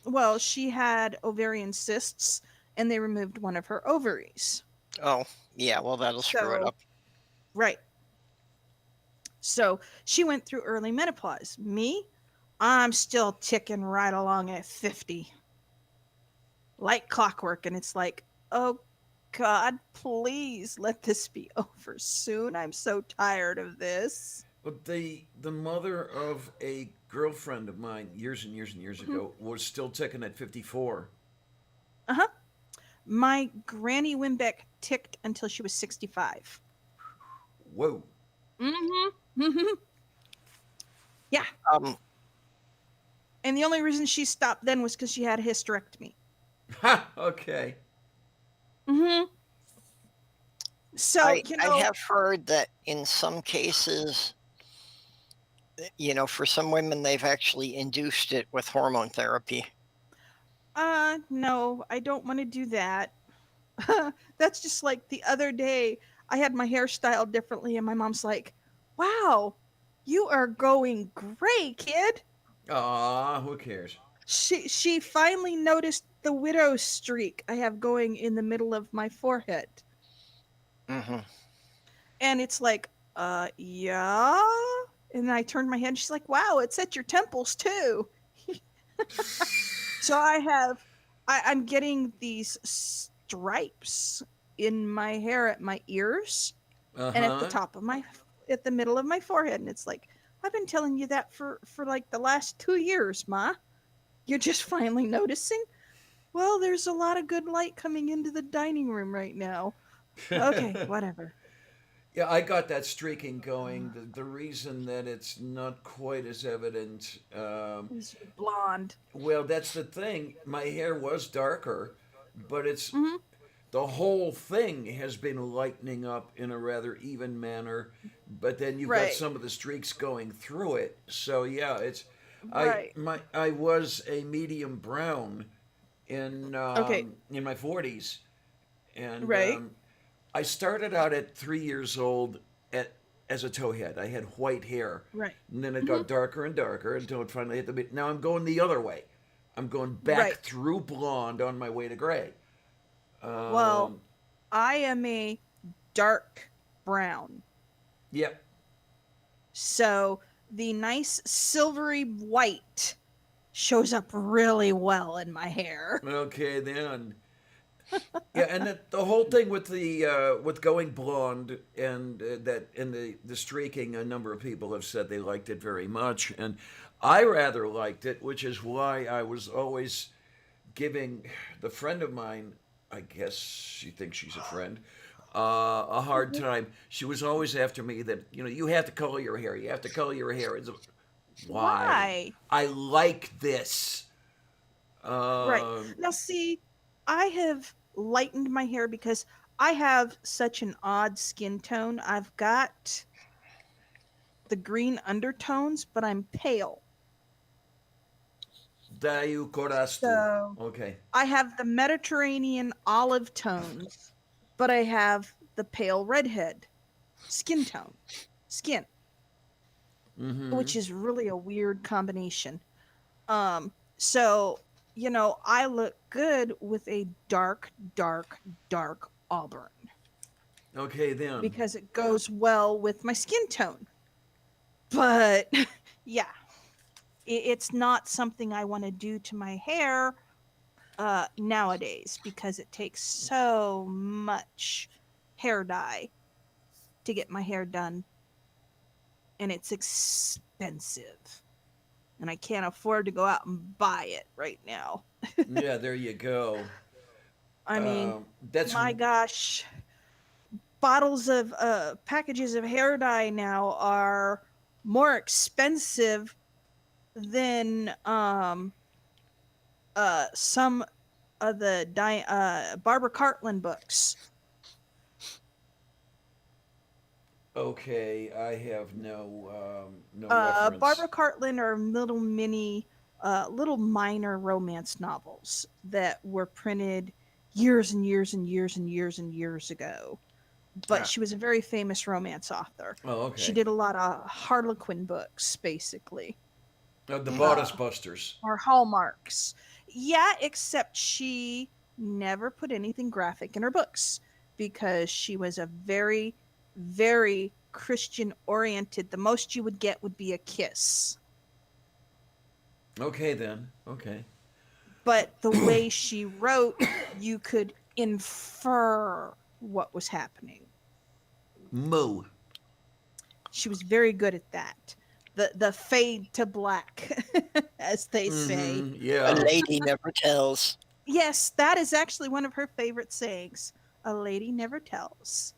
Well, she had ovarian cysts and they removed one of her ovaries.
Oh, yeah, well, that'll screw it
So-
up.
Right. So she went through early menopause. Me, I'm still ticking right along at 50. Like clockwork. And it's like, oh God, please let this be over soon. I'm so tired of this.
But the mother of a girlfriend of mine years and years and years ago was still ticking at 54.
My Granny Wimbeck ticked until she was 65.
Whoa.
Mm-hmm. Yeah. And the only reason she stopped then was because she had a hysterectomy.
Ha! Okay.
Mm-hmm. So,
I
you know,
have heard that in some cases, for some women, they've actually induced it with hormone therapy.
no, I don't want to do that. That's just like the other day, I had my hair styled differently, and my mom's like, wow, you are going gray, kid.
Ah, who cares?
She finally noticed the widow streak I have going in the middle of my forehead.
Mm-hmm.
And it's like, yeah. And I turned my head and she's like, wow, it's at your temples too. So I'm getting these stripes in my hair at my ears
Uh-huh.
and at the top of my at the middle of my forehead, and it's like, I've been telling you that for like the last 2 years, Ma. You're just finally noticing? Well, there's a lot of good light coming into the dining room right now. Okay, whatever.
Yeah, I got that streaking going. The reason that it's not quite as evident,
He's blonde.
well, that's the thing. My hair was darker, but it's
Mhm.
the whole thing has been lightening up in a rather even manner. But then you've got
Right.
some of the streaks going through it. So yeah, it's
Right.
I was a medium brown
Okay.
in my 40s, and
Right.
I started out at 3 years old as a towhead. I had white hair,
Right.
and then it got darker and darker until it finally hit the mid. Now I'm going the other way. I'm going back
Right.
through blonde on my way to gray.
Well, I am a dark brown.
Yep.
So the nice silvery white shows up really well in my hair.
Okay then. Yeah, and the whole thing with the with going blonde and the streaking, a number of people have said they liked it very much, and I rather liked it, which is why I was always giving the friend of mine, I guess she thinks she's a friend, a hard time. She was always after me that you have to color your hair, you have to color your hair. It's, why? I like this.
Right. Now, see, I have lightened my hair because I have such an odd skin tone. I've got the green undertones, but I'm pale.
Dayu Korastu.
So
Okay.
I have the Mediterranean olive tones, but I have the pale redhead skin tone. Skin.
Mm-hmm.
Which is really a weird combination. So, I look good with a dark, dark, dark auburn
Okay then.
because it goes well with my skin tone. But yeah, it's not something I want to do to my hair nowadays because it takes so much hair dye to get my hair done, and it's expensive. And I can't afford to go out and buy it right now.
Yeah, there you go.
I mean,
that's
my gosh, bottles of packages of hair dye now are more expensive than some of the Barbara Cartland books.
okay. I have no reference.
Barbara Cartland are little mini, little minor romance novels that were printed years and years and years and years and years ago. But
Ah.
she was a very famous romance author.
Oh, okay.
She did a lot of Harlequin books, basically,
The Bodice Busters.
or Hallmarks. Yeah, except she never put anything graphic in her books because she was a very, very Christian oriented. The most you would get would be a kiss.
Okay then. Okay.
But the way she wrote, you could infer what was happening.
Moo.
She was very good at that. The fade to black, as they say.
Mhm,
A
yeah.
lady never tells.
Yes, that is actually one of her favorite sayings. A lady never tells.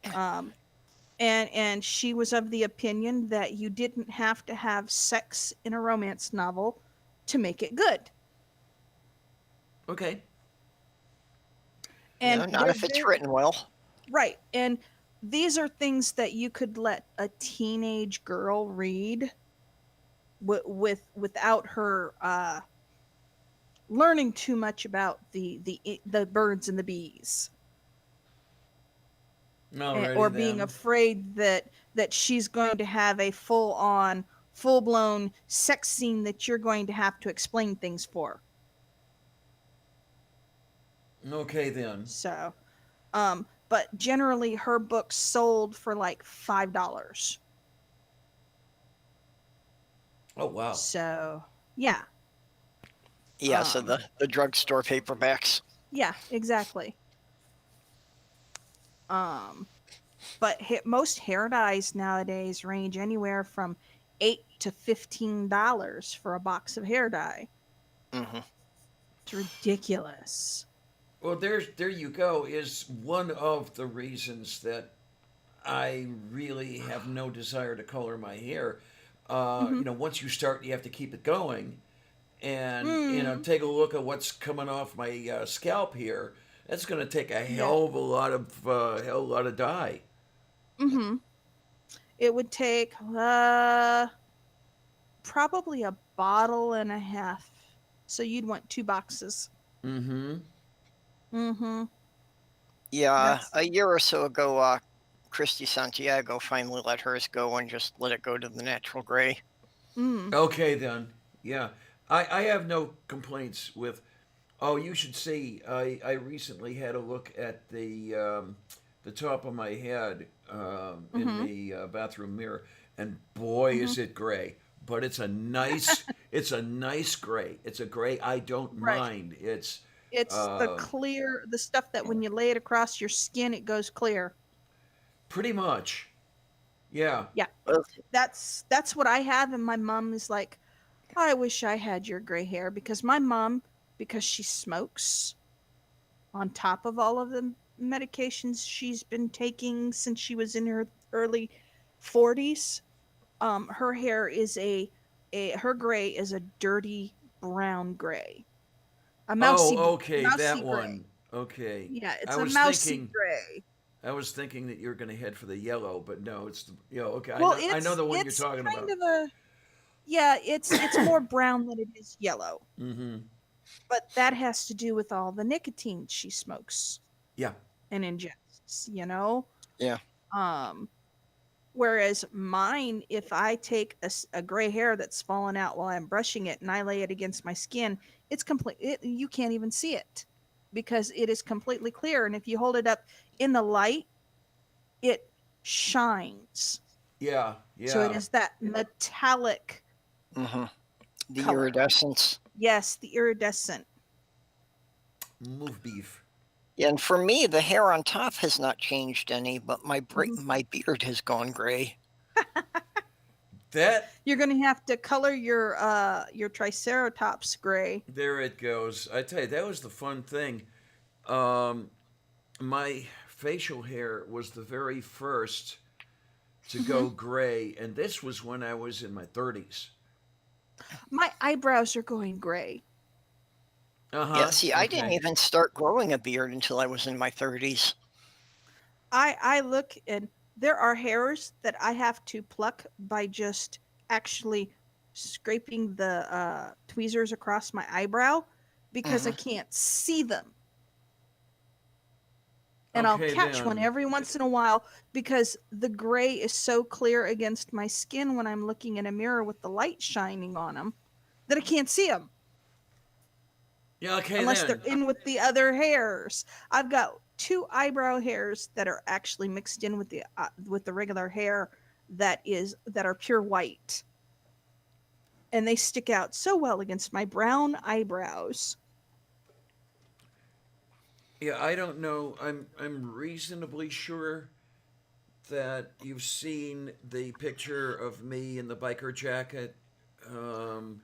And she was of the opinion that you didn't have to have sex in a romance novel to make it good.
Okay.
And
Not
they're
if it's
very-
written well.
Right. And these are things that you could let a teenage girl read without her learning too much about the birds and the bees.
Alrighty
Or being
then.
afraid that she's going to have a full-blown sex scene that you're going to have to explain things for.
Okay then.
So, but generally her books sold for like $5.
Oh wow.
So, yeah.
Yeah, so the drugstore paperbacks.
Yeah, exactly. But most hair dyes nowadays range anywhere from $8 to $15 for a box of hair dye.
Hmm.
It's ridiculous.
Well, there you go. Is one of the reasons that I really have no desire to color my hair.
Hmm.
Once you start, you have to keep it going, and
Mm,
take a look at what's coming off my scalp here. That's going to take a
yeah.
hell of a lot of dye.
Hmm. It would take probably a bottle and a half. So you'd want 2 boxes.
Mm-hmm.
Mm-hmm.
Yeah,
That's
a year or so ago, Christy Santiago finally let hers go and just let it go to the natural gray.
mm.
Okay then. Yeah, I have no complaints with. Oh, you should see. I recently had a look at the top of my head in
Mm-hmm.
the bathroom mirror, and boy,
Mm-hmm.
is it gray. But it's a nice gray. It's a gray I don't
Right.
mind. It's
It's the
uh,
clear, the stuff that when you lay it across your skin, it goes clear.
pretty much. Yeah.
Yeah.
Well,
That's what I have, and my mom is like, I wish I had your gray hair because my mom, because she smokes, on top of all of the medications she's been taking since she was in her early 40s, her hair is her gray is a dirty brown gray, a
Oh, okay,
mousy
that
gray.
one. Okay.
Yeah,
I
it's a
was
mousy
thinking
gray.
I was thinking that you're going to head for the yellow, but no, it's the okay.
Well,
I know the one you're
it's
talking
kind
about.
of a yeah, it's more brown than it is yellow,
Mm-hmm.
but that has to do with all the nicotine she smokes
Yeah.
and ingests, you know?
yeah.
Um Whereas mine, if I take a gray hair that's fallen out while I'm brushing it and I lay it against my skin, it's complete. You can't even see it because it is completely clear. And if you hold it up in the light, it shines.
Yeah.
So it
Yeah.
is that metallic
Hmm. The
color.
iridescence.
Yes, the iridescent.
Move beef.
Yeah, and for me, the hair on top has not changed any, but
Mhm.
my beard has gone gray.
That
You're going to have to color your triceratops gray.
there it goes. I tell you, that was the fun thing. Um, my facial hair was the very first to
Mhm.
go gray, and this was when I was in my 30s.
My eyebrows are going gray.
Uh
Yeah,
huh.
see, I didn't
Okay.
even start growing a beard until I was in my 30s.
I look and there are hairs that I have to pluck by just actually scraping the tweezers across my eyebrow because I
Hmm.
can't see them. And I'll
Okay
catch one
then.
every once in a while because the gray is so clear against my skin when I'm looking in a mirror with the light shining on them that I can't see them
Yeah. Okay
unless they're
then.
in with the other hairs. I've got 2 eyebrow hairs that are actually mixed in with the regular hair that are pure white, and they stick out so well against my brown eyebrows.
Yeah. I don't know. I'm reasonably sure that you've seen the picture of me in the biker jacket. Um,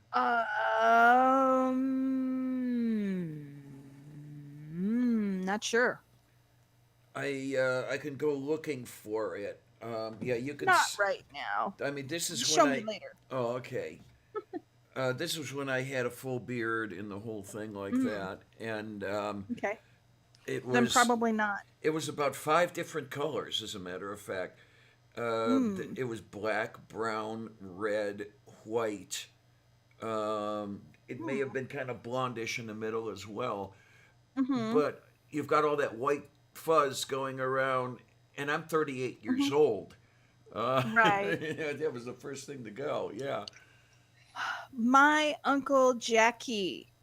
Not sure.
I can go looking for it. Yeah, you can.
Not right now.
I mean, this is
Show
when
me
I.
later.
Oh, okay. This was when I had a full beard and the whole thing like
Mm,
that, and
okay.
it
Then
was
probably not.
it was about 5 different colors, as a matter of fact.
Mm.
It was black, brown, red, white. It may have
Hmm.
been kind of blondish in the middle as well,
Mm-hmm.
but you've got all that white fuzz going around, and I'm 38
Mm-hmm.
years old.
Right.
That was the first thing to go. Yeah.
My uncle Jackie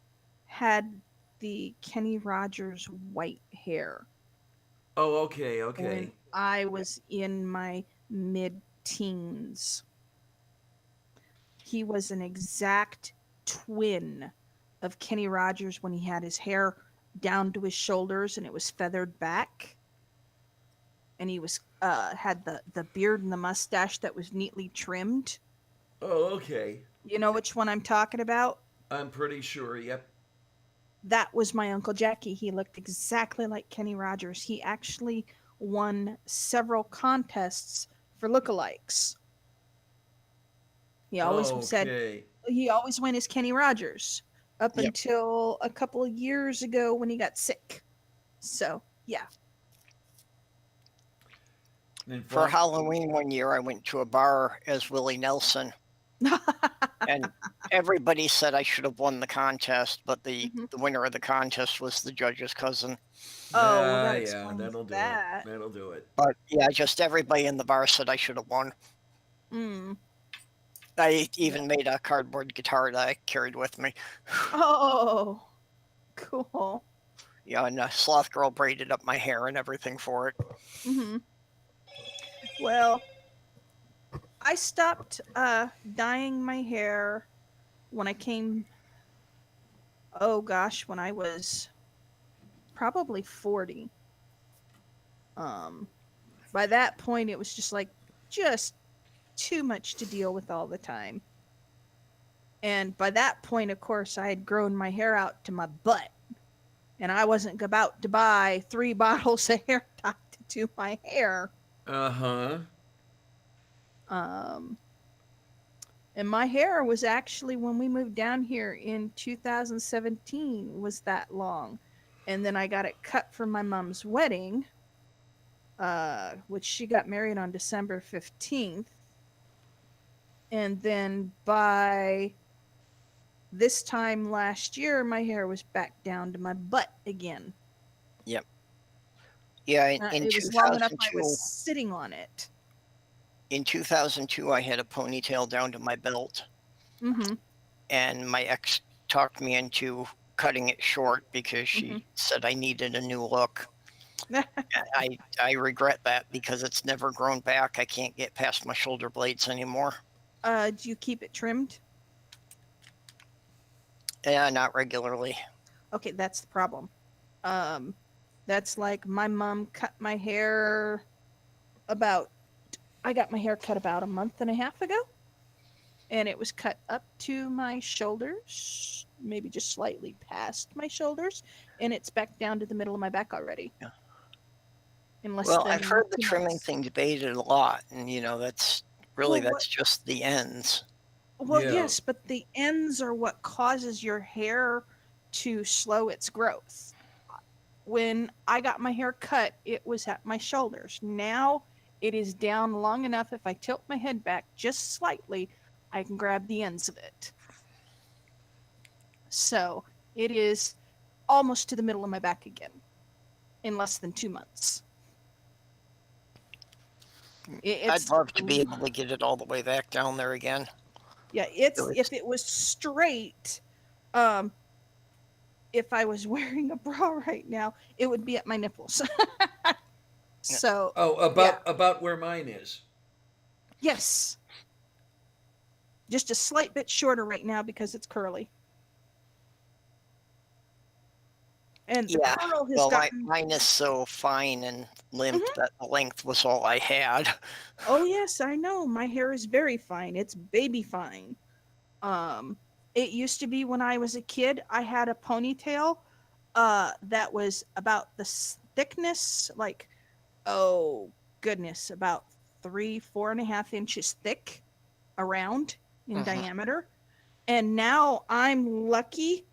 had the Kenny Rogers white hair
Oh, okay,
when
okay.
I was in my mid teens. He was an exact twin of Kenny Rogers when he had his hair down to his shoulders and it was feathered back. and he was had the beard and the mustache that was neatly trimmed.
Oh, okay.
You know which one I'm talking about?
I'm pretty sure. Yep.
That was my Uncle Jackie. He looked exactly like Kenny Rogers. He actually won several contests for lookalikes. He always said
Okay.
he always went as Kenny Rogers up
Yep.
until a couple of years ago when he got sick. So, yeah.
In
For
fact,
Halloween one year, I went to a bar as Willie Nelson, and everybody said I should have won the contest, but
Mhm.
the winner of the contest was the judge's cousin.
Oh, well, that
yeah,
explains
that'll do
that.
it. That'll do it.
But yeah, just everybody in the bar said I should have won.
Mm.
I even made a cardboard guitar that I carried with me.
Oh, cool.
Yeah, and Sloth Girl braided up my hair and everything for it.
Hmm. Well, I stopped dyeing my hair when I came, oh gosh, when I was probably 40. By that point, it was just too much to deal with all the time. And by that point, of course, I had grown my hair out to my butt. And I wasn't about to buy 3 bottles of hair dye to do my hair.
Uh-huh.
And my hair was actually, when we moved down here in 2017, was that long. And then I got it cut for my mom's wedding, which she got married on December 15th. And then by this time last year, my hair was back down to my butt again.
Yeah,
It was long enough I was sitting on it.
in 2002, I had a ponytail down to my belt,
Mm-hmm.
and my ex talked me into cutting it short because she said I needed a new look. And I regret that because it's never grown back. I can't get past my shoulder blades anymore.
Do you keep it trimmed?
Yeah, not regularly.
Okay, that's the problem. That's like my mom cut my hair I got my hair cut about a month and a half ago, and it was cut up to my shoulders, maybe just slightly past my shoulders, and it's back down to the middle of my back already.
Yeah.
In less
Well,
than
I've heard the
2
trimming
months.
thing debated a lot, and that's really
Well,
that's just the ends.
Well,
Yeah.
yes, but the ends are what causes your hair to slow its growth. When I got my hair cut, it was at my shoulders. Now it is down long enough. If I tilt my head back just slightly, I can grab the ends of it. So it is almost to the middle of my back again in less than 2 months.
I'd love to be able to get it all the way back down there again.
Yeah,
Really.
if it was straight, if I was wearing a bra right now, it would be at my nipples. So,
Oh, about where mine is.
yes. Just a slight bit shorter right now because it's curly. And the
Yeah,
curl has
Well,
gotten
mine is so fine and limp that the length was all I had.
Oh yes, I know. My hair is very fine. It's baby fine. It used to be when I was a kid, I had a ponytail that was about the thickness, like, oh goodness, about 4.5 inches thick around in diameter. And now I'm lucky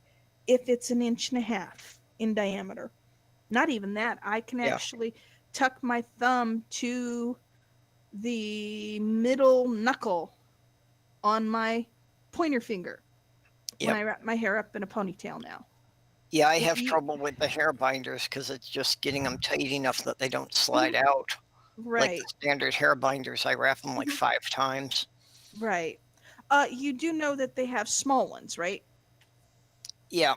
if it's 1.5 inches in diameter. Not even that. I can
Yeah.
actually tuck my thumb to the middle knuckle on my pointer finger when I wrap my hair up in a ponytail now.
Yeah, I
If
have
you-
trouble with the hair binders because it's just getting them tight enough that they don't slide out. Like
Right,
the standard hair binders, I wrap them like 5 times.
right. You do know that they have small ones, right?
Yeah.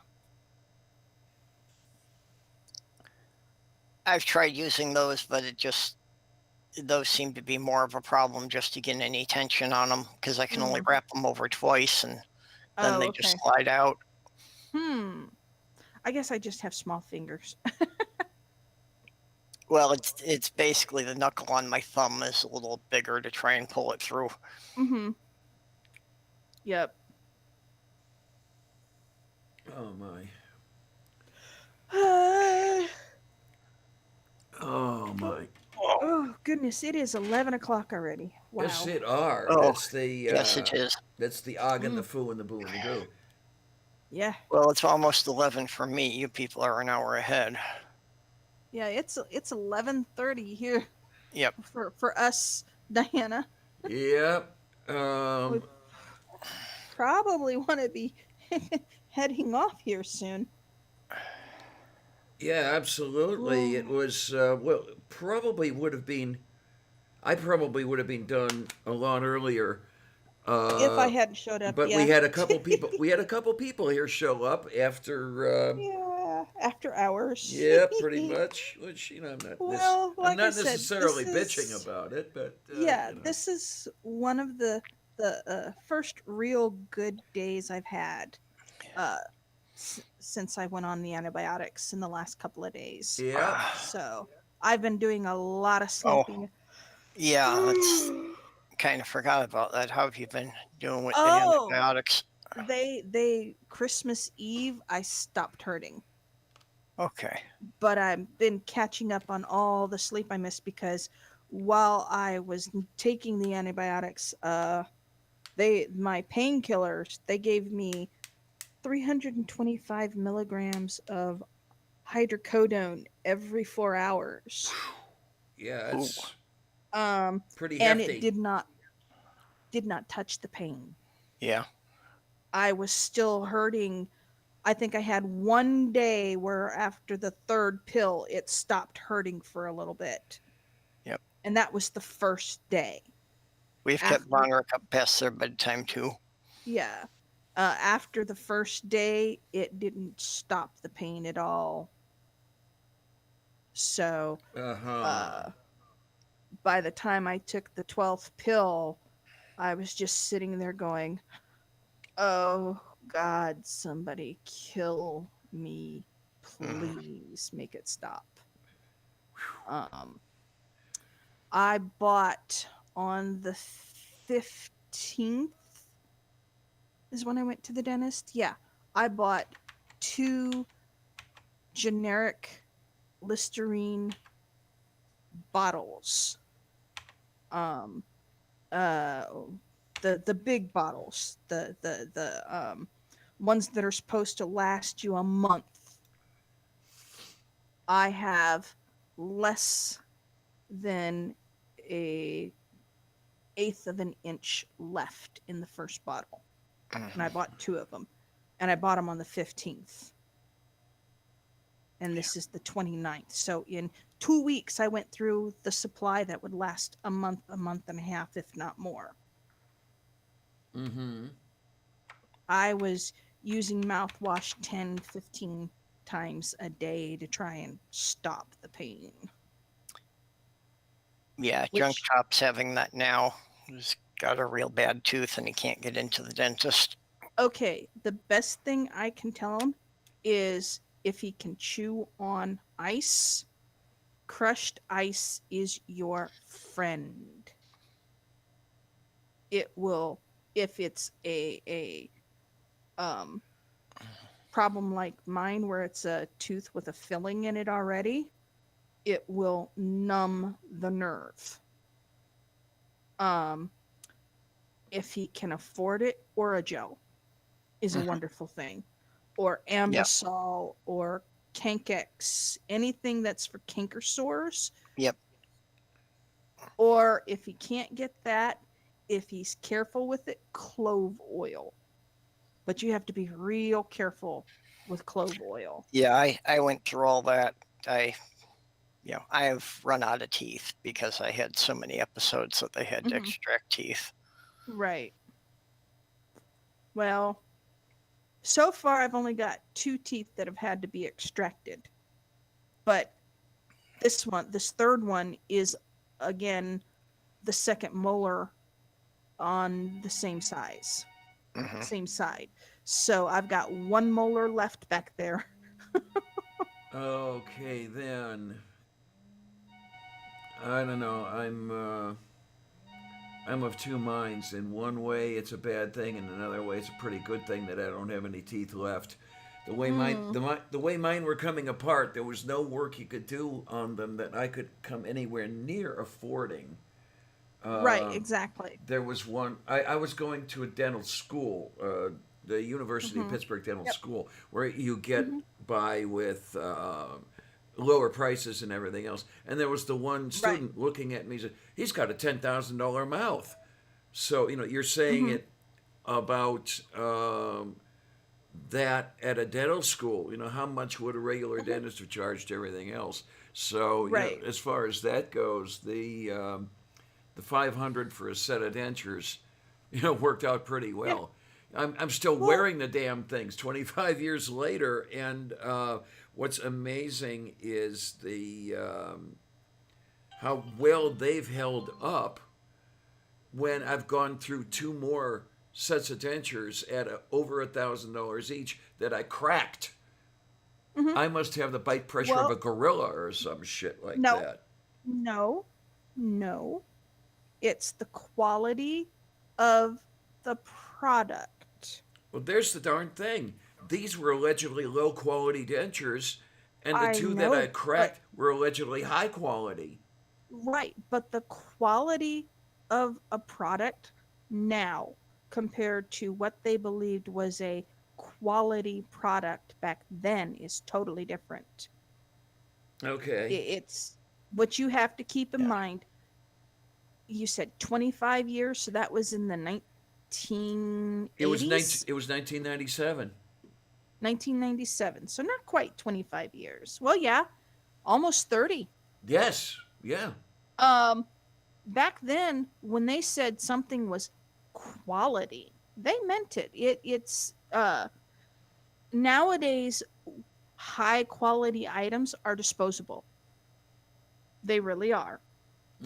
I've tried using those, but those seem to be more of a problem just to get any tension on them because I can only wrap them over twice and then
Oh,
they
okay.
just slide out.
I guess I just have small fingers.
Well, it's basically the knuckle on my thumb is a little bigger to try and pull it through.
Mm-hmm. Yep.
Oh my.
Oh
Oh my.
goodness, it is 11 o'clock already. Wow.
Yes, it are.
Oh,
That's the
yes, it is.
that's the og and the
Mm.
foo and the boo and the goo.
Yeah.
Well, it's almost 11 for me. You people are an hour ahead.
Yeah, it's 11:30 here
Yep.
for us, Diana.
Yep.
We probably want to be heading off here soon.
Yeah, absolutely. It was well, probably would have been. I probably would have been done a lot earlier.
If I
Uh,
hadn't showed up,
but
yeah.
we had a couple people. We had a couple people here show up after.
Yeah, after hours.
Yeah, pretty much. Which I'm not.
Well,
I'm
like I
not
said,
necessarily
this
bitching
is-
about it, but
Yeah, this is one of the first real good days I've had since I went on the antibiotics in the last couple of days.
Yeah.
So I've been doing a lot of
Oh.
sleeping.
Yeah, that's kind of forgot about that. How have you been doing with the
Oh.
antibiotics?
They Christmas Eve I stopped hurting,
Okay.
but I've been catching up on all the sleep I missed because while I was taking the antibiotics, my painkillers, they gave me 325 milligrams of hydrocodone every 4 hours.
Yeah, it's pretty
And
hefty.
it did not touch the pain.
Yeah.
I was still hurting. I think I had one day where after the third pill, it stopped hurting for a little bit.
Yep.
And that was the first day.
We've kept
After-
Bonrick up past their bedtime too.
Yeah. After the first day, it didn't stop the pain at all. So
Uh-huh.
by the time I took the 12th pill, I was just sitting there going, oh, God, somebody kill me. Please make it stop. I bought on the 15th is when I went to the dentist. Yeah, I bought 2 generic Listerine bottles. The big bottles, the ones that are supposed to last you a month. I have less than a eighth of an inch left in the first bottle, and I bought 2 of them, and I bought them on the 15th. And this is the 29th. So in 2 weeks, I went through the supply that would last a month and a half, if not more.
Mm-hmm.
I was using mouthwash 10, 15 times a day to try and stop the pain.
Yeah,
Which-
Junk Chop's having that now. He's got a real bad tooth and he can't get into the dentist.
Okay, the best thing I can tell him is if he can chew on ice, crushed ice is your friend. It will, if it's a problem like mine where it's a tooth with a filling in it already, it will numb the nerve. If he can afford it, Orajel is a wonderful thing, or Ambisol or Kankex, anything that's for canker sores.
Yep.
Or if he can't get that, if he's careful with it, clove oil. But you have to be real careful with clove oil.
Yeah, I went through all that. I have run out of teeth because I had so many episodes that they had to
Mhm.
extract teeth.
Right. Well, so far I've only got 2 teeth that have had to be extracted. But this third one is again the second molar on the same size,
Hmm.
same side. So I've got 1 molar left back there.
Okay, then. I don't know. I'm of two minds. In one way, it's a bad thing, and another way, it's a pretty good thing that I don't have any teeth left. The way mine were coming apart, there was no work you could do on them that I could come anywhere near affording.
Right, exactly.
There was one. I was going to a dental school, the University of Pittsburgh Dental School, where you get by with lower prices and everything else. And there was the one student looking at me, said, "He's got a $10,000 mouth." So you're saying it about that at a dental school. How much would a regular dentist have charged everything else? So
Right.
as far as that goes, the 500 for a set of dentures, worked out pretty well. I'm still wearing the damn things 25 years later, and what's amazing is the how well they've held up when I've gone through two more sets of dentures at over $1,000 each that I cracked. I must have the bite pressure of
Well,
a gorilla or some shit like
no.
that.
No. It's the quality of the product.
Well, there's the darn thing. These were allegedly low quality dentures, and the
I
two
know,
that I cracked were allegedly high quality.
Right, but the quality of a product now compared to what they believed was a quality product back then is totally different.
Okay.
It's what you have to keep in mind. You said 25 years, so that was in the 1980s?
It was 1997.
1997. So not quite 25 years. Well, yeah, almost 30.
Yes. Yeah.
Back then when they said something was quality, they meant it. It's nowadays high quality items are disposable. They really are.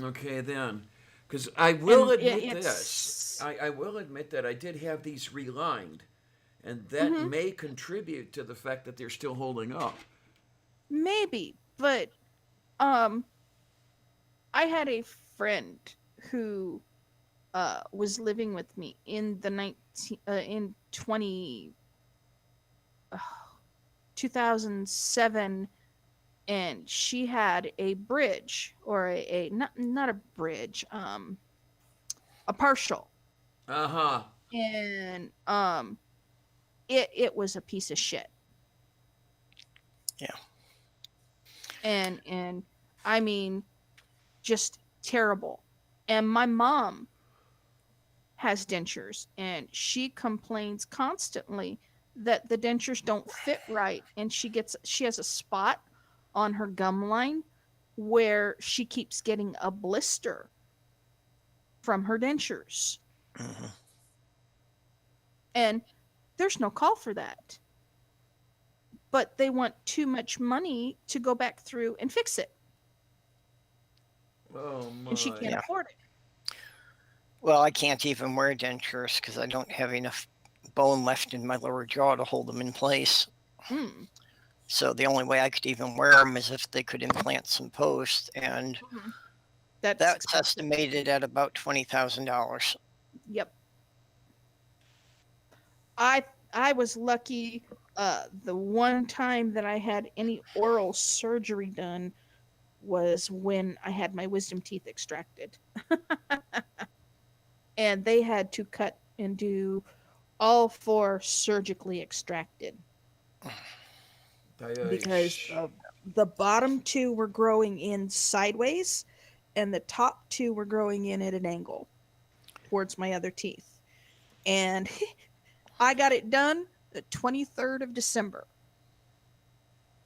Okay then. Because I will
And
admit
it's
this. I will admit that I did have these relined, and that may contribute to the fact that they're still holding up.
maybe, but I had a friend who was living with me in the 2007, and she had a bridge, or a not a bridge, a partial,
Uh-huh.
and it was a piece of shit.
Yeah.
And I mean, just terrible. And my mom has dentures, and she complains constantly that the dentures don't fit right, and she has a spot on her gum line where she keeps getting a blister from her dentures.
Mhm.
And there's no call for that. But they want too much money to go back through and fix it,
Oh my.
and she can't
Yeah.
afford it.
Well, I can't even wear dentures because I don't have enough bone left in my lower jaw to hold them in place.
Hmm.
So the only way I could even wear them is if they could implant some posts, and
That's
that's
expensive.
estimated at about $20,000.
Yep. I was lucky. The one time that I had any oral surgery done was when I had my wisdom teeth extracted. And they had to cut and do all four surgically extracted because the bottom two were growing in sideways and the top two were growing in at an angle towards my other teeth. And I got it done the 23rd of December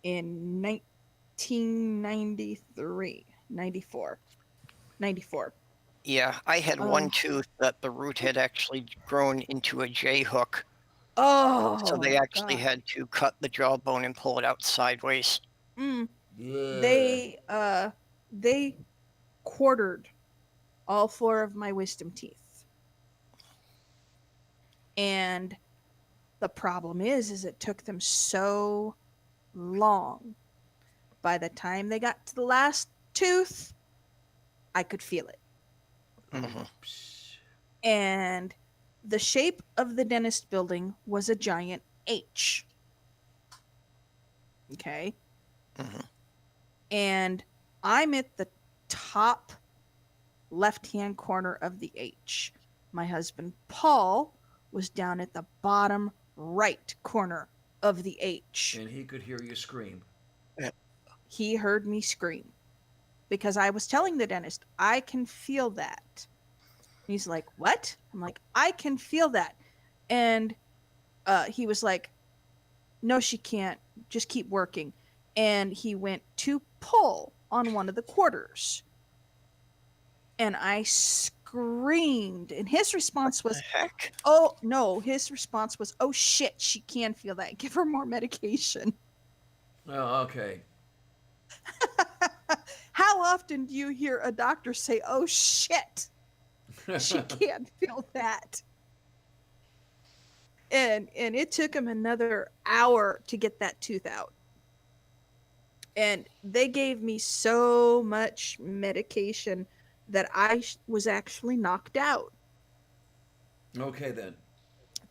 in 1993, 94.
Yeah, I had one
Um,
tooth that the root had actually grown into a J hook,
Oh,
so they actually
God.
had to cut the jawbone and pull it out sideways.
Mm,
Yeah.
they quartered all four of my wisdom teeth. And the problem is it took them so long. By the time they got to the last tooth, I could feel it.
Mhm.
And the shape of the dentist building was a giant H. Okay.
Mhm.
And I'm at the top left-hand corner of the H. My husband Paul was down at the bottom right corner of the H.
And he could hear you scream.
He heard me scream because I was telling the dentist, I can feel that. He's like, what? I'm like, I can feel that. And he was like, no, she can't. Just keep working. And he went to pull on one of the quarters. And I screamed. And his response was,
The heck?
oh, no. His response was, oh, shit, she can feel that. Give her more medication.
Oh, okay.
How often do you hear a doctor say, oh, shit, she can't feel that? And it took him another hour to get that tooth out. And they gave me so much medication that I was actually knocked out
Okay, then.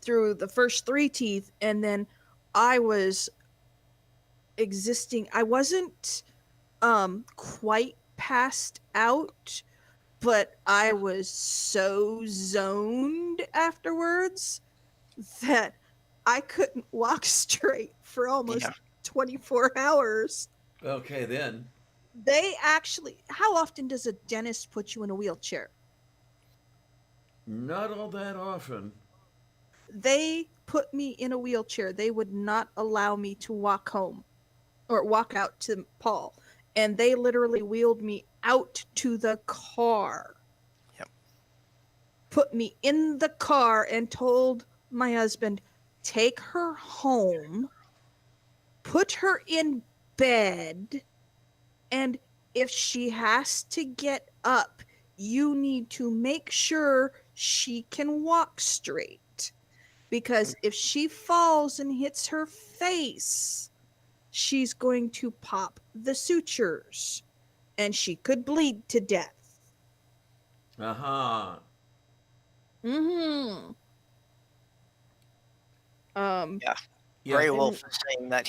through the first 3 teeth. And then I was existing. I wasn't quite passed out, but I was so zoned afterwards that I couldn't walk straight for almost
Yeah.
24 hours.
Okay, then.
They actually, how often does a dentist put you in a wheelchair?
Not all that often.
They put me in a wheelchair. They would not allow me to walk home or walk out to Paul. And they literally wheeled me out to the car.
Yep.
Put me in the car and told my husband, take her home, put her in bed, and if she has to get up, you need to make sure she can walk straight. Because if she falls and hits her face, she's going to pop the sutures and she could bleed to death.
Uh-huh.
Mm-hmm.
Yeah.
Gray
and-
Wolf was saying that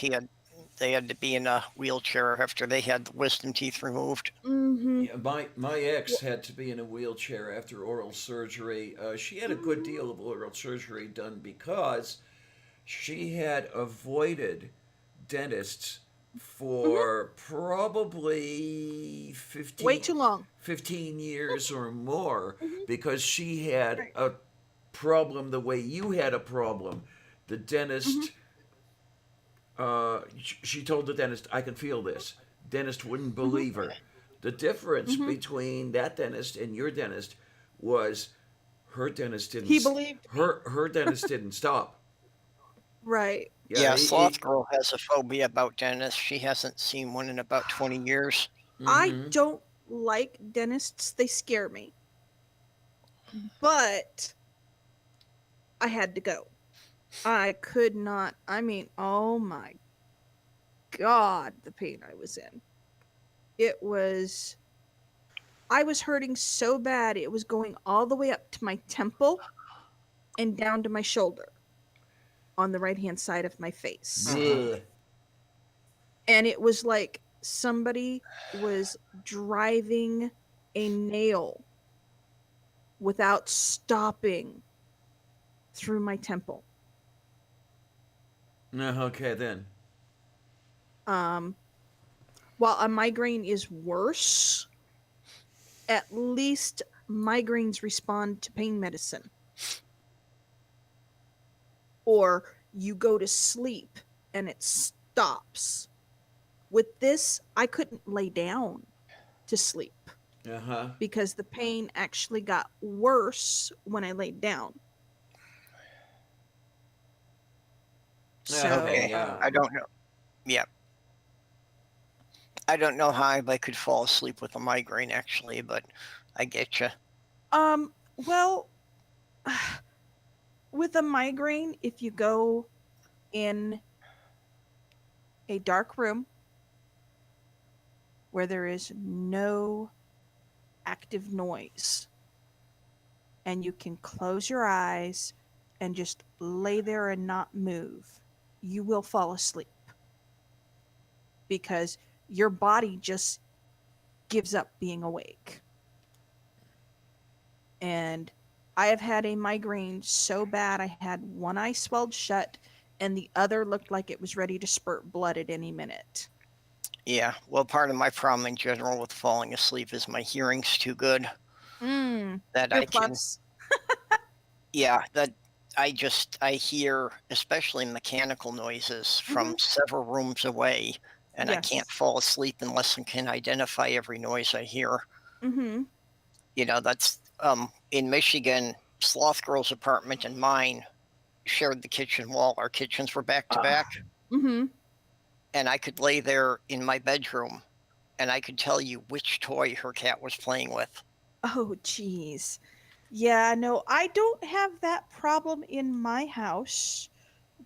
they had to be in a wheelchair after they had the wisdom teeth removed.
Mm-hmm.
Yeah, my ex had to be in a wheelchair after oral surgery. She had a good deal of oral surgery done because she had avoided dentists for probably 15,
Way too long.
15 years or more because she had
Right.
a problem the way you had a problem. The dentist, she told the dentist, I can feel this. Dentist wouldn't believe her. The difference between that dentist and your dentist was her dentist didn't.
He believed me.
her dentist didn't stop.
Right.
Yeah,
he-
Sloth Girl has a phobia about dentists. She hasn't seen one in about 20 years.
I
Mhm.
don't like dentists. They scare me. But I had to go. I could not. I mean, oh my God, the pain I was in. It was. I was hurting so bad, it was going all the way up to my temple and down to my shoulder on the right hand side of my face.
Bleh.
And it was like somebody was driving a nail without stopping through my temple.
Okay, then.
While a migraine is worse, at least migraines respond to pain medicine. Or you go to sleep and it stops. With this, I couldn't lay down to sleep
Uh-huh.
because the pain actually got worse when I laid down. So,
Okay, yeah.
I don't know. Yeah. I don't know how I could fall asleep with a migraine, actually, but I get you.
well, with a migraine, if you go in a dark room where there is no active noise and you can close your eyes and just lay there and not move, you will fall asleep because your body just gives up being awake. And I have had a migraine so bad I had one eye swelled shut and the other looked like it was ready to spurt blood at any minute.
Yeah, well, part of my problem in general with falling asleep is my hearing's too good that I can.
Earplugs.
Yeah, that I hear especially mechanical noises from several rooms away, and I can't
Yes.
fall asleep unless I can identify every noise I hear.
Mm-hmm.
You know, that's in Michigan, Sloth Girl's apartment and mine shared the kitchen wall. Our kitchens were back to back,
Mm-hmm.
and I could lay there in my bedroom and I could tell you which toy her cat was playing with.
Oh, geez. Yeah, no, I don't have that problem in my house.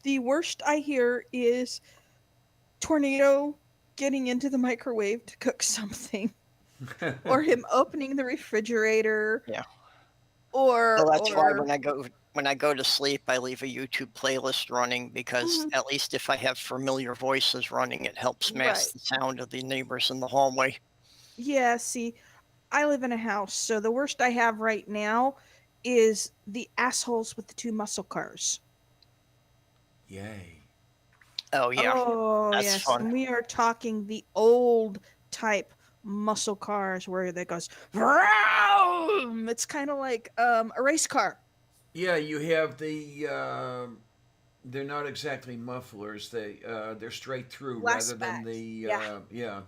The worst I hear is tornado getting into the microwave to cook something, or him opening the refrigerator.
Yeah.
Or
So that's why
or
when I go to sleep, I leave a YouTube playlist running because at least if I have familiar voices running, it helps mask
Right.
the sound of the neighbors in the hallway.
Yeah, see, I live in a house, so the worst I have right now is the assholes with the two muscle cars.
Yay.
Oh yeah,
Oh,
that's
yes.
fun.
And we are talking the old type muscle cars where that goes vroom. It's kind of like a race car.
Yeah, you have the. They're not exactly mufflers. They're straight through
Glass
rather than
back.
the.
Yeah.
Yeah.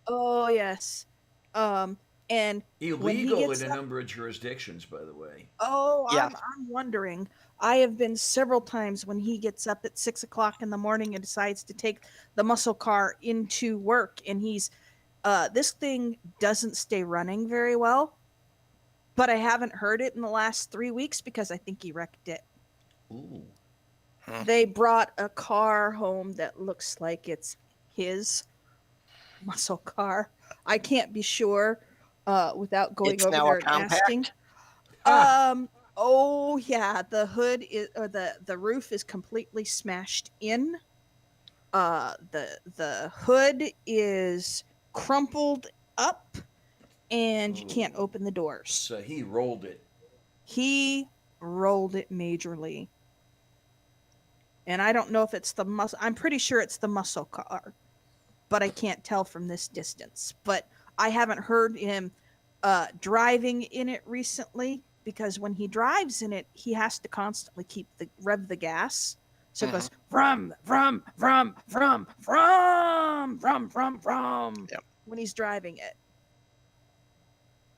Oh, yes. And when he
Illegal
gets
in a
up,
number of jurisdictions, by the way.
Yeah.
I'm wondering. I have been several times when he gets up at 6 o'clock in the morning and decides to take the muscle car into work, and he's this thing doesn't stay running very well, but I haven't heard it in the last 3 weeks because I think he wrecked it.
Ooh.
They brought a car home that looks like it's his muscle car. I can't be sure without going
It's
over
now
there
a
and asking.
compact.
Oh yeah, the hood is or the roof is completely smashed in. The hood is crumpled up and you can't
Ooh.
open the doors.
So he rolled it.
He rolled it majorly. And I don't know if it's the muscle. I'm pretty sure it's the muscle car, but I can't tell from this distance. But I haven't heard him driving in it recently because when he drives in it, he has to constantly rev the gas. So it goes from
Yep.
when he's driving it.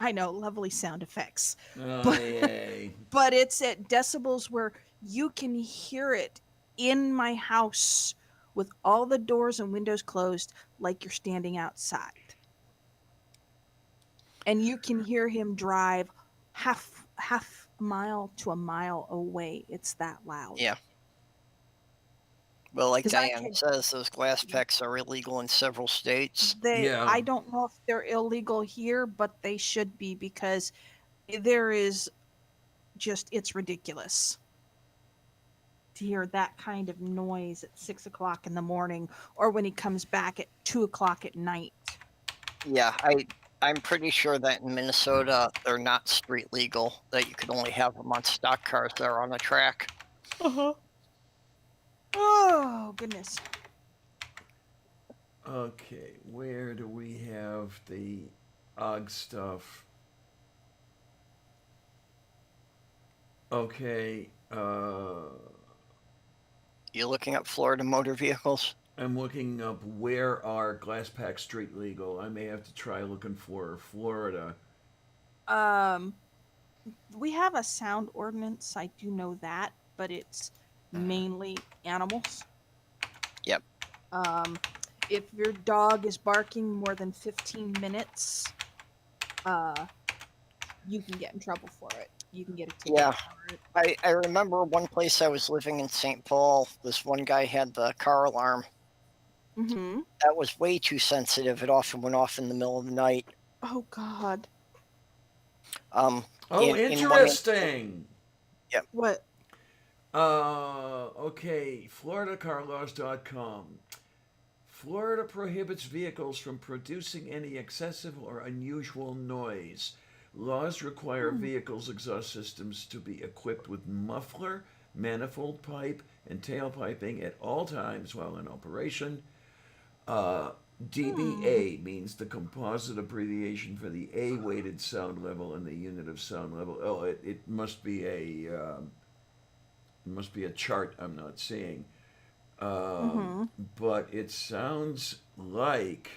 I know, lovely sound effects.
Oh,
But-
yay.
But it's at decibels where you can hear it in my house with all the doors and windows closed like you're standing outside. And you can hear him drive half mile to a mile away. It's that loud.
Yeah. Well, like
'Cause I
Diane
can-
says, those glass packs are illegal in several states.
Yeah.
I don't know if they're illegal here, but they should be because there is it's ridiculous to hear that kind of noise at 6 o'clock in the morning or when he comes back at 2 o'clock at night.
Yeah, I'm pretty sure that in Minnesota they're not street legal. That you can only have them on stock cars that are on the track.
Oh, goodness.
Okay, where do we have the OG stuff? Okay,
You looking up Florida motor vehicles?
I'm looking up where are glass packs street legal. I may have to try looking for Florida.
We have a sound ordinance. I do know that, but it's mainly animals.
Yep.
If your dog is barking more than 15 minutes, you can get in trouble for it. You can get a ticket
Yeah.
for it.
I remember one place I was living in St. Paul, this one guy had the car alarm.
Mm-hmm.
That was way too sensitive. It often went off in the middle of the night.
Oh God.
Um,
Oh,
in one
interesting.
What?
Okay, FloridaCarLaws.com. Florida prohibits vehicles from producing any excessive or unusual noise. Laws require vehicles' exhaust systems to be equipped with muffler, manifold pipe, and tailpiping at all times while in operation. Uh, DBA means the composite abbreviation for the A-weighted sound level and the unit of sound level. Oh, it must be a chart I'm not seeing.
Mm-hmm.
But it sounds like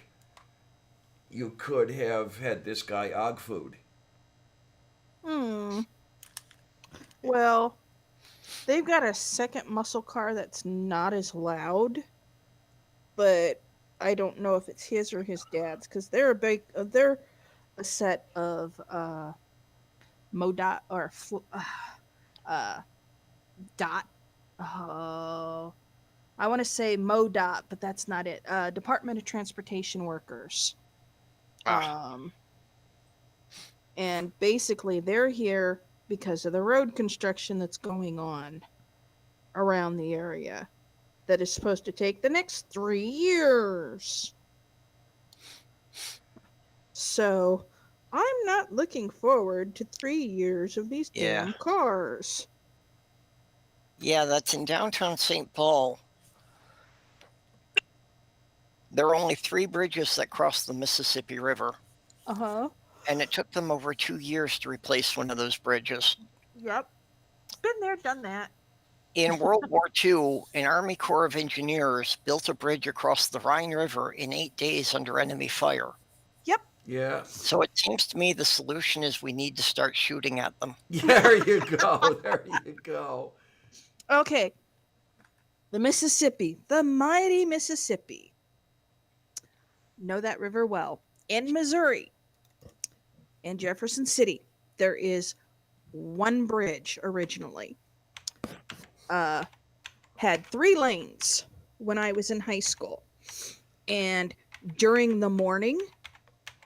you could have had this guy og food.
Hmm. Well, they've got a second muscle car that's not as loud, but I don't know if it's his or his dad's because they're a set of Modot or uh dot. Oh, I want to say MoDOT, but that's not it. Department of Transportation workers. Um, and basically they're here because of the road construction that's going on around the area that is supposed to take the next 3 years. So I'm not looking forward to 3 years of these
Yeah.
damn cars.
Yeah, that's in downtown St. Paul. There are only 3 bridges that cross the Mississippi River,
Uh-huh.
and it took them over 2 years to replace one of those bridges.
Yep. Been there, done that.
In World War II, an Army Corps of Engineers built a bridge across the Rhine River in 8 days under enemy fire.
Yep.
Yeah.
So it seems to me the solution is we need to start shooting at them.
There you go. There you go.
Okay. The Mississippi, the mighty Mississippi. Know that river well. In Missouri, in Jefferson City, there is one bridge originally. Had 3 lanes when I was in high school. And during the morning,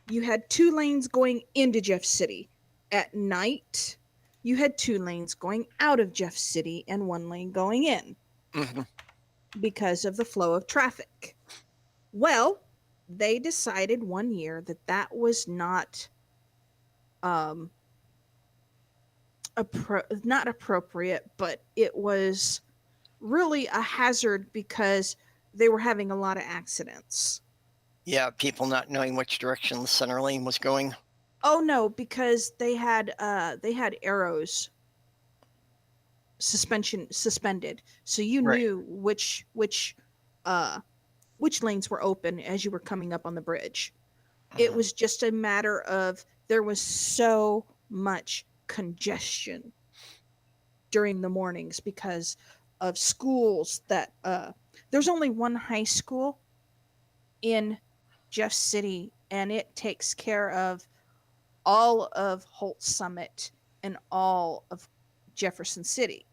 you had 2 lanes going into Jeff City. At night, you had 2 lanes going out of Jeff City and 1 lane going in because of the flow of traffic. Well, they decided one year that that was not not appropriate, but it was really a hazard because they were having a lot of accidents.
Yeah, people not knowing which direction the center lane was going.
Oh no, because they had arrows suspended, so you
Right.
knew which lanes were open as you were coming up on the bridge. It was just a matter of there was so much congestion during the mornings because of schools that there's only one high school in Jeff City, and it takes care of all of Holt Summit and all of Jefferson City.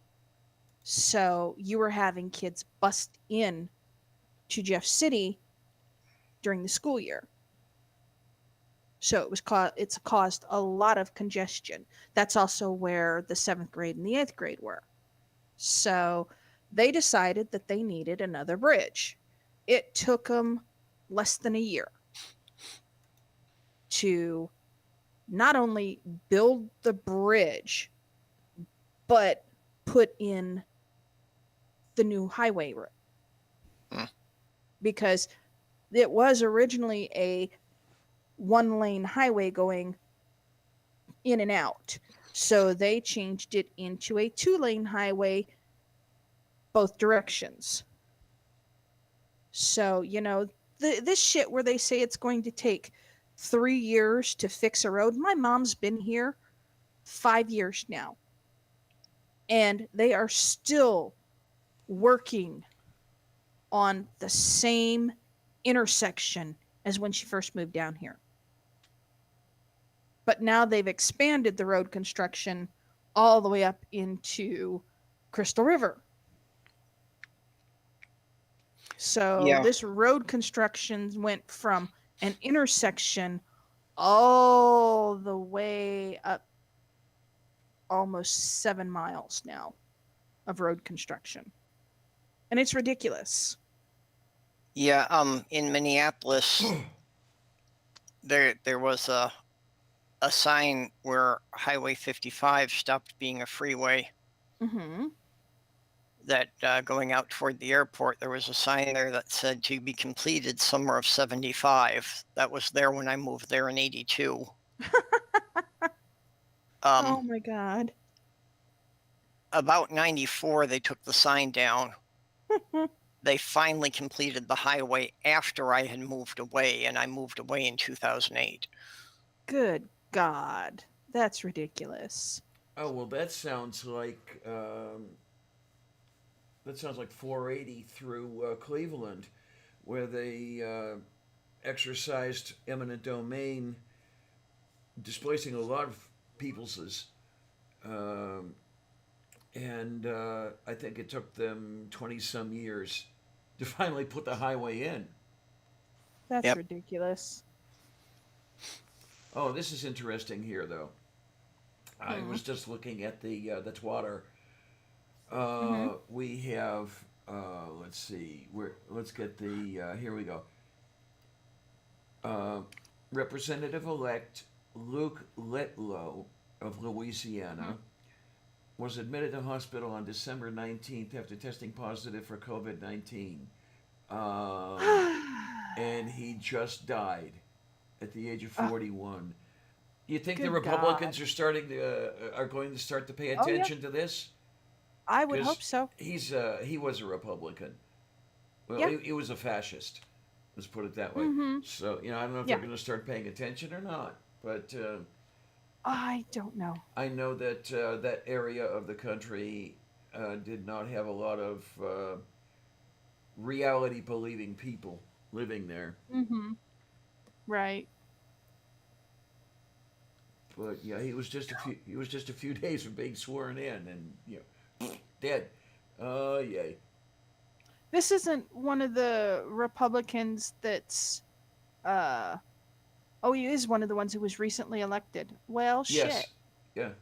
So you were having kids bust in to Jeff City during the school year. So it's caused a lot of congestion. That's also where the 7th grade and the 8th grade were. So they decided that they needed another bridge. It took them less than a year to not only build the bridge, but put in the new highway route. Because it was originally a 1-lane highway going in and out. So they changed it into a 2-lane highway both directions. So, this shit where they say it's going to take 3 years to fix a road. My mom's been here 5 years now. And they are still working on the same intersection as when she first moved down here. But now they've expanded the road construction all the way up into Crystal River. So
Yeah.
this road construction went from an intersection all the way up almost 7 miles now of road construction. And it's ridiculous.
Yeah, in Minneapolis, there was a sign where Highway 55 stopped being a freeway.
Mm-hmm.
That going out toward the airport, there was a sign there that said to be completed summer of 75. That was there when I moved there in 82.
Oh my God.
About 94, they took the sign down. They finally completed the highway after I had moved away, and I moved away in 2008.
Good God. That's ridiculous.
Oh well, that sounds like 480 through Cleveland, where they exercised eminent domain, displacing a lot of people's. And I think it took them 20 some years to finally put the highway in.
That's
Yep.
ridiculous.
Oh, this is interesting here, though. I was just looking at the twatter. We have, let's see, let's get the, here we go. Representative-elect Luke Letlow of Louisiana was admitted to hospital on December 19th after testing positive for COVID-19. And he just died at the age of 41. You think the
Good
Republicans are going to start to pay
Oh, yeah.
attention to this?
I would
'Cause
hope so.
he was a Republican. Well,
Yeah.
he was a fascist. Let's put it that way.
Mhm.
So I don't know if
Yeah.
they're going to start paying attention or not. But
I don't know.
I know that that area of the country did not have a lot of reality believing people living there.
Mm-hmm. Right.
But yeah, he was just a few days from being sworn in, and dead. Oh yay.
This isn't one of the Republicans that's oh, he is one of the ones who was recently elected. Well,
Yes.
shit.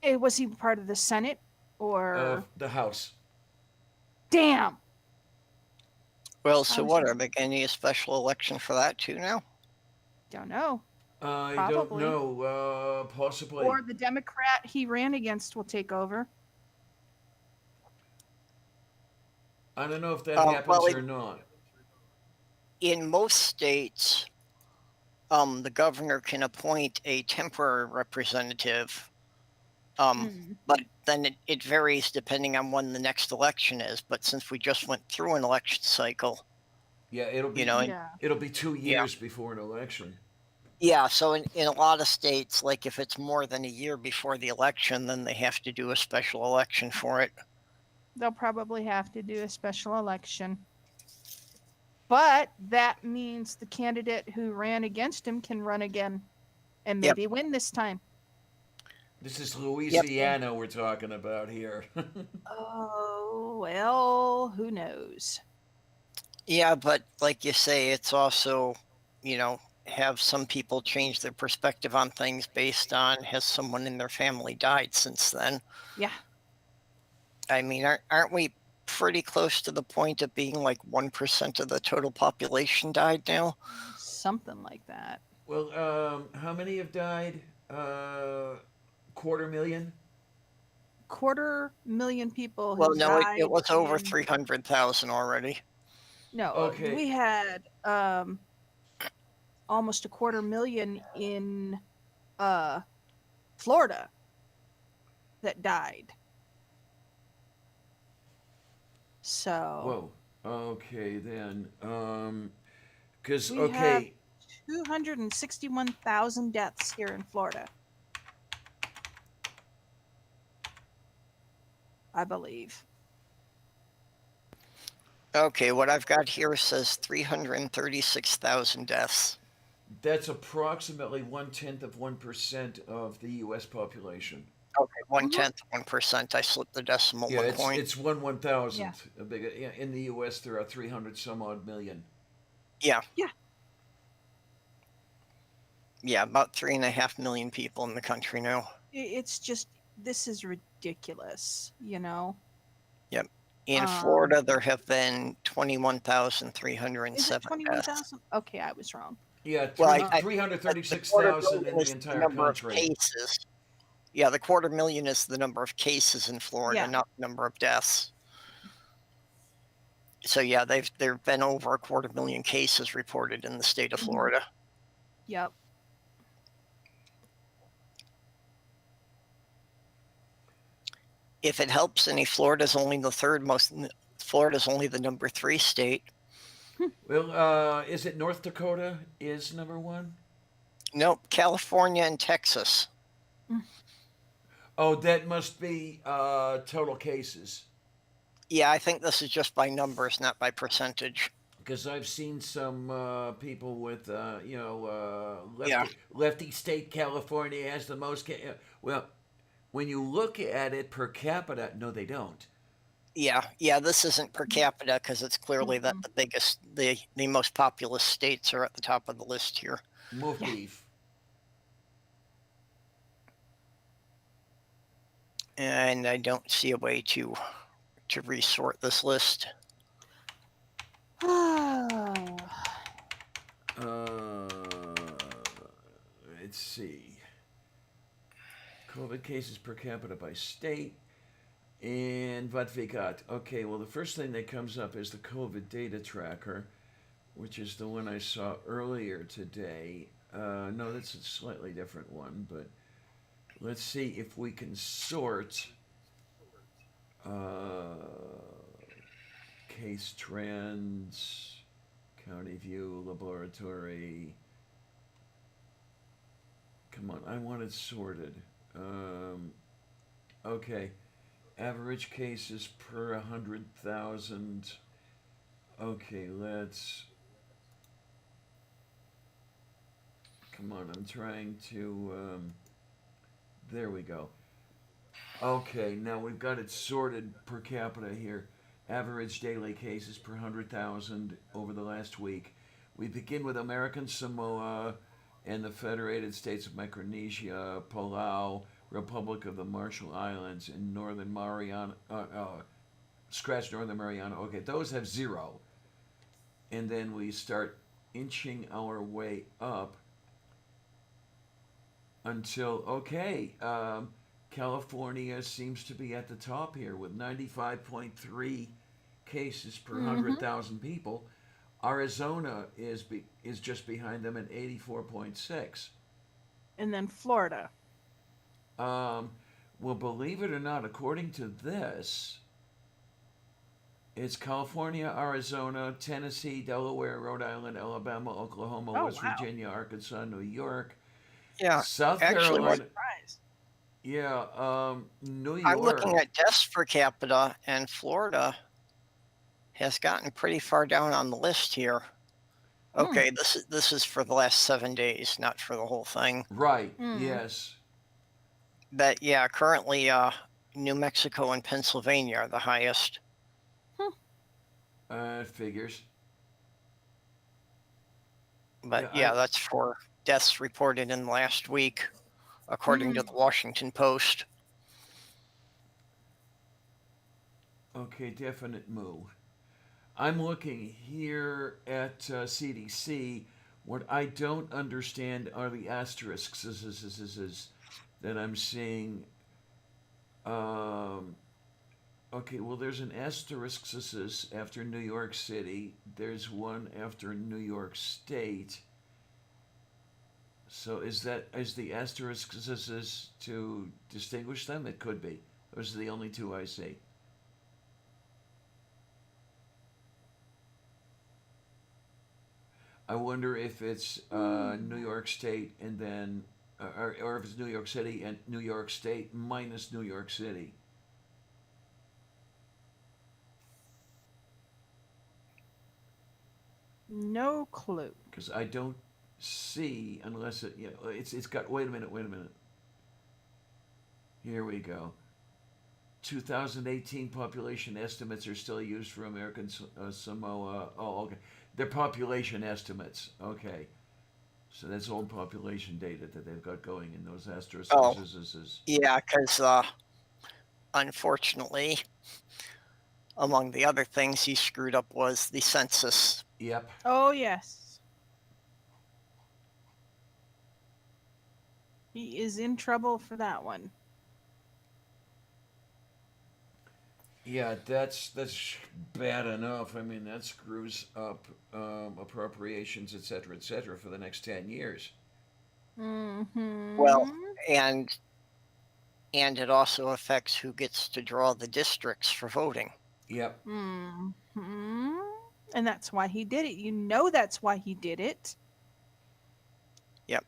Yeah.
Was he part of the Senate or
The House.
damn?
Well, so
was
what?
thinking-
Are they getting a special election for that too now?
Don't know.
I don't
Probably.
know. Possibly.
Or the Democrat he ran against will take over.
I don't know if that
well,
happens or not.
In most states, the governor can appoint a temporary representative. But then it varies depending on when the next election is. But since we just went through an election cycle,
Yeah, it'll be
you know,
Yeah.
it'll be 2 years before an election.
yeah, so in a lot of states, like if it's more than a year before the election, then they have to do a special election for it.
They'll probably have to do a special election. But that means the candidate who ran against him can run again and
Yep.
maybe win this time.
This is Louisiana we're talking about here.
Oh, well, who knows?
Yeah, but like you say, it's also, have some people change their perspective on things based on has someone in their family died since then?
Yeah.
I mean, aren't we pretty close to the point of being like 1% of the total population died now?
Something like that.
Well, how many have died? 250,000?
250,000 people.
Well,
who
no,
died
it was over
in-
300,000 already.
No,
Okay.
we had almost 250,000 in Florida that died. So
Whoa. Okay, then. Because,
We
okay.
261,000 deaths here in Florida, I believe.
Okay, what I've got here says 336,000 deaths.
That's approximately 1/10 of the U.S. population.
Okay, 1/10, 1%. I slipped the decimal
Yeah,
one point.
it's 1/1000th. Yeah, in the U.S., there are 300 some odd million.
Yeah. Yeah, about 3.5 million people in the country now.
It's just, this is ridiculous, you know?
Yep. In
Um,
Florida, there have been
Is it
21,307 deaths.
21,000? Okay, I was wrong.
Yeah,
Well,
three,
I-
three hundred
But the quarter
336,000 in
million
the
is the
entire
number of
country.
cases. Yeah, the 250,000 is the number of cases in Florida,
Yeah.
not the number of deaths. So yeah, there've been over 250,000 cases reported in the state of
Mhm.
Florida.
Yep.
If it helps any, Florida's only the number 3 state.
Well, is it North Dakota is number one?
Nope, California and Texas.
Oh, that must be total cases.
Yeah, I think this is just by numbers, not by percentage.
Because I've seen some people with, lefty,
Yeah.
lefty state California has the most. Well, when you look at it per capita, no, they don't.
Yeah, this isn't per capita because it's clearly that the most populous states are at the top of the list here.
Move beef.
And I don't see a way to resort this list.
Let's see. COVID cases per capita by state. And what we got? Okay, well, the first thing that comes up is the COVID data tracker, which is the one I saw earlier today. No, that's a slightly different one, but let's see if we can sort case trends, county view, laboratory. Come on, I want it sorted. Okay, average cases per 100,000. Okay, let's. Come on, I'm trying to. There we go. Okay, now we've got it sorted per capita here. Average daily cases per 100,000 over the last week. We begin with American Samoa and the Federated States of Micronesia, Palau, Republic of the Marshall Islands, and Northern Mariana. Scratch Northern Mariana. Okay, those have 0. And then we start inching our way up until, California seems to be at the top here with 95.3 cases per 100,000 people. Arizona is just behind them at 84.6.
And then Florida.
Well, believe it or not, according to this, it's California, Arizona, Tennessee, Delaware, Rhode Island, Alabama, Oklahoma, West Virginia, Arkansas, New York,
Yeah,
South
actually,
Carolina.
Surprise.
Yeah, New York.
I'm looking at deaths per capita, and Florida has gotten pretty far down on the list here. Okay, this is for the last 7 days, not for the whole thing.
Right. Yes.
But yeah, currently New Mexico and Pennsylvania are the highest.
Figures.
But
Yeah,
yeah, that's for deaths reported in the last week, according to the Washington Post.
Okay, definite move. I'm looking here at CDC. What I don't understand are the asterisks that I'm seeing. Okay, well, there's an asterisk after New York City. There's one after New York State. So is the asterisk to distinguish them? It could be. Those are the only two I see. I wonder if it's New York State and then, or if it's New York City and New York State minus New York City.
No clue.
Because I don't see unless it's got. Wait a minute. Here we go. 2018 population estimates are still used for American Samoa. Oh, okay. They're population estimates. Okay. So that's old population data that they've got going in those asterisks.
Oh. Yeah, because unfortunately, among the other things he screwed up was the census.
Yep.
Oh, yes. He is in trouble for that one.
Yeah, that's bad enough. I mean, that screws up appropriations, et cetera, for the next 10 years.
Mm-hmm.
Well, and it also affects who gets to draw the districts for voting.
Yep.
Mm-hmm. And that's why he did it. You know that's why he did it.
Yep.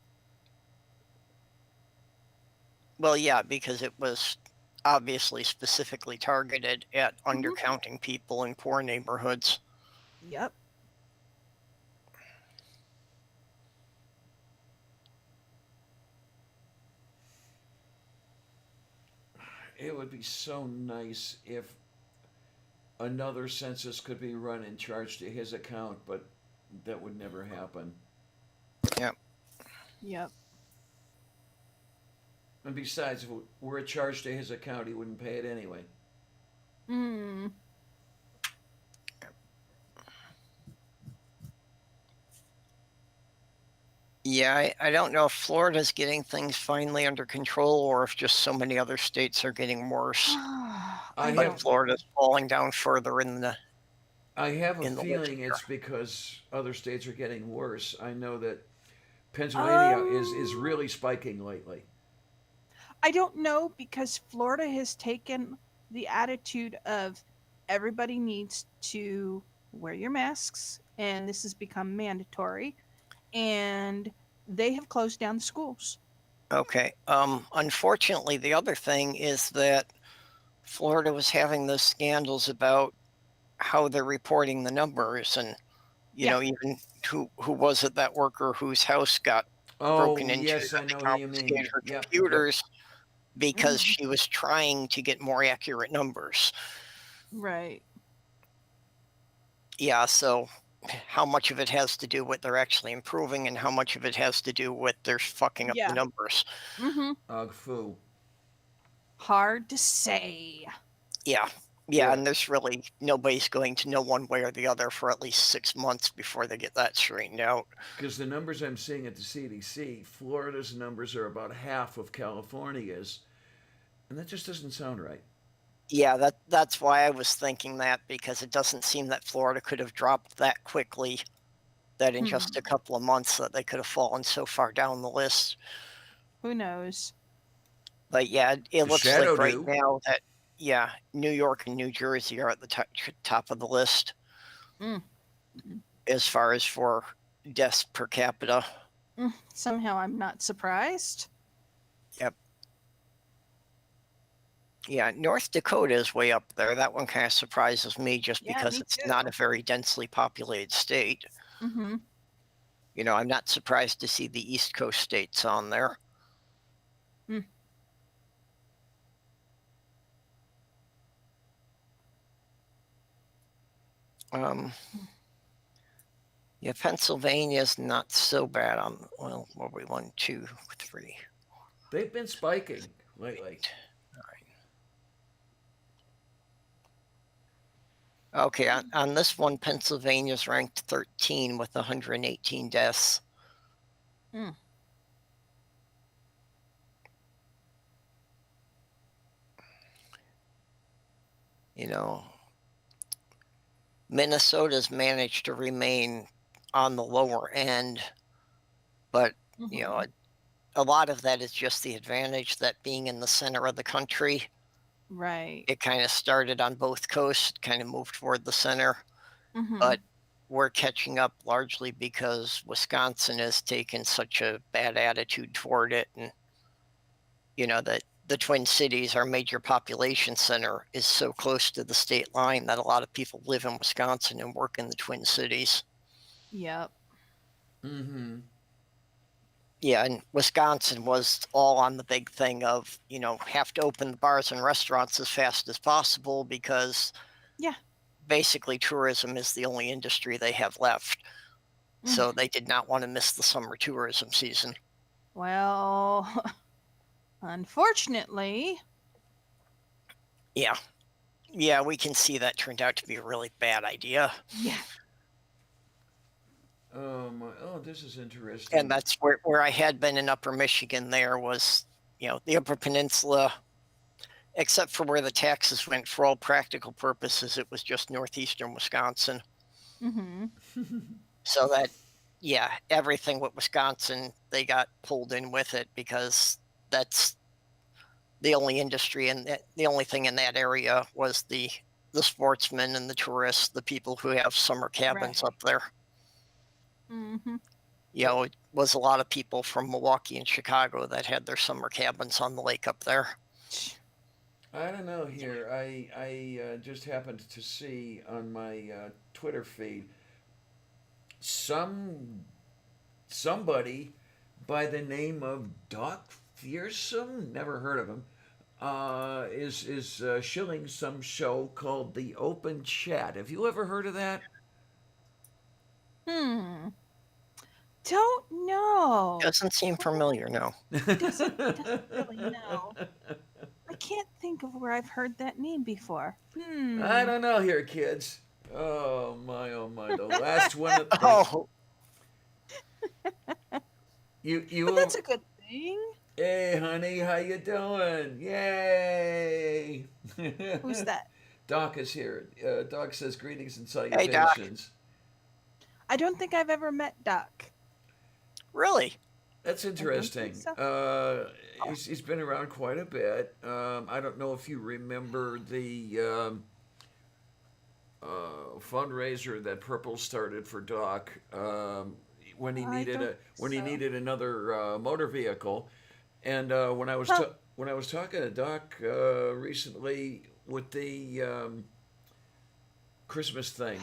Well, yeah, because it was obviously specifically targeted at undercounting people in poor neighborhoods.
Yep.
It would be so nice if another census could be run and charged to his account, but that would never happen.
Yep.
And besides, if it were charged to his account, he wouldn't pay it anyway.
Mm.
Yeah, I don't know if Florida's getting things finally under control or if just so many other states are getting worse.
I
But
have-
Florida's falling down further in the.
I have a
In the
feeling
literature.
it's because other states are getting worse. I know that Pennsylvania is really spiking lately.
I don't know because Florida has taken the attitude of everybody needs to wear your masks and this has become mandatory and they have closed down the schools.
Okay. Unfortunately, the other thing is that Florida was having those scandals about how they're reporting the numbers, and you
Yeah.
know, even who was it, that worker whose house got
Oh,
broken into,
yes, I
that they
know who you mean.
confiscated her
Yep,
computers because
Mhm.
she was trying to get more accurate numbers.
Right.
Yeah, so how much of it has to do with they're actually improving and how much of it has to do with they're fucking up
Yeah.
the numbers.
Mm-hmm.
Ugh, foo.
Hard to say.
Yeah.
Yeah.
And there's really nobody's going to know one way or the other for at least 6 months before they get that straightened out.
Because the numbers I'm seeing at the CDC, Florida's numbers are about half of California's, and that just doesn't sound right.
Yeah, that's why I was thinking that, because it doesn't seem that Florida could have dropped that quickly, that in just a couple of months that they could have fallen so far down the list.
Who knows?
But yeah, it looks
shadow
like right
do.
now that, yeah, New York and New Jersey are at the top of the list
Mm.
as far as for deaths per capita.
Somehow I'm not surprised.
Yeah, North Dakota is way up there. That one kind of surprises me just
Yeah,
because
me
it's
too.
not a very densely populated state.
Mm-hmm.
You know, I'm not surprised to see the East Coast states on there. Yeah, Pennsylvania's not so bad on, well, what were we, 1, 2, 3.
They've been spiking lately.
Okay, on this one, Pennsylvania's ranked 13 with 118 deaths. You know, Minnesota's managed to remain on the lower end, but you know, a lot of that is just the advantage that being in the center of the country,
Right.
it kind of started on both coasts, kind of moved toward the center,
Mhm.
but we're catching up largely because Wisconsin has taken such a bad attitude toward it. And, you know, that the Twin Cities, our major population center, is so close to the state line that a lot of people live in Wisconsin and work in the Twin Cities.
Yep.
Mm-hmm.
Yeah, and Wisconsin was all on the big thing of, you know, have to open the bars and restaurants as fast as possible because
Yeah.
basically tourism is the only industry they have left. So they did not want to miss the summer tourism season.
Well, unfortunately,
Yeah. Yeah, we can see that turned out to be a really bad idea.
yeah.
Oh, this is interesting.
And that's where I had been in Upper Michigan. There was, the Upper Peninsula, except for where the taxes went. For all practical purposes, it was just northeastern Wisconsin.
Mm-hmm.
So that, yeah, everything with Wisconsin, they got pulled in with it because that's the only industry and the only thing in that area was the sportsmen and the tourists, the people who have summer cabins
Right.
up there.
Mm-hmm.
It was a lot of people from Milwaukee and Chicago that had their summer cabins on the lake up there.
I don't know here. I just happened to see on my Twitter feed somebody by the name of Doc Fearsome, never heard of him, is shilling some show called The Open Chat. Have you ever heard of that?
Don't know.
Doesn't seem familiar, no.
Doesn't really know. I can't think of where I've heard that name before.
I don't know here, kids. Oh my, oh my! The last one.
Oh,
You.
But that's a good thing.
Hey, honey, how you doing? Yay!
Who's that?
Doc is here. Doc says greetings and
Hey, Doc.
salutations.
I don't think I've ever met Doc.
really?
That's interesting.
so.
He's been around quite a bit. I don't know if you remember the fundraiser that Purple started for Doc when he
I
needed
don't
he
so.
needed another motor vehicle, and when I was when I was talking to Doc recently with the Christmas thing.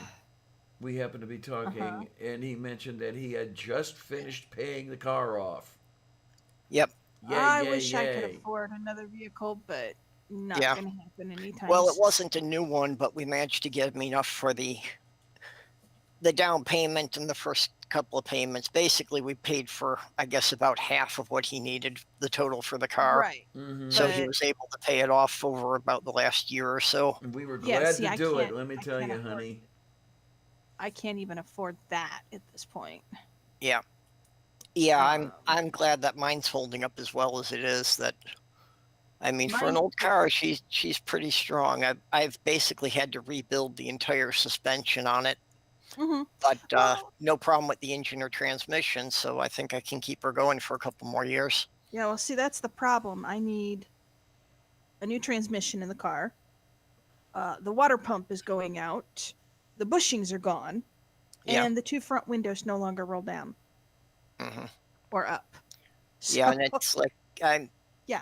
We happened to be talking, and he mentioned that he had just finished paying the car off.
Yep.
Yay,
I
yay,
wish I
yay.
could afford another vehicle, but not
Yeah.
going to happen anytime
Well, it
soon.
wasn't a new one, but we managed to get him enough for the down payment and the first couple of payments. Basically, we paid for, I guess, about half of what he needed, the total for the car.
Right.
Mm-hmm.
So he
But-
was able to pay it off over about the last year or so.
And we were
Yeah,
glad
see,
to
I
do it.
can't-
Let me
I
tell
can't
you,
afford
honey.
I can't even afford that at this point.
Yeah. Yeah,
Um,
I'm glad that mine's holding up as well as it is. That, I mean, for an
Mine-
old car, she's pretty strong. I've basically had to rebuild the entire suspension on it,
Mhm.
but
Well-
no problem with the engine or transmission. So I think I can keep her going for a couple more years.
Yeah, well, see, that's the problem. I need a new transmission in the car. The water pump is going out. The bushings are gone.
Yeah.
And the two front windows no longer roll down
hmm
or up.
Yeah, and
So-
it's like
Yeah.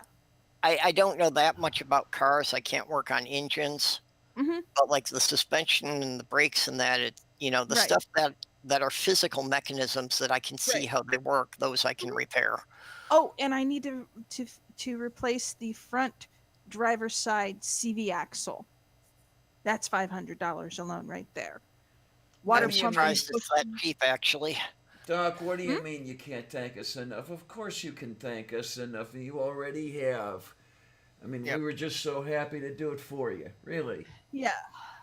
I don't know that much about cars. I can't work on engines,
Mhm.
but like the suspension and the brakes and that, the
Right.
stuff that are physical mechanisms that I can see
Right.
how they work, those I can repair.
Oh, and I need to replace the front driver's side CV axle. That's $500 alone right there. Water
I'm
pump and
surprised it's that
bushings-
cheap, actually.
Doc, what do you mean you can't thank us enough? Of course you can thank us enough. You already have. I mean,
Yep.
we were just so happy to do it for you. Really.
Yeah.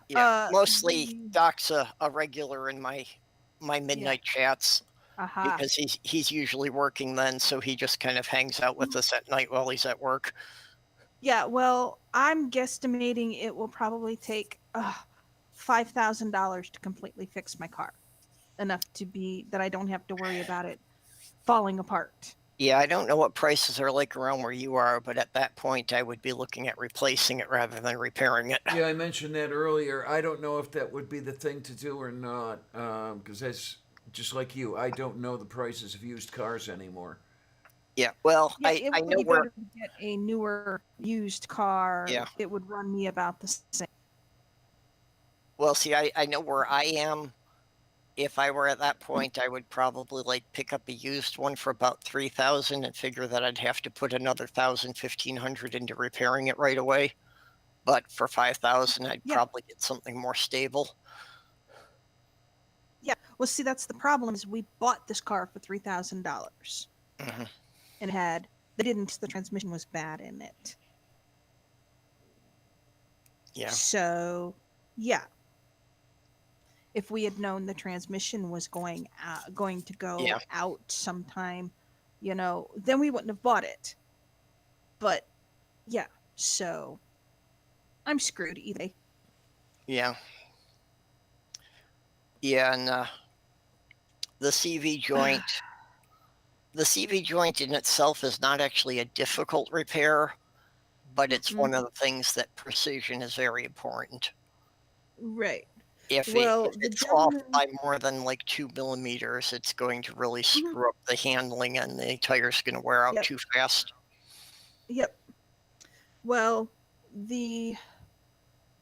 Yeah, mostly
the-
Doc's a regular in my midnight chats
Aha.
because he's usually working then, so he just kind of hangs out with us at night while he's at work.
Yeah, well, I'm guesstimating it will probably take $5,000 to completely fix my car. Enough to be that I don't have to worry about it falling apart.
Yeah, I don't know what prices are like around where you are, but at that point, I would be looking at replacing it rather than repairing it.
Yeah, I mentioned that earlier. I don't know if that would be the thing to do or not, because that's just like you. I don't know the prices of used cars anymore.
Yeah, well,
Yeah,
I
it
I
would
know
be
where.
better to get a newer used car.
Yeah.
It would run me about the same.
Well, see, I know where I am. If I were at that point, I would probably like pick up a used one for about 3,000 and figure that I'd have to put another 1,500 into repairing it right away. But for 5,000, I'd
Yeah.
probably get something more stable.
Well, see, that's the problem is we bought this car for $3,000
Mhm.
and the transmission was bad in it.
Yeah.
So, yeah. If we had known the transmission was going to go
Yeah.
out sometime, then we wouldn't have bought it. But yeah, so I'm screwed either way.
Yeah. Yeah, and the CV joint in itself is not actually a difficult repair, but it's one of the things that precision is very important.
Right.
If
Well, the
it's off
gentleman.
by more than like 2 millimeters, it's going to really
Mhm.
screw up the handling, and the tire's going to wear out
Yep.
too fast.
Yep. Well, the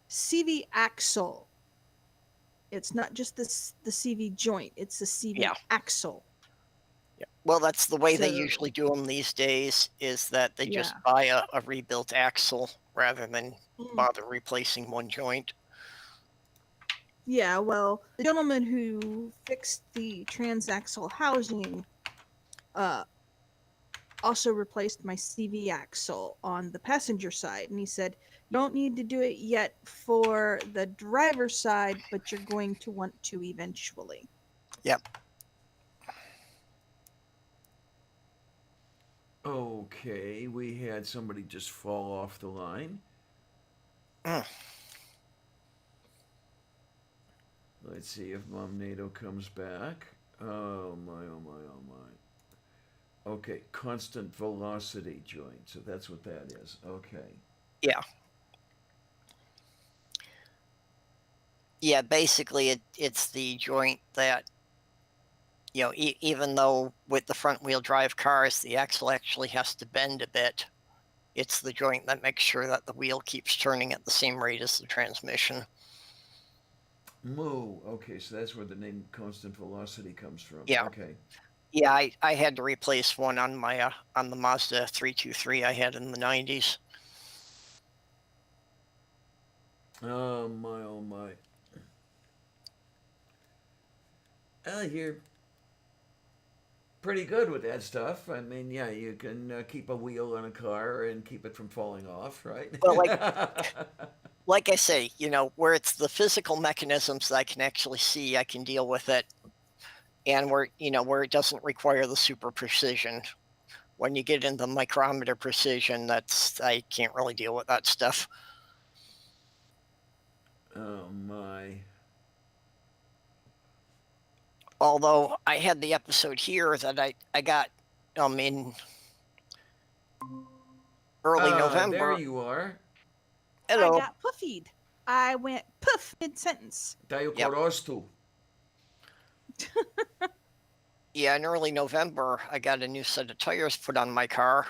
CV axle. It's not just the CV joint; it's the CV
Yeah.
axle.
Yeah. Well, that's the way they
So,
usually do them these days, is that they just
yeah.
buy a rebuilt axle rather than
Mm.
bother replacing one joint.
Yeah, well, the gentleman who fixed the transaxle housing also replaced my CV axle on the passenger side, and he said, "You don't need to do it yet for the driver's side, but you're going to want to eventually."
Yep.
Okay, we had somebody just fall off the line.
Mm.
Let's see if Mom NATO comes back. Oh my, oh my, oh my. Okay, constant velocity joint. So that's what that is. Okay.
Yeah. Yeah, basically it's the joint that, even though with the front wheel drive cars, the axle actually has to bend a bit, it's the joint that makes sure that the wheel keeps turning at the same rate as the transmission.
Moo. Okay, so that's where the name constant velocity comes from.
Yeah.
Okay.
Yeah, I had to replace one on my on the Mazda 323 I had in the 90s.
Oh my, oh my. You're pretty good with that stuff. I mean, yeah, you can keep a wheel on a car and keep it from falling off, right?
Well, like I say, where it's the physical mechanisms that I can actually see, I can deal with it. And where it doesn't require the super precision. When you get into micrometer precision, I can't really deal with that stuff.
Oh my.
Although I had the episode here that I got in early November.
There you are.
Hello.
I got poofied. I went poof mid-sentence.
Tayo
Yep.
korostu.
Yeah, in early November, I got a new set of tires put on my car.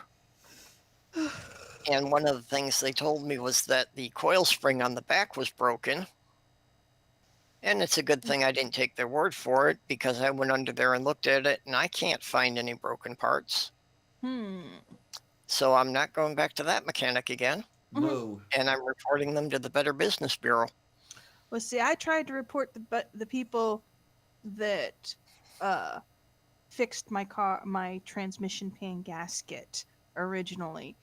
And one of the things they told me was that the coil spring on the back was broken. And it's a good thing I didn't take their word for it, because I went under there and looked at it, and I can't find any broken parts. So I'm not going back to that mechanic again.
Moo.
And I'm reporting them to the Better Business Bureau.
Well, see, I tried to report the people that fixed my transmission pan gasket originally,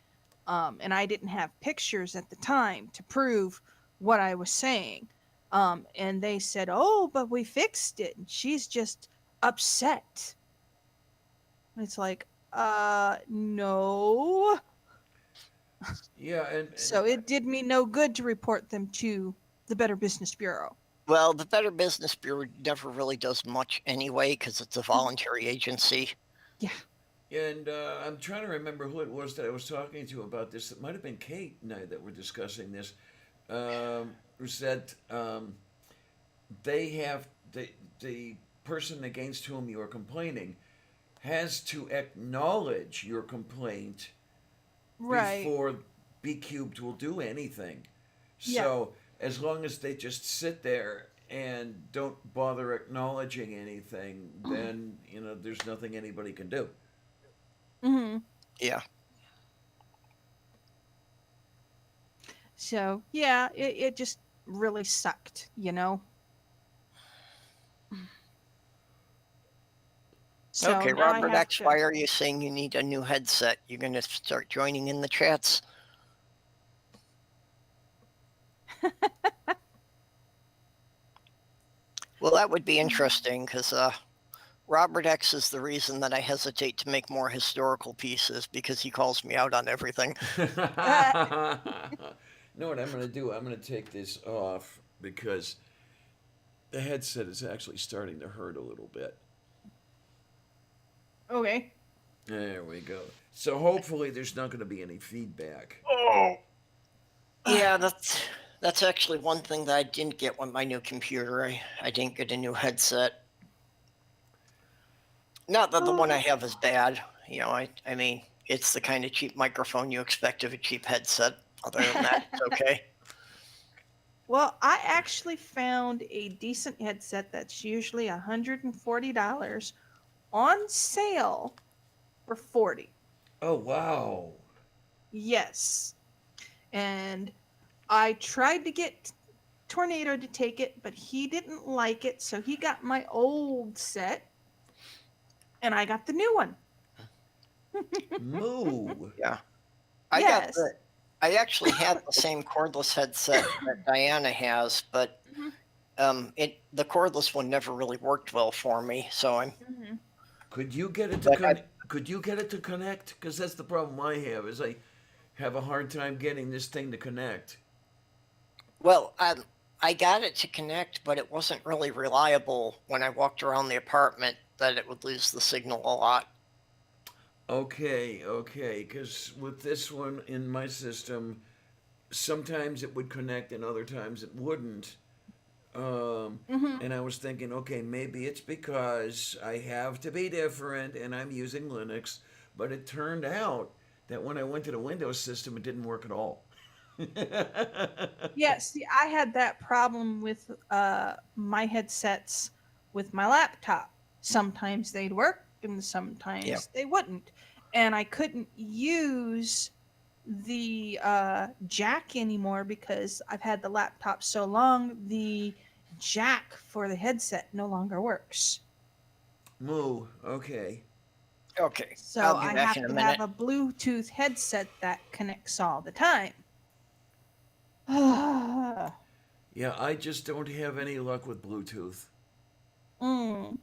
and I didn't have pictures at the time to prove what I was saying. And they said, "Oh, but we fixed it, and she's just upset." And it's like, no.
Yeah, and
So it did me no good to report them to the Better Business Bureau.
Well, the Better Business Bureau never really does much anyway, because it's a voluntary agency.
Yeah.
And I'm trying to remember who it was that I was talking to about this. It might have been Kate and I that were discussing this. Who said they have the person against whom you are complaining has to acknowledge your complaint
Right.
before B Cubed will do anything. So as long as they just sit there and don't bother acknowledging anything, then there's nothing anybody can do.
Mm-hmm.
Yeah.
So yeah, it just really sucked, So
Okay,
now I
Robert
have
X,
to-
why are you saying you need a new headset? You're going to start joining in the chats? Well, that would be interesting because Robert X is the reason that I hesitate to make more historical pieces because he calls me out on everything.
You know what I'm going to do? I'm going to take this off because the headset is actually starting to hurt a little bit.
Okay.
There we go. So hopefully there's not going to be any feedback.
Oh. Yeah, that's actually one thing that I didn't get with my new computer. I didn't get a new headset. Not that the one I have is bad. You know, I mean, it's the kind of cheap microphone you expect of a cheap headset. Other than that, it's okay.
Well, I actually found a decent headset that's usually $140 on sale for 40.
Oh, wow.
Yes. And I tried to get Tornado to take it, but he didn't like it, so he got my old set and I got the new one.
Moo.
Yeah.
Yes.
I actually had the same cordless headset that Diana has, but the cordless one never really worked well for me. So I'm
Mhm.
Could you get it to
But I-
Could you get it to connect? Because that's the problem I have. Is I have a hard time getting this thing to connect.
well, I got it to connect, but it wasn't really reliable when I walked around the apartment. That it would lose the signal a lot.
Okay. Because with this one in my system, sometimes it would connect and other times it wouldn't.
Mhm.
And I was thinking, okay, maybe it's because I have to be different and I'm using Linux. But it turned out that when I went to the Windows system, it didn't work at all.
Yeah, see, I had that problem with my headsets with my laptop. Sometimes they'd work and sometimes
Yeah.
they wouldn't. And I couldn't use the jack anymore because I've had the laptop so long, the jack for the headset no longer works.
Moo. Okay.
Okay,
So
I'll be
I
back
have
in a
to
minute.
have a Bluetooth headset that connects all the time.
Yeah, I just don't have any luck with Bluetooth.
Mm.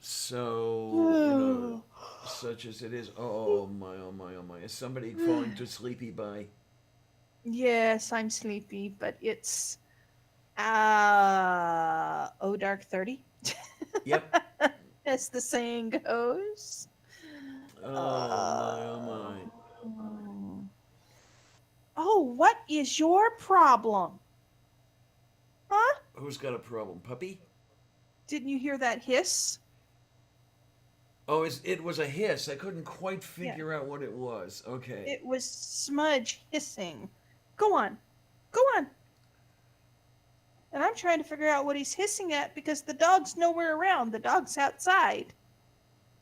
So, you know, such as it is. Oh my, oh my, oh my. Is somebody falling to sleepy by?
Yes, I'm sleepy, but it's dark 30,
Yep.
as the saying goes.
Oh my, oh my.
Mm. Oh, what is your problem? Huh?
Who's got a problem? Puppy?
Didn't you hear that hiss?
Oh, it was a hiss. I couldn't quite figure out what it was. Okay.
It was Smudge hissing. Go on. Go on. And I'm trying to figure out what he's hissing at because the dog's nowhere around. The dog's outside.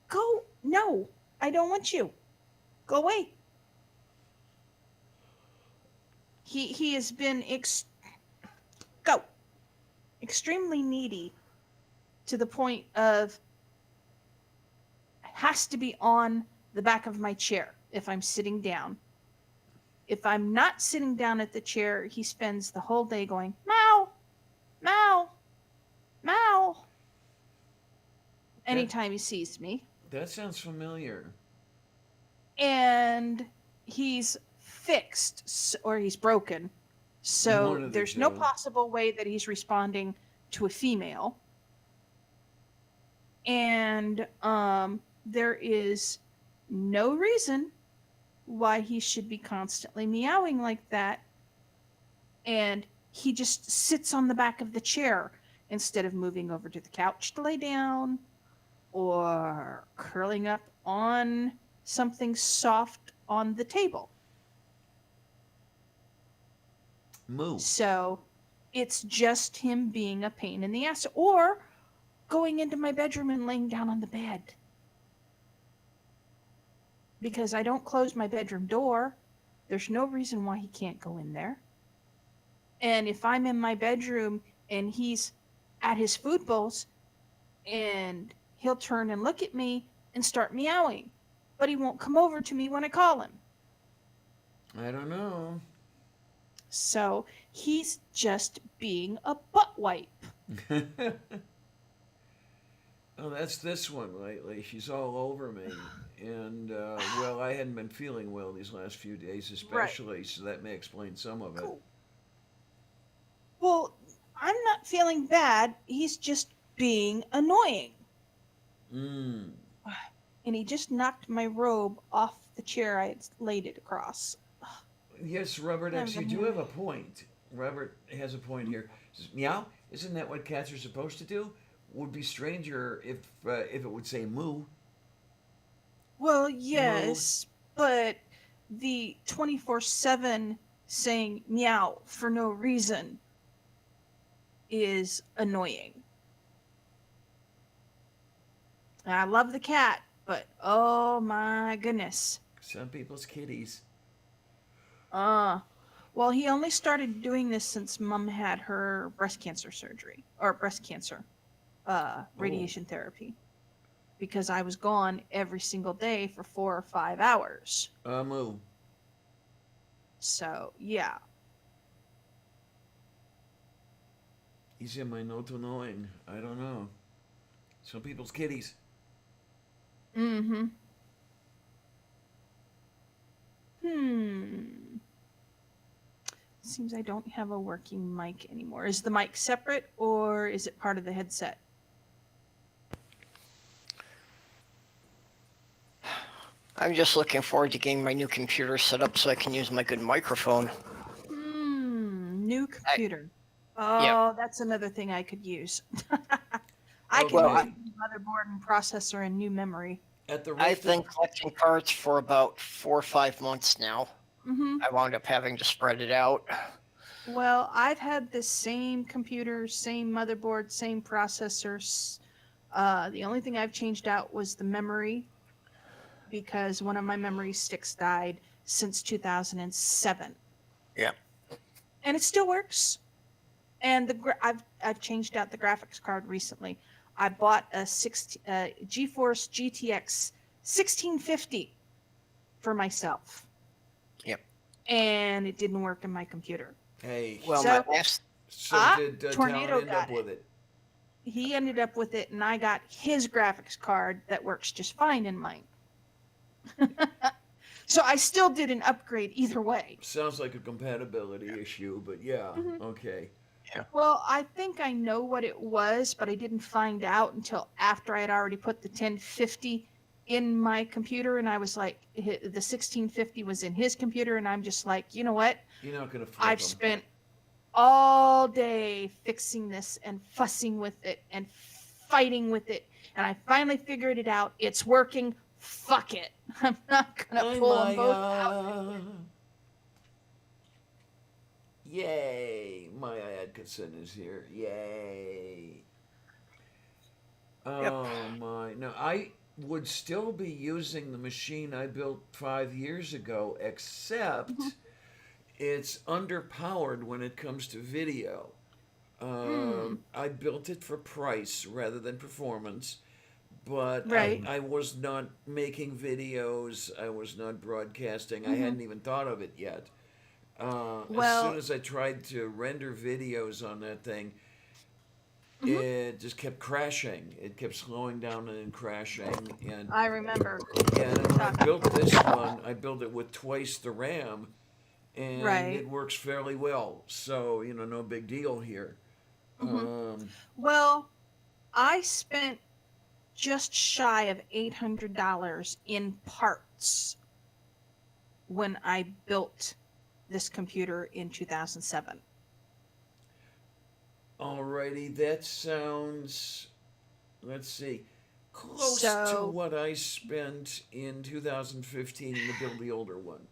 Go. No, I don't want you. Go away. He has been extremely needy to the point of has to be on the back of my chair if I'm sitting down. If I'm not sitting down at the chair, he spends the whole day going meow, meow, meow. Anytime he sees me.
That sounds familiar.
And he's fixed or he's broken.
One
So
of the
there's no
two.
possible way that he's responding to a female. And there is no reason why he should be constantly meowing like that. And he just sits on the back of the chair instead of moving over to the couch to lay down or curling up on something soft on the table.
Moo.
So it's just him being a pain in the ass or going into my bedroom and laying down on the bed. Because I don't close my bedroom door. There's no reason why he can't go in there. And if I'm in my bedroom and he's at his food bowls and he'll turn and look at me and start meowing, but he won't come over to me when I call him.
I don't know.
So he's just being a butt wipe.
Oh, that's this one lately. She's all over me. And, well, I hadn't been feeling well these last few days, especially, so that may explain some of it.
Cool. Well, I'm not feeling bad. He's just being annoying.
Mm.
And he just knocked my robe off the chair I had laid it across.
Yes, Robert, actually, you do have a point. Robert has a point here. Says, meow? Isn't that what cats are supposed to do? Would be stranger if it would say moo.
Well, yes, but the 24/7 saying meow for no reason is annoying. And I love the cat, but oh my goodness.
Some people's kitties.
Well, he only started doing this since Mom had her breast cancer surgery, or breast cancer radiation therapy, because I was gone every single day for 4 or 5 hours.
Moo.
So yeah.
He's in my note annoying. I don't know. Some people's kitties.
Mm-hmm. Seems I don't have a working mic anymore. Is the mic separate or is it part of the headset?
I'm just looking forward to getting my new computer set up so I can use my good microphone.
New computer.
Yeah.
That's another thing I could use. I can
Well,
use motherboard and processor and new memory.
At the rate
I've been collecting parts for about 4 or 5 months now.
Mm-hmm.
I wound up having to spread it out.
Well, I've had the same computer, same motherboard, same processors. The only thing I've changed out was the memory, because one of my memory sticks died since 2007.
Yeah.
And it still works. And I've changed out the graphics card recently. I bought a GeForce GTX 1650 for myself.
Yep.
And it didn't work in my computer.
Hey,
Well,
So-
my last
so did
Tornado
Talon end
got
up
it.
with it?
He ended up with it, and I got his graphics card that works just fine in mine. So I still did an upgrade either way.
Sounds like a compatibility issue, but yeah,
Mhm.
okay.
Well, I think I know what it was, but I didn't find out until after I had already put the 1050 in my computer, and I was like, the 1650 was in his computer, and I'm just like, you know what?
You're not gonna flip
I've
'em.
spent all day fixing this and fussing with it and fighting with it, and I finally figured it out. It's working. Fuck it. I'm not gonna
Hi,
pull them both out.
Maya. Yay! Maya Atkinson is here. Yay! Oh my! No, I would still be using the machine I built 5 years ago, except it's underpowered when it comes to video. I built it for price rather than performance, but
Right.
I was not making videos. I was not broadcasting. I hadn't even thought of it yet. As
Well-
soon as I tried to render videos on that thing, it just kept crashing. It kept slowing down and then crashing. And
I remember.
and when I built this one, I built it with twice the RAM, and
Right.
it works fairly well. So no big deal here.
Well, I spent just shy of $800 in parts when I built this computer in 2007.
Alrighty, that sounds. Let's see. Close to
So-
what I spent in 2015 to build the older one.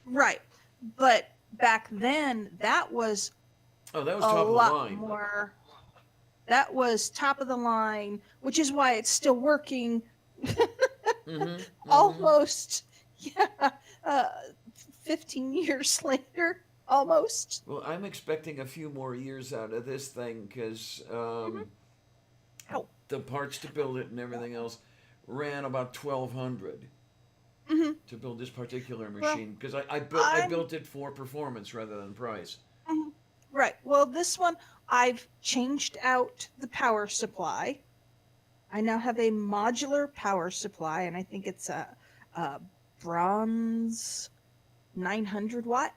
Right. But back then, that was
Oh, that was
a
top of the
lot
line.
more. That was top of the line, which is why it's still working almost, 15 years later, almost.
Well, I'm expecting a few more years out of this thing because the parts to build it and everything else ran about 1,200
hmm
to build this particular
Well,
machine because I
I'm
built it for performance rather than price.
mhm. Right. Well, this one, I've changed out the power supply. I now have a modular power supply, and I think it's a bronze 900 watt.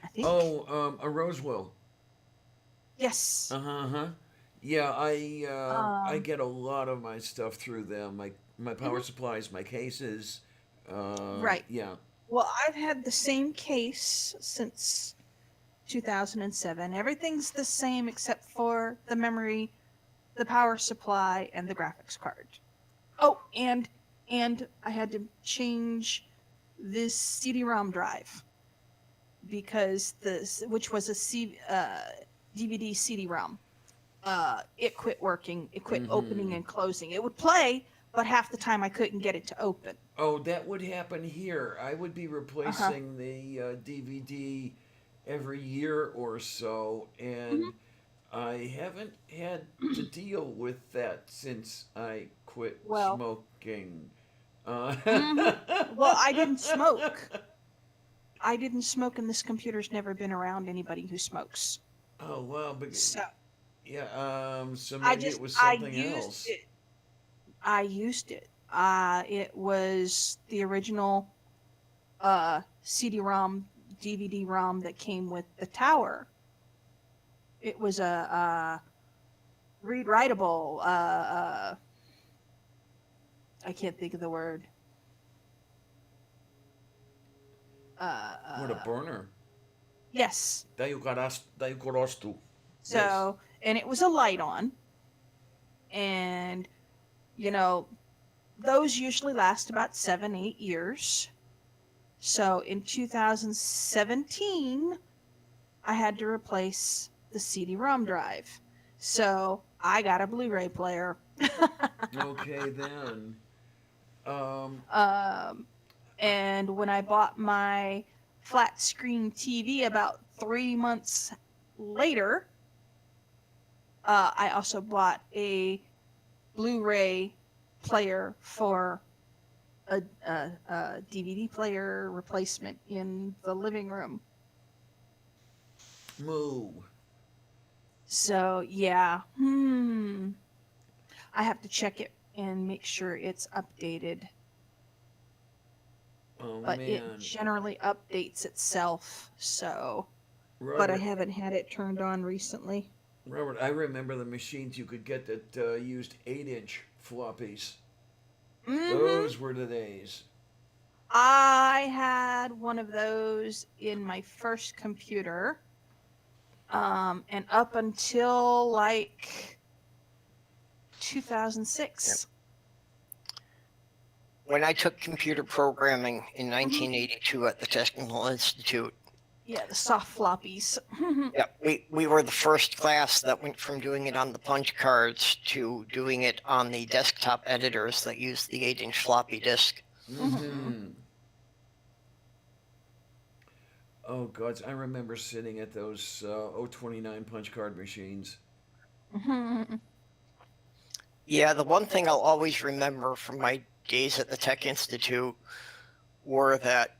I think.
Oh, a Roswell.
Yes.
Uh-huh. Yeah, I
Um.
get a lot of my stuff through them. My power
mhm.
supplies, my cases.
Right.
Yeah.
Well, I've had the same case since 2007. Everything's the same except for the memory, the power supply, and the graphics card. Oh, and I had to change this CD-ROM drive because this, which was a DVD CD-ROM, it quit working. It quit opening
Mm-hmm.
and closing. It would play, but half the time I couldn't get it to open.
Oh, that would happen here. I would be
Uh huh.
replacing the DVD every year or so, and
hmm
I haven't had to deal with that since I quit
Well,
smoking.
hmm well, I didn't smoke. I didn't smoke, and this computer's never been around anybody who smokes.
Oh wow, but
So
yeah, so
I
maybe it
just
was
I
something
used
else.
it. I used it. It was the original CD-ROM, DVD-ROM that came with the tower. It was a read-writable. I can't think of the word.
What a
Uh,
burner!
yes.
Daju korostu. Yes.
So, and it was a light on, and you know, those usually last about 7, 8 years. So in 2017, I had to replace the CD-ROM drive. So I got a Blu-ray player.
Okay then. Um.
um, and when I bought my flat screen TV about 3 months later, I also bought a Blu-ray player for a DVD player replacement in the living room.
Moo.
So yeah, I have to check it and make sure it's updated.
Oh
But it
man,
generally updates itself. So, but I
Robert.
haven't had it turned on recently.
Robert, I remember the machines you could get that used 8-inch floppies.
hmm
Those were the days.
I had one of those in my first computer, and up until like 2006.
When I took computer programming in
hmm
1982 at the Technical Institute,
Yeah, the soft floppies.
yeah, we were the first class that went from doing it on the punch cards to doing it on the desktop editors that used the 8-inch floppy disk.
Mm-hmm. Oh God, I remember sitting at those 029 punch card machines.
Yeah, the one thing I'll always remember from my days at the Tech Institute were that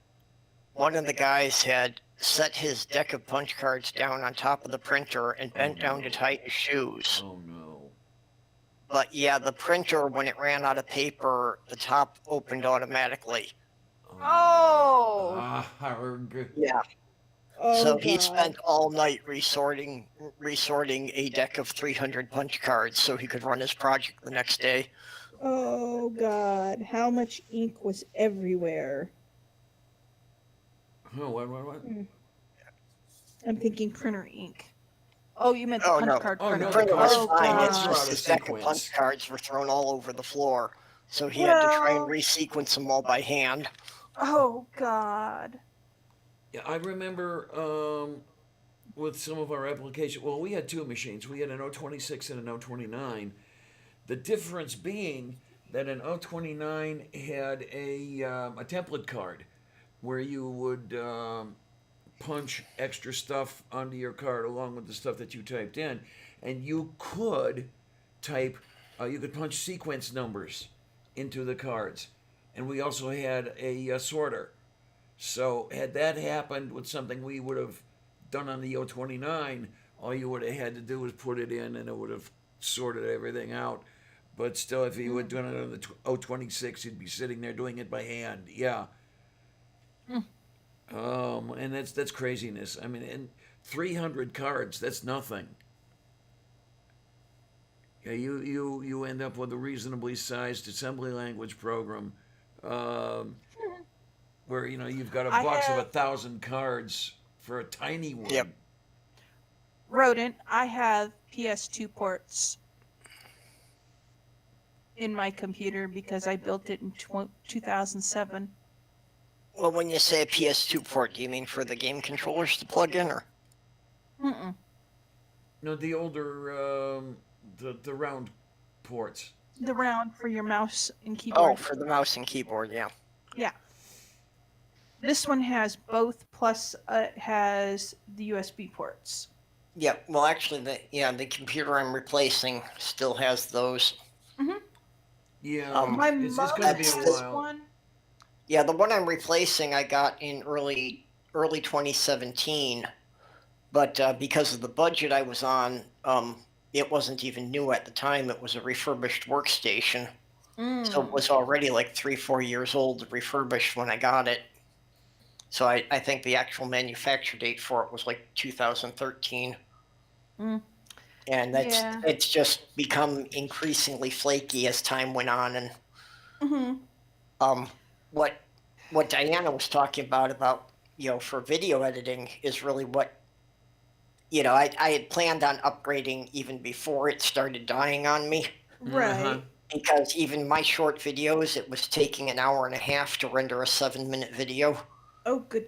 one of the guys had set his deck of punch cards down on top of the printer and bent down to
no.
tie his shoes.
Oh no.
But yeah, the printer, when it ran out of paper, the top opened automatically.
Oh.
Ah, arg.
Yeah.
Oh
So he
God.
spent all night resorting a deck of 300 punch cards so he could run his project the next day.
Oh God. How much ink was everywhere?
Oh, what?
I'm thinking printer ink. Oh, you meant the
Oh,
punch
no.
card
Oh,
printer.
no,
The printer was
Oh
fine.
cards
It's
were
God.
just
out of
his deck of
sequence.
punch cards were thrown all over the floor. So he had to try and
Well.
resequence them all by hand.
Oh God.
Yeah, I remember with some of our applications. Well, we had two machines. We had an 026 and an 029. The difference being that an 029 had a template card where you would punch extra stuff onto your card along with the stuff that you typed in, and you could type, you could punch sequence numbers into the cards, and we also had a sorter. So had that happened with something we would have done on the O29, all you would have had to do was put it in, and it would have sorted everything out. But still, if you had done it on the O26, you'd be sitting there doing it by hand. Yeah. And that's craziness. I mean, and 300 cards, that's nothing. Yeah, you end up with a reasonably sized assembly language program, where you've got a
I
box of
have-
1,000 cards for a tiny one.
Yep.
Rodent, I have PS2 ports in my computer because I built it in 2007.
Well, when you say a PS2 port, do you mean for the game controllers to plug in, or?
Mm-mm.
No, the older, the round ports.
The round for your mouse and keyboard.
Oh, for the mouse and keyboard, yeah.
Yeah. This one has both, plus it has the USB ports.
Yeah, well, actually, the computer I'm replacing still has those.
Yeah,
My
it's going to be a
mother's
while.
one.
Yeah, the one I'm replacing I got in early 2017, but because of the budget I was on, it wasn't even new at the time. It was a refurbished workstation, so it was already like 3-4 years old, refurbished when I got it. So I think the actual manufacture date for it was like 2013. And
Yeah.
it's just become increasingly flaky as time went on. And
Mm-hmm.
what Diana was talking about for video editing is really what I had planned on upgrading even before it started dying on me,
Right.
because even my short videos, it was taking an hour and a half to render a 7-minute video.
Oh, good.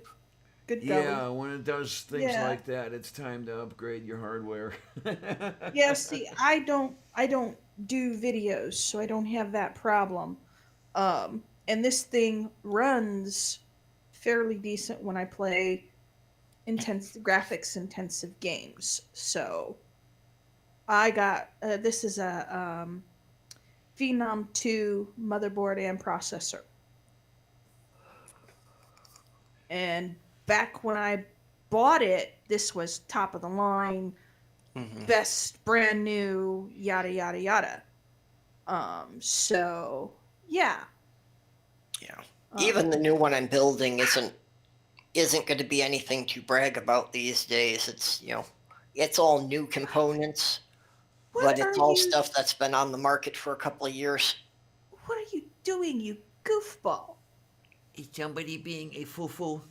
Good
Yeah,
golly.
when it does things
Yeah.
like that, it's time to upgrade your hardware.
Yeah, see, I don't do videos, so I don't have that problem. And this thing runs fairly decent when I play graphics intensive games. So I got this is a Phenom 2 motherboard and processor. And back when I bought it, this was top of the line, best, brand new, yada yada yada. So yeah.
Yeah. Even the new one I'm building isn't going to be anything to brag about these days. It's it's all new components, but it's all stuff that's been on the market for a couple of years.
What are you doing, you goofball?
Is somebody being a foo-foo?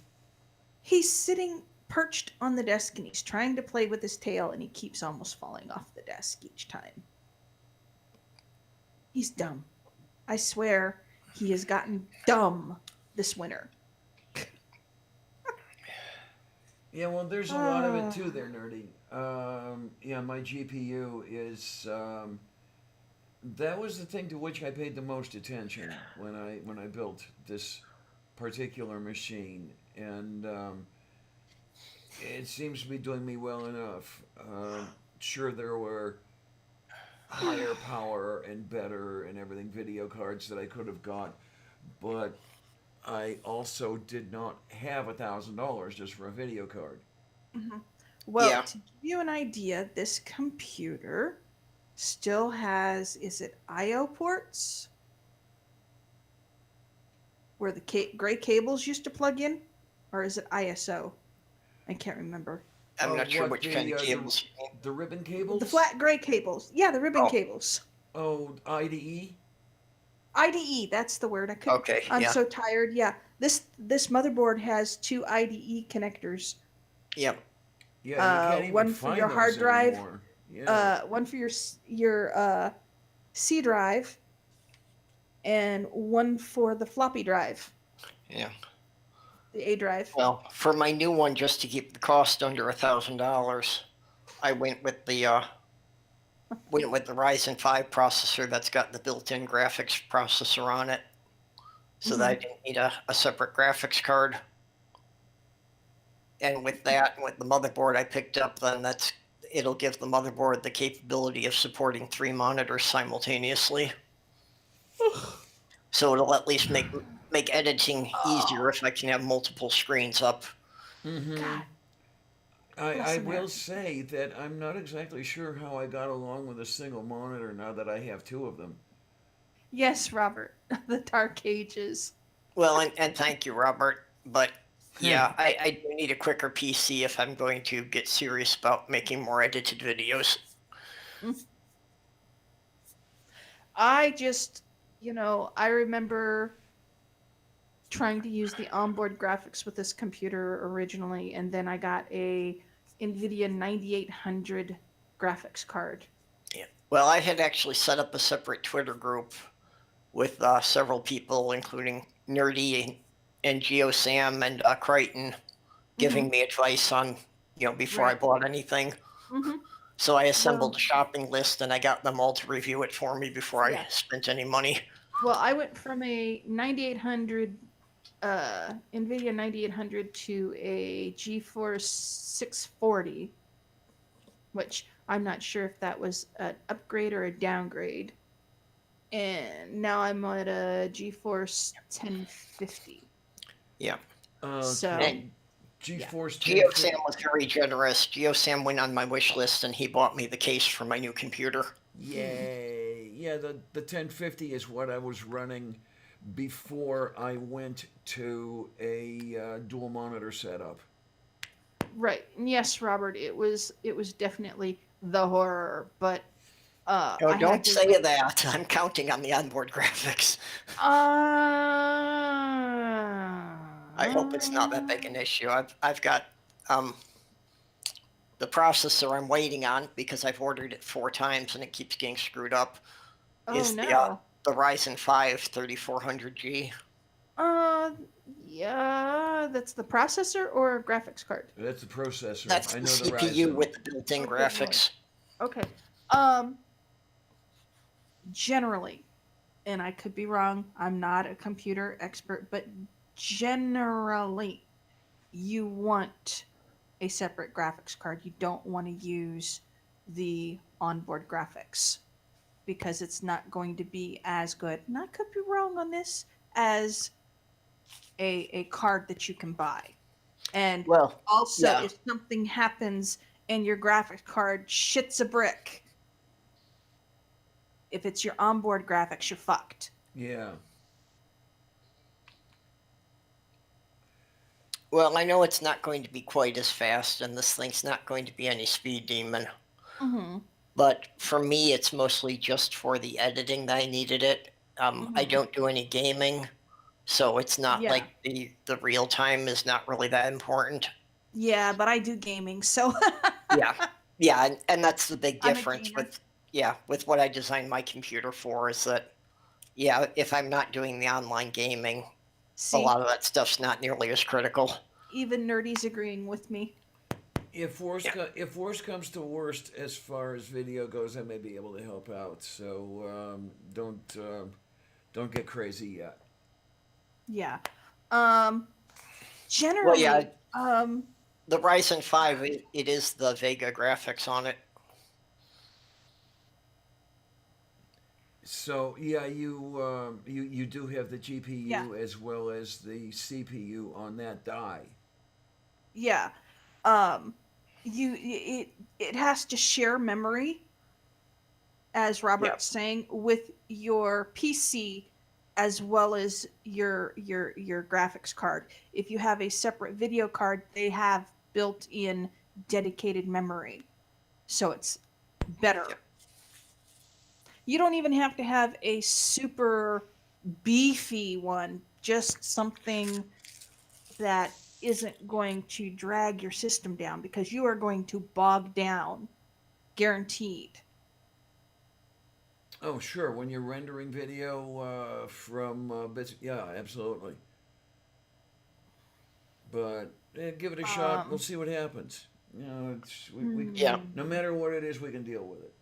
He's sitting perched on the desk and he's trying to play with his tail and he keeps almost falling off the desk each time. He's dumb. I swear he has gotten dumb this winter.
Yeah, well, there's a lot of it too there, Nerdy. Yeah, my GPU is... that was the thing to which I paid the most attention when I built this particular machine, and it seems to be doing me well enough. Sure, there were higher power and better and everything video cards that I could have got, but I also did not have $1,000 just for a video card.
Well,
Yeah.
to give you an idea, this computer still has, is it I/O ports? Where the gray cables used to plug in? Or is it ISO? I can't remember.
I'm not sure
What,
which kind of
the
cables.
the ribbon cables?
The flat gray cables. Yeah, the ribbon
Oh.
cables.
Oh, IDE?
IDE, that's the word. I couldn't.
Okay,
I'm
yeah.
so tired. Yeah. This motherboard has 2 IDE connectors.
Yep.
Yeah, you can't even
one for
find
your
those
hard drive,
anymore. Yeah.
One for your C drive, and one for the floppy drive,
Yeah.
the A drive.
Well, for my new one, just to keep the cost under $1,000, I went with the Ryzen 5 processor that's got the built-in graphics processor on it, so that I didn't need a separate graphics card. And with that, with the motherboard I picked up, then it'll give the motherboard the capability of supporting 3 monitors simultaneously. So it'll at least make editing easier if I can have multiple screens up.
Mm-hmm.
God.
I
Bless
will
America.
say that I'm not exactly sure how I got along with a single monitor now that I have 2 of them.
Yes, Robert. The Dark Ages.
Well, and thank you, Robert. But yeah, I do need a quicker PC if I'm going to get serious about making more edited videos.
I just, I remember trying to use the onboard graphics with this computer originally, and then I got a NVIDIA 9800 graphics card.
Yeah. Well, I had actually set up a separate Twitter group with several people, including Nerdy and GeoSam and Crichton, giving me advice on, before I
Right.
bought anything.
Mm-hmm.
So I assembled a shopping list and I got them all to review it for me before
Yeah.
I spent any money.
Well, I went from a 9800, NVIDIA 9800 to a GeForce 640, which I'm not sure if that was an upgrade or a downgrade. And now I'm at a GeForce 1050.
Yeah.
So-
And
GeForce
GeoSam was very generous. GeoSam went on my wish list and he bought me the case for my new computer.
Yay! Yeah, the 1050 is what I was running before I went to a dual monitor setup.
Right. Yes, Robert. It was definitely the horror, but
Oh,
I
don't
had to-
say that. I'm counting on the onboard graphics. I hope it's not that big an issue. I've got the processor I'm waiting on because I've ordered it 4 times and it keeps getting screwed up.
Oh
is
no.
the Ryzen 5 3400G.
Yeah, that's the processor or graphics card.
That's the processor.
That's
I
the
know the
CPU
Ryzen.
with the built-in
Oh, good
graphics.
Okay. Generally, and I could be wrong, I'm not a computer expert, but generally, you want a separate graphics card. You don't want to use the onboard graphics because it's not going to be as good, and I could be wrong on this, as a card that you can buy. And
Well,
also,
yeah.
if something happens and your graphics card shits a brick, if it's your onboard graphics, you're fucked.
Yeah.
Well, I know it's not going to be quite as fast, and this thing's not going to be any speed demon.
Mm-hmm.
But for me, it's mostly just for the editing that I needed it. I
Mhm.
don't do any gaming, so it's not
Yeah.
like the real time is not really that important.
Yeah, but I do gaming, so
Yeah, and that's the big
I'm a
difference
gamer.
with what I designed my computer for is that, yeah, if I'm not doing the online gaming, a
see,
lot of that stuff's not nearly as critical.
even nerdy's agreeing with me.
If worst comes to worst, as far as video goes, I may be able to help out. So don't get crazy yet.
Yeah. Generally,
yeah,
um,
The Ryzen 5, it is the Vega graphics on it.
So yeah, you do have the GPU
Yeah.
as well as the CPU on that die.
yeah. It has to share memory, as Robert's saying, with your PC as well as your graphics card. If you have a separate video card, they have built-in dedicated memory, so it's better.
Yep.
You don't even have to have a super beefy one, just something that isn't going to drag your system down, because you are going to bog down, guaranteed.
Oh sure, when you're rendering video from bits, yeah, absolutely. But give it a shot. We'll see what happens. You know, we
Yeah.
no matter what it is, we can deal with it.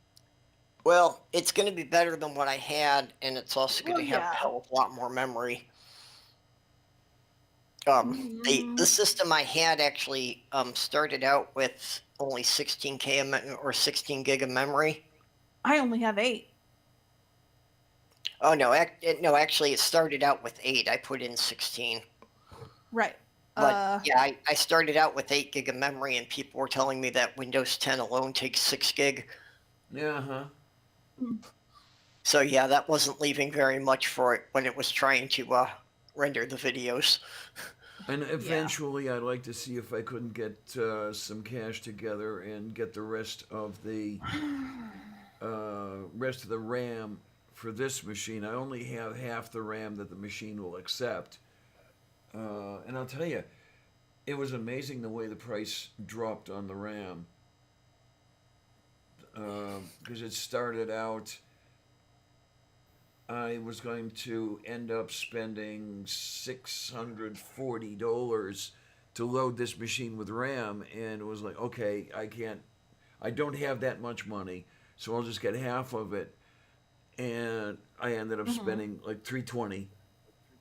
Well, it's going to be better than what I had, and it's also going
Well,
to have
yeah.
a hell of a lot more memory. The system I had actually started out with only 16K or 16 gig of memory.
I only have 8.
Oh no, no, actually it started out with 8. I put in 16.
Right.
But yeah, I started out with 8 gig of memory, and people were telling me that Windows 10 alone takes 6 gig.
Yeah, huh?
So yeah, that wasn't leaving very much for it when it was trying to render the videos.
And eventually, I'd like to see if I couldn't get some cash together and get the rest of the RAM for this machine. I only have half the RAM that the machine will accept. And I'll tell you, it was amazing the way the price dropped on the RAM. Because it started out, I was going to end up spending $640 to load this machine with RAM, and it was like, okay, I don't have that much money, so I'll just get half of it. And I ended up spending like $320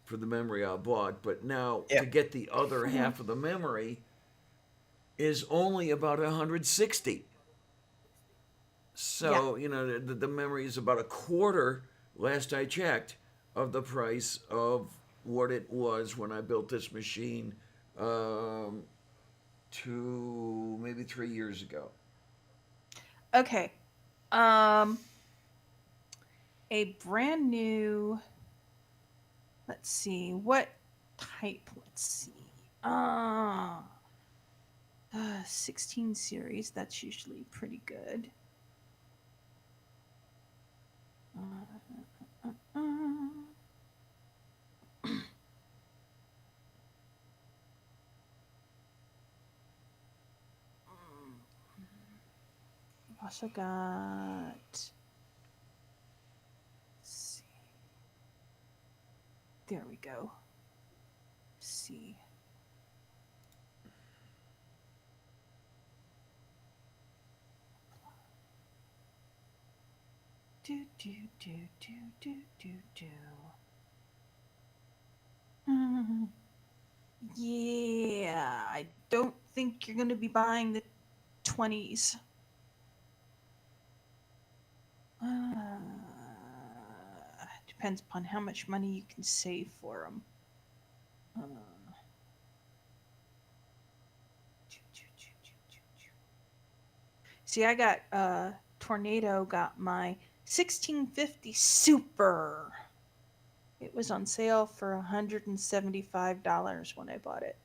for the memory I bought, but now
Yeah.
to get the other half of the memory is only about $160. So, the memory is about a quarter, last I checked, of the price of what it was when I built this machine 2, maybe 3 years ago.
Okay. A brand new. Let's see. What type? Let's see. 16 series. That's usually pretty good. Also got. Let's see. There we go. See. Do do do do do do do. Yeah, I don't think you're gonna be buying the 20s. Depends upon how much money you can save for them. See, I got Tornado got my 1650 Super. It was on sale for $175 when I bought it.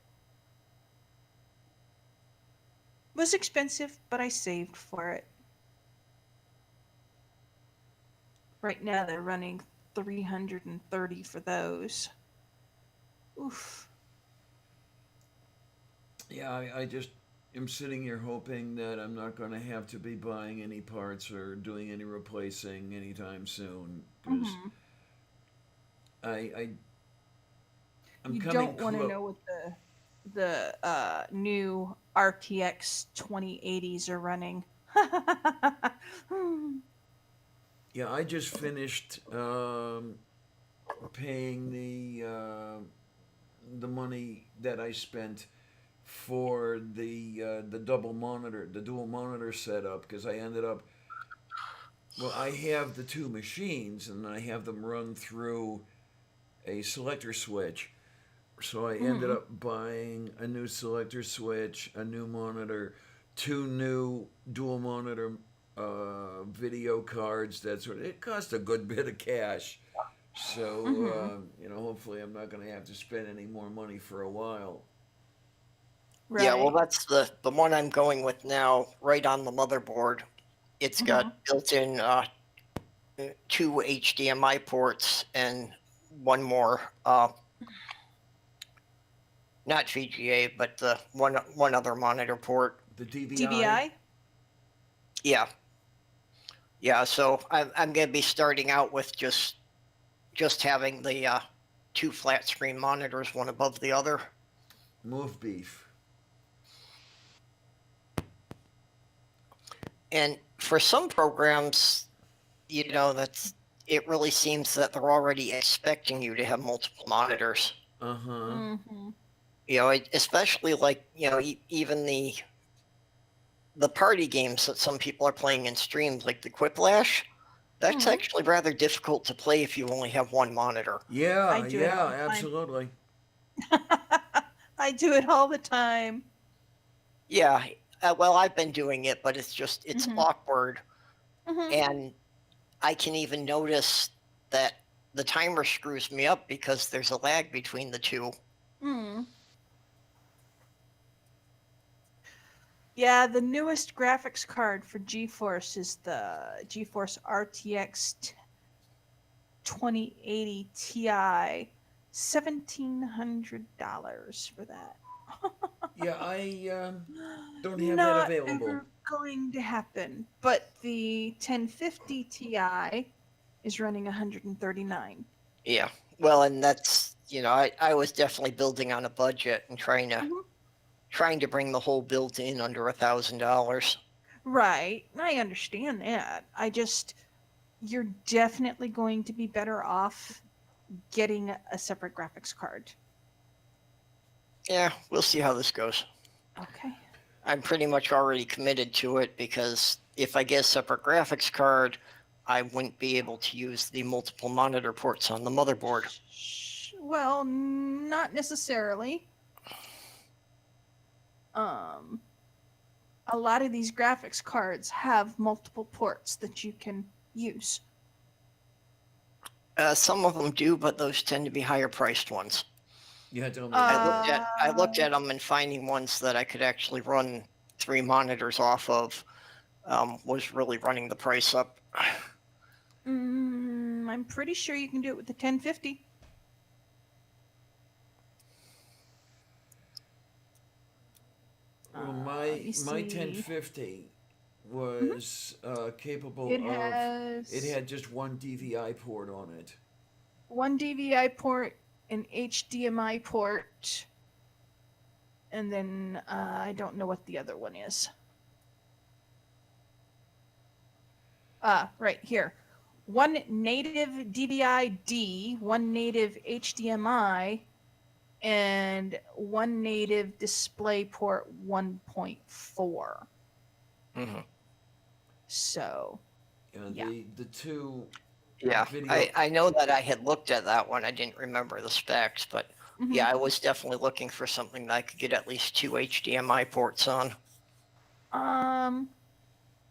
It was expensive, but I saved for it. Right now they're running $330 for those. Oof.
Yeah, I just am sitting here hoping that I'm not going to have to be buying any parts or doing any replacing anytime soon. Because I'm
You
coming
don't want to know what the new RTX 2080s are running.
Yeah, I just finished paying the money that I spent for the dual monitor setup, because I ended up. Well, I have the two machines and I have them run through a selector switch. So I ended up buying a new selector switch, a new monitor, 2 new dual monitor video cards. It cost a good bit of cash. So hopefully I'm not going to have to spend any more money for a while.
Right.
Yeah, well, that's the one I'm going with now, right on the motherboard. It's got built-in 2 HDMI ports and one more, not VGA, but the one other monitor port.
The DVI.
DVI?
Yeah. Yeah, so I'm going to be starting out with just having the 2 flat screen monitors, one above the other.
Move beef.
And for some programs, it really seems that they're already expecting you to have multiple monitors.
Uh-huh.
Especially like, even the the party games that some people are playing in streams, like the Quiplash, that's
Mhm.
actually rather difficult to play if you only have one monitor.
Yeah,
I do it all
yeah,
the time.
absolutely.
I do it all the time.
Yeah, well, I've been doing it, but it's
Mhm.
awkward.
Mhm.
And I can even notice that the timer screws me up because there's a lag between the two.
Mm. Yeah, the newest graphics card for GeForce is the GeForce RTX 2080 Ti. $1,700 for that.
Yeah, I don't have that
Not
available.
ever going to happen. But the 1050 Ti is running 139.
Yeah. Well, and that's, I was definitely building on a budget and
Mhm.
trying to bring the whole build in under $1,000.
Right. I understand that. You're definitely going to be better off getting a separate graphics card.
Yeah, we'll see how this goes.
Okay.
I'm pretty much already committed to it because if I get a separate graphics card, I wouldn't be able to use the multiple monitor ports on the motherboard.
Well, not necessarily. A lot of these graphics cards have multiple ports that you can use.
Some of them do, but those tend to be higher priced ones.
Yeah, tell me.
I looked at them and finding ones that I could actually run 3 monitors off of was really running the price up.
I'm pretty sure you can do it with the 1050.
Well,
let me
my
see.
1050 was capable
It
of.
has
It had just one DVI port on it.
one DVI port, an HDMI port, and then I don't know what the other one is. Right here. One native DVI-D, one native HDMI, and one native DisplayPort 1.4.
Mm-hmm.
So,
Yeah,
Yeah.
the two.
Yeah,
Video-
I know that I had looked at that one. I didn't remember the specs, but
mhm.
yeah, I was definitely looking for something that I could get at least 2 HDMI ports on.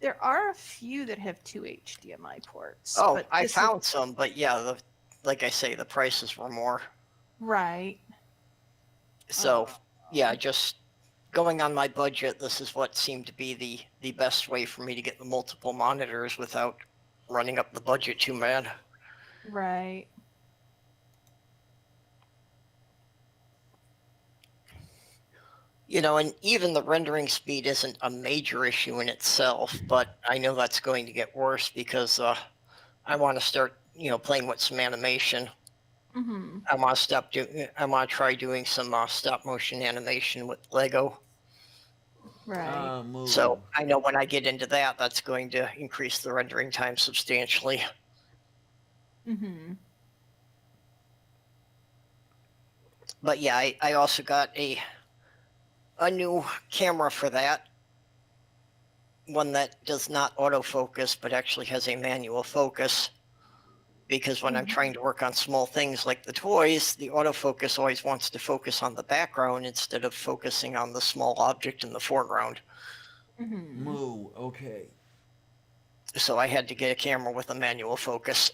There are a few that have 2 HDMI ports.
Oh,
but
I
this is-
found some, but yeah, like I say, the prices were more.
right.
So yeah, just going on my budget, this is what seemed to be the best way for me to get the multiple monitors without running up the budget too bad.
Right.
And even the rendering speed isn't a major issue in itself, but I know that's going to get worse because I want to start, playing with some animation.
Mm-hmm.
I want to try doing some stop motion animation with Lego.
Right.
Move.
So I know when I get into that, that's going to increase the rendering time substantially.
Mm-hmm.
But yeah, I also got a new camera for that. One that does not autofocus, but actually has a manual focus. Because when I'm trying to work on small things like the toys, the autofocus always wants to focus on the background instead of focusing on the small object in the foreground.
Mm-hmm.
Moo. Okay.
So I had to get a camera with a manual focus.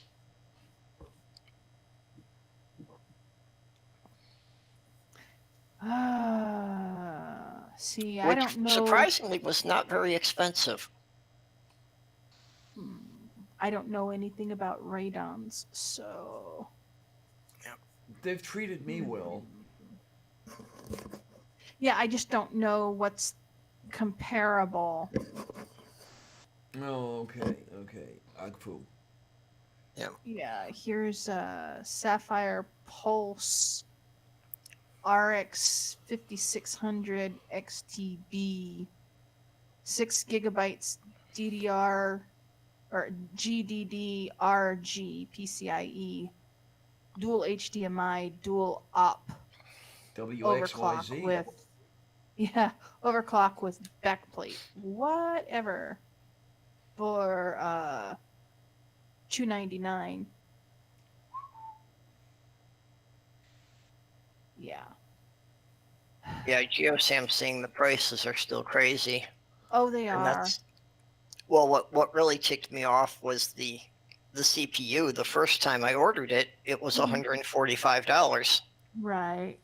See, I
Which
don't know.
surprisingly was not very expensive.
I don't know anything about radons, so.
They've treated me well.
Yeah, I just don't know what's comparable.
Oh, okay. Agfu.
Yeah, here's a Sapphire Pulse RX 5600 XTB, 6 gigabytes DDR or GDDRG PCIe, dual HDMI, dual op overclock
WXYZ.
with Yeah, overclock with backplate. Whatever. For $299. Yeah.
Yeah, GeoSam's saying the prices are still crazy.
Oh, they
And
are.
that's well, what really ticked me off was the CPU. The first time I ordered it, it was
Mhm.
$145,
Right.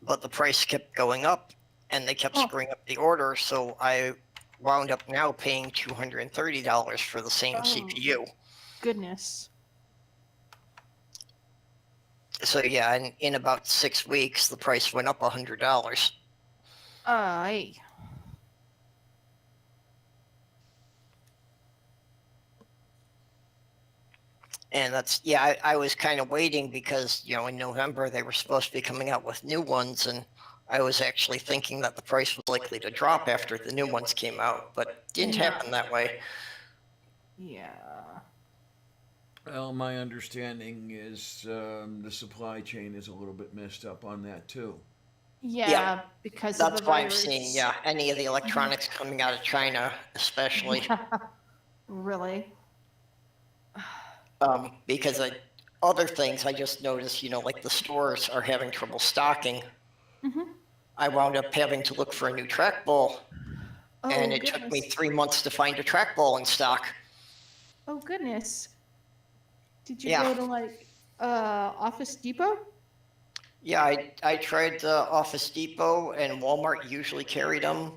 but the price kept going up, and they kept
Oh.
screwing up the order. So I wound up now paying $230 for the same
Oh.
CPU.
Goodness.
So yeah, in about 6 weeks, the price went up $100.
Aye.
And that's yeah, I was kind of waiting because in November they were supposed to be coming out with new ones, and I was actually thinking that the price was likely to drop after the new ones came out, but didn't happen that way.
Yeah.
Well, my understanding is the supply chain is a little bit messed up on that too.
Yeah, because of
That's
the
why I'm
virus.
seeing any of the electronics coming out of China, especially
Really?
because other things I just noticed, like the stores are having trouble stocking.
Mhm.
I wound up having to look for a new trackball,
Oh,
and it took me
goodness.
3 months to find a trackball in stock.
Oh, goodness. Did you
Yeah.
go to like Office Depot?
Yeah, I tried the Office Depot, and Walmart usually carried them.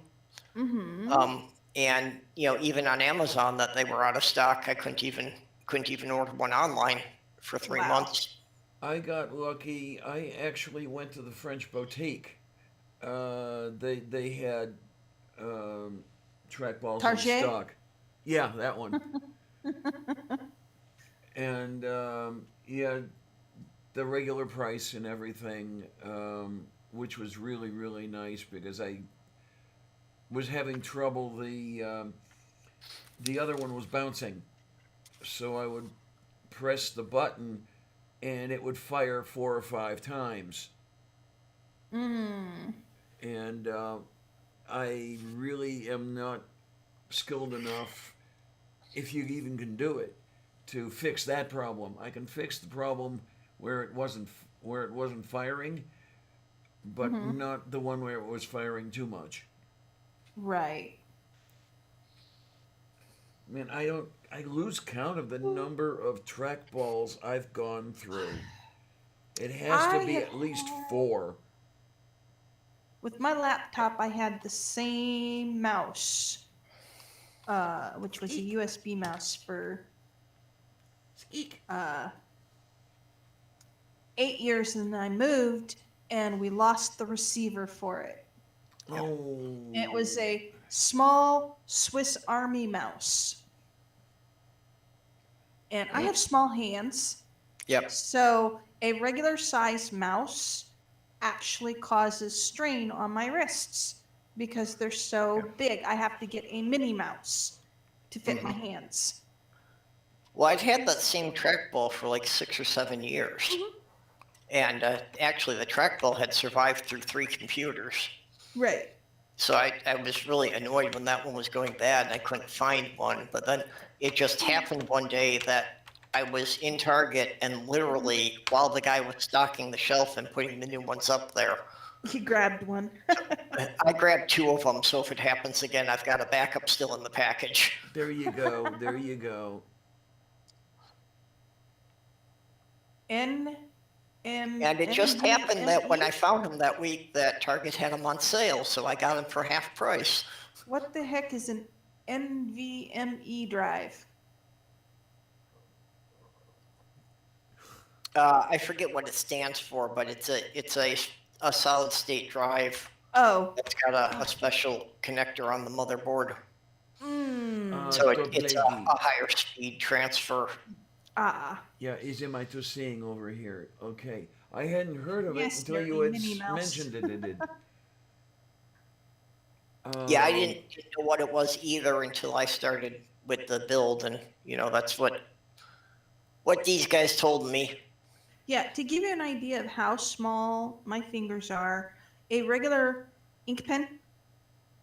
Mm-hmm.
And even on Amazon, that they were out of stock. I couldn't even order one online for 3 months.
I got lucky. I actually went to the French boutique. They had trackballs
Target?
in stock. Yeah, that one. And yeah, the regular price and everything, which was really really nice because I was having trouble. The other one was bouncing, so I would press the button and it would fire 4 or 5 times.
Mm.
And I really am not skilled enough, if you even can do it, to fix that problem. I can fix the problem where it wasn't firing, but
Mhm.
not the one where it was firing too much.
Right.
Man, I lose count of the number of trackballs I've gone through. It has to
I
be
have
at least
had-
4.
With my laptop, I had the same mouse, which was a USB mouse for
Squeak.
8 years, and then I moved, and we lost the receiver for it.
Oh.
It was a small Swiss Army mouse. And I have small hands,
Yep.
so a regular size mouse actually causes strain on my wrists because they're so big. I have to get a mini mouse to fit my hands.
Well, I've had that same trackball for like 6 or 7 years. And actually, the trackball had survived through 3 computers.
Right.
So I was really annoyed when that one was going bad and I couldn't find one. But then it just happened one day that I was in Target, and literally while the guy was stocking the shelf and putting the new ones up there,
He grabbed one.
I grabbed 2 of them. So if it happens again, I've got a backup still in the package.
There you go. There you go.
And
it just happened that when I found them that week, that Target had them on sale, so I got them for half price.
What the heck is an NVMe drive?
I forget what it stands for, but it's a solid state drive
Oh.
that's got a special connector on the motherboard,
Mm.
so
Top
it's
lady.
a higher speed transfer.
Ah.
Yeah, is am I to seeing over here? Okay, I hadn't heard of
Yes,
it until
you're
you
a
had
Minnie Mouse.
mentioned it.
Yeah, I didn't know what it was either until I started with the build, and that's what these guys told me.
Yeah, to give you an idea of how small my fingers are, a regular ink pen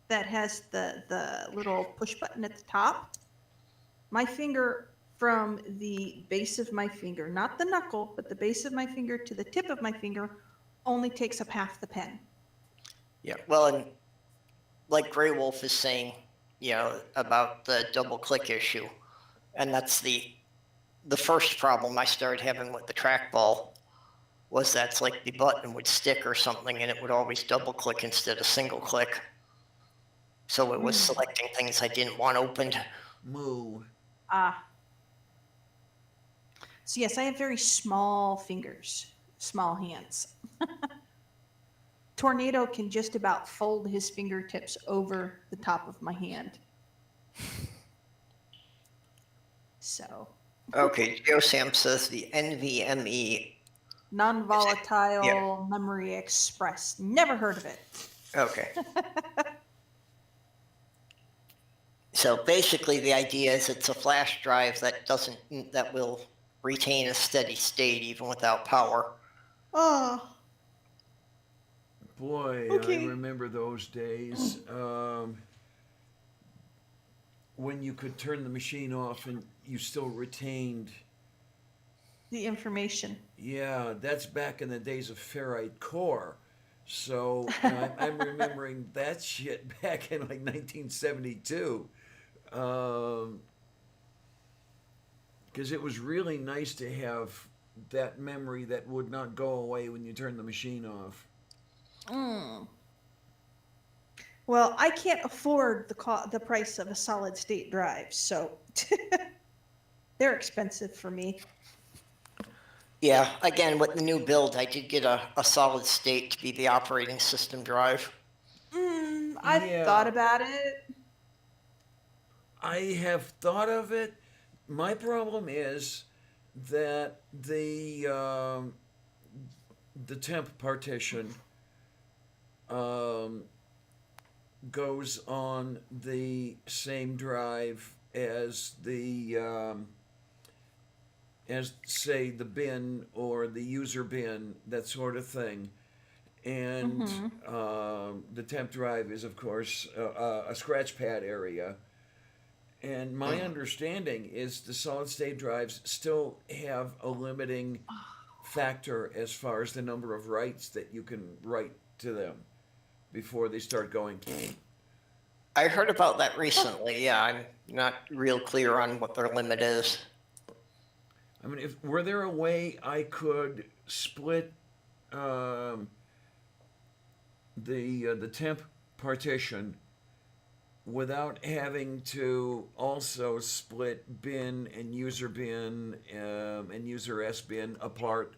that has the little push button at the top, my finger from the base of my finger, not the knuckle, but the base of my finger to the tip of my finger only takes up half the pen.
Yeah. Well, and like Grey Wolf is saying, about the double click issue, and that's the first problem I started having with the trackball was that's like the button would stick or something, and it would always double click instead of single click. So it was selecting things I didn't want opened.
Moo.
Ah. So yes, I have very small fingers, small hands. Tornado can just about fold his fingertips over the top of my hand. So,
Okay, Joe Sam says the NVMe.
non-volatile memory express. Never heard of it.
Okay. So basically the idea is it's a flash drive that will retain a steady state even without power.
Oh,
Boy,
Okay.
I remember those days when you could turn the machine off and you still retained.
the information.
Yeah, that's back in the days of ferrite core. So I'm remembering that shit back in like 1972. Because it was really nice to have that memory that would not go away when you turn the machine off.
Well, I can't afford the price of a solid state drive, so they're expensive for me.
Yeah, again, with the new build, I did get a solid state to be the operating system drive.
I've
Yeah.
thought about it.
I have thought of it. My problem is that the temp partition goes on the same drive as as say the bin or the user bin, that sort of thing. And the temp drive is, of course, a scratch pad area. And my understanding is the solid state drives still have a limiting factor as far as the number of writes that you can write to them before they start going.
I heard about that recently. Yeah, I'm not real clear on what their limit is.
I mean, were there a way I could split the temp partition without having to also split bin and user S bin apart?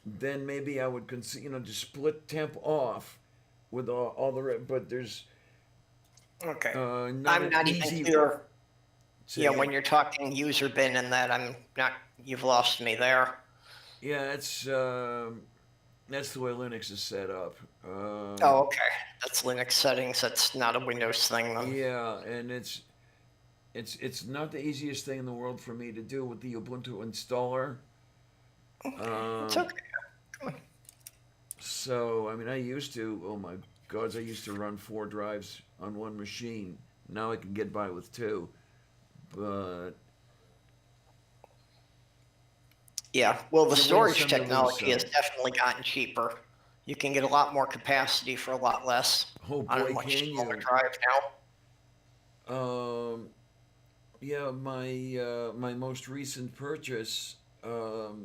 Then maybe I would consider, to split temp off with all the, but there's
Okay.
not
I'm
an
not
easy.
even clear.
Say
Yeah,
again.
when you're talking user bin and that, I'm not. You've lost me there.
Yeah, that's the way Linux is set up.
Oh, okay. That's Linux settings. That's not a Windows thing, then.
Yeah, and it's not the easiest thing in the world for me to do with the Ubuntu installer.
It's okay.
So I mean, I used to. Oh my God, I used to run 4 drives on one machine. Now I can get by with 2, but
Yeah. Well, the
The way
storage
some of them
technology has
sell.
definitely gotten cheaper. You can get a lot more capacity for a lot less
oh
on a
boy,
much
can
smaller
you?
drive now.
Yeah, my most recent purchase, the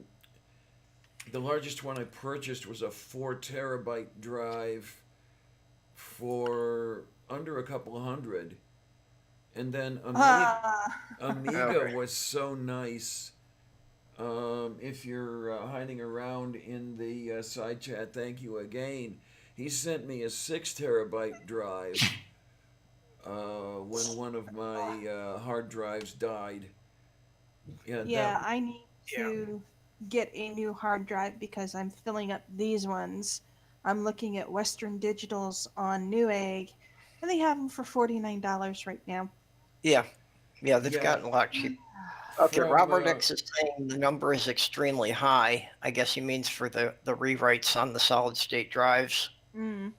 largest one I purchased was a 4 terabyte drive for under a couple of hundred, and then Amiga
Okay.
was so nice. If you're hiding around in the side chat, thank you again. He sent me a 6 terabyte drive when one of my hard drives died. Yeah,
Yeah, I need to get a new hard drive because I'm filling up these ones. I'm looking at Western Digitals on Newegg, and they have them for $49 right now.
Yeah. Yeah, they've
Yeah.
gotten a lot cheaper. Okay,
From,
Robert X is saying the number is extremely high. I guess he means for the rewrites on the solid state drives.
Mm.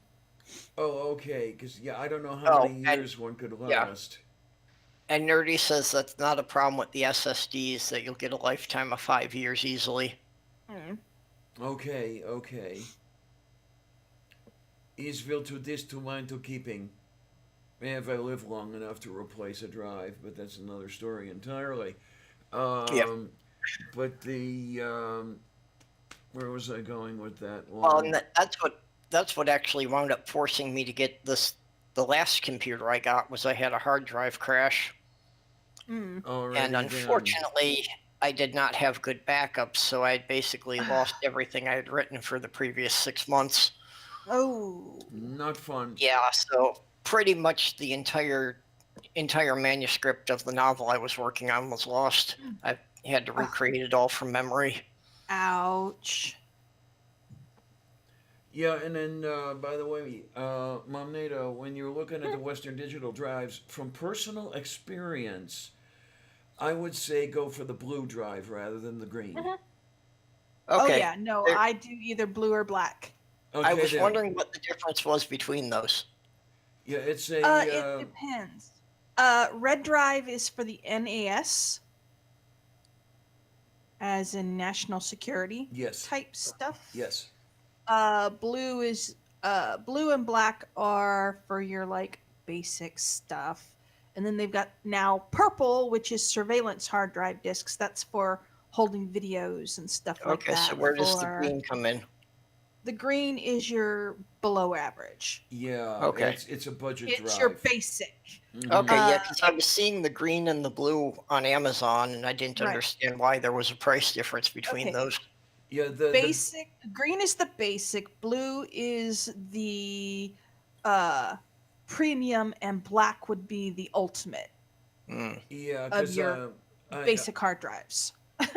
Oh, okay. Because yeah, I don't know how
Oh,
many
and
years one could
yeah.
last.
And Nerdy says that's not a problem with the SSDs, that you'll get a lifetime of 5 years easily.
Mm.
Okay, okay. Eastville to this, to mine to keeping. If I live long enough to replace a drive, but that's another story entirely.
Yeah.
But where was I going with that
Well,
one?
and that's what actually wound up forcing me to get this. The last computer I got was I had a hard drive crash,
Mm.
Alrighty
and
then.
unfortunately, I did not have good backups, so I had basically lost everything I had written for the previous 6 months.
Oh.
Not fun.
Yeah, so pretty much the entire manuscript of the novel I was working on was lost. I had to recreate it all from memory.
Ouch.
Yeah, and then by the way, Mom Nato, when you're looking at the Western Digital drives, from personal experience, I would say go for the blue drive rather than the green.
Mhm.
Okay.
Oh yeah, no,
There-
I do either blue or black.
Okay,
I was
then.
wondering what the difference was between those.
Yeah, it's a.
It depends. Red drive is for the NAS, as in national security
yes.
type stuff.
Yes.
Blue is blue and black are for your like basic stuff, and then they've got now purple, which is surveillance hard drive disks. That's for holding videos and stuff like
Okay,
that.
so where does the
for-
green come in?
The green is your below average.
Yeah.
Okay.
It's a budget
It's
drive.
your basic.
Mhm.
Okay, yeah,
Uh,
because I was seeing the green and the blue on Amazon, and I didn't
Right.
understand why there was a price difference between
Okay.
those.
Yeah. The
Basic green is the basic, blue is the premium, and black would be the ultimate
Mm.
yeah,
of
because
your basic hard drives.
I've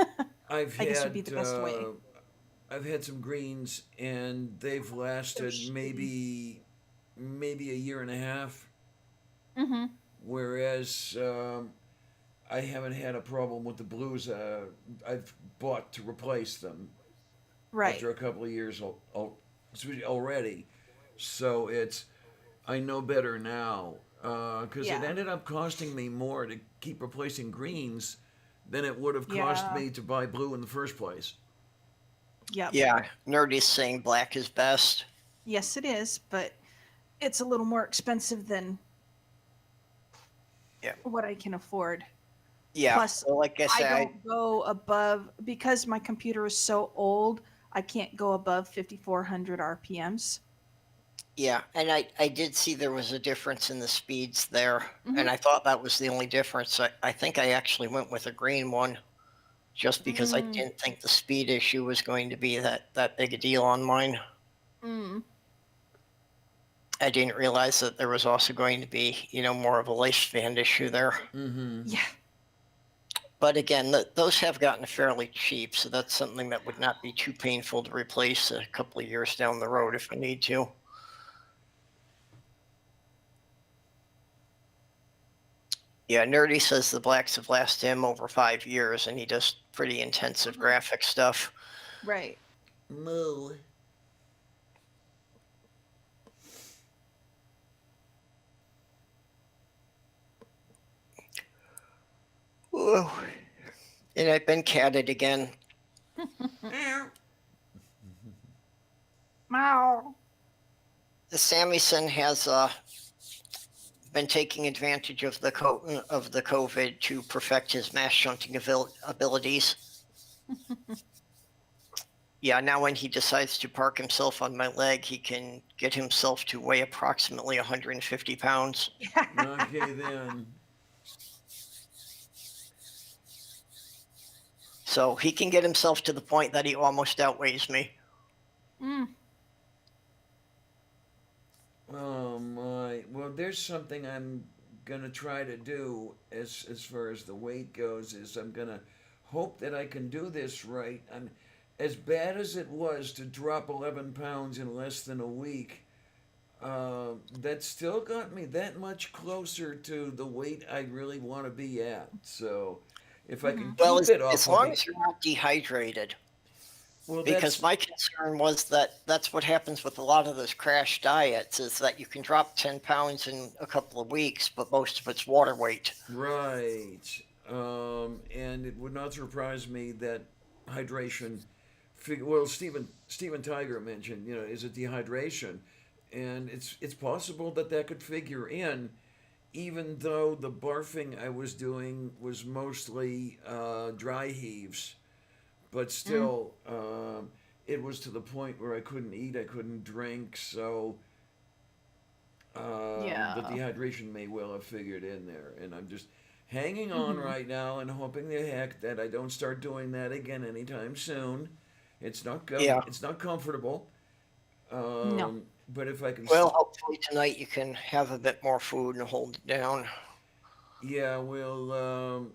I
had
guess would be the best way.
I've had some greens and they've lasted
shitty.
maybe a year and a half.
Mm-hmm.
Whereas I haven't had a problem with the blues. I've bought to replace them
Right.
after a couple of years already. So I know better now because
Yeah.
it ended up costing me more to keep replacing greens than it would have cost
Yeah.
me to buy blue in the first place.
Yep.
Yeah, Nerdy's saying black is best.
Yes, it is, but it's a little more expensive than
Yeah.
what I can afford.
Yeah,
Plus,
well, like I
I
said,
don't go above because my computer is so old. I can't go above 5,400 RPMs.
yeah, and I did see there was a difference in the speeds there,
Mhm.
and I thought that was the only difference. I think I actually went with a green one just because I
Mm.
didn't think the speed issue was going to be that big a deal on mine.
Mm.
I didn't realize that there was also going to be, more of a lifespan issue there.
Mm-hmm.
Yeah.
But again, those have gotten fairly cheap, so that's something that would not be too painful to replace a couple of years down the road if I need to. Yeah, Nerdy says the blacks have lasted him over 5 years, and he does pretty intensive graphic stuff.
Right.
Moo.
Ooh. And I've been catted again.
Meow.
The Sammyson has been taking advantage of the COVID to perfect his mass shunting abilities. Yeah, now when he decides to park himself on my leg, he can get himself to weigh approximately 150 pounds.
Okay then.
So he can get himself to the point that he almost outweighs me.
Mm.
Oh my. Well, there's something I'm gonna try to do as far as the weight goes. Is I'm gonna hope that I can do this right. I'm as bad as it was to drop 11 pounds in less than a week. That still got me that much closer to the weight I really want to be at. So if I can
Well,
keep it off,
as
I'll
long
be-
as you're not dehydrated.
Well,
Because
that's
my concern was that that's what happens with a lot of those crash diets is that you can drop 10 pounds in a couple of weeks, but most of it's water weight.
right. And it would not surprise me that hydration. Well, Stephen Tiger mentioned, is it dehydration, and it's possible that that could figure in, even though the barfing I was doing was mostly dry heaves, but still, it was to the point where I couldn't eat, I couldn't drink, so the
Yeah.
dehydration may well have figured in there, and I'm just hanging on
Mhm.
right now and hoping the heck that I don't start doing that again anytime soon.
Yeah.
It's not comfortable,
No.
but if I can,
Well, hopefully tonight you can have a bit more food and hold it down.
yeah, we'll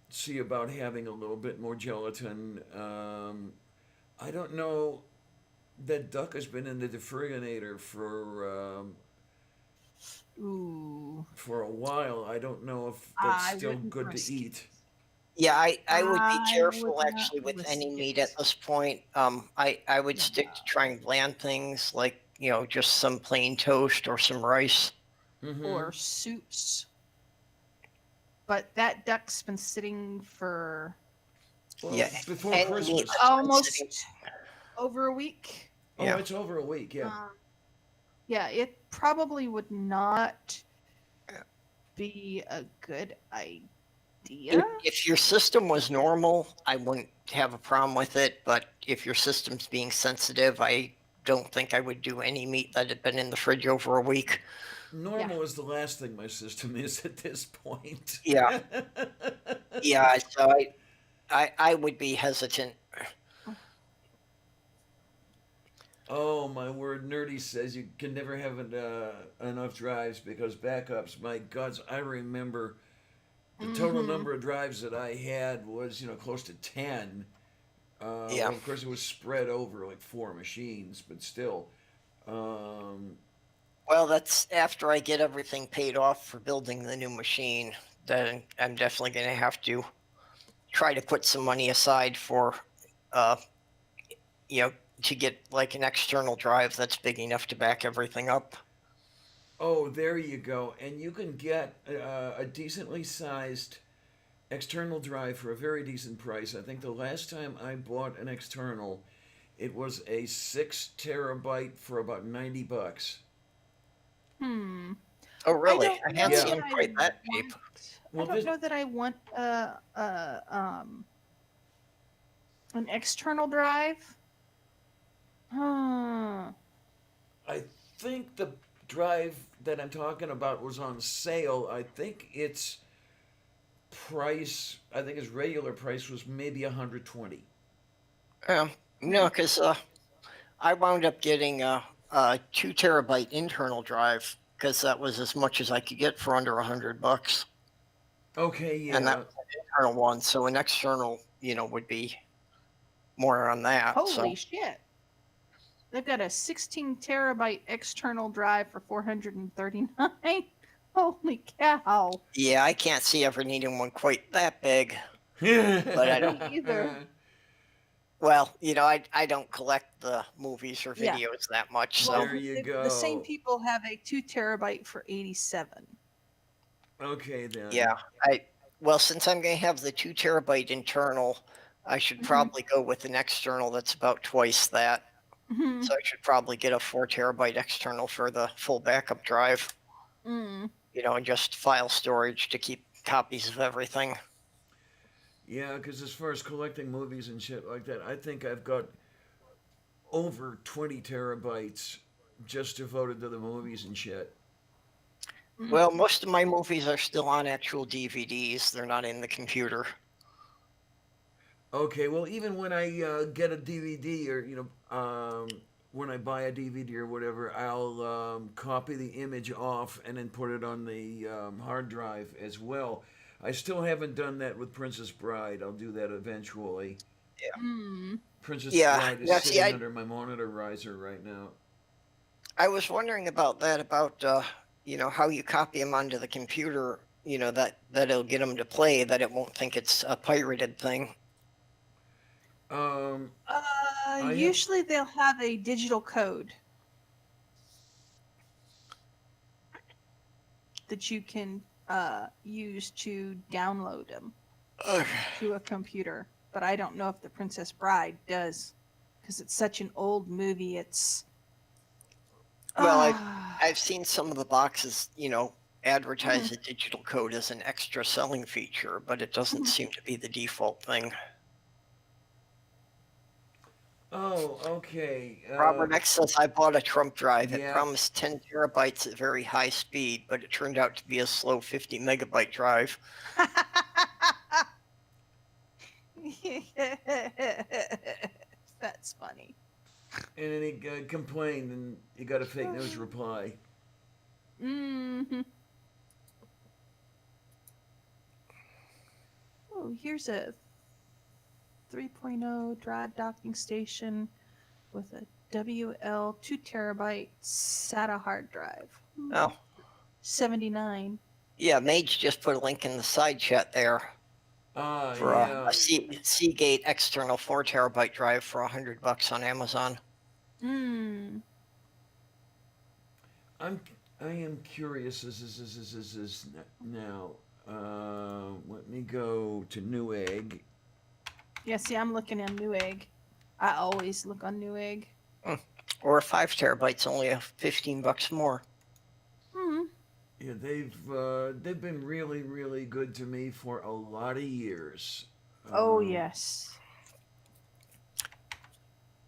see about having a little bit more gelatin. I don't know. That duck has been in the defibrinator
Ooh.
for a while. I don't know if that's
I
still
wouldn't
good to
risk it.
eat.
Yeah, I would be
I
careful
would not
actually with
risk
any meat
it.
at this point. I would stick
Yeah.
to trying bland things like, just some plain toast or some rice.
Mm-hmm.
Or soups. But that duck's been sitting for
Well,
Yeah,
before
and
Christmas.
meat that's been
almost
sitting-
over a week.
Oh,
Yeah.
it's over a week. Yeah.
Yeah, it probably would not
Yeah.
be a good idea.
If your system was normal, I wouldn't have a problem with it. But if your system's being sensitive, I don't think I would do any meat that had been in the fridge over a week.
Normal is the last thing my system is at this point.
Yeah. Yeah, so I would be hesitant.
Oh my word! Nerdy says you can never have enough drives because backups. My gods, I remember the total
Mhm.
number of drives that I had was close to 10.
Yeah.
Well, of course, it was spread over like 4 machines, but still. Um,
Well, that's after I get everything paid off for building the new machine. Then I'm definitely going to have to try to put some money aside for, uh, to get like an external drive that's big enough to back everything up.
oh, there you go, and you can get a decently sized external drive for a very decent price. I think the last time I bought an external, it was a 6 terabyte for about $90.
Hmm.
Oh, really?
don't
I hadn't
know
seen
that
them quite that
I
cheap.
Well,
I don't
this-
know that I want an external drive. Hmm.
I think the drive that I'm talking about was on sale. I think its price, I think its regular price was maybe 120.
No, because I wound up getting a 2 terabyte internal drive because that was as much as I could get for under $100,
Okay, yeah.
and that was an internal one. So an external, would be more on that.
Holy
So
shit! They've got a 16 terabyte external drive for 439. Holy cow!
yeah, I can't see ever needing one quite that big.
But
I don't
either.
Well, I don't collect the movies or
Yeah.
videos that much. So
Well,
There you
the same
go.
people have a 2 terabyte for 87.
Okay, then.
yeah, since I'm going to have the 2 terabyte internal, I should
Mhm.
probably go with an external that's about twice that.
Mhm.
So I should probably get a 4 terabyte external for the full backup drive,
Mm.
and just file storage to keep copies of everything.
Yeah, because as far as collecting movies and shit like that, I think I've got over 20 terabytes just devoted to the movies and shit.
Well, most of my movies are still on actual DVDs. They're not in the computer.
Okay, well, even when I get a DVD or, when I buy a DVD or whatever, I'll copy the image off and then put it on the hard drive as well. I still haven't done that with Princess Bride. I'll do that eventually.
Mm.
Princess
Yeah,
Bride is
yeah, see,
sitting under my monitor riser right now.
I was wondering about that, about how you copy them onto the computer. That it'll get them to play, that it won't think it's a pirated thing.
have-
Usually they'll have a digital code that you can use to download them to a computer. But I don't know if the Princess Bride does, because it's such an old movie. It's
Well,
Ah.
I've seen some of the boxes, advertise a digital code as an extra selling feature, but it doesn't seem to be the default thing.
Oh, okay.
Robert X says, I bought a Trump drive. It
yeah.
promised 10 terabytes at very high speed, but it turned out to be a slow 50 megabyte drive.
That's funny.
And then he complained, and he got a fake news reply.
Mm-hmm. Oh, here's a 3.0 drive docking station with a WL 2 terabyte SATA hard drive.
Oh,
79.
yeah, Mage just put a link in the side chat there for
Yeah.
a Seagate external 4 terabyte drive for $100 on Amazon.
Mm.
I am curious. Is now. Let me go to Newegg.
Yeah, see, I'm looking at Newegg. I always look on Newegg.
Or 5 terabytes, only $15 more.
Hmm.
Yeah, they've been really, really good to me for a lot of years.
Oh, yes.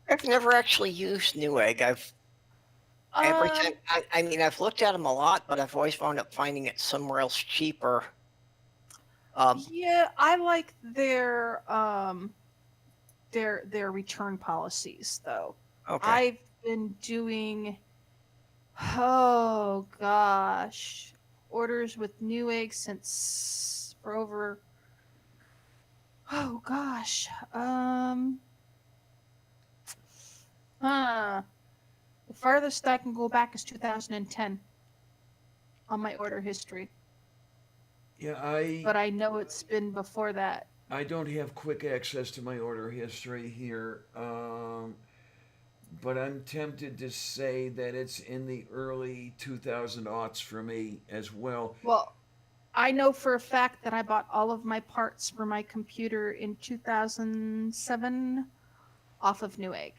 I've never actually used Newegg. Every time, I mean, I've looked at them a lot, but I've always wound up finding it somewhere else cheaper.
Yeah, I like their return policies though.
Okay.
I've been doing oh gosh, orders with Newegg since for over oh gosh. The farthest I can go back is 2010 on my order history.
Yeah,
But I know it's been before that.
I don't have quick access to my order history here, but I'm tempted to say that it's in the early 2000 aughts for me as well.
Well, I know for a fact that I bought all of my parts for my computer in 2007 off of Newegg.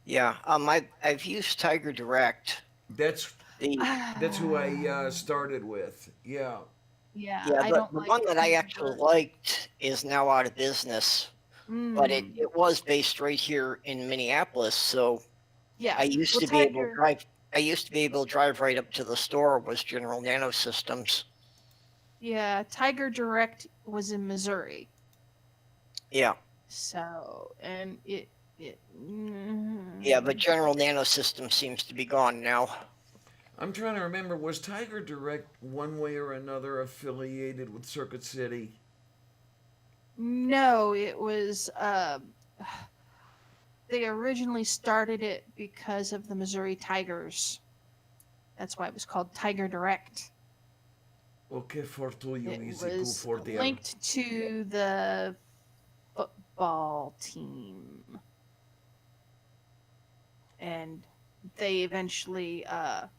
Yeah. I've used Tiger Direct.
That's who I
Ah.
started with. Yeah.
Yeah,
Yeah,
I
but
don't
the
like
one that I
Tiger
actually
Direct.
liked is now out of business. But
Mm,
it was based right here in Minneapolis, so
yeah.
I used
Well,
to be able to
Tiger-
drive. I used to be able to drive right up to the store. Was General Nanosystems?
Yeah, Tiger Direct was in Missouri.
Yeah,
So, and it
yeah, but General Nanosystems seems to be gone now.
I'm trying to remember, was Tiger Direct one way or another affiliated with Circuit City?
no, it was they originally started it because of the Missouri Tigers. That's why it was called Tiger Direct.
Okay, for two you
It
easy go
was
for them.
linked to the football team. And they eventually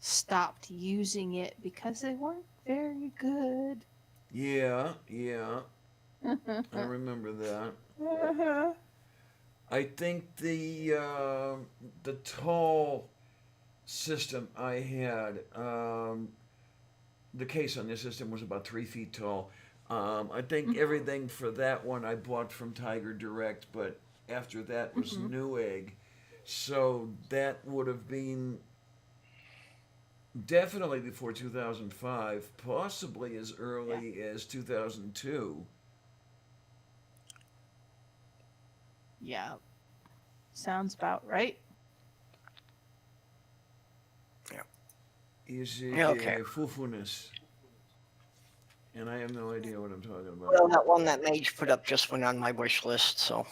stopped using it because they weren't very good.
Yeah, I remember that. I think the tall system I had, the case on this system was about 3 feet tall. I think everything for that one I bought from Tiger Direct, but after that was Newegg. So that would have been definitely before 2005, possibly as early as 2002.
Yeah. Sounds about right.
Is it
Okay.
Fufunis? And I have no idea what I'm talking about.
Well, that one that Mage put up just went on my wish list, so.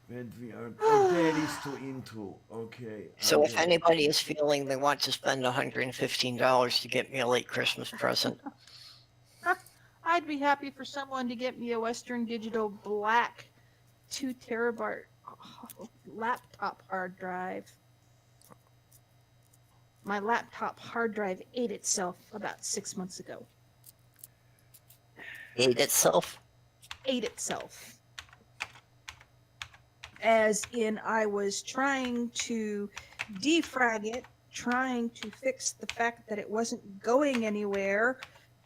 That is too into. Okay.
So if
okay.
anybody is feeling they want to spend $115 to get me a late Christmas present,
I I'd be happy for someone to get me a Western Digital black 2 terabyte laptop hard drive. My laptop hard drive ate itself about 6 months ago.
Ate itself.
Ate itself. As in, I was trying to defrag it, trying to fix the fact that it wasn't going anywhere,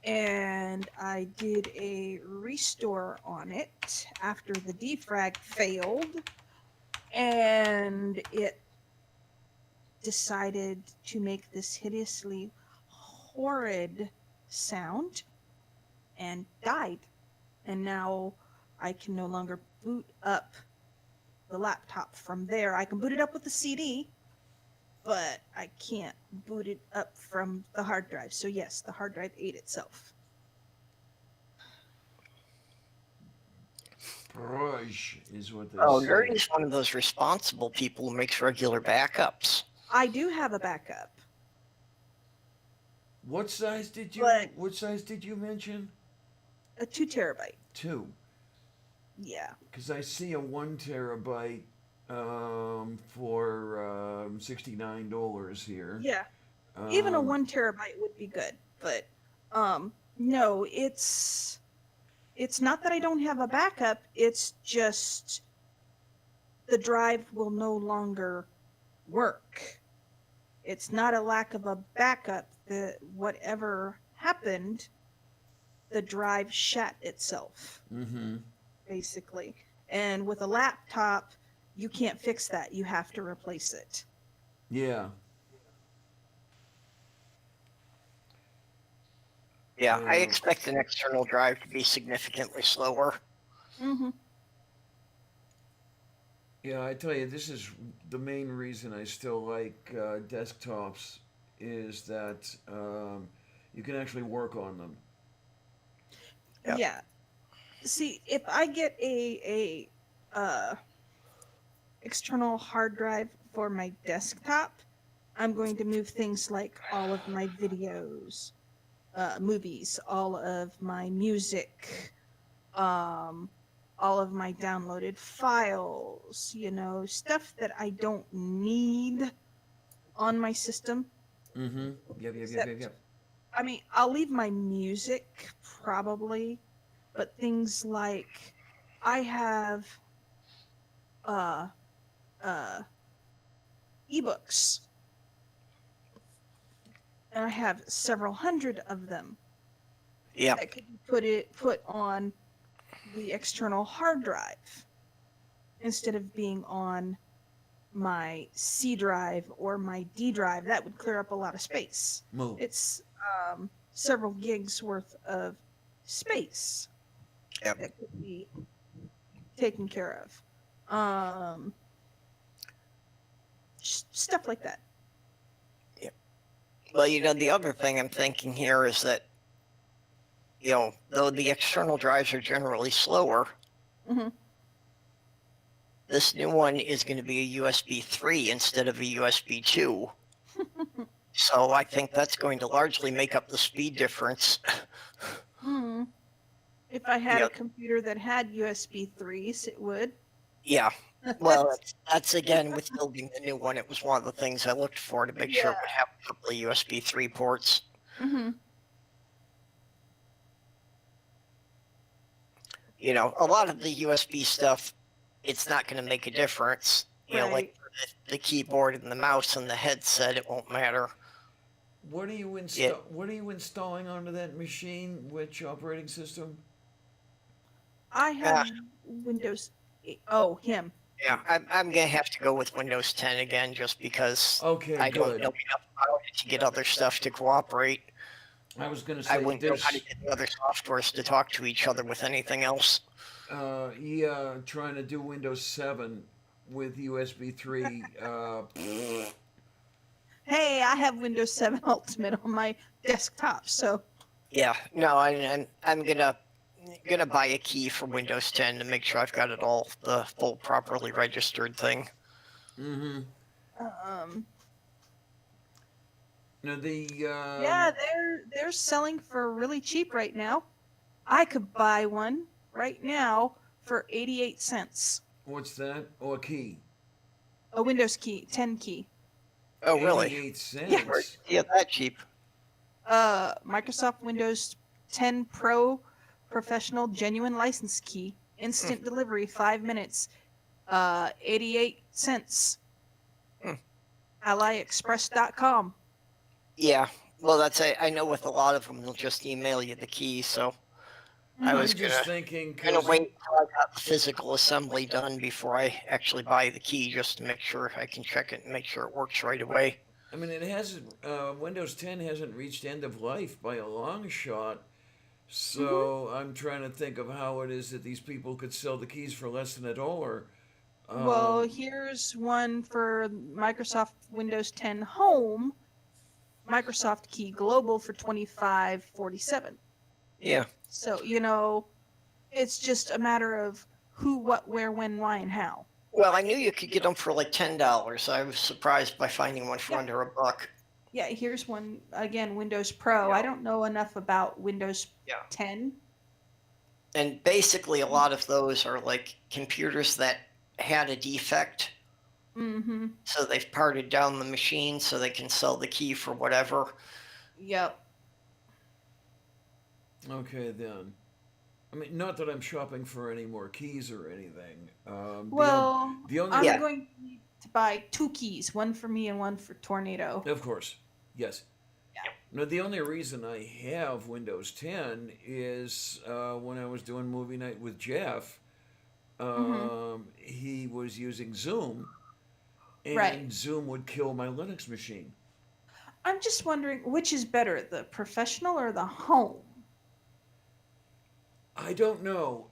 and I did a restore on it after the defrag failed, and it decided to make this hideously horrid sound and died. And now I can no longer boot up the laptop from there. I can boot it up with the CD, but I can't boot it up from the hard drive. So yes, the hard drive ate itself.
Brush is what they
Oh,
say.
Nerdy's one of those responsible people who makes regular backups.
I do have a backup.
What size did you?
But-
What size did you mention?
A 2 terabyte.
2.
Yeah.
Because I see a 1 terabyte for $69 here.
Yeah. Even a
Um,
1 terabyte would be good, but no, it's not that I don't have a backup, it's just the drive will no longer work. It's not a lack of a backup. The whatever happened, the drive shat itself,
Mm-hmm.
basically. And with a laptop, you can't fix that. You have to replace it.
Yeah.
Yeah, I
Yeah.
expect an external drive to be significantly slower.
Mm-hmm.
Yeah, I tell you, this is the main reason I still like desktops is that you can actually work on them.
Yeah.
Yeah. See, if I get a external hard drive for my desktop, I'm going to move things like all of my videos, movies, all of my music, all of my downloaded files, stuff that I don't need on my system.
Mm-hmm. Yep.
Except- I mean, I'll leave my music probably, but things like I have ebooks, and I have several hundred of them
Yeah,
that could be put on the external hard drive instead of being on my C drive or my D drive. That would clear up a lot of space.
Move.
It's several gigs worth of space
Yep.
that could be taken care of. Stuff like that.
well, the other thing I'm thinking here is that, though the external drives are generally slower,
Mhm.
this new one is going to be a USB 3 instead of a USB 2. So I think that's going to largely make up the speed difference.
Hmm. If I had
Yep.
a computer that had USB 3s, it would.
Yeah, well, that's again with building the new one. It was one of the things I looked for to make sure it would have a couple of USB 3 ports.
Hmm.
A lot of the USB stuff, it's not going to make a difference. Like
Right.
for the keyboard and the mouse and the headset, it won't matter.
What are you What are you installing onto that machine? Which operating system?
I have Windows 8. Oh, him.
Yeah, I'm going to have to go with Windows 10 again just because
Okay,
I don't
good.
know enough about it to get other stuff to cooperate.
I was going to
I
say
wouldn't know
there's
how to get the other softwares to talk to each other with anything else.
trying to do Windows 7 with USB 3.
Hey, I have Windows 7 Ultimate on my desktop, so
Yeah, no, I'm gonna buy a key for Windows 10 to make sure I've got it all the full properly registered thing.
Mm-hmm. Now the
yeah, they're selling for really cheap right now. I could buy one right now for 88 cents.
What's that? Oh, a key.
A Windows key, 10 key.
Oh, really?
88
Yeah.
Where'd
cents.
you get that cheap?
Microsoft Windows 10 Pro Professional Genuine License Key. Instant delivery, 5 minutes. 88 cents.
Hmm.
AliExpress.com.
Yeah. Well, I know with a lot of them, they'll just email you the key. So I
I'm
was
just thinking,
gonna
'cause-
wait until I got the physical assembly done before I actually buy the key, just to make sure I can check it and make sure it works right away.
I mean, it hasn't. Windows 10 hasn't reached end of life by a long shot. So I'm trying to think of how it is that these people could sell the keys for less than $1.
Well, here's one for Microsoft Windows 10 Home. Microsoft Key Global for $25.47.
Yeah.
So, it's just a matter of who, what, where, when, why, and how.
Well, I knew you could get them for like $10. I was surprised by finding one for
Yeah.
under $1.
Yeah, here's one again, Windows Pro. I don't know enough about Windows
Yeah.
10.
And basically, a lot of those are like computers that had a defect,
Mm-hmm.
so they've parted down the machine so they can sell the key for whatever.
Yep.
Okay, then. I mean, not that I'm shopping for any more keys or anything.
Well,
the only
I'm
Yeah.
going to need to buy 2 keys, one for me and one for Tornado.
Of course, yes.
Yeah.
No, the only reason I have Windows 10 is when I was doing movie night with Jeff. He was using Zoom, and
Right.
Zoom would kill my Linux machine.
I'm just wondering which is better, the professional or the home?
I don't know.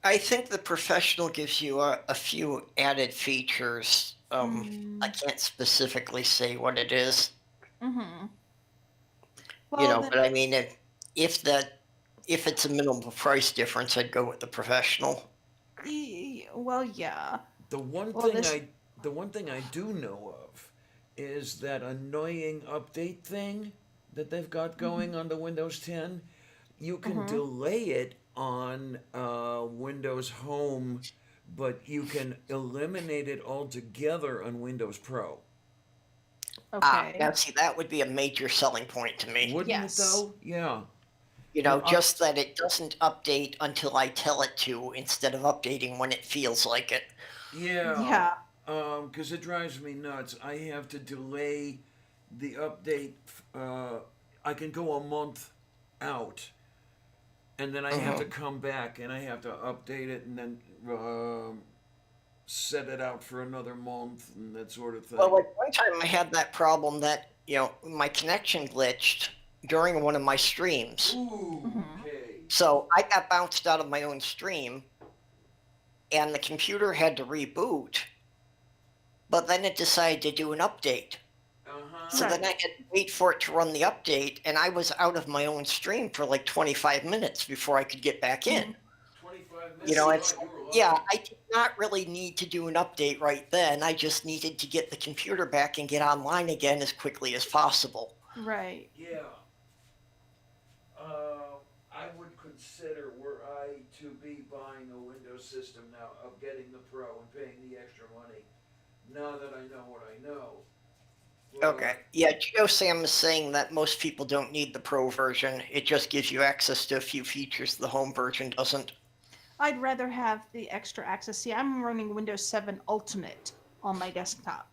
I think the professional gives you a few added features. I can't specifically say what it is,
Mm-hmm.
but I mean, if it's a minimal price difference, I'd go with the professional.
Well, yeah.
The one
Well,
thing
this-
the one thing I do know of is that annoying update thing that they've got going on the Windows 10. You can delay it on Windows Home, but you can eliminate it altogether on Windows Pro.
Okay.
Now, see, that would be a major selling point to me.
Wouldn't
Yes.
it though? Yeah.
You know,
Well,
just that it doesn't update until I tell it to, instead of updating when it feels like it.
Yeah.
Yeah.
Because it drives me nuts. I have to delay the update. I can go a month out, and then I have to come back and I have to update it and then set it out for another month and that sort of thing.
Well, like one time I had that problem that, my connection glitched during one of my streams.
Ooh, okay.
So I got bounced out of my own stream, and the computer had to reboot, but then it decided to do an update. So then I had to wait for it to run the update, and I was out of my own stream for like 25 minutes before I could get back in.
25 minutes.
You know, it's
Oh, you were lucky.
yeah, I did not really need to do an update right then. I just needed to get the computer back and get online again as quickly as possible.
Right.
Yeah. I would consider, were I to be buying a Windows system now, of getting the Pro and paying the extra money, now that I know what I know. Well,
Okay. Yeah, GeoSam is saying that most people don't need the Pro version. It just gives you access to a few features the home version doesn't.
I'd rather have the extra access. See, I'm running Windows 7 Ultimate on my desktop.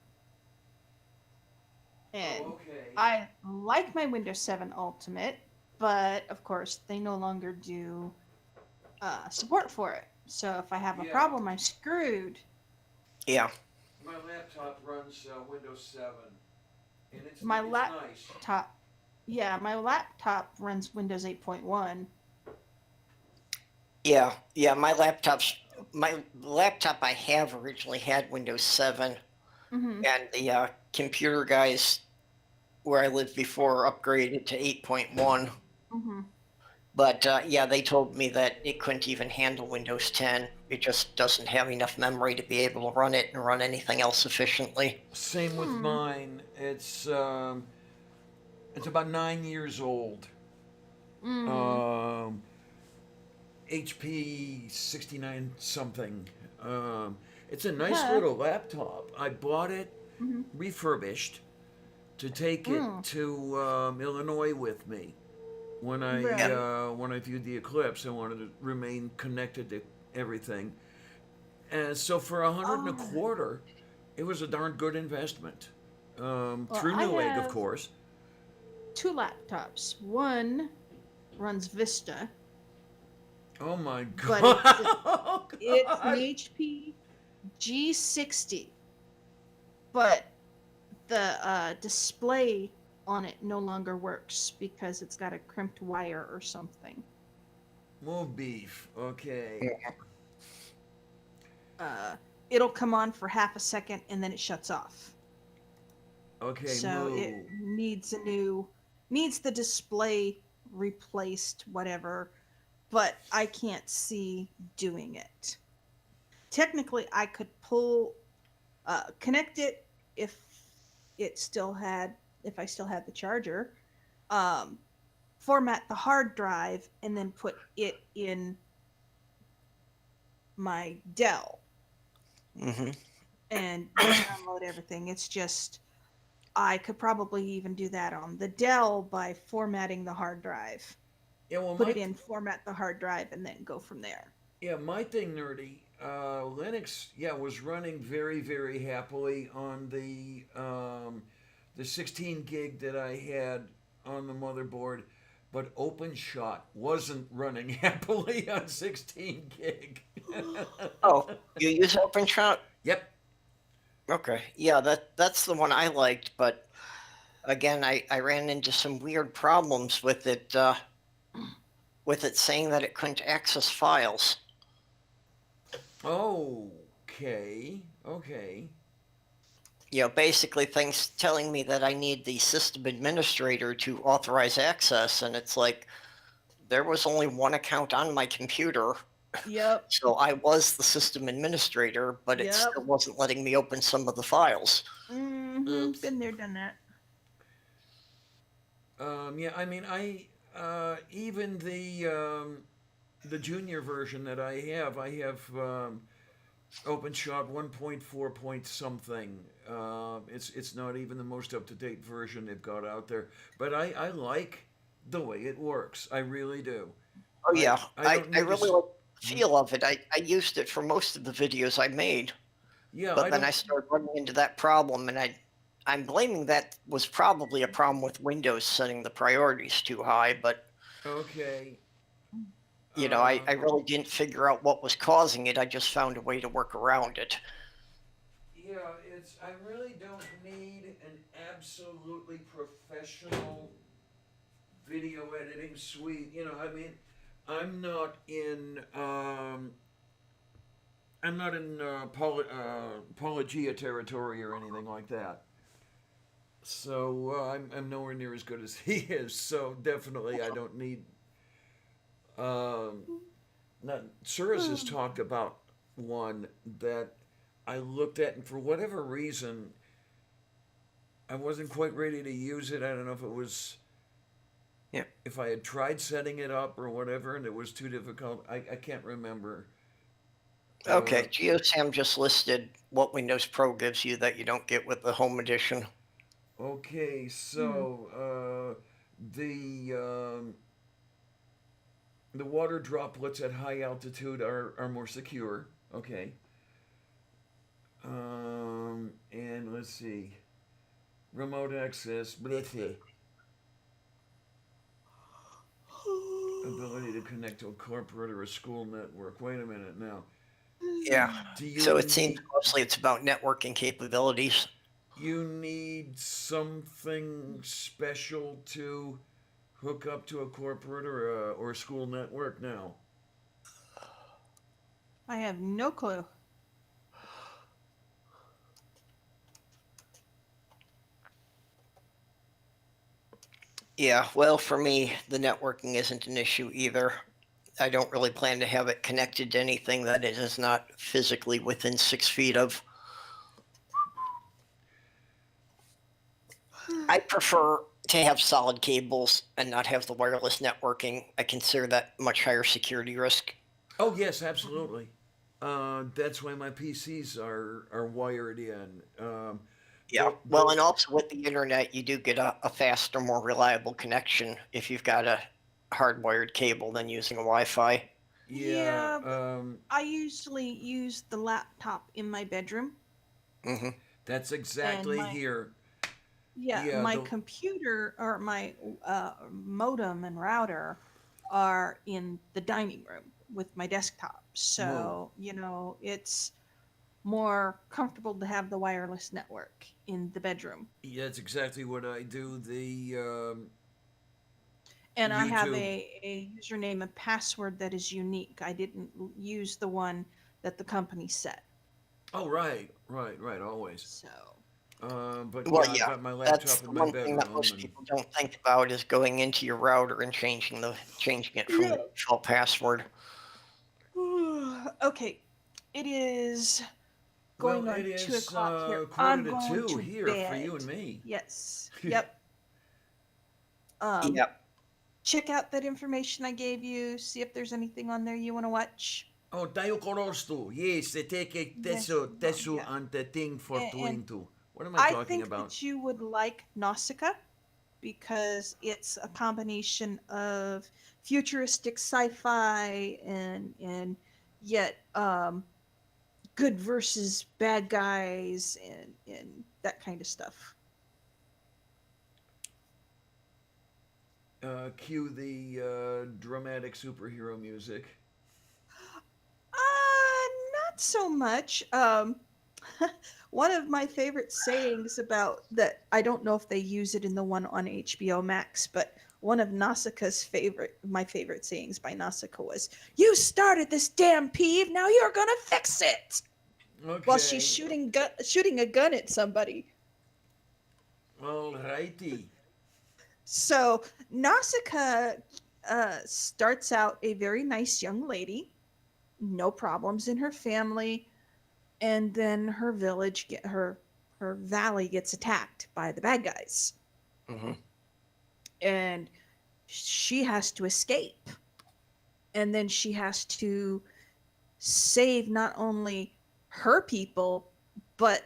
And
Okay.
I like my Windows 7 Ultimate, but of course they no longer do support for it. So if I have a
Yeah.
problem, I'm screwed.
Yeah.
My laptop runs Windows 7. And it's,
My
it's
lap-
nice.
My laptop runs Windows 8.1.
Yeah. My laptop I have originally had Windows 7,
Mm-hmm.
and the computer guys where I lived before upgraded to 8.1.
Mm-hmm.
But yeah, they told me that it couldn't even handle Windows 10. It just doesn't have enough memory to be able to run it and run anything else efficiently.
Same with mine. It's about 9 years old. um, HP 69 something. It's a nice
Yeah.
little laptop. I bought it
Mhm.
refurbished to take it to Illinois with me
Right.
when I viewed the eclipse. I wanted to remain connected to everything, and so for $100 and a
Oh.
quarter, it was a darn good investment.
Well,
Through
I
Newegg, of
have
course.
2 laptops. One runs Vista,
Oh my
but
god!
it's an HP G60, but the display on it no longer works because it's got a crimped wire or something.
More beef. Okay.
It'll come on for half a second and then it shuts off.
Okay.
So it needs the display replaced, whatever, but I can't see doing it. Technically, I could connect it if I still had the charger, format the hard drive, and then put it in my Dell
Hmm.
and download everything. It's just I could probably even do that on the Dell by formatting the hard drive.
Yeah. Well,
Put it in, format the hard drive, and then go from there.
Yeah, my thing, nerdy. Linux, yeah, was running very, very happily on the 16 gig that I had on the motherboard, but OpenShot wasn't running happily on 16 gig.
Oh, you use OpenShot?
Yep.
Okay. Yeah, that's the one I liked, but again, I ran into some weird problems with it saying that it couldn't access files.
Okay. Okay.
You know, basically things telling me that I need the system administrator to authorize access, and it's like there was only one account on my computer,
Yep.
so I was the system administrator, but it
Yep.
still wasn't letting me open some of the files.
Oops.
Been there, done that.
Yeah, I mean, even the junior version that I have OpenShot 1.4 point something. It's not even the most up to date version they've got out there, but I like the way it works. I really do.
Oh yeah,
I
I
don't need to
really
s-
like the feel of it. I used it for most of the videos I made,
Yeah,
but
I
then
don't.
I started running into that problem, and I'm blaming that was probably a problem with Windows setting the priorities too high, but
Okay.
you know, I really didn't figure out what was causing it. I just found a way to work around it.
Yeah, I really don't need an absolutely professional video editing suite. I mean, I'm not in Apologia territory or anything like that. So I'm nowhere near as good as he is. So definitely, I don't need. Um, Not Surus has talked about one that I looked at, and for whatever reason, I wasn't quite ready to use it. I don't know if it was
Yeah.
if I had tried setting it up or whatever, and it was too difficult. I can't remember.
Okay, GeoSam just listed what Windows Pro gives you that you don't get with the Home Edition.
Okay, so the water droplets at high altitude are more secure. Okay. And let's see. Remote access. Blah, blah. Ability to connect to a corporate or a school network. Wait a minute now.
Yeah.
Do you
So it seems
need,
mostly it's about networking capabilities.
you need something special to hook up to a corporate or a school network now?
I have no clue.
Yeah, well, for me, the networking isn't an issue either. I don't really plan to have it connected to anything that it is not physically within 6 feet of. I prefer to have solid cables and not have the wireless networking. I consider that much higher security risk.
Oh yes, absolutely. That's why my PCs are wired in.
Yeah.
But-
Well,
but-
and also with the internet, you do get a faster, more reliable connection if you've got a hardwired cable than using a Wi-Fi.
Yeah.
Yeah, I usually use the laptop in my bedroom.
Hmm.
That's exactly
my-
here.
Yeah,
Yeah,
my
the-
computer or my modem and router are in the dining room with my desktop. So, it's more comfortable to have the wireless network in the bedroom.
Yeah, that's exactly what I do.
And I have
YouTube.
a username and password that is unique. I didn't use the one that the company set.
Oh right, always.
So,
But
Well,
yeah,
yeah,
I've got my
That's
laptop
the
in my
one thing that
bedroom.
most
And,
people don't think about is going into your router and changing it from the default password.
okay, it is going
well,
on
it is
2 o'clock here.
quarter
I'm
to
going
2
to
here for you
bed.
and me.
Yes. Yep.
Yep.
Check out that information I gave you. See if there's anything on there you want to watch.
Oh, tayo korostu. Yes, they take a
Yes,
tesu
yeah.
and the thing for
And-
doing too. What am I
I
talking
think
about?
that you would like Nausicaa because it's a combination of futuristic sci-fi and yet good versus bad guys and that kind of stuff.
Cue the dramatic superhero music.
Not so much. One of my favorite sayings about that, I don't know if they use it in the one on HBO Max, but one of my favorite sayings by Nausicaa was, "You started this damn peeve, now you're gonna fix it."
Okay.
While she's shooting a gun at somebody.
Alrighty.
So Nausicaa starts out a very nice young lady, no problems in her family, and then her valley gets attacked by the bad guys,
Hmm.
and she has to escape, and then she has to save not only her people but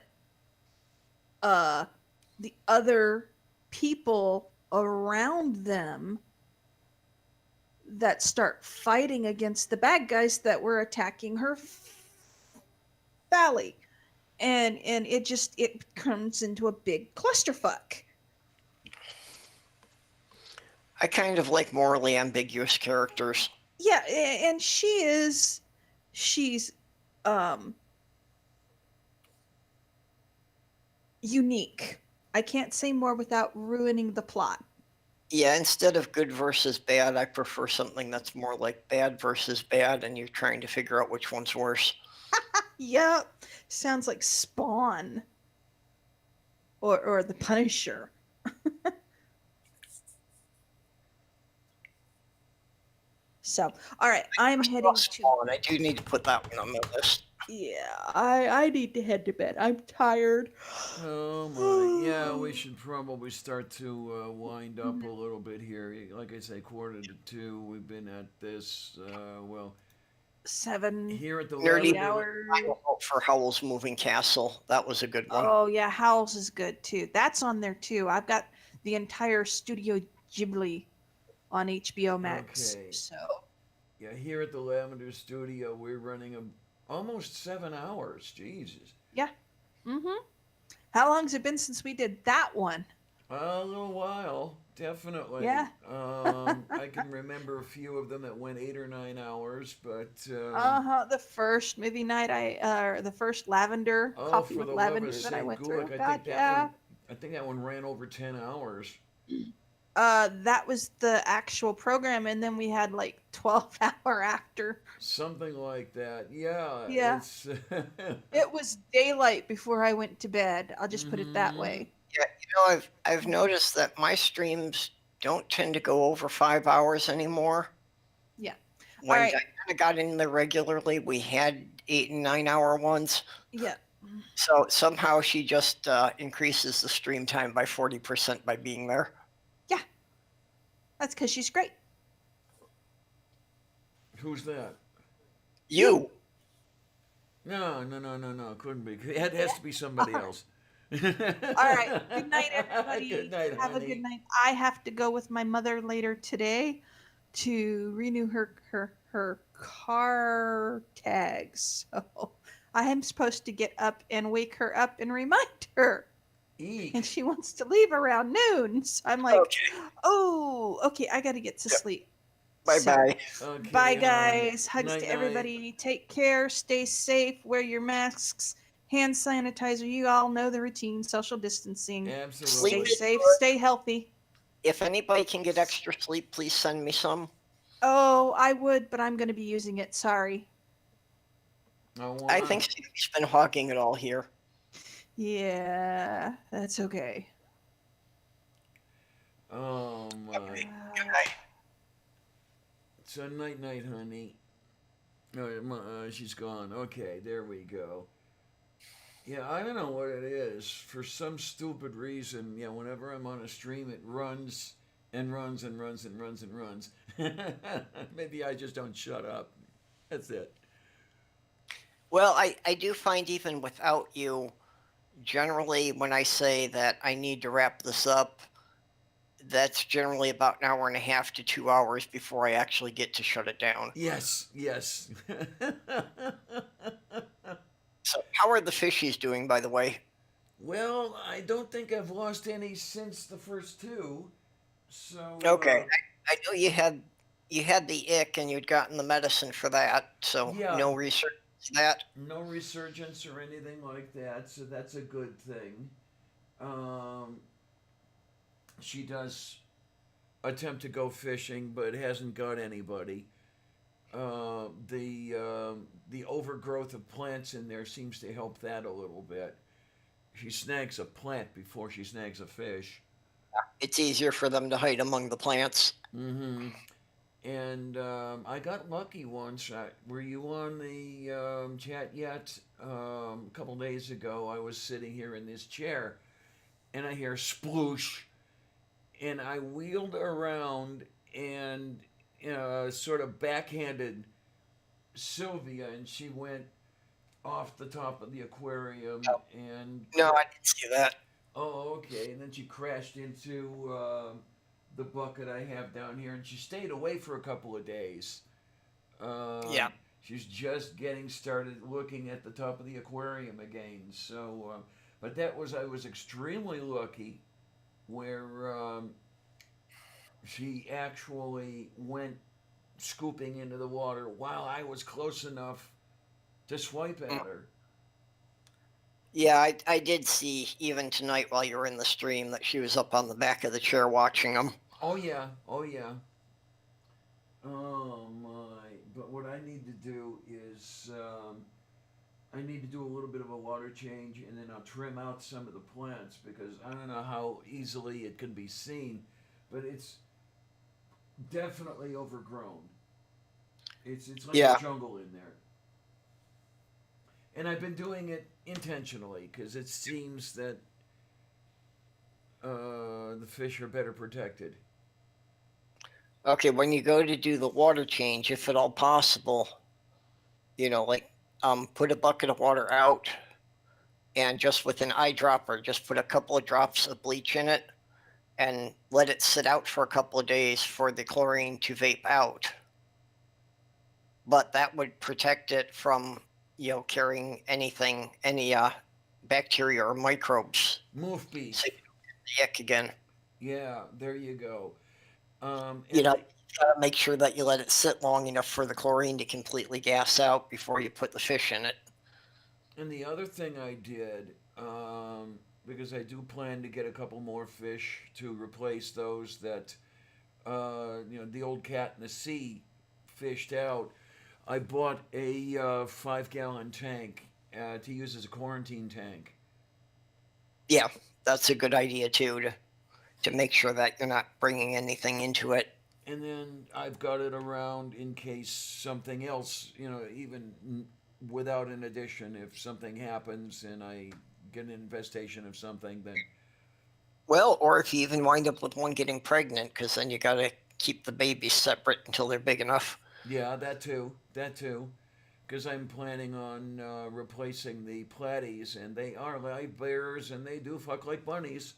the other people around them that start fighting against the bad guys that were attacking her valley, and it comes into a big clusterfuck.
I kind of like morally ambiguous characters.
Yeah, and she's unique. I can't say more without ruining the plot.
Yeah, instead of good versus bad, I prefer something that's more like bad versus bad, and you're trying to figure out which one's worse.
Yep, sounds like Spawn or the Punisher. So, all right, I'm heading to.
Spawn, I do need to put that one on the list.
Yeah, I need to head to bed. I'm tired.
Oh my. Yeah, we should probably start to wind up a little bit here. Like I say, quarter to 2. We've been at this. Well,
7
here at the
Nerdy
Lavender-
hours.
I will vote for Howl's Moving Castle. That was a good one.
Oh yeah, Howl's is good too. That's on there too. I've got the entire Studio Ghibli on HBO Max.
Okay.
So
Yeah, here at the Lavender Studio, we're running almost 7 hours. Jesus.
how long's it been since we did that one?
A little while, definitely.
Yeah.
I can remember a few of them that went 8 or 9 hours, but
The first movie night the first Lavender Coffee
for
with
the
Lavender
love of
that I
Saint
went
Gulick,
through.
I
God,
think that
yeah.
one. I think that one ran over 10 hours.
That was the actual program, and then we had like 12-hour after.
Something like that. Yeah.
Yeah.
It's,
It was daylight before I went to bed. I'll just put it that
Mhm.
way.
Yeah, I've noticed that my streams don't tend to go over 5 hours anymore.
Yeah.
When
Alright.
I kind of got in there regularly, we had 8 and 9 hour ones.
Yeah.
So somehow she just increases the stream time by 40% by being there.
That's because she's great.
Who's that?
You.
No. Couldn't be. It has to be somebody else.
All right. Good night, everybody.
Good night,
Have
honey.
a good night. I have to go with my mother later today to renew her car tags. So I am supposed to get up and wake her up and remind her.
Eek.
And she wants to leave around noon. So I'm like,
Okay.
oh, okay, I got to get to sleep.
Bye
So,
bye.
Okay,
bye,
hon.
guys. Hugs
Night,
to
night.
everybody. Take care. Stay safe. Wear your masks. Hand sanitizer. You all know the routine. Social distancing.
Absolutely.
Stay
Sleep.
safe. Stay healthy.
If anybody can get extra sleep, please send me some.
Oh, I would, but I'm going to be using it. Sorry.
Oh,
I
wow.
think she's been hogging it all here.
Yeah, that's okay.
Oh my.
Okay. Good night.
So night, honey. She's gone. Okay, there we go. Yeah, I don't know what it is. For some stupid reason, yeah, whenever I'm on a stream, it runs and runs and runs and runs and runs. Maybe I just don't shut up. That's it.
Well, I do find even without you, generally when I say that I need to wrap this up, that's generally about an hour and a half to 2 hours before I actually get to shut it down.
Yes.
So how are the fishies doing, by the way?
Well, I don't think I've lost any since the first two. So
Okay. I know you had the ick and you'd gotten the medicine for that, so
Yeah.
no research into that.
No resurgence or anything like that, so that's a good thing. She does attempt to go fishing, but hasn't got anybody. The overgrowth of plants in there seems to help that a little bit. She snags a plant before she snags a fish.
It's easier for them to hide among the plants.
Mm-hmm. And I got lucky once. Were you on the chat yet? A couple days ago, I was sitting here in this chair, and I hear sploosh, and I wheeled around and sort of backhanded Sylvia, and she went off the top of the aquarium.
Oh.
And
No, I didn't see that.
oh, okay. And then she crashed into the bucket I have down here, and she stayed away for a couple of days.
Yeah.
She's just getting started looking at the top of the aquarium again. So, but I was extremely lucky where she actually went scooping into the water while I was close enough to swipe at her.
Yeah, I did see even tonight while you were in the stream that she was up on the back of the chair watching them.
Oh yeah. Oh my. But what I need to do is I need to do a little bit of a water change, and then I'll trim out some of the plants because I don't know how easily it can be seen, but it's definitely overgrown. It's like
Yeah.
a jungle in there. And I've been doing it intentionally because it seems that the fish are better protected.
Okay, when you go to do the water change, if at all possible, put a bucket of water out and just with an eyedropper, just put a couple of drops of bleach in it and let it sit out for a couple of days for the chlorine to vape out. But that would protect it from, carrying any bacteria or microbes.
Moof bees.
So you don't get the ick again.
Yeah, there you go. And
You gotta make sure that you let it sit long enough for the chlorine to completely gas out before you put the fish in it.
And the other thing I did, because I do plan to get a couple more fish to replace those that, the old cat in the sea fished out, I bought a 5-gallon tank to use as a quarantine tank.
Yeah, that's a good idea too, to make sure that you're not bringing anything into it.
And then I've got it around in case something else, even without an addition, if something happens and I get an infestation of something, then
Well, or if you even wind up with one getting pregnant, because then you gotta keep the babies separate until they're big enough.
Yeah, that too. That too. Because I'm planning on replacing the platies, and they are live bears, and they do fuck like bunnies.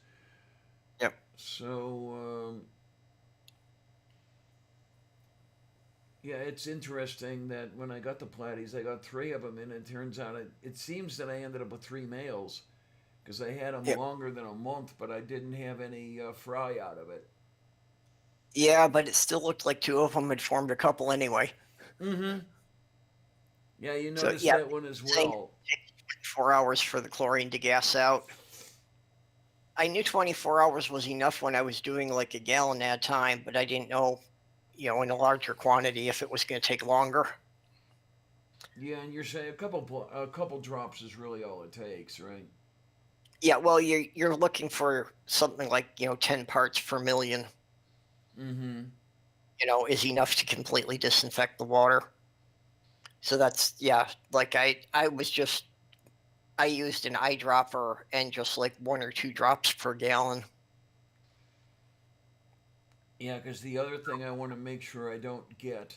Yep.
So, yeah, it's interesting that when I got the platies, I got 3 of them, and it turns out it seems that I ended up with 3 males because I had them
Yep.
longer than a month, but I didn't have any fry out of it.
Yeah, but it still looked like 2 of them had formed a couple anyway.
Mm-hmm. Yeah, you
So,
noticed
yeah,
that one as
same.
well.
4 hours for the chlorine to gas out. I knew 24 hours was enough when I was doing like a gallon at a time, but I didn't know, in a larger quantity if it was going to take longer.
Yeah, and you're saying a couple drops is really all it takes, right?
Yeah, well, you're looking for something like 10 parts per million.
Mm-hmm.
Is enough to completely disinfect the water. So that's like I used an eyedropper and just like 1 or 2 drops per gallon.
Yeah, because the other thing I want to make sure I don't get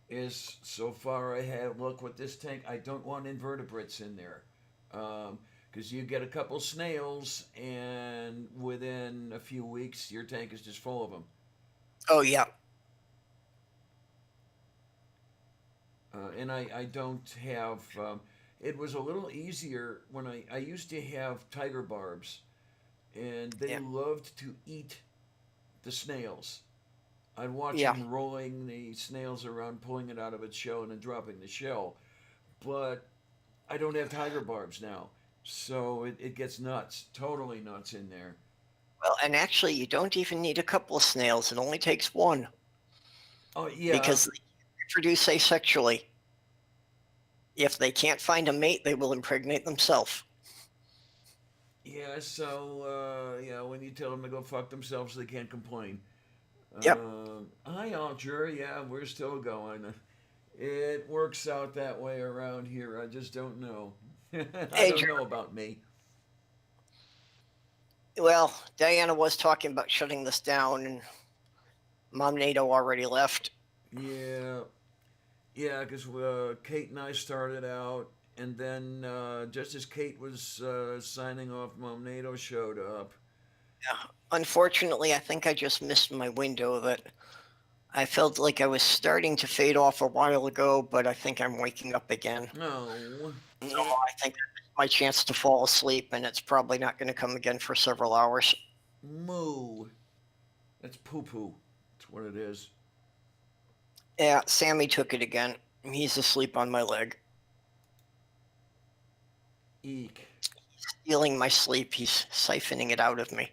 is so far I had look with this tank. I don't want invertebrates in there, because you get a couple snails, and within a few weeks your tank is just full of them.
Oh yeah.
And I don't have. It was a little easier when I used to have tiger barbs, and they
Yeah.
loved to eat the snails. I'd watch
Yeah.
him rolling the snails around, pulling it out of its shell, and then dropping the shell. But I don't have tiger barbs now, so it gets nuts, totally nuts in there.
Well, and actually, you don't even need a couple of snails. It only takes 1
Oh yeah,
because they reproduce asexually. If they can't find a mate, they will impregnate themselves.
yeah. So yeah, when you tell them to go fuck themselves, they can't complain.
Yep.
Hi, Alger. Yeah, we're still going. It works out that way around here. I just don't know. I
Hey,
don't
Jer-
know about me.
Well, Diana was talking about shutting this down, and Mom NATO already left.
Yeah, yeah, because Kate and I started out, and then just as Kate was signing off, Mom NATO showed up.
Unfortunately, I think I just missed my window that I felt like I was starting to fade off a while ago, but I think I'm waking up again.
No.
So I think I missed my chance to fall asleep, and it's probably not going to come again for several hours.
Moo. That's poo poo. That's what it is.
Yeah, Sammy took it again. He's asleep on my leg.
Eek.
Stealing my sleep. He's siphoning it out of me.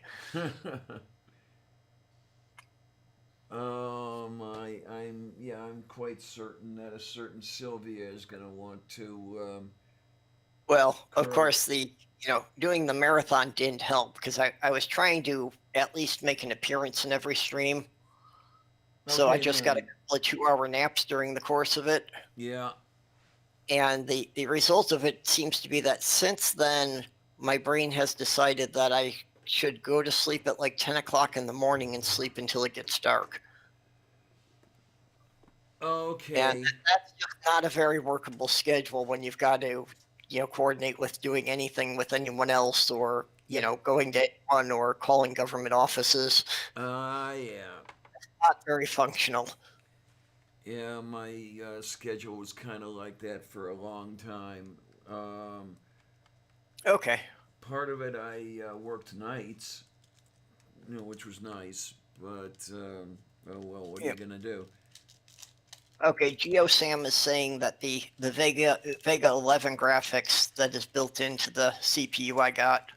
I'm quite certain that a certain Sylvia is going to want to.
Well, of
Correct.
course, doing the marathon didn't help because I was trying to at least make an appearance in every stream. So I
Okay,
just got a
then.
couple of 2-hour naps during the course of it.
Yeah.
And the result of it seems to be that since then, my brain has decided that I should go to sleep at like 10 o'clock in the morning and sleep until it gets dark.
Okay.
And that's just not a very workable schedule when you've got to, coordinate with doing anything with anyone else or, going to one or calling government offices.
Yeah.
Not very functional.
Yeah, my schedule was kind of like that for a long time.
Okay.
Part of it, I worked nights, which was nice, but oh well, what are you gonna do?
Okay, GeoSam is saying that the Vega 11 graphics that is built into the CPU I got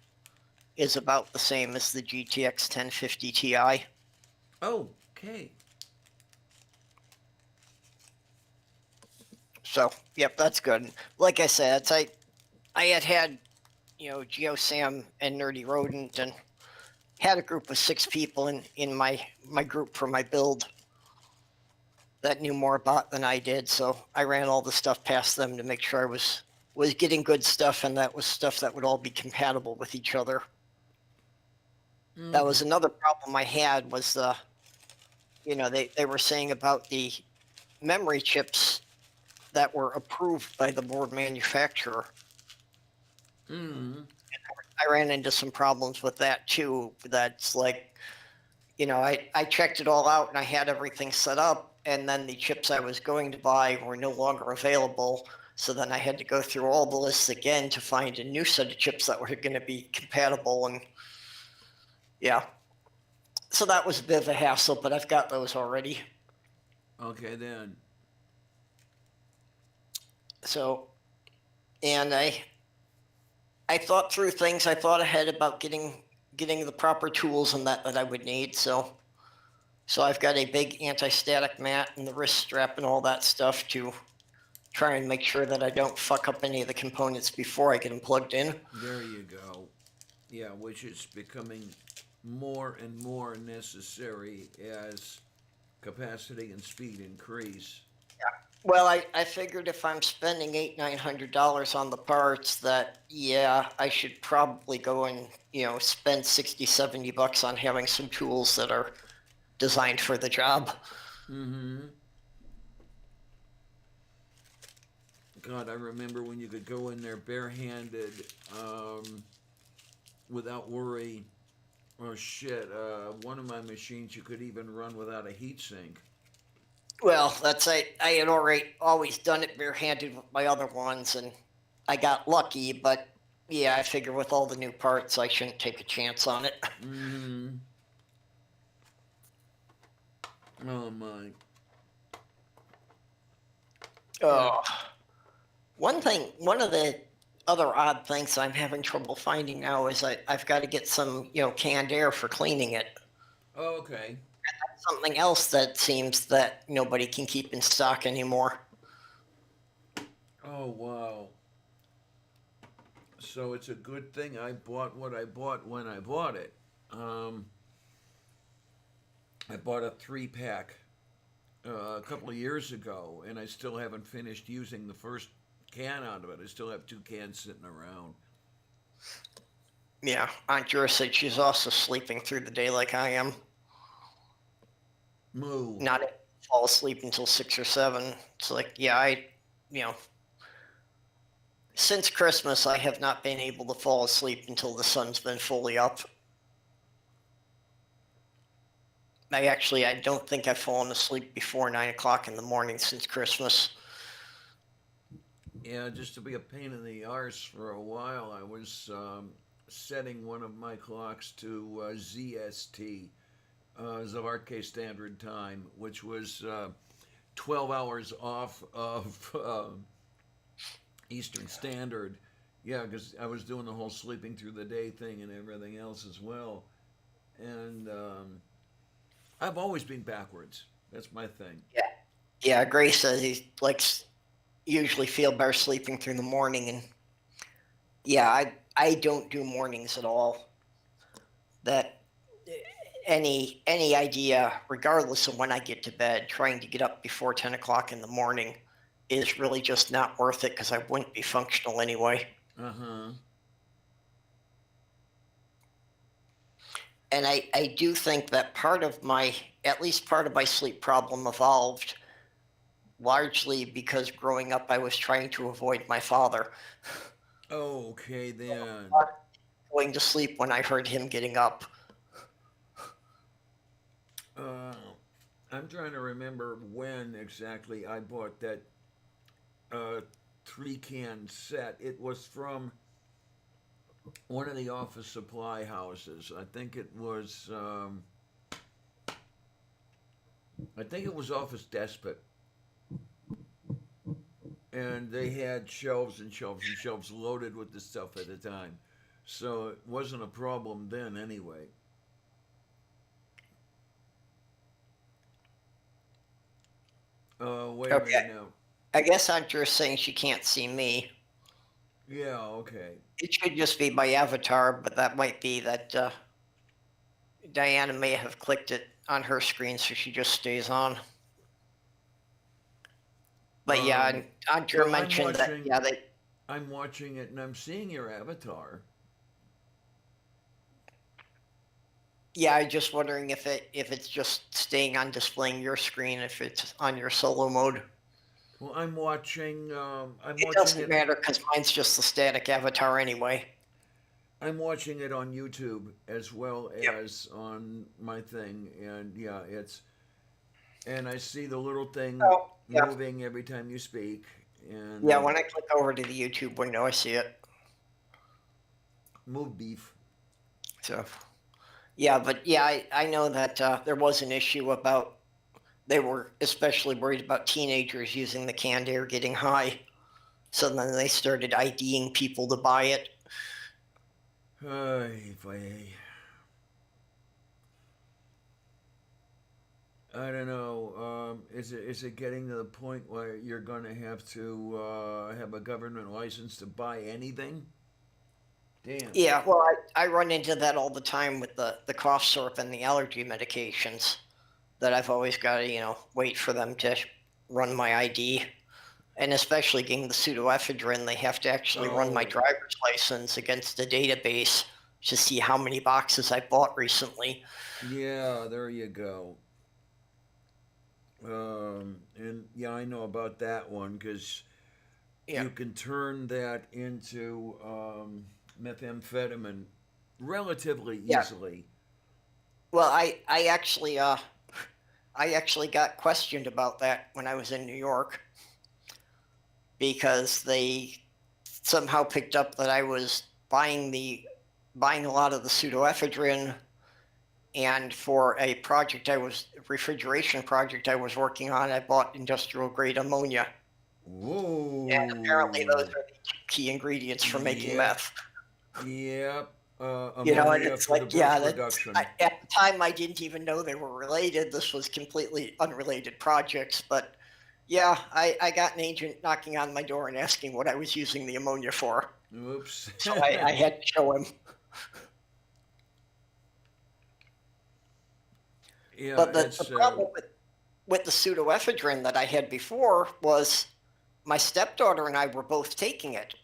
is about the same as the GTX 1050 Ti.
Oh, okay.
So, yep, that's good. Like I said, I had GeoSam and Nerdy Rodent and had a group of 6 people in my group for my build that knew more about than I did. So I ran all the stuff past them to make sure I was getting good stuff, and that was stuff that would all be compatible with each other. That was another problem I had was they were saying about the memory chips that were approved by the board manufacturer.
Mm.
I ran into some problems with that too. That's like, I checked it all out and I had everything set up, and then the chips I was going to buy were no longer available. So then I had to go through all the lists again to find a new set of chips that were going to be compatible. And yeah, so that was a bit of a hassle, but I've got those already.
Okay, then.
So, and I thought through things. I thought ahead about getting the proper tools and that I would need. So I've got a big anti-static mat and the wrist strap and all that stuff to try and make sure that I don't fuck up any of the components before I get them plugged in.
There you go. Yeah, which is becoming more and more necessary as capacity and speed increase.
Well, I figured if I'm spending $900 on the parts, that I should probably go and spend $60-$70 on having some tools that are designed for the job.
Mm-hmm. God, I remember when you could go in there barehanded, without worry. Oh shit! One of my machines you could even run without a heat sink.
Well, I had always done it barehanded with my other ones, and I got lucky. But I figure with all the new parts, I shouldn't take a chance on it.
Mm-hmm. Oh my.
One of the other odd things I'm having trouble finding now is I've got to get some, canned air for cleaning it.
Oh, okay.
Something else that seems that nobody can keep in stock anymore.
Oh wow. So it's a good thing I bought what I bought when I bought it. I bought a 3-pack a couple of years ago, and I still haven't finished using the first can out of it. I still have 2 cans sitting around.
Yeah, Aunt Jura said she's also sleeping through the day like I am.
Moo.
Not able to fall asleep until 6 or 7. It's like, since Christmas, I have not been able to fall asleep until the sun's been fully up. I don't think I've fallen asleep before 9 o'clock in the morning since Christmas.
Yeah, just to be a pain in the arse for a while, I was setting one of my clocks to ZST, Zavarke Standard Time, which was 12 hours off of Eastern Standard. Yeah, because I was doing the whole sleeping through the day thing and everything else as well. And I've always been backwards. That's my thing.
Yeah, Gray says he usually feel better sleeping through the morning, and I don't do mornings at all. That any idea, regardless of when I get to bed, trying to get up before 10 o'clock in the morning is really just not worth it because I wouldn't be functional anyway.
Uh-huh.
And I do think that at least part of my sleep problem evolved largely because growing up I was trying to avoid my father.
Okay, then.
Going to sleep when I heard him getting up.
I'm trying to remember when exactly I bought that 3-can set. It was from one of the office supply houses. I think it was Office Despot. And they had shelves and shelves and shelves loaded with this stuff at the time. So it wasn't a problem then anyway. Wait a minute now.
I guess I'm just saying she can't see me.
Yeah, okay.
It should just be my avatar, but that might be that Diana may have clicked it on her screen, so she just stays on. But Andrew mentioned that.
I'm watching it and I'm seeing your avatar.
Yeah, I'm just wondering if it's just staying on displaying your screen, if it's on your solo mode.
Well, I'm watching. I'm
It
watching
doesn't
it.
matter because mine's just the static avatar anyway.
I'm watching it on YouTube as well
Yep.
as on my thing, and yeah, it's. And I see the little thing
Oh, yeah.
moving every time you speak, and
Yeah, when I click over to the YouTube window, I see it.
move beef.
So, yeah, but yeah, I know that there was an issue about they were especially worried about teenagers using the canned air getting high. So then they started IDing people to buy it.
Ay, vey. I don't know. Is it getting to the point where you're going to have to have a government license to buy anything? Damn.
Yeah, well, I run into that all the time with the cough syrup and the allergy medications that I've always got to, wait for them to run my ID. And especially getting the pseudoephedrine, they have to actually run my
Oh.
driver's license against a database to see how many boxes I bought recently.
Yeah, there you go. And yeah, I know about that one because
Yeah.
you can turn that into methamphetamine relatively
Yeah.
easily.
Well, I actually got questioned about that when I was in New York because they somehow picked up that I was buying a lot of the pseudoephedrine, and for a refrigeration project I was working on, I bought industrial grade ammonia.
Whoa.
And apparently those are the key ingredients for making
Yeah.
meth.
Yep.
And
Ammonia
it's
for the
like,
birth production.
at the time I didn't even know they were related. This was completely unrelated projects, but yeah, I got an agent knocking on my door and asking what I was using the ammonia for.
Oops.
So I had to show him.
Yeah,
But
it's
the problem with the pseudoephedrine that I had before was my stepdaughter and I were both taking it.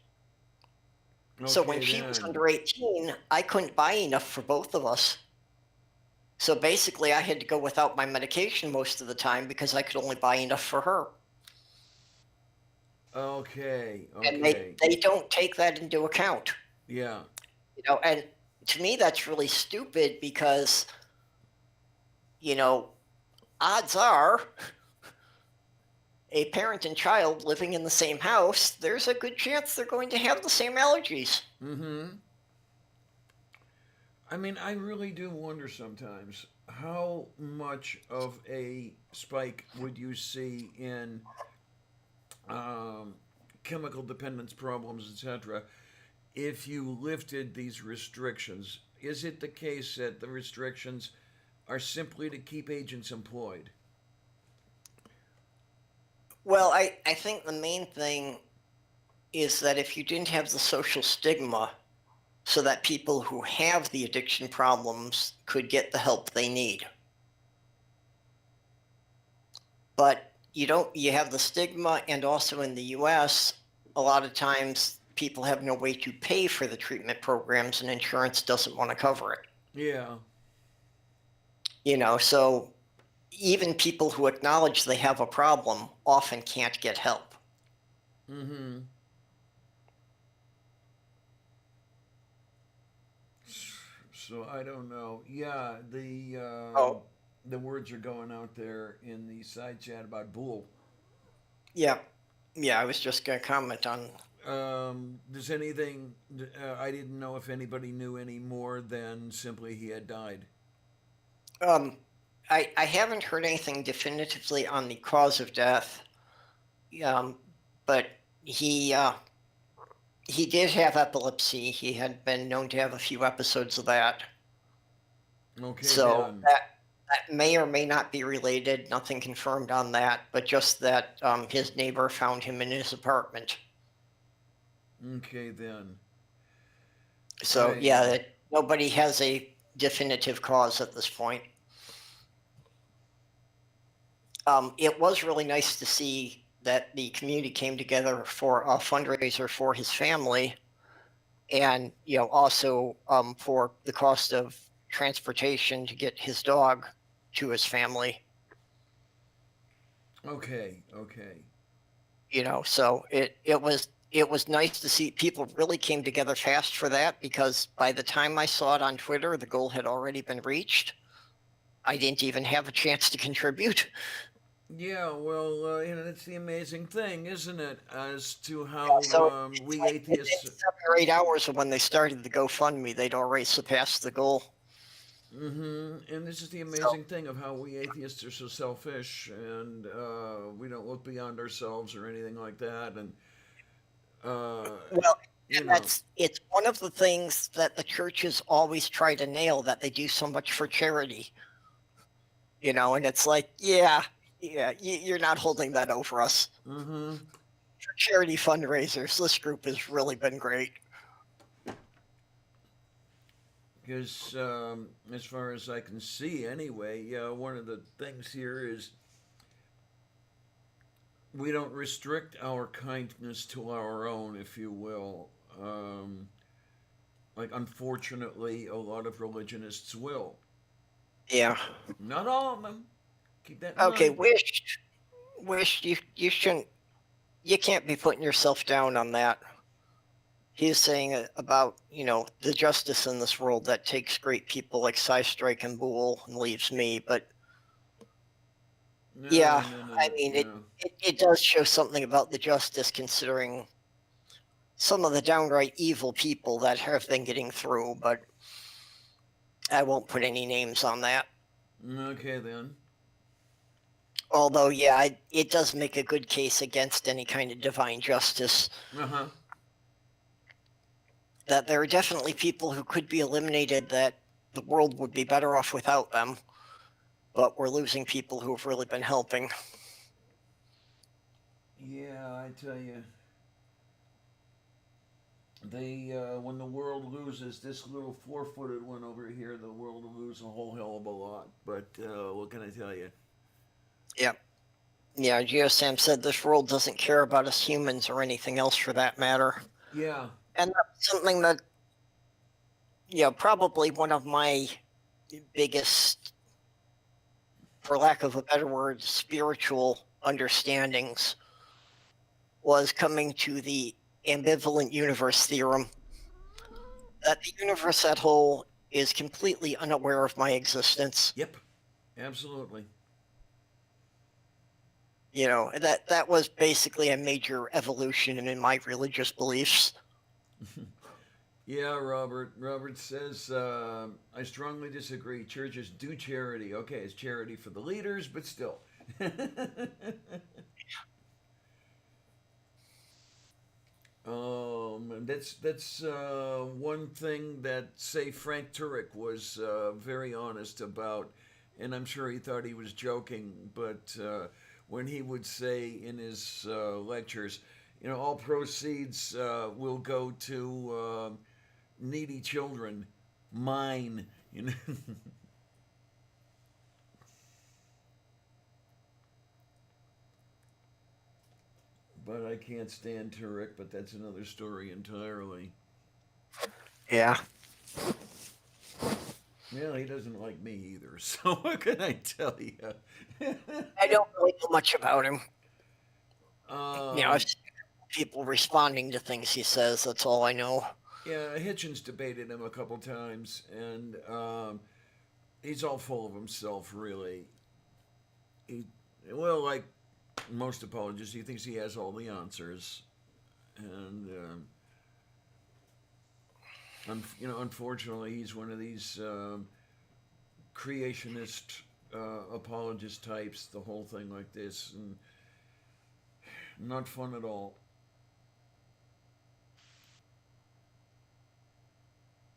So when
okay
she was
then.
under 18, I couldn't buy enough for both of us. So basically, I had to go without my medication most of the time because I could only buy enough for her.
Okay.
And
Okay.
they don't take that into account.
Yeah.
And to me, that's really stupid because, odds are a parent and child living in the same house, there's a good chance they're going to have the same allergies.
Mm-hmm. I mean, I really do wonder sometimes how much of a spike would you see in chemical dependence problems, etc., if you lifted these restrictions. Is it the case that the restrictions are simply to keep agents employed?
Well, I think the main thing is that if you didn't have the social stigma so that people who have the addiction problems could get the help they need. But you have the stigma, and also in the US, a lot of times people have no way to pay for the treatment programs and insurance doesn't want to cover it.
Yeah.
So even people who acknowledge they have a problem often can't get help.
Mm-hmm. So I don't know. Yeah, the words are going out there in the side chat about Boole.
Yeah. Yeah, I was just going to comment on.
Does anything? I didn't know if anybody knew any more than simply he had died.
I haven't heard anything definitively on the cause of death. But he did have epilepsy. He had been known to have a few episodes of that.
Okay.
So
then.
that may or may not be related. Nothing confirmed on that, but just that his neighbor found him in his apartment.
Okay then.
So
Right.
yeah, nobody has a definitive cause at this point. It was really nice to see that the community came together for a fundraiser for his family, and also for the cost of transportation to get his dog to his family.
Okay, okay.
You know, so it was nice to see people really came together fast for that, because by the time I saw it on Twitter, the goal had already been reached. I didn't even have a chance to contribute.
Yeah, well, that's the amazing thing, isn't it? As to how
So it's
we
like within
atheists.
7 or 8 hours of when they started the GoFundMe, they'd already surpassed the goal.
And this is the
So,
amazing thing of how we atheists are so selfish, and we don't look beyond ourselves or anything like that. And
well,
you
and
know,
it's one of the things that the churches always try to nail, that they do so much for charity. You know, and it's like, yeah, you're not holding that over us.
mm-hmm.
For charity fundraisers, this group has really been great.
Because as far as I can see, anyway, one of the things here is we don't restrict our kindness to our own, if you will. Like, unfortunately, a lot of religionists will.
Yeah.
Not all of them. Keep that in
Okay,
mind.
wish you shouldn't, you can't be putting yourself down on that. He's saying about, the justice in this world that takes great people like Strike and Boole and leaves me. But
No,
yeah,
no,
I mean,
no.
it does show something about the justice, considering some of the downright evil people that have been getting through. But I won't put any names on that.
Okay, then.
Although, yeah, it does make a good case against any kind of divine justice.
Uh-huh.
That there are definitely people who could be eliminated, that the world would be better off without them. But we're losing people who have really been helping.
Yeah, I tell you. When the world loses this little four-footed one over here, the world will lose a whole hell of a lot. But what can I tell you?
Yep. Yeah, GeoSam said this world doesn't care about us humans or anything else for that matter.
Yeah.
And that's something that, probably one of my biggest, for lack of a better word, spiritual understandings was coming to the ambivalent universe theorem. That the universe at whole is completely unaware of my existence.
Yep. Absolutely.
That was basically a major evolution in my religious beliefs.
Yeah, Robert. Robert says, I strongly disagree. Churches do charity. Okay, it's charity for the leaders, but still. That's one thing that, say, Frank Turek was very honest about, and I'm sure he thought he was joking, but when he would say in his lectures, all proceeds will go to needy children, mine, But I can't stand Turek, but that's another story entirely.
Yeah.
Well, he doesn't like me either, so what can I tell you?
I don't really know much about him.
um,
I've seen people responding to things he says. That's all I know.
yeah, Hitchens debated him a couple times, and he's all full of himself, really. Well, like most apologists, he thinks he has all the answers, and unfortunately, he's one of these creationist apologist types. The whole thing like this, and not fun at all.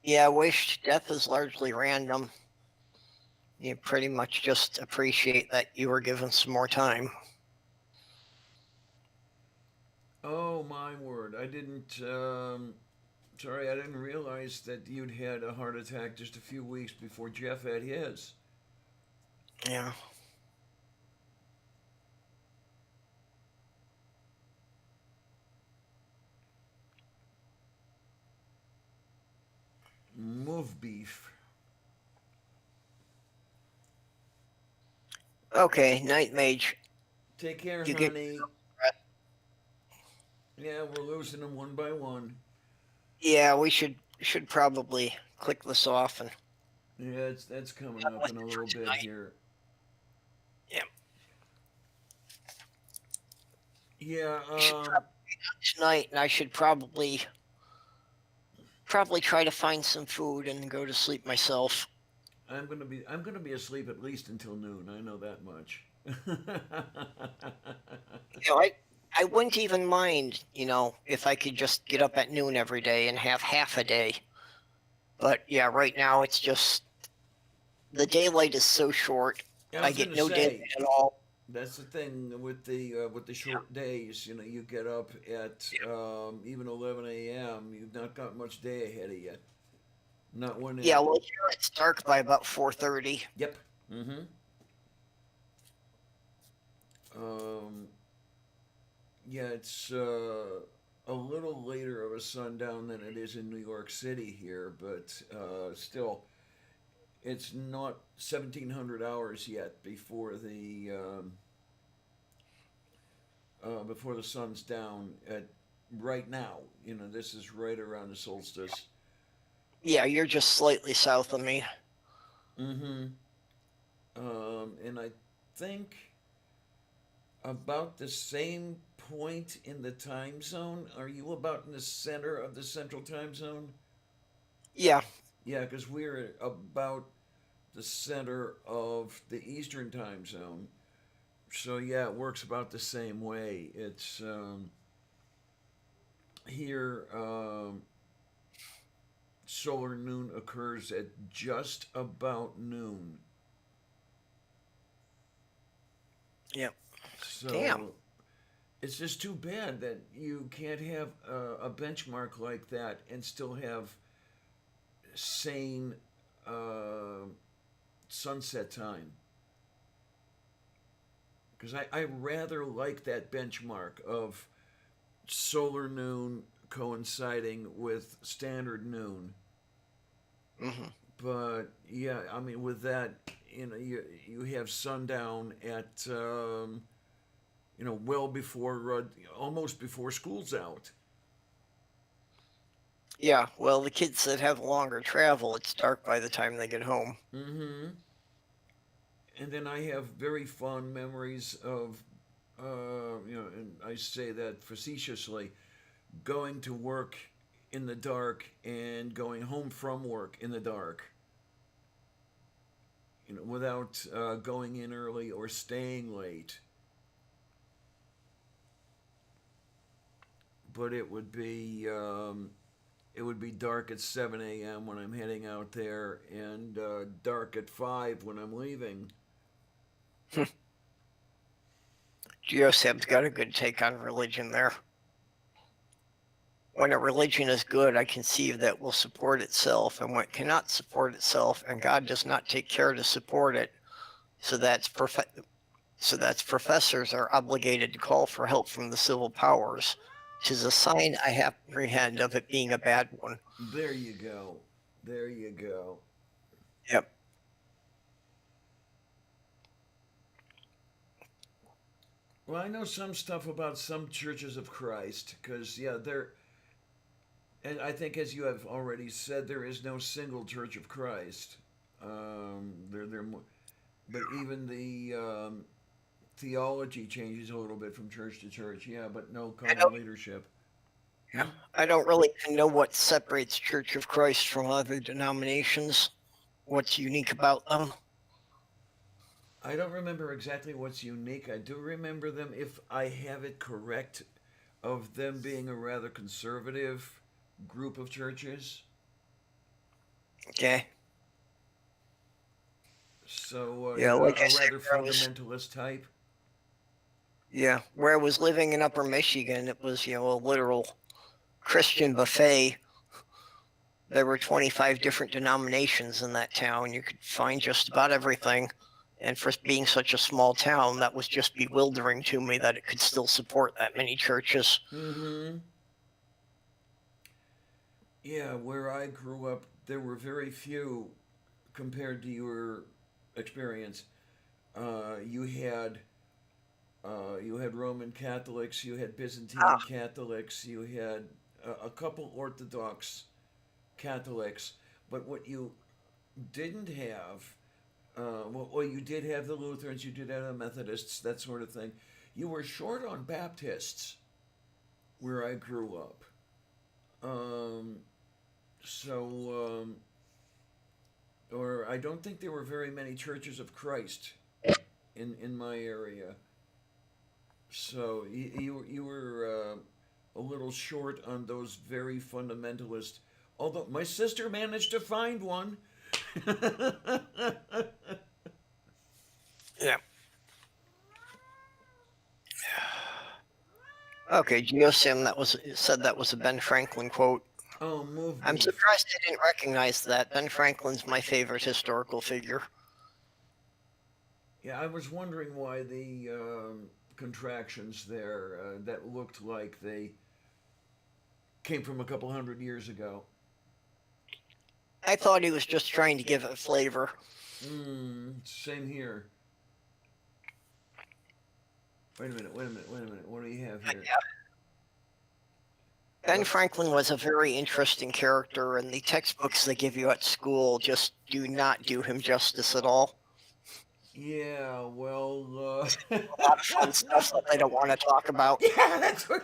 Yeah, I wish death is largely random. You pretty much just appreciate that you were given some more time.
Oh my word! I didn't. Sorry, I didn't realize that you'd had a heart attack just a few weeks before Jeff had his.
Yeah.
Move beef.
Okay, night mage.
Take care,
You get-
honey. Yeah, we're losing them one by one.
Yeah, we should probably click this off and
Yeah, that's coming up in a little bit here.
yeah.
Yeah,
Tonight, and I should probably try to find some food and go to sleep myself.
I'm gonna be asleep at least until noon. I know that much.
You know, I wouldn't even mind, if I could just get up at noon every day and have half a day. But yeah, right now it's just the daylight is so short.
I
I
was
get
gonna
no
say,
daylight at all.
that's the thing with the short days. You know, you get up at even 11 a.m. You've not got much day ahead of you. Not when.
Yeah, well, here it's dark by about 4:30.
Yep. Mm-hmm. Um. Yeah, it's a little later of a sundown than it is in New York City here, but still, it's not 1,700 hours yet before the sun's down. At right now, this is right around the solstice.
Yeah, you're just slightly south of me.
Mm-hmm. And I think about the same point in the time zone. Are you about in the center of the central time zone?
Yeah,
Yeah, because we're about the center of the eastern time zone. So yeah, it works about the same way. It's here. Solar noon occurs at just about noon.
yeah.
So
Damn.
it's just too bad that you can't have a benchmark like that and still have sane sunset time. Because I rather like that benchmark of solar noon coinciding with standard noon.
Hmm.
But yeah, I mean, with that, you have sundown at well before almost before school's out.
Yeah, well, the kids that have longer travel, it's dark by the time they get home.
Mm-hmm. And then I have very fond memories of, and I say that facetiously, going to work in the dark and going home from work in the dark. Without going in early or staying late. But it would be dark at 7 a.m. when I'm heading out there, and dark at 5 when I'm leaving.
Geoseb's got a good take on religion there. When a religion is good, I conceive that will support itself, and when it cannot support itself, and God does not take care to support it, so that's professors are obligated to call for help from the civil powers, which is a sign I apprehend of it being a bad one.
There you go. There you go.
Yep.
Well, I know some stuff about some churches of Christ, because and I think, as you have already said, there is no single Church of Christ. But even the theology changes a little bit from church to church. Yeah, but no common leadership.
I don't really know what separates Church of Christ from other denominations. What's unique about them?
I don't remember exactly what's unique. I do remember them, if I have it correct, of them being a rather conservative group of churches.
Okay.
So
Yeah, like I
a
said,
rather
where I was-
fundamentalist type.
Yeah, where I was living in Upper Michigan, it was, a literal Christian buffet. There were 25 different denominations in that town. You could find just about everything. And for being such a small town, that was just bewildering to me that it could still support that many churches.
Mm-hmm. Yeah, where I grew up, there were very few, compared to your experience, You had Roman Catholics, you had Byzantine
Ah.
Catholics, you had a couple Orthodox Catholics, but what you didn't have, well, you did have the Lutherans, you did have the Methodists, that sort of thing. You were short on Baptists where I grew up. Um, or I don't think there were very many churches of Christ in my area. So you were a little short on those very fundamentalist. Although my sister managed to find one.
Yeah. Okay, GeoSim, said that was a Ben Franklin quote.
Oh, move
I'm
me.
surprised I didn't recognize that. Ben Franklin's my favorite historical figure.
Yeah, I was wondering why the contractions there that looked like they came from a couple hundred years ago.
I thought he was just trying to give it flavor.
Same here. Wait a minute. What do you have here?
Ben Franklin was a very interesting character, and the textbooks they give you at school just do not do him justice at all.
Yeah, well,
A lot of fun stuff that they don't want to talk about.
yeah, that's what.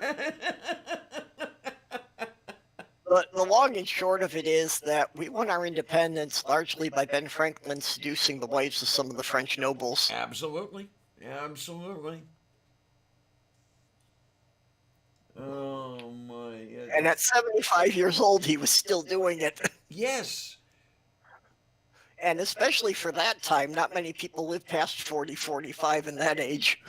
But the long and short of it is that we won our independence largely by Ben Franklin seducing the wives of some of the French nobles.
Absolutely. Oh my. Yeah.
And at 75 years old, he was still doing it.
Yes.
And especially for that time, not many people live past 40, 45 in that age.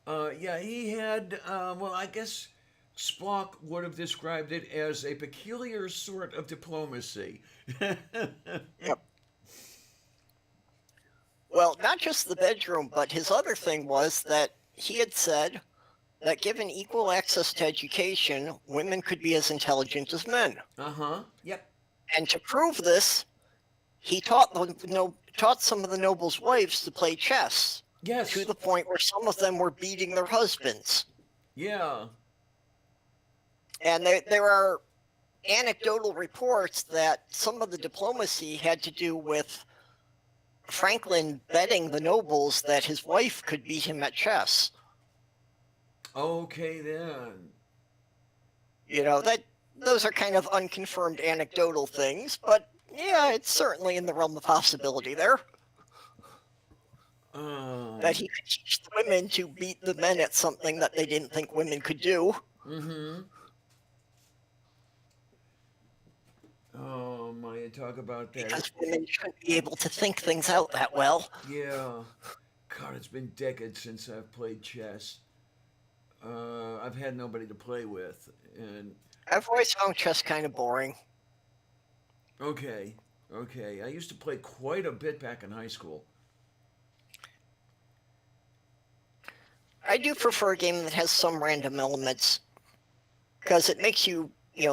Yeah, he had. Well, I guess Spock would have described it as a peculiar sort of diplomacy.
Yep. Well, not just the bedroom, but his other thing was that he had said that given equal access to education, women could be as intelligent as men.
Yep.
And to prove this, he taught some of the nobles' wives to play chess
Yes.
to the point where some of them were beating their husbands.
Yeah.
And there are anecdotal reports that some of the diplomacy had to do with Franklin betting the nobles that his wife could beat him at chess.
Okay then.
You know, those are kind of unconfirmed anecdotal things, but yeah, it's certainly in the realm of possibility there. That he could teach the women to beat the men at something that they didn't think women could do.
Oh my, you talk about that.
Because women shouldn't be able to think things out that well.
Yeah. God, it's been decades since I've played chess. I've had nobody to play with, and
I've always found chess kind of boring.
okay. I used to play quite a bit back in high school.
I do prefer a game that has some random elements, because it makes you,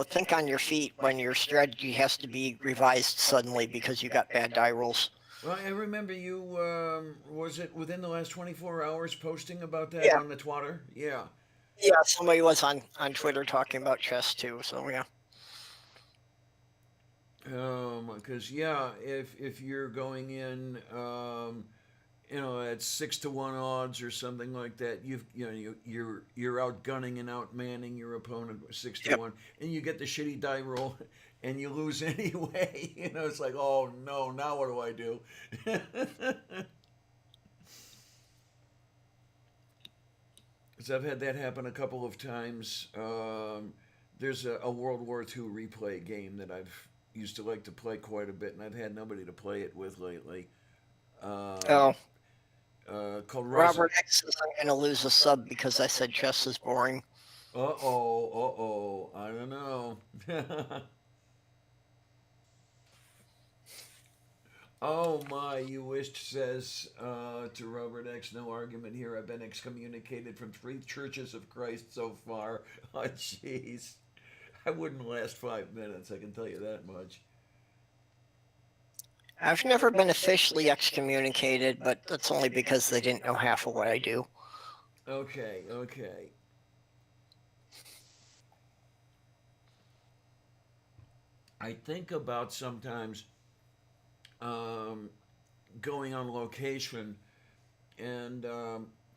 think on your feet when your strategy has to be revised suddenly because you got bad die rolls.
Well, I remember you, was it within the last 24 hours posting about that
Yeah.
on the Twitter? Yeah.
Yeah, somebody was on Twitter talking about chess too, so yeah.
Because if you're going in, at 6-1 odds or something like that, you're outgunning and outmanning your opponent 6-1, and you get the shitty die roll, and you lose anyway. It's like, oh no, now what do I do? Because I've had that happen a couple of times. There's a World War II replay game that I've used to like to play quite a bit, and I've had nobody to play it with lately. Called
Robert X says I'm going to lose a sub because I said chess is boring.
Uh-oh, I don't know. Oh my, you wished says to Robert X, no argument here. I've been excommunicated from 3 churches of Christ so far. Oh, jeez. I wouldn't last 5 minutes, I can tell you that much.
I've never been officially excommunicated, but that's only because they didn't know half of what I do.
Okay, okay. I think about sometimes going on location and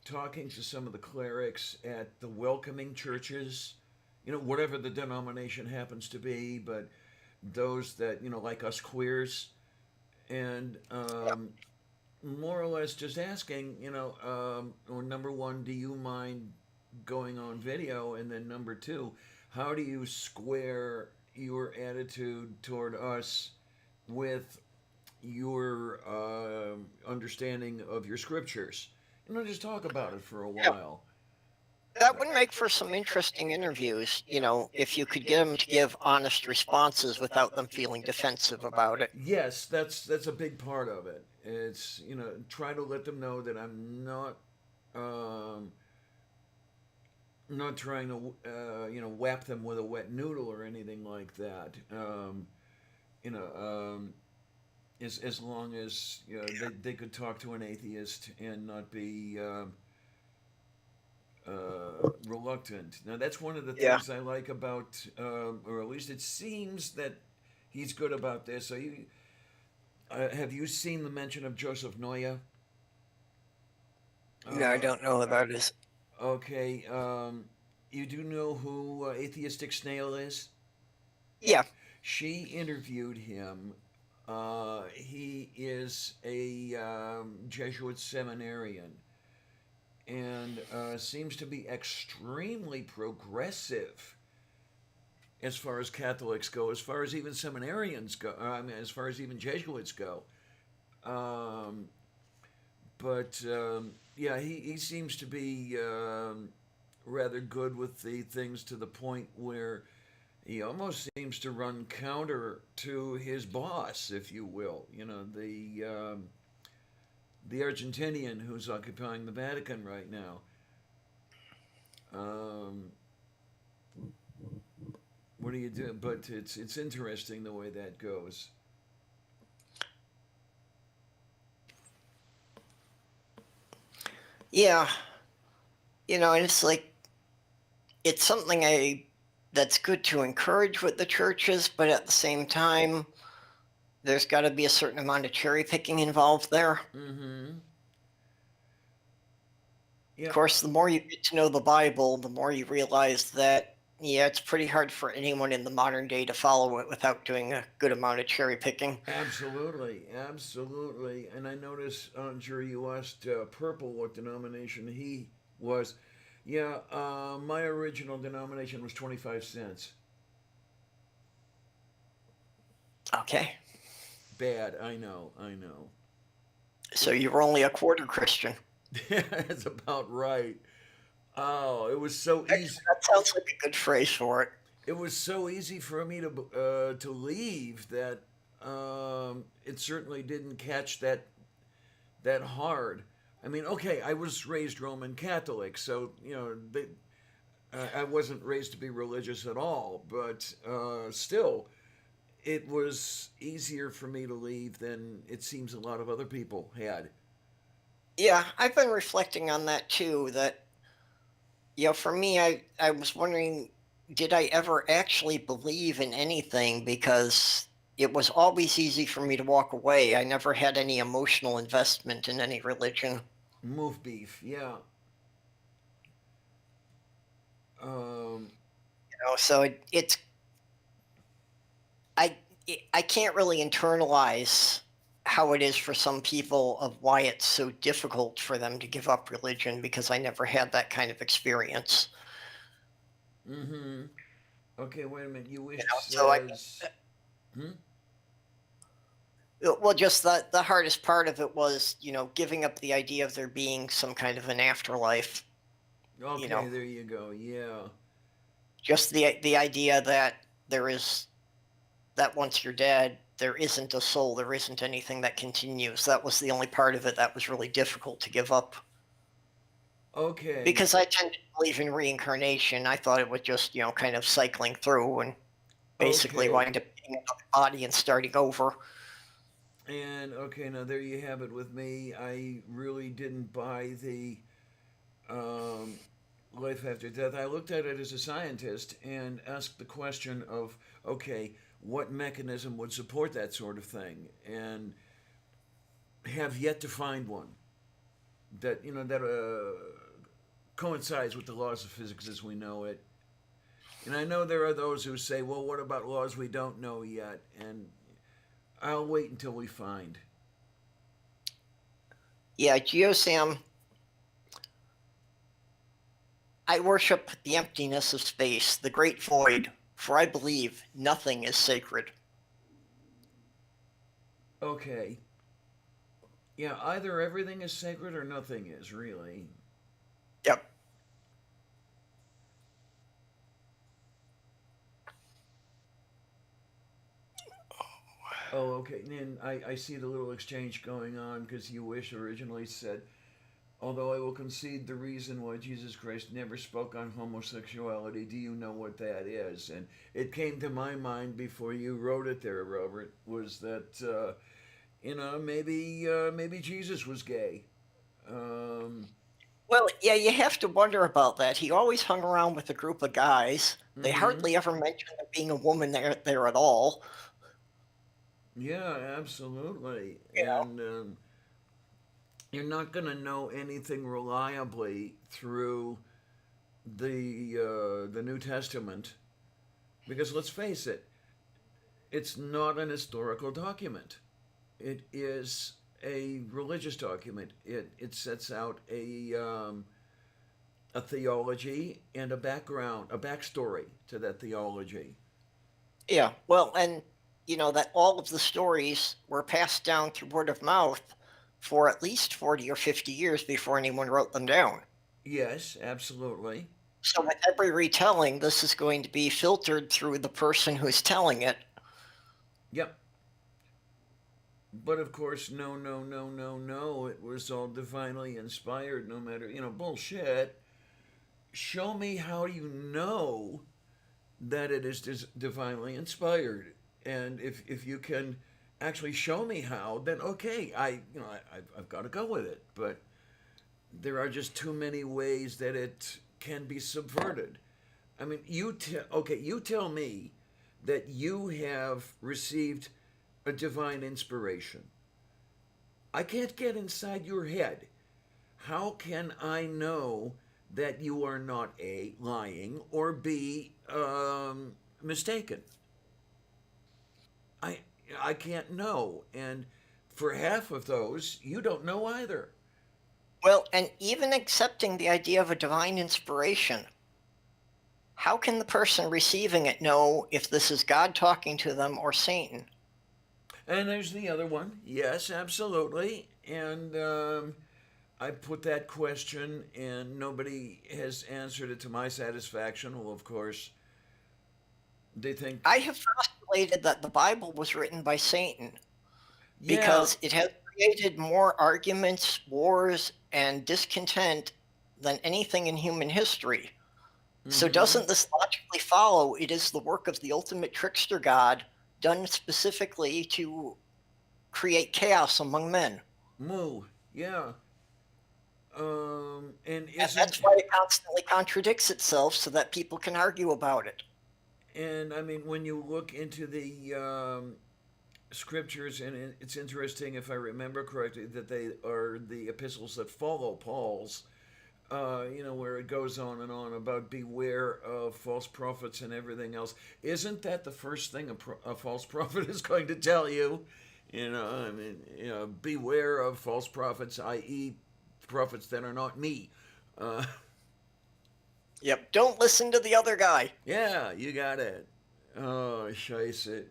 talking to some of the clerics at the welcoming churches, whatever the denomination happens to be, but those that, like us queers, and more or less just asking, or number one, do you mind going on video? And then number two, how do you square your attitude toward us with your understanding of your scriptures? Just talk about it for a while.
That would make for some interesting interviews, if you could get them to give honest responses without them feeling defensive about it.
Yes, that's a big part of it. It's try to let them know that I'm not trying to whap them with a wet noodle or anything like that. As long as they could talk to an atheist and not be reluctant. Now that's one of the
Yeah.
things I like about, or at least it seems that he's good about this. So have you seen the mention of Joseph Noya?
No, I don't know about this.
Okay, you do know who Atheistic Snail is?
Yeah.
She interviewed him. He is a Jesuit seminarian and seems to be extremely progressive as far as Catholics go, as far as even seminarians go, as far as even Jesuits go. But yeah, he seems to be rather good with the things to the point where he almost seems to run counter to his boss, if you will. The Argentinian who's occupying the Vatican right now. What do you do? But it's interesting the way that goes.
Yeah. And it's like, it's something that's good to encourage with the churches, but at the same time, there's got to be a certain amount of cherry picking involved there.
Mm-hmm. Yeah.
Of course, the more you get to know the Bible, the more you realize that, yeah, it's pretty hard for anyone in the modern day to follow it without doing a good amount of cherry picking.
Absolutely, absolutely. And I noticed, Jerry, you asked Purple what denomination he was. Yeah, my original denomination was 25 cents.
Okay.
Bad, I know.
So you were only a quarter Christian.
That's about right. Oh, it was so easy.
That sounds like a good phrase for it.
It was so easy for me to leave that it certainly didn't catch that hard. I mean, okay, I was raised Roman Catholic, so I wasn't raised to be religious at all. But still, it was easier for me to leave than it seems a lot of other people had.
Yeah, I've been reflecting on that too. That, for me, I was wondering, did I ever actually believe in anything? Because it was always easy for me to walk away. I never had any emotional investment in any religion.
Move beef, yeah.
So I can't really internalize how it is for some people of why it's so difficult for them to give up religion, because I never had that kind of experience.
Mm-hmm. Okay, wait a minute. You wish
Well, just the hardest part of it was, giving up the idea of there being some kind of an afterlife.
Okay, there you go. Yeah.
Just the idea that that once you're dead, there isn't a soul, there isn't anything that continues. That was the only part of it that was really difficult to give up.
Okay.
Because I tend to believe in reincarnation. I thought it was just, kind of cycling through and basically
Okay.
wind up being another body and starting over.
And okay, now there you have it with me. I really didn't buy the um, life after death. I looked at it as a scientist and asked the question of, okay, what mechanism would support that sort of thing, and have yet to find one that coincides with the laws of physics as we know it. And I know there are those who say, well, what about laws we don't know yet? And I'll wait until we find.
Yeah, GeoSam, I worship the emptiness of space, the great void, for I believe nothing is sacred.
Okay. Yeah, either everything is sacred or nothing is, really.
Yep.
Oh, okay. And I see the little exchange going on because you wish originally said, although I will concede the reason why Jesus Christ never spoke on homosexuality, do you know what that is? And it came to my mind before you wrote it there, Robert, was that, maybe Jesus was gay.
Well, yeah, you have to wonder about that. He always hung around with a group of guys. They
Mhm.
hardly ever mentioned there being a woman there at all.
Yeah, absolutely.
Yeah.
And you're not going to know anything reliably through the New Testament because let's face it, it's not an historical document. It is a religious document. It sets out a theology and a background, a backstory to that theology.
Yeah, well, and that all of the stories were passed down through word of mouth for at least 40 or 50 years before anyone wrote them down.
Yes, absolutely.
So with every retelling, this is going to be filtered through the person who's telling it.
Yep. But of course, no, no, no, no, no. It was all divinely inspired, no matter, bullshit. Show me how you know that it is divinely inspired. And if you can actually show me how, then okay, I've got to go with it. But there are just too many ways that it can be subverted. I mean, you tell me that you have received a divine inspiration. I can't get inside your head. How can I know that you are not A, lying, or B, mistaken? I I can't know, and for half of those, you don't know either.
Well, and even accepting the idea of a divine inspiration, how can the person receiving it know if this is God talking to them or Satan?
And there's the other one. Yes, absolutely. And I put that question, and nobody has answered it to my satisfaction. Well, of course, they think,
I have postulated that the Bible was written by Satan
yeah,
because it has created more arguments, wars, and discontent than anything in human history. So
mhm.
doesn't this logically follow it is the work of the ultimate trickster god done specifically to create chaos among men?
Moo, yeah. And
And that's why it constantly contradicts itself so that people can argue about it.
and I mean, when you look into the scriptures, and it's interesting, if I remember correctly, that they are the epistles that follow Paul's. Where it goes on and on about beware of false prophets and everything else. Isn't that the first thing a false prophet is going to tell you? Beware of false prophets, i.e., prophets that are not me. Uh,
Yep, don't listen to the other guy.
yeah, you got it. Oh, scheisse.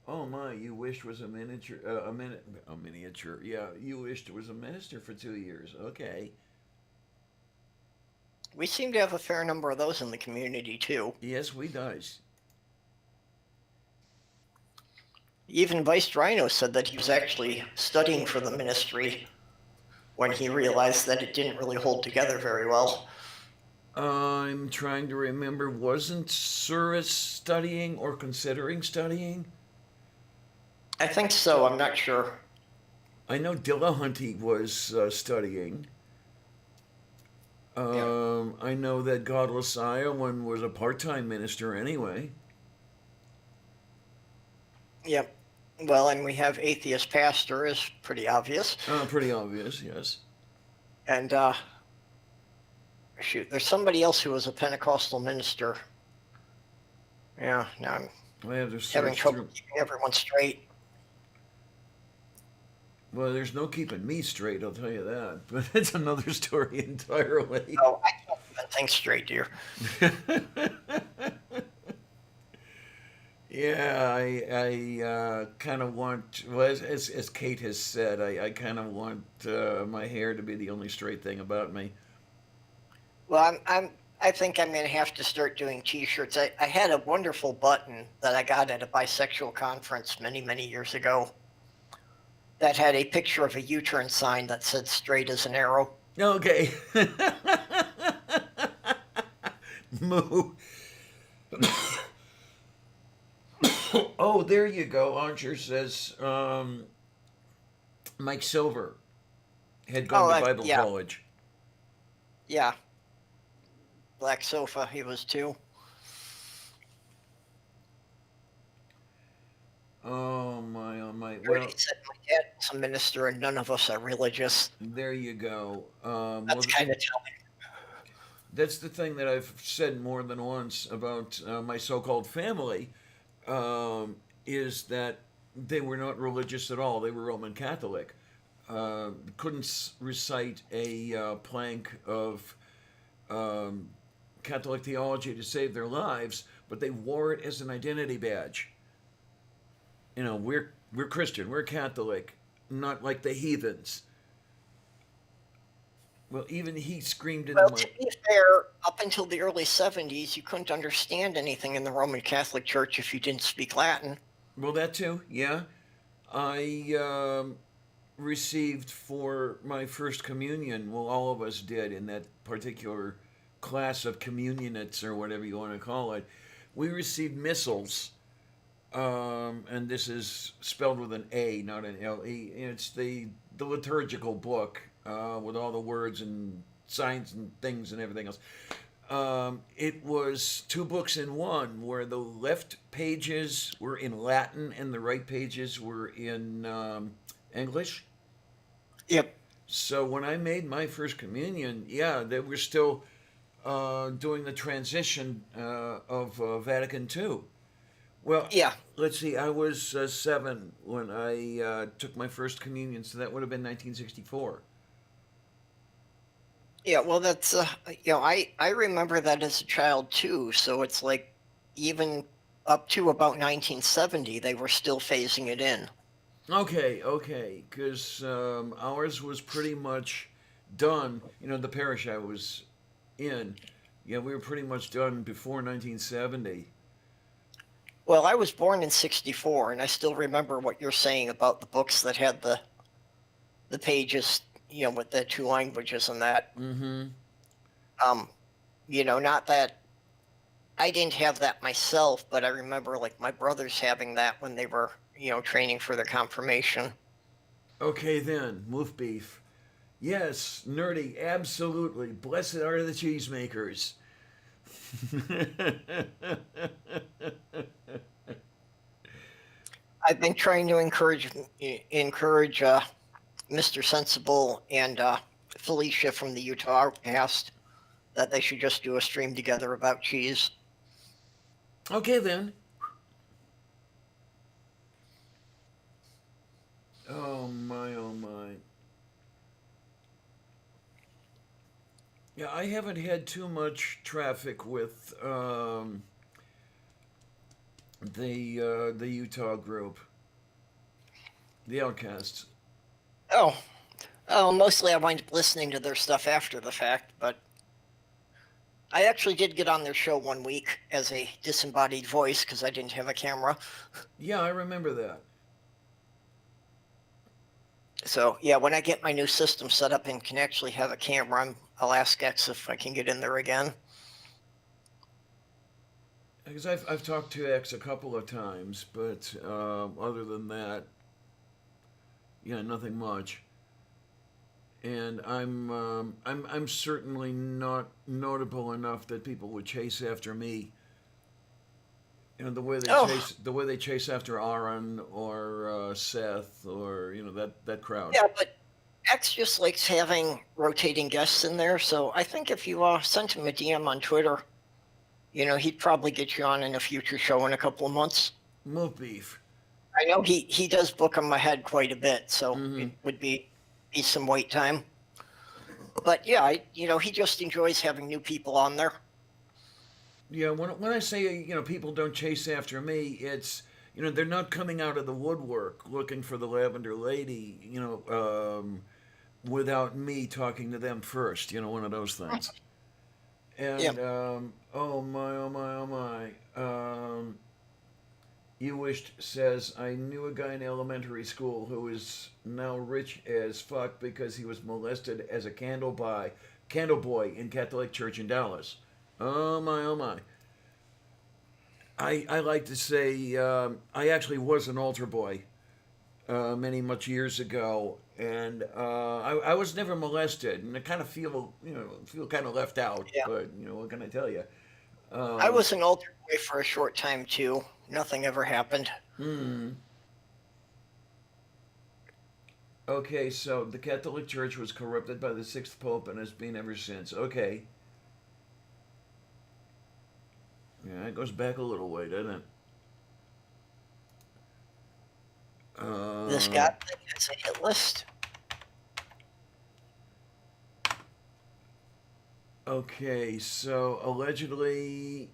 Oh my, you wished was a miniature, a miniature. Yeah, you wished was a minister for 2 years. Okay.
We seem to have a fair number of those in the community too.
Yes, we does.
Even Vice Rhino said that he was actually studying for the ministry when he realized that it didn't really hold together very well.
I'm trying to remember. Wasn't Surus studying or considering studying?
I think so. I'm not sure.
I know Dillahunty was studying. I know that Godless Iowan was a part-time minister anyway.
Yep. Well, and we have atheist pastor is pretty obvious.
Pretty obvious, yes.
And shoot, there's somebody else who was a Pentecostal minister. Yeah, now I'm
I have to
having
search
trouble
through.
keeping everyone straight.
Well, there's no keeping me straight, I'll tell you that. But it's another story entirely.
Oh, I can't even think straight, dear.
Yeah, I kind of want, well, as Kate has said, I kind of want my hair to be the only straight thing about me.
Well, I think I'm going to have to start doing T-shirts. I had a wonderful button that I got at a bisexual conference many, many years ago that had a picture of a U-turn sign that said straight as an arrow.
Okay. Moo. Oh, there you go. Archer says Mike Silver had gone to Bible
yeah.
college.
Yeah. Black Sofa, he was too.
Oh my, oh my.
I already
Well,
said my dad was a minister and none of us are religious.
there you go.
That's kind of telling.
That's the thing that I've said more than once about my so-called family, is that they were not religious at all. They were Roman Catholic. Couldn't recite a plank of Catholic theology to save their lives, but they wore it as an identity badge. You know, we're Christian, we're Catholic, not like the heathens. Well, even he screamed into
Well,
my.
to be fair, up until the early 70s, you couldn't understand anything in the Roman Catholic Church if you didn't speak Latin.
Well, that too, yeah. I received for my first communion, well, all of us did in that particular class of communionists or whatever you want to call it. We received missals, and this is spelled with an A, not an L-E. It's the liturgical book with all the words and signs and things and everything else. It was two books in one, where the left pages were in Latin and the right pages were in English.
Yep.
So when I made my first communion, yeah, they were still doing the transition of Vatican II. Well,
Yeah.
let's see, I was 7 when I took my first communion, so that would have been 1964.
Yeah, well, that's, I remember that as a child too. So it's like even up to about 1970, they were still phasing it in.
Okay, because ours was pretty much done. You know, the parish I was in, yeah, we were pretty much done before 1970.
Well, I was born in 64, and I still remember what you're saying about the books that had the pages, with the two languages and that.
Mm-hmm.
Not that I didn't have that myself, but I remember like my brothers having that when they were, training for their confirmation.
Okay then, Moof Beef. Yes, nerdy, absolutely. Blessed are the cheesemakers.
I've been trying to encourage Mr. Sensible and Felicia from the Utah Outcast that they should just do a stream together about cheese.
Okay then. Oh my, oh my. Yeah, I haven't had too much traffic with the Utah group, the Outcasts.
Oh, mostly I wind up listening to their stuff after the fact, but I actually did get on their show one week as a disembodied voice because I didn't have a camera.
Yeah, I remember that.
So yeah, when I get my new system set up and can actually have a camera, I'll ask X if I can get in there again.
Because I've talked to X a couple of times, but other than that, yeah, nothing much. And I'm certainly not notable enough that people would chase after me. You know,
Oh.
the way they chase after Aaron or Seth or that crowd.
Yeah, but X just likes having rotating guests in there. So I think if you sent him a DM on Twitter, he'd probably get you on in a future show in a couple of months.
Move beef.
I know he does book them ahead quite a bit, so
Mhm.
it would be some wait time. But yeah, he just enjoys having new people on there.
Yeah, when I say people don't chase after me, it's they're not coming out of the woodwork looking for the Lavender Lady, without me talking to them first. One of those things.
Yeah.
And oh my, oh my, oh my. You wished says I knew a guy in elementary school who is now rich as fuck because he was molested as a candle boy in Catholic Church in Dallas. Oh my, oh my. I like to say I actually was an altar boy much years ago, and I was never molested, and I kind of feel kind of left out.
Yeah.
But what can I tell you?
I was an altar boy for a short time too. Nothing ever happened.
Okay, so the Catholic Church was corrupted by the sixth pope and has been ever since. Okay. Yeah, it goes back a little way, doesn't it?
This guy has a hit list.
Okay, so allegedly.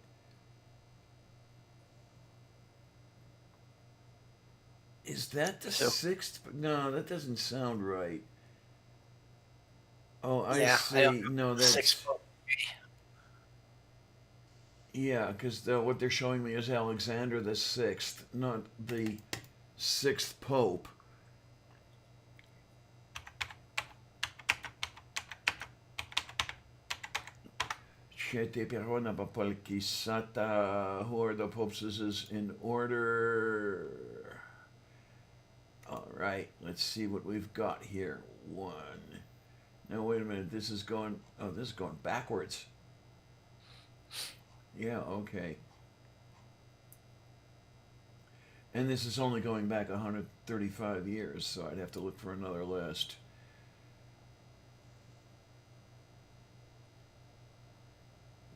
Is that the sixth? No, that doesn't sound right. Oh, I see. No, that's.
Six.
Yeah, because what they're showing me is Alexander the Sixth, not the sixth pope. Siete Perona Papalkisata, who are the popes is in order. All right, let's see what we've got here. One. Now wait a minute. This is going. Oh, this is going backwards. Yeah. Okay. And this is only going back 135 years, so I'd have to look for another list.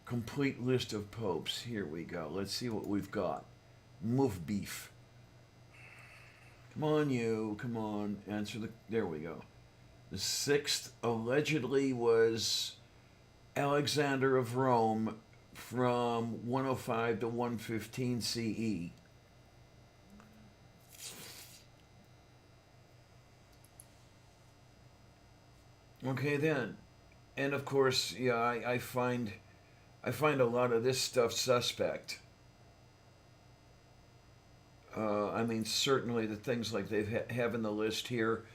Complete list of popes. Here we go. Let's see what we've got. Move beef. Come on, you. Come on. Answer the. There we go. The sixth allegedly was Alexander of Rome from 105 to 115 CE. Okay, then. And of course, yeah, I find a lot of this stuff suspect. I mean, certainly the things like they have in the list here.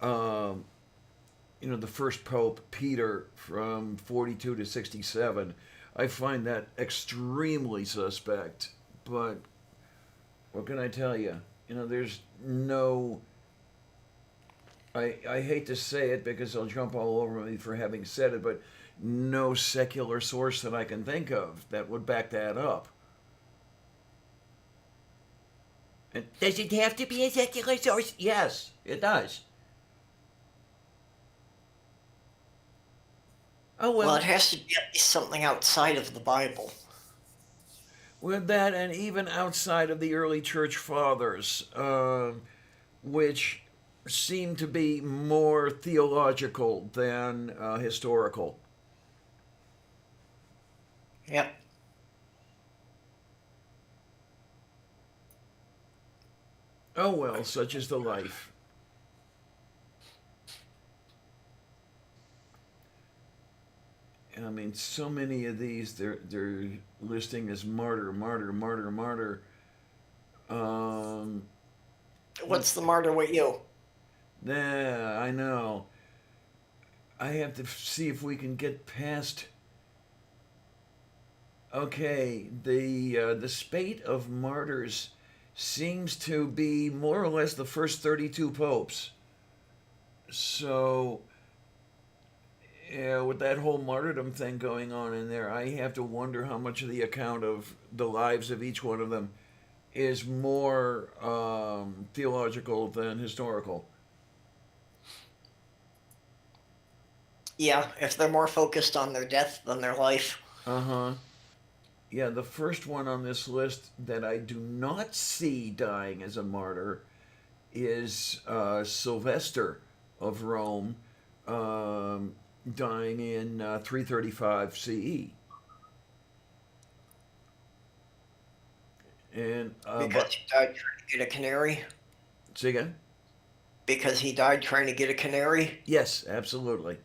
The first pope, Peter, from 42 to 67. I find that extremely suspect. But what can I tell you? There's no. I hate to say it because they'll jump all over me for having said it, but no secular source that I can think of that would back that up. And does it have to be a secular source? Yes, it does. Oh
Well, it has to be at least something outside of the Bible.
With that, and even outside of the early church fathers, which seem to be more theological than historical.
Yep.
Oh well, such is the life. I mean, so many of these they're listing as martyr, martyr, martyr, martyr.
What's the matter with you?
Yeah, I know. I have to see if we can get past Okay, the spate of martyrs seems to be more or less the first 32 popes. So, yeah, with that whole martyrdom thing going on in there, I have to wonder how much of the account of the lives of each one of them is more theological than historical.
Yeah, if they're more focused on their death than their life.
Uh huh. Yeah, the first one on this list that I do not see dying as a martyr is Sylvester of Rome, um, dying in 335 CE. And
Because he died trying to get a canary.
say again?
Because he died trying to get a canary.
Yes, absolutely.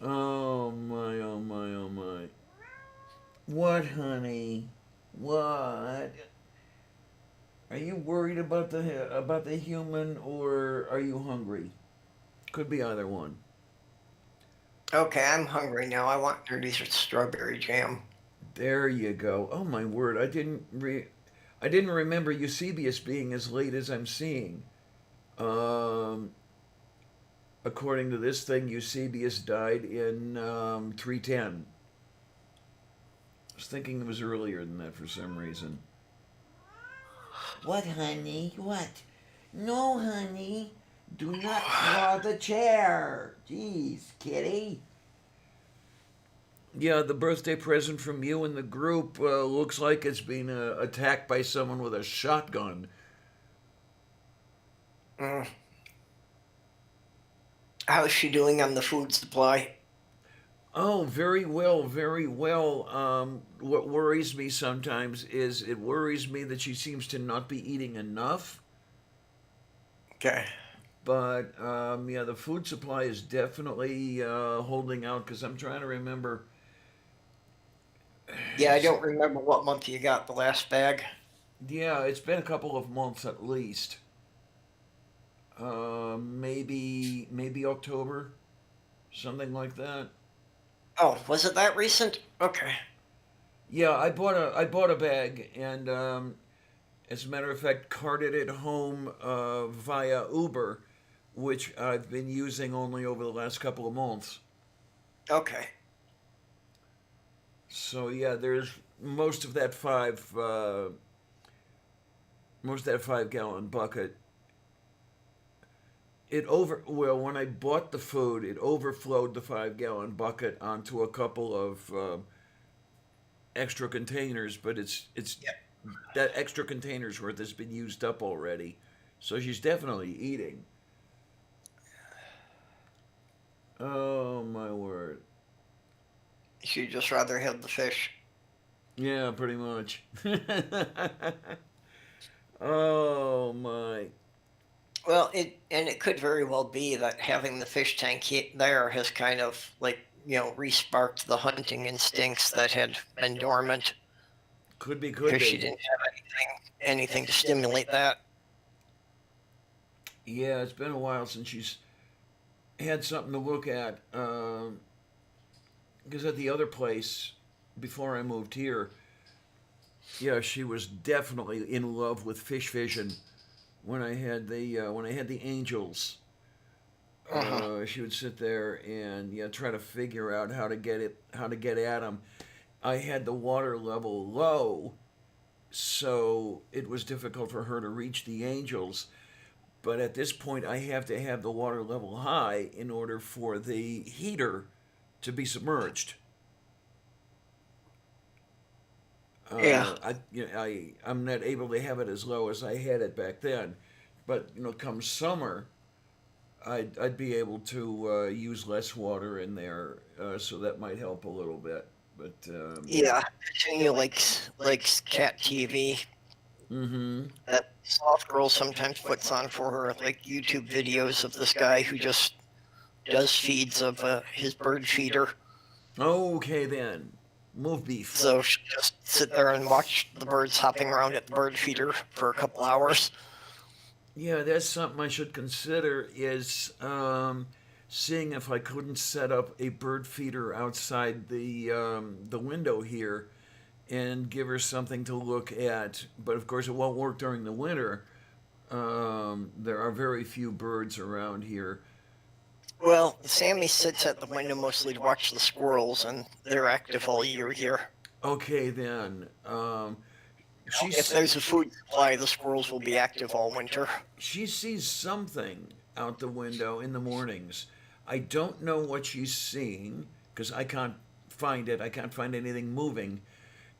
Oh my, oh my, oh my. What, honey? What? Are you worried about the human, or are you hungry? Could be either one.
Okay, I'm hungry now. I want dirty strawberry jam.
There you go. Oh my word! I didn't remember Eusebius being as late as I'm seeing. Um, according to this thing, Eusebius died in 310. I was thinking it was earlier than that for some reason. What, honey? What? No, honey. Do not claw the chair. Jeez, kitty. Yeah, the birthday present from you and the group looks like it's been attacked by someone with a shotgun.
Mm. How's she doing on the food supply?
Oh, very well, very well. What worries me sometimes is it worries me that she seems to not be eating enough.
Okay.
But yeah, the food supply is definitely holding out because I'm trying to remember.
Yeah, I don't remember what month you got the last bag.
Yeah, it's been a couple of months at least. Maybe October, something like that.
Oh, was it that recent? Okay.
Yeah, I bought a bag and as a matter of fact carted it home via Uber, which I've been using only over the last couple of months.
Okay.
So yeah, there's most of that 5 gallon bucket. When I bought the food, it overflowed the 5 gallon bucket onto a couple of extra containers, but it's
Yep.
that extra containers worth has been used up already, so she's definitely eating. Oh my word!
She'd just rather have the fish.
Yeah, pretty much. Oh my!
Well, it could very well be that having the fish tank there has kind of like re-sparked the hunting instincts that had been dormant
Could be, could
because she
be.
didn't have anything to stimulate that.
Yeah, it's been a while since she's had something to look at. Because at the other place, before I moved here, yeah, she was definitely in love with fish vision. When I had the angels,
Uh-huh.
she would sit there and yeah try to figure out how to get at them. I had the water level low, so it was difficult for her to reach the angels. But at this point, I have to have the water level high in order for the heater to be submerged.
Yeah.
I'm not able to have it as low as I had it back then, but come summer, I'd be able to use less water in there, so that might help a little bit. But
Yeah. You like cat TV
mm-hmm.
that soft girl sometimes puts on for her, like YouTube videos of this guy who just does feeds of his bird feeder.
Okay then, move beef.
So she just sit there and watch the birds hopping around at the bird feeder for a couple hours.
Yeah, that's something I should consider is seeing if I couldn't set up a bird feeder outside the window here and give her something to look at. But of course, it won't work during the winter. There are very few birds around here.
Well, Sammy sits at the window mostly to watch the squirrels, and they're active all year here.
Okay, then.
If there's a food supply, the squirrels will be active all winter.
She sees something out the window in the mornings. I don't know what she's seeing because I can't find it. I can't find anything moving.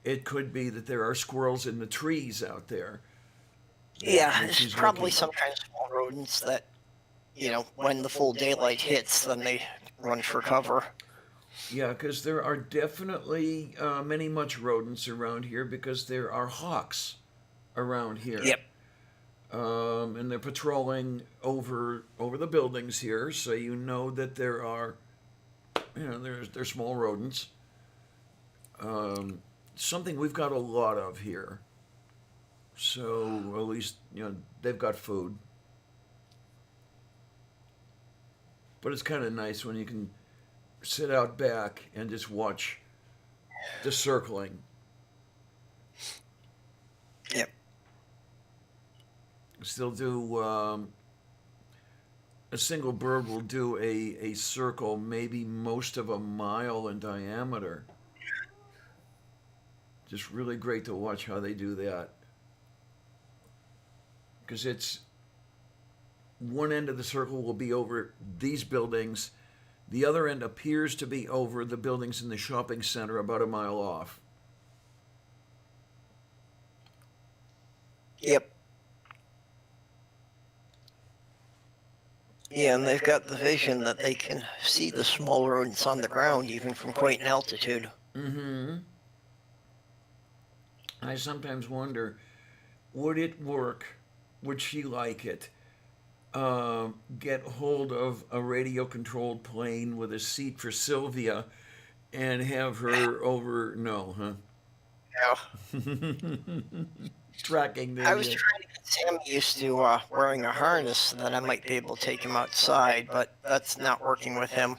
It could be that there are squirrels in the trees out there.
Yeah,
that
it's
she's
probably
looking.
some kind of small rodents that, when the full daylight hits, then they run for cover.
Yeah, because there are definitely many much rodents around here because there are hawks around here.
Yep.
And they're patrolling over the buildings here, so you know that there are, there's small rodents. Something we've got a lot of here. So at least they've got food. But it's kind of nice when you can sit out back and just watch the circling.
Yep.
Still do a single bird will do a circle maybe most of a mile in diameter. Just really great to watch how they do that. Because it's one end of the circle will be over these buildings. The other end appears to be over the buildings in the shopping center about a mile off.
Yep. Yeah, and they've got the vision that they can see the small rodents on the ground even from quite an altitude.
Mm-hmm. I sometimes wonder, would it work? Would she like it? Get hold of a radio-controlled plane with a seat for Sylvia and have her over? No, huh?
Yeah.
Tracking the.
I was trying to get Sammy used to wearing a harness so that I might be able to take him outside, but that's not working with him.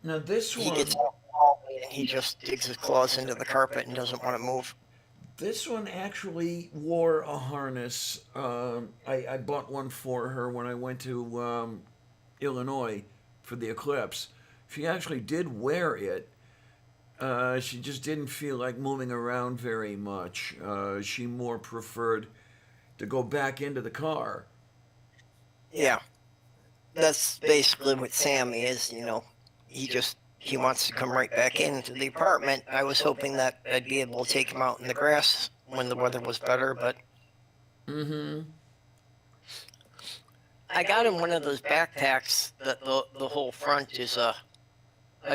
Now this
He
one.
gets out in the hallway and he just digs his claws into the carpet and doesn't want to move.
This one actually wore a harness. I bought one for her when I went to Illinois for the eclipse. She actually did wear it. She just didn't feel like moving around very much. She more preferred to go back into the car.
Yeah. That's basically what Sammy is, he wants to come right back into the apartment. I was hoping that I'd be able to take him out in the grass when the weather was better, but
Mm-hmm.
I got him one of those backpacks that the whole front is a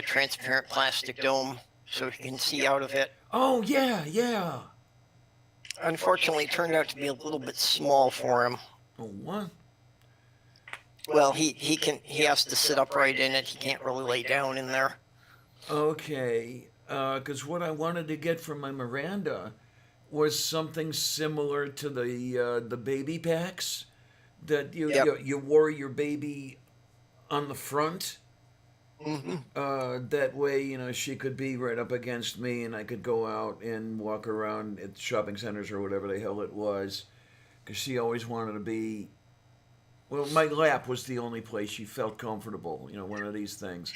transparent plastic dome so he can see out of it.
Oh yeah, yeah.
Unfortunately, it turned out to be a little bit small for him.
Oh what?
Well, he has to sit upright in it. He can't really lay down in there.
Okay. Because what I wanted to get from my Miranda was something similar to the baby packs that you wore your baby on the front.
Hmm.
That way, she could be right up against me, and I could go out and walk around at shopping centers or whatever the hell it was. Because she always wanted to be. Well, my lap was the only place she felt comfortable. One of these things.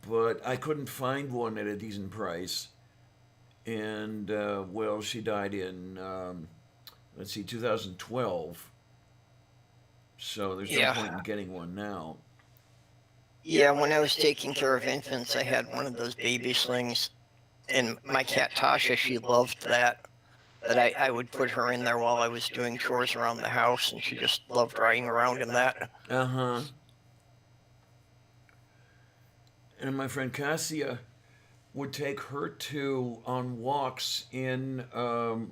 But I couldn't find one at a decent price. And she died in 2012. So there's no point in getting one now.
Yeah, when I was taking care of infants, I had one of those baby slings. And my cat Tasha, she loved that. That I would put her in there while I was doing chores around the house, and she just loved riding around in that.
Uh-huh. And my friend Cassia would take her two on walks in one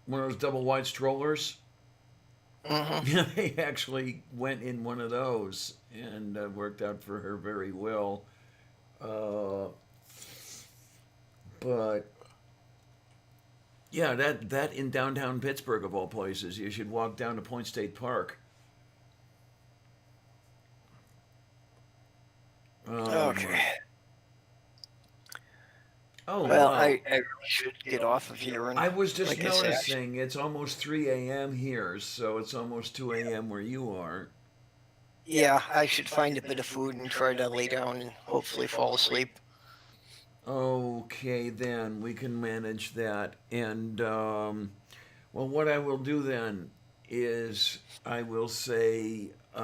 of those double wide strollers.
Hmm.
They actually went in one of those and worked out for her very well. But Yeah, that in downtown Pittsburgh of all places. You should walk down to Point State Park. Oh
Okay.
my. Oh
Well,
wow.
I really should get off of here. And
I was just
like I say,
noticing it's almost 3 a.m. here, so it's almost 2 a.m. where you are.
yeah, I should find a bit of food and try to lay down and hopefully fall asleep.
Okay, then we can manage that. And well, what I will do then is I will say I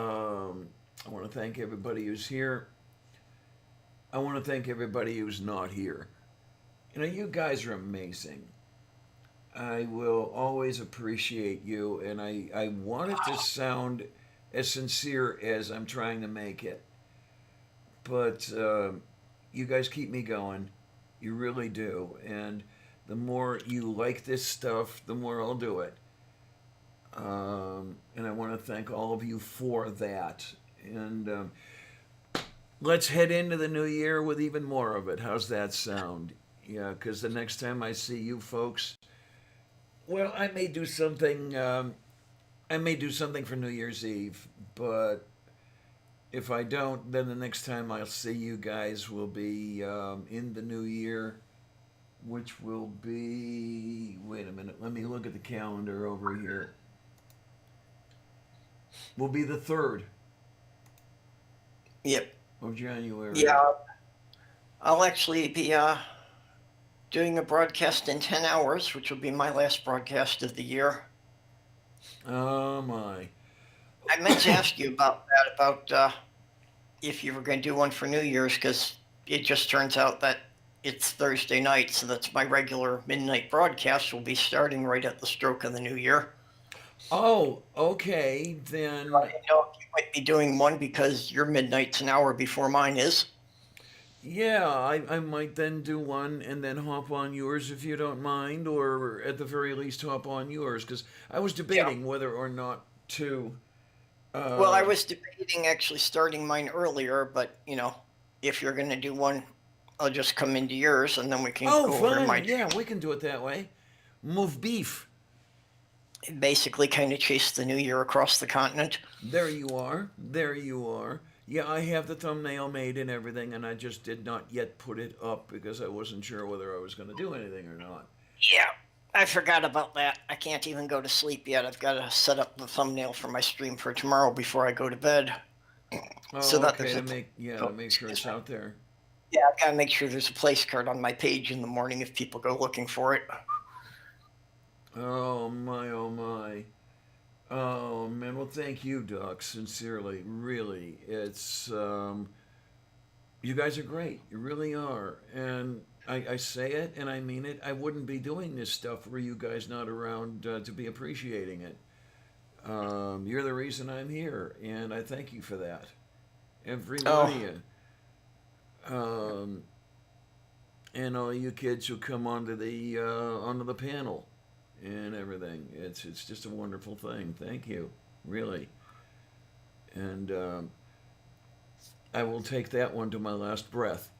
want to thank everybody who's here. I want to thank everybody who's not here. You know, you guys are amazing. I will always appreciate you, and I want it to sound as sincere as I'm trying to make it. But you guys keep me going. You really do. And the more you like this stuff, the more I'll do it. And I want to thank all of you for that. And let's head into the new year with even more of it. How's that sound? Yeah, because the next time I see you folks, well, I may do something. I may do something for New Year's Eve, but if I don't, then the next time I'll see you guys will be in the new year, which will be. Wait a minute. Let me look at the calendar over here. Will be the 3rd
Yep.
of January.
Yeah, I'll actually be doing a broadcast in 10 hours, which will be my last broadcast of the year.
Oh my.
I meant to ask you about that, about if you were going to do one for New Year's, because it just turns out that it's Thursday night, so that's my regular midnight broadcast will be starting right at the stroke of the new year.
Oh, okay. Then
I didn't know if you might be doing one because your midnight's an hour before mine is.
yeah, I might then do one and then hop on yours if you don't mind, or at the very least hop on yours because I was debating whether or not to.
Well, I was debating actually starting mine earlier, but if you're going to do one, I'll just come into yours and then we can
Oh,
go over
fine.
my.
Yeah, we can do it that way. Move beef.
Basically, kind of chase the new year across the continent.
There you are. There you are. Yeah, I have the thumbnail made and everything, and I just did not yet put it up because I wasn't sure whether I was going to do anything or not.
Yeah, I forgot about that. I can't even go to sleep yet. I've got to set up the thumbnail for my stream for tomorrow before I go to bed.
Oh,
So that
okay,
there's
to make sure it's out there.
Yeah, I've got to make sure there's a place card on my page in the morning if people go looking for it.
Oh my, oh my. Oh man, well thank you, Doc, sincerely. Really. It's you guys are great. You really are. And I say it and I mean it. I wouldn't be doing this stuff were you guys not around to be appreciating it. You're the reason I'm here, and I thank you for that. Every one of you. And all you kids who come onto the panel and everything. It's just a wonderful thing. Thank you, really. And I will take that one to my last breath.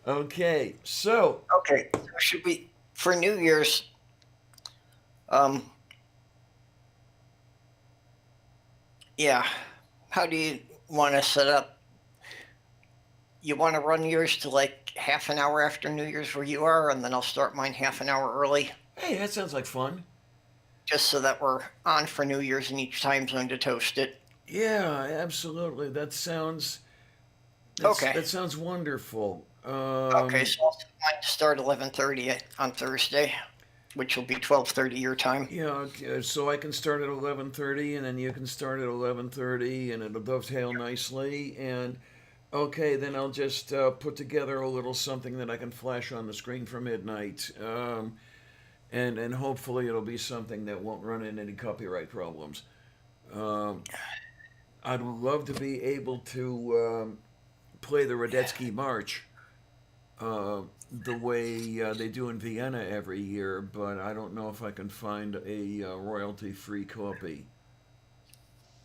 Okay, so
Okay, so should we, for New Year's, yeah, how do you want to set up? You want to run yours to like half an hour after New Year's where you are, and then I'll start mine half an hour early,
hey, that sounds like fun.
just so that we're on for New Year's in each time zone to toast it.
Yeah, absolutely. That sounds.
Okay.
That sounds wonderful.
Okay, so I'll set mine to start 11:30 on Thursday, which will be 12:30 your time.
Yeah, okay, so I can start at 11:30, and then you can start at 11:30, and it'll dovetail nicely. And okay, then I'll just put together a little something that I can flash on the screen for midnight, and hopefully it'll be something that won't run into any copyright problems. I'd love to be able to play the Radetzky March the way they do in Vienna every year, but I don't know if I can find a royalty-free copy.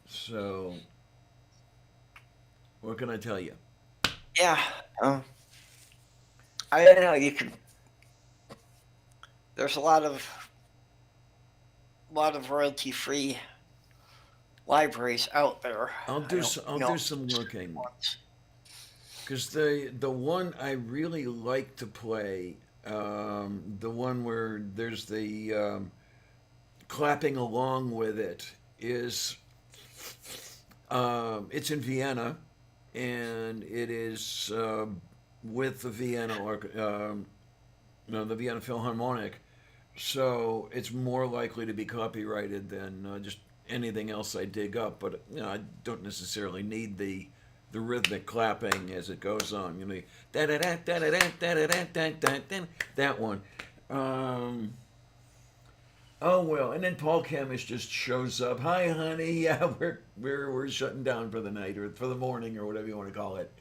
So, what can I tell you?
Yeah, I don't know. You could there's a lot of royalty free libraries out there.
I'll do some looking. Because the one I really like to play, the one where there's the clapping along with it, is it's in Vienna, and it is with the the Vienna Philharmonic. So it's more likely to be copyrighted than just anything else I dig up. But I don't necessarily need the rhythmic clapping as it goes on. Da da da da da da da da da da. That one. Oh well, and then Paul Chemist just shows up. Hi, honey. Yeah, we're shutting down for the night or for the morning or whatever you want to call it.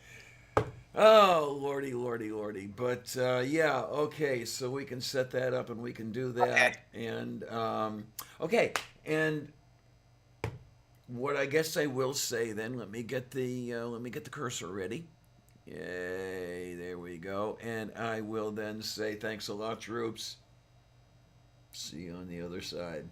Oh lordy, lordy, lordy. But yeah, okay. So we can set that up and we can do that.
Okay.
And okay, and what I guess I will say then. Let me get the cursor ready. Yay! There we go. And I will then say thanks a lot, troops. See you on the other side.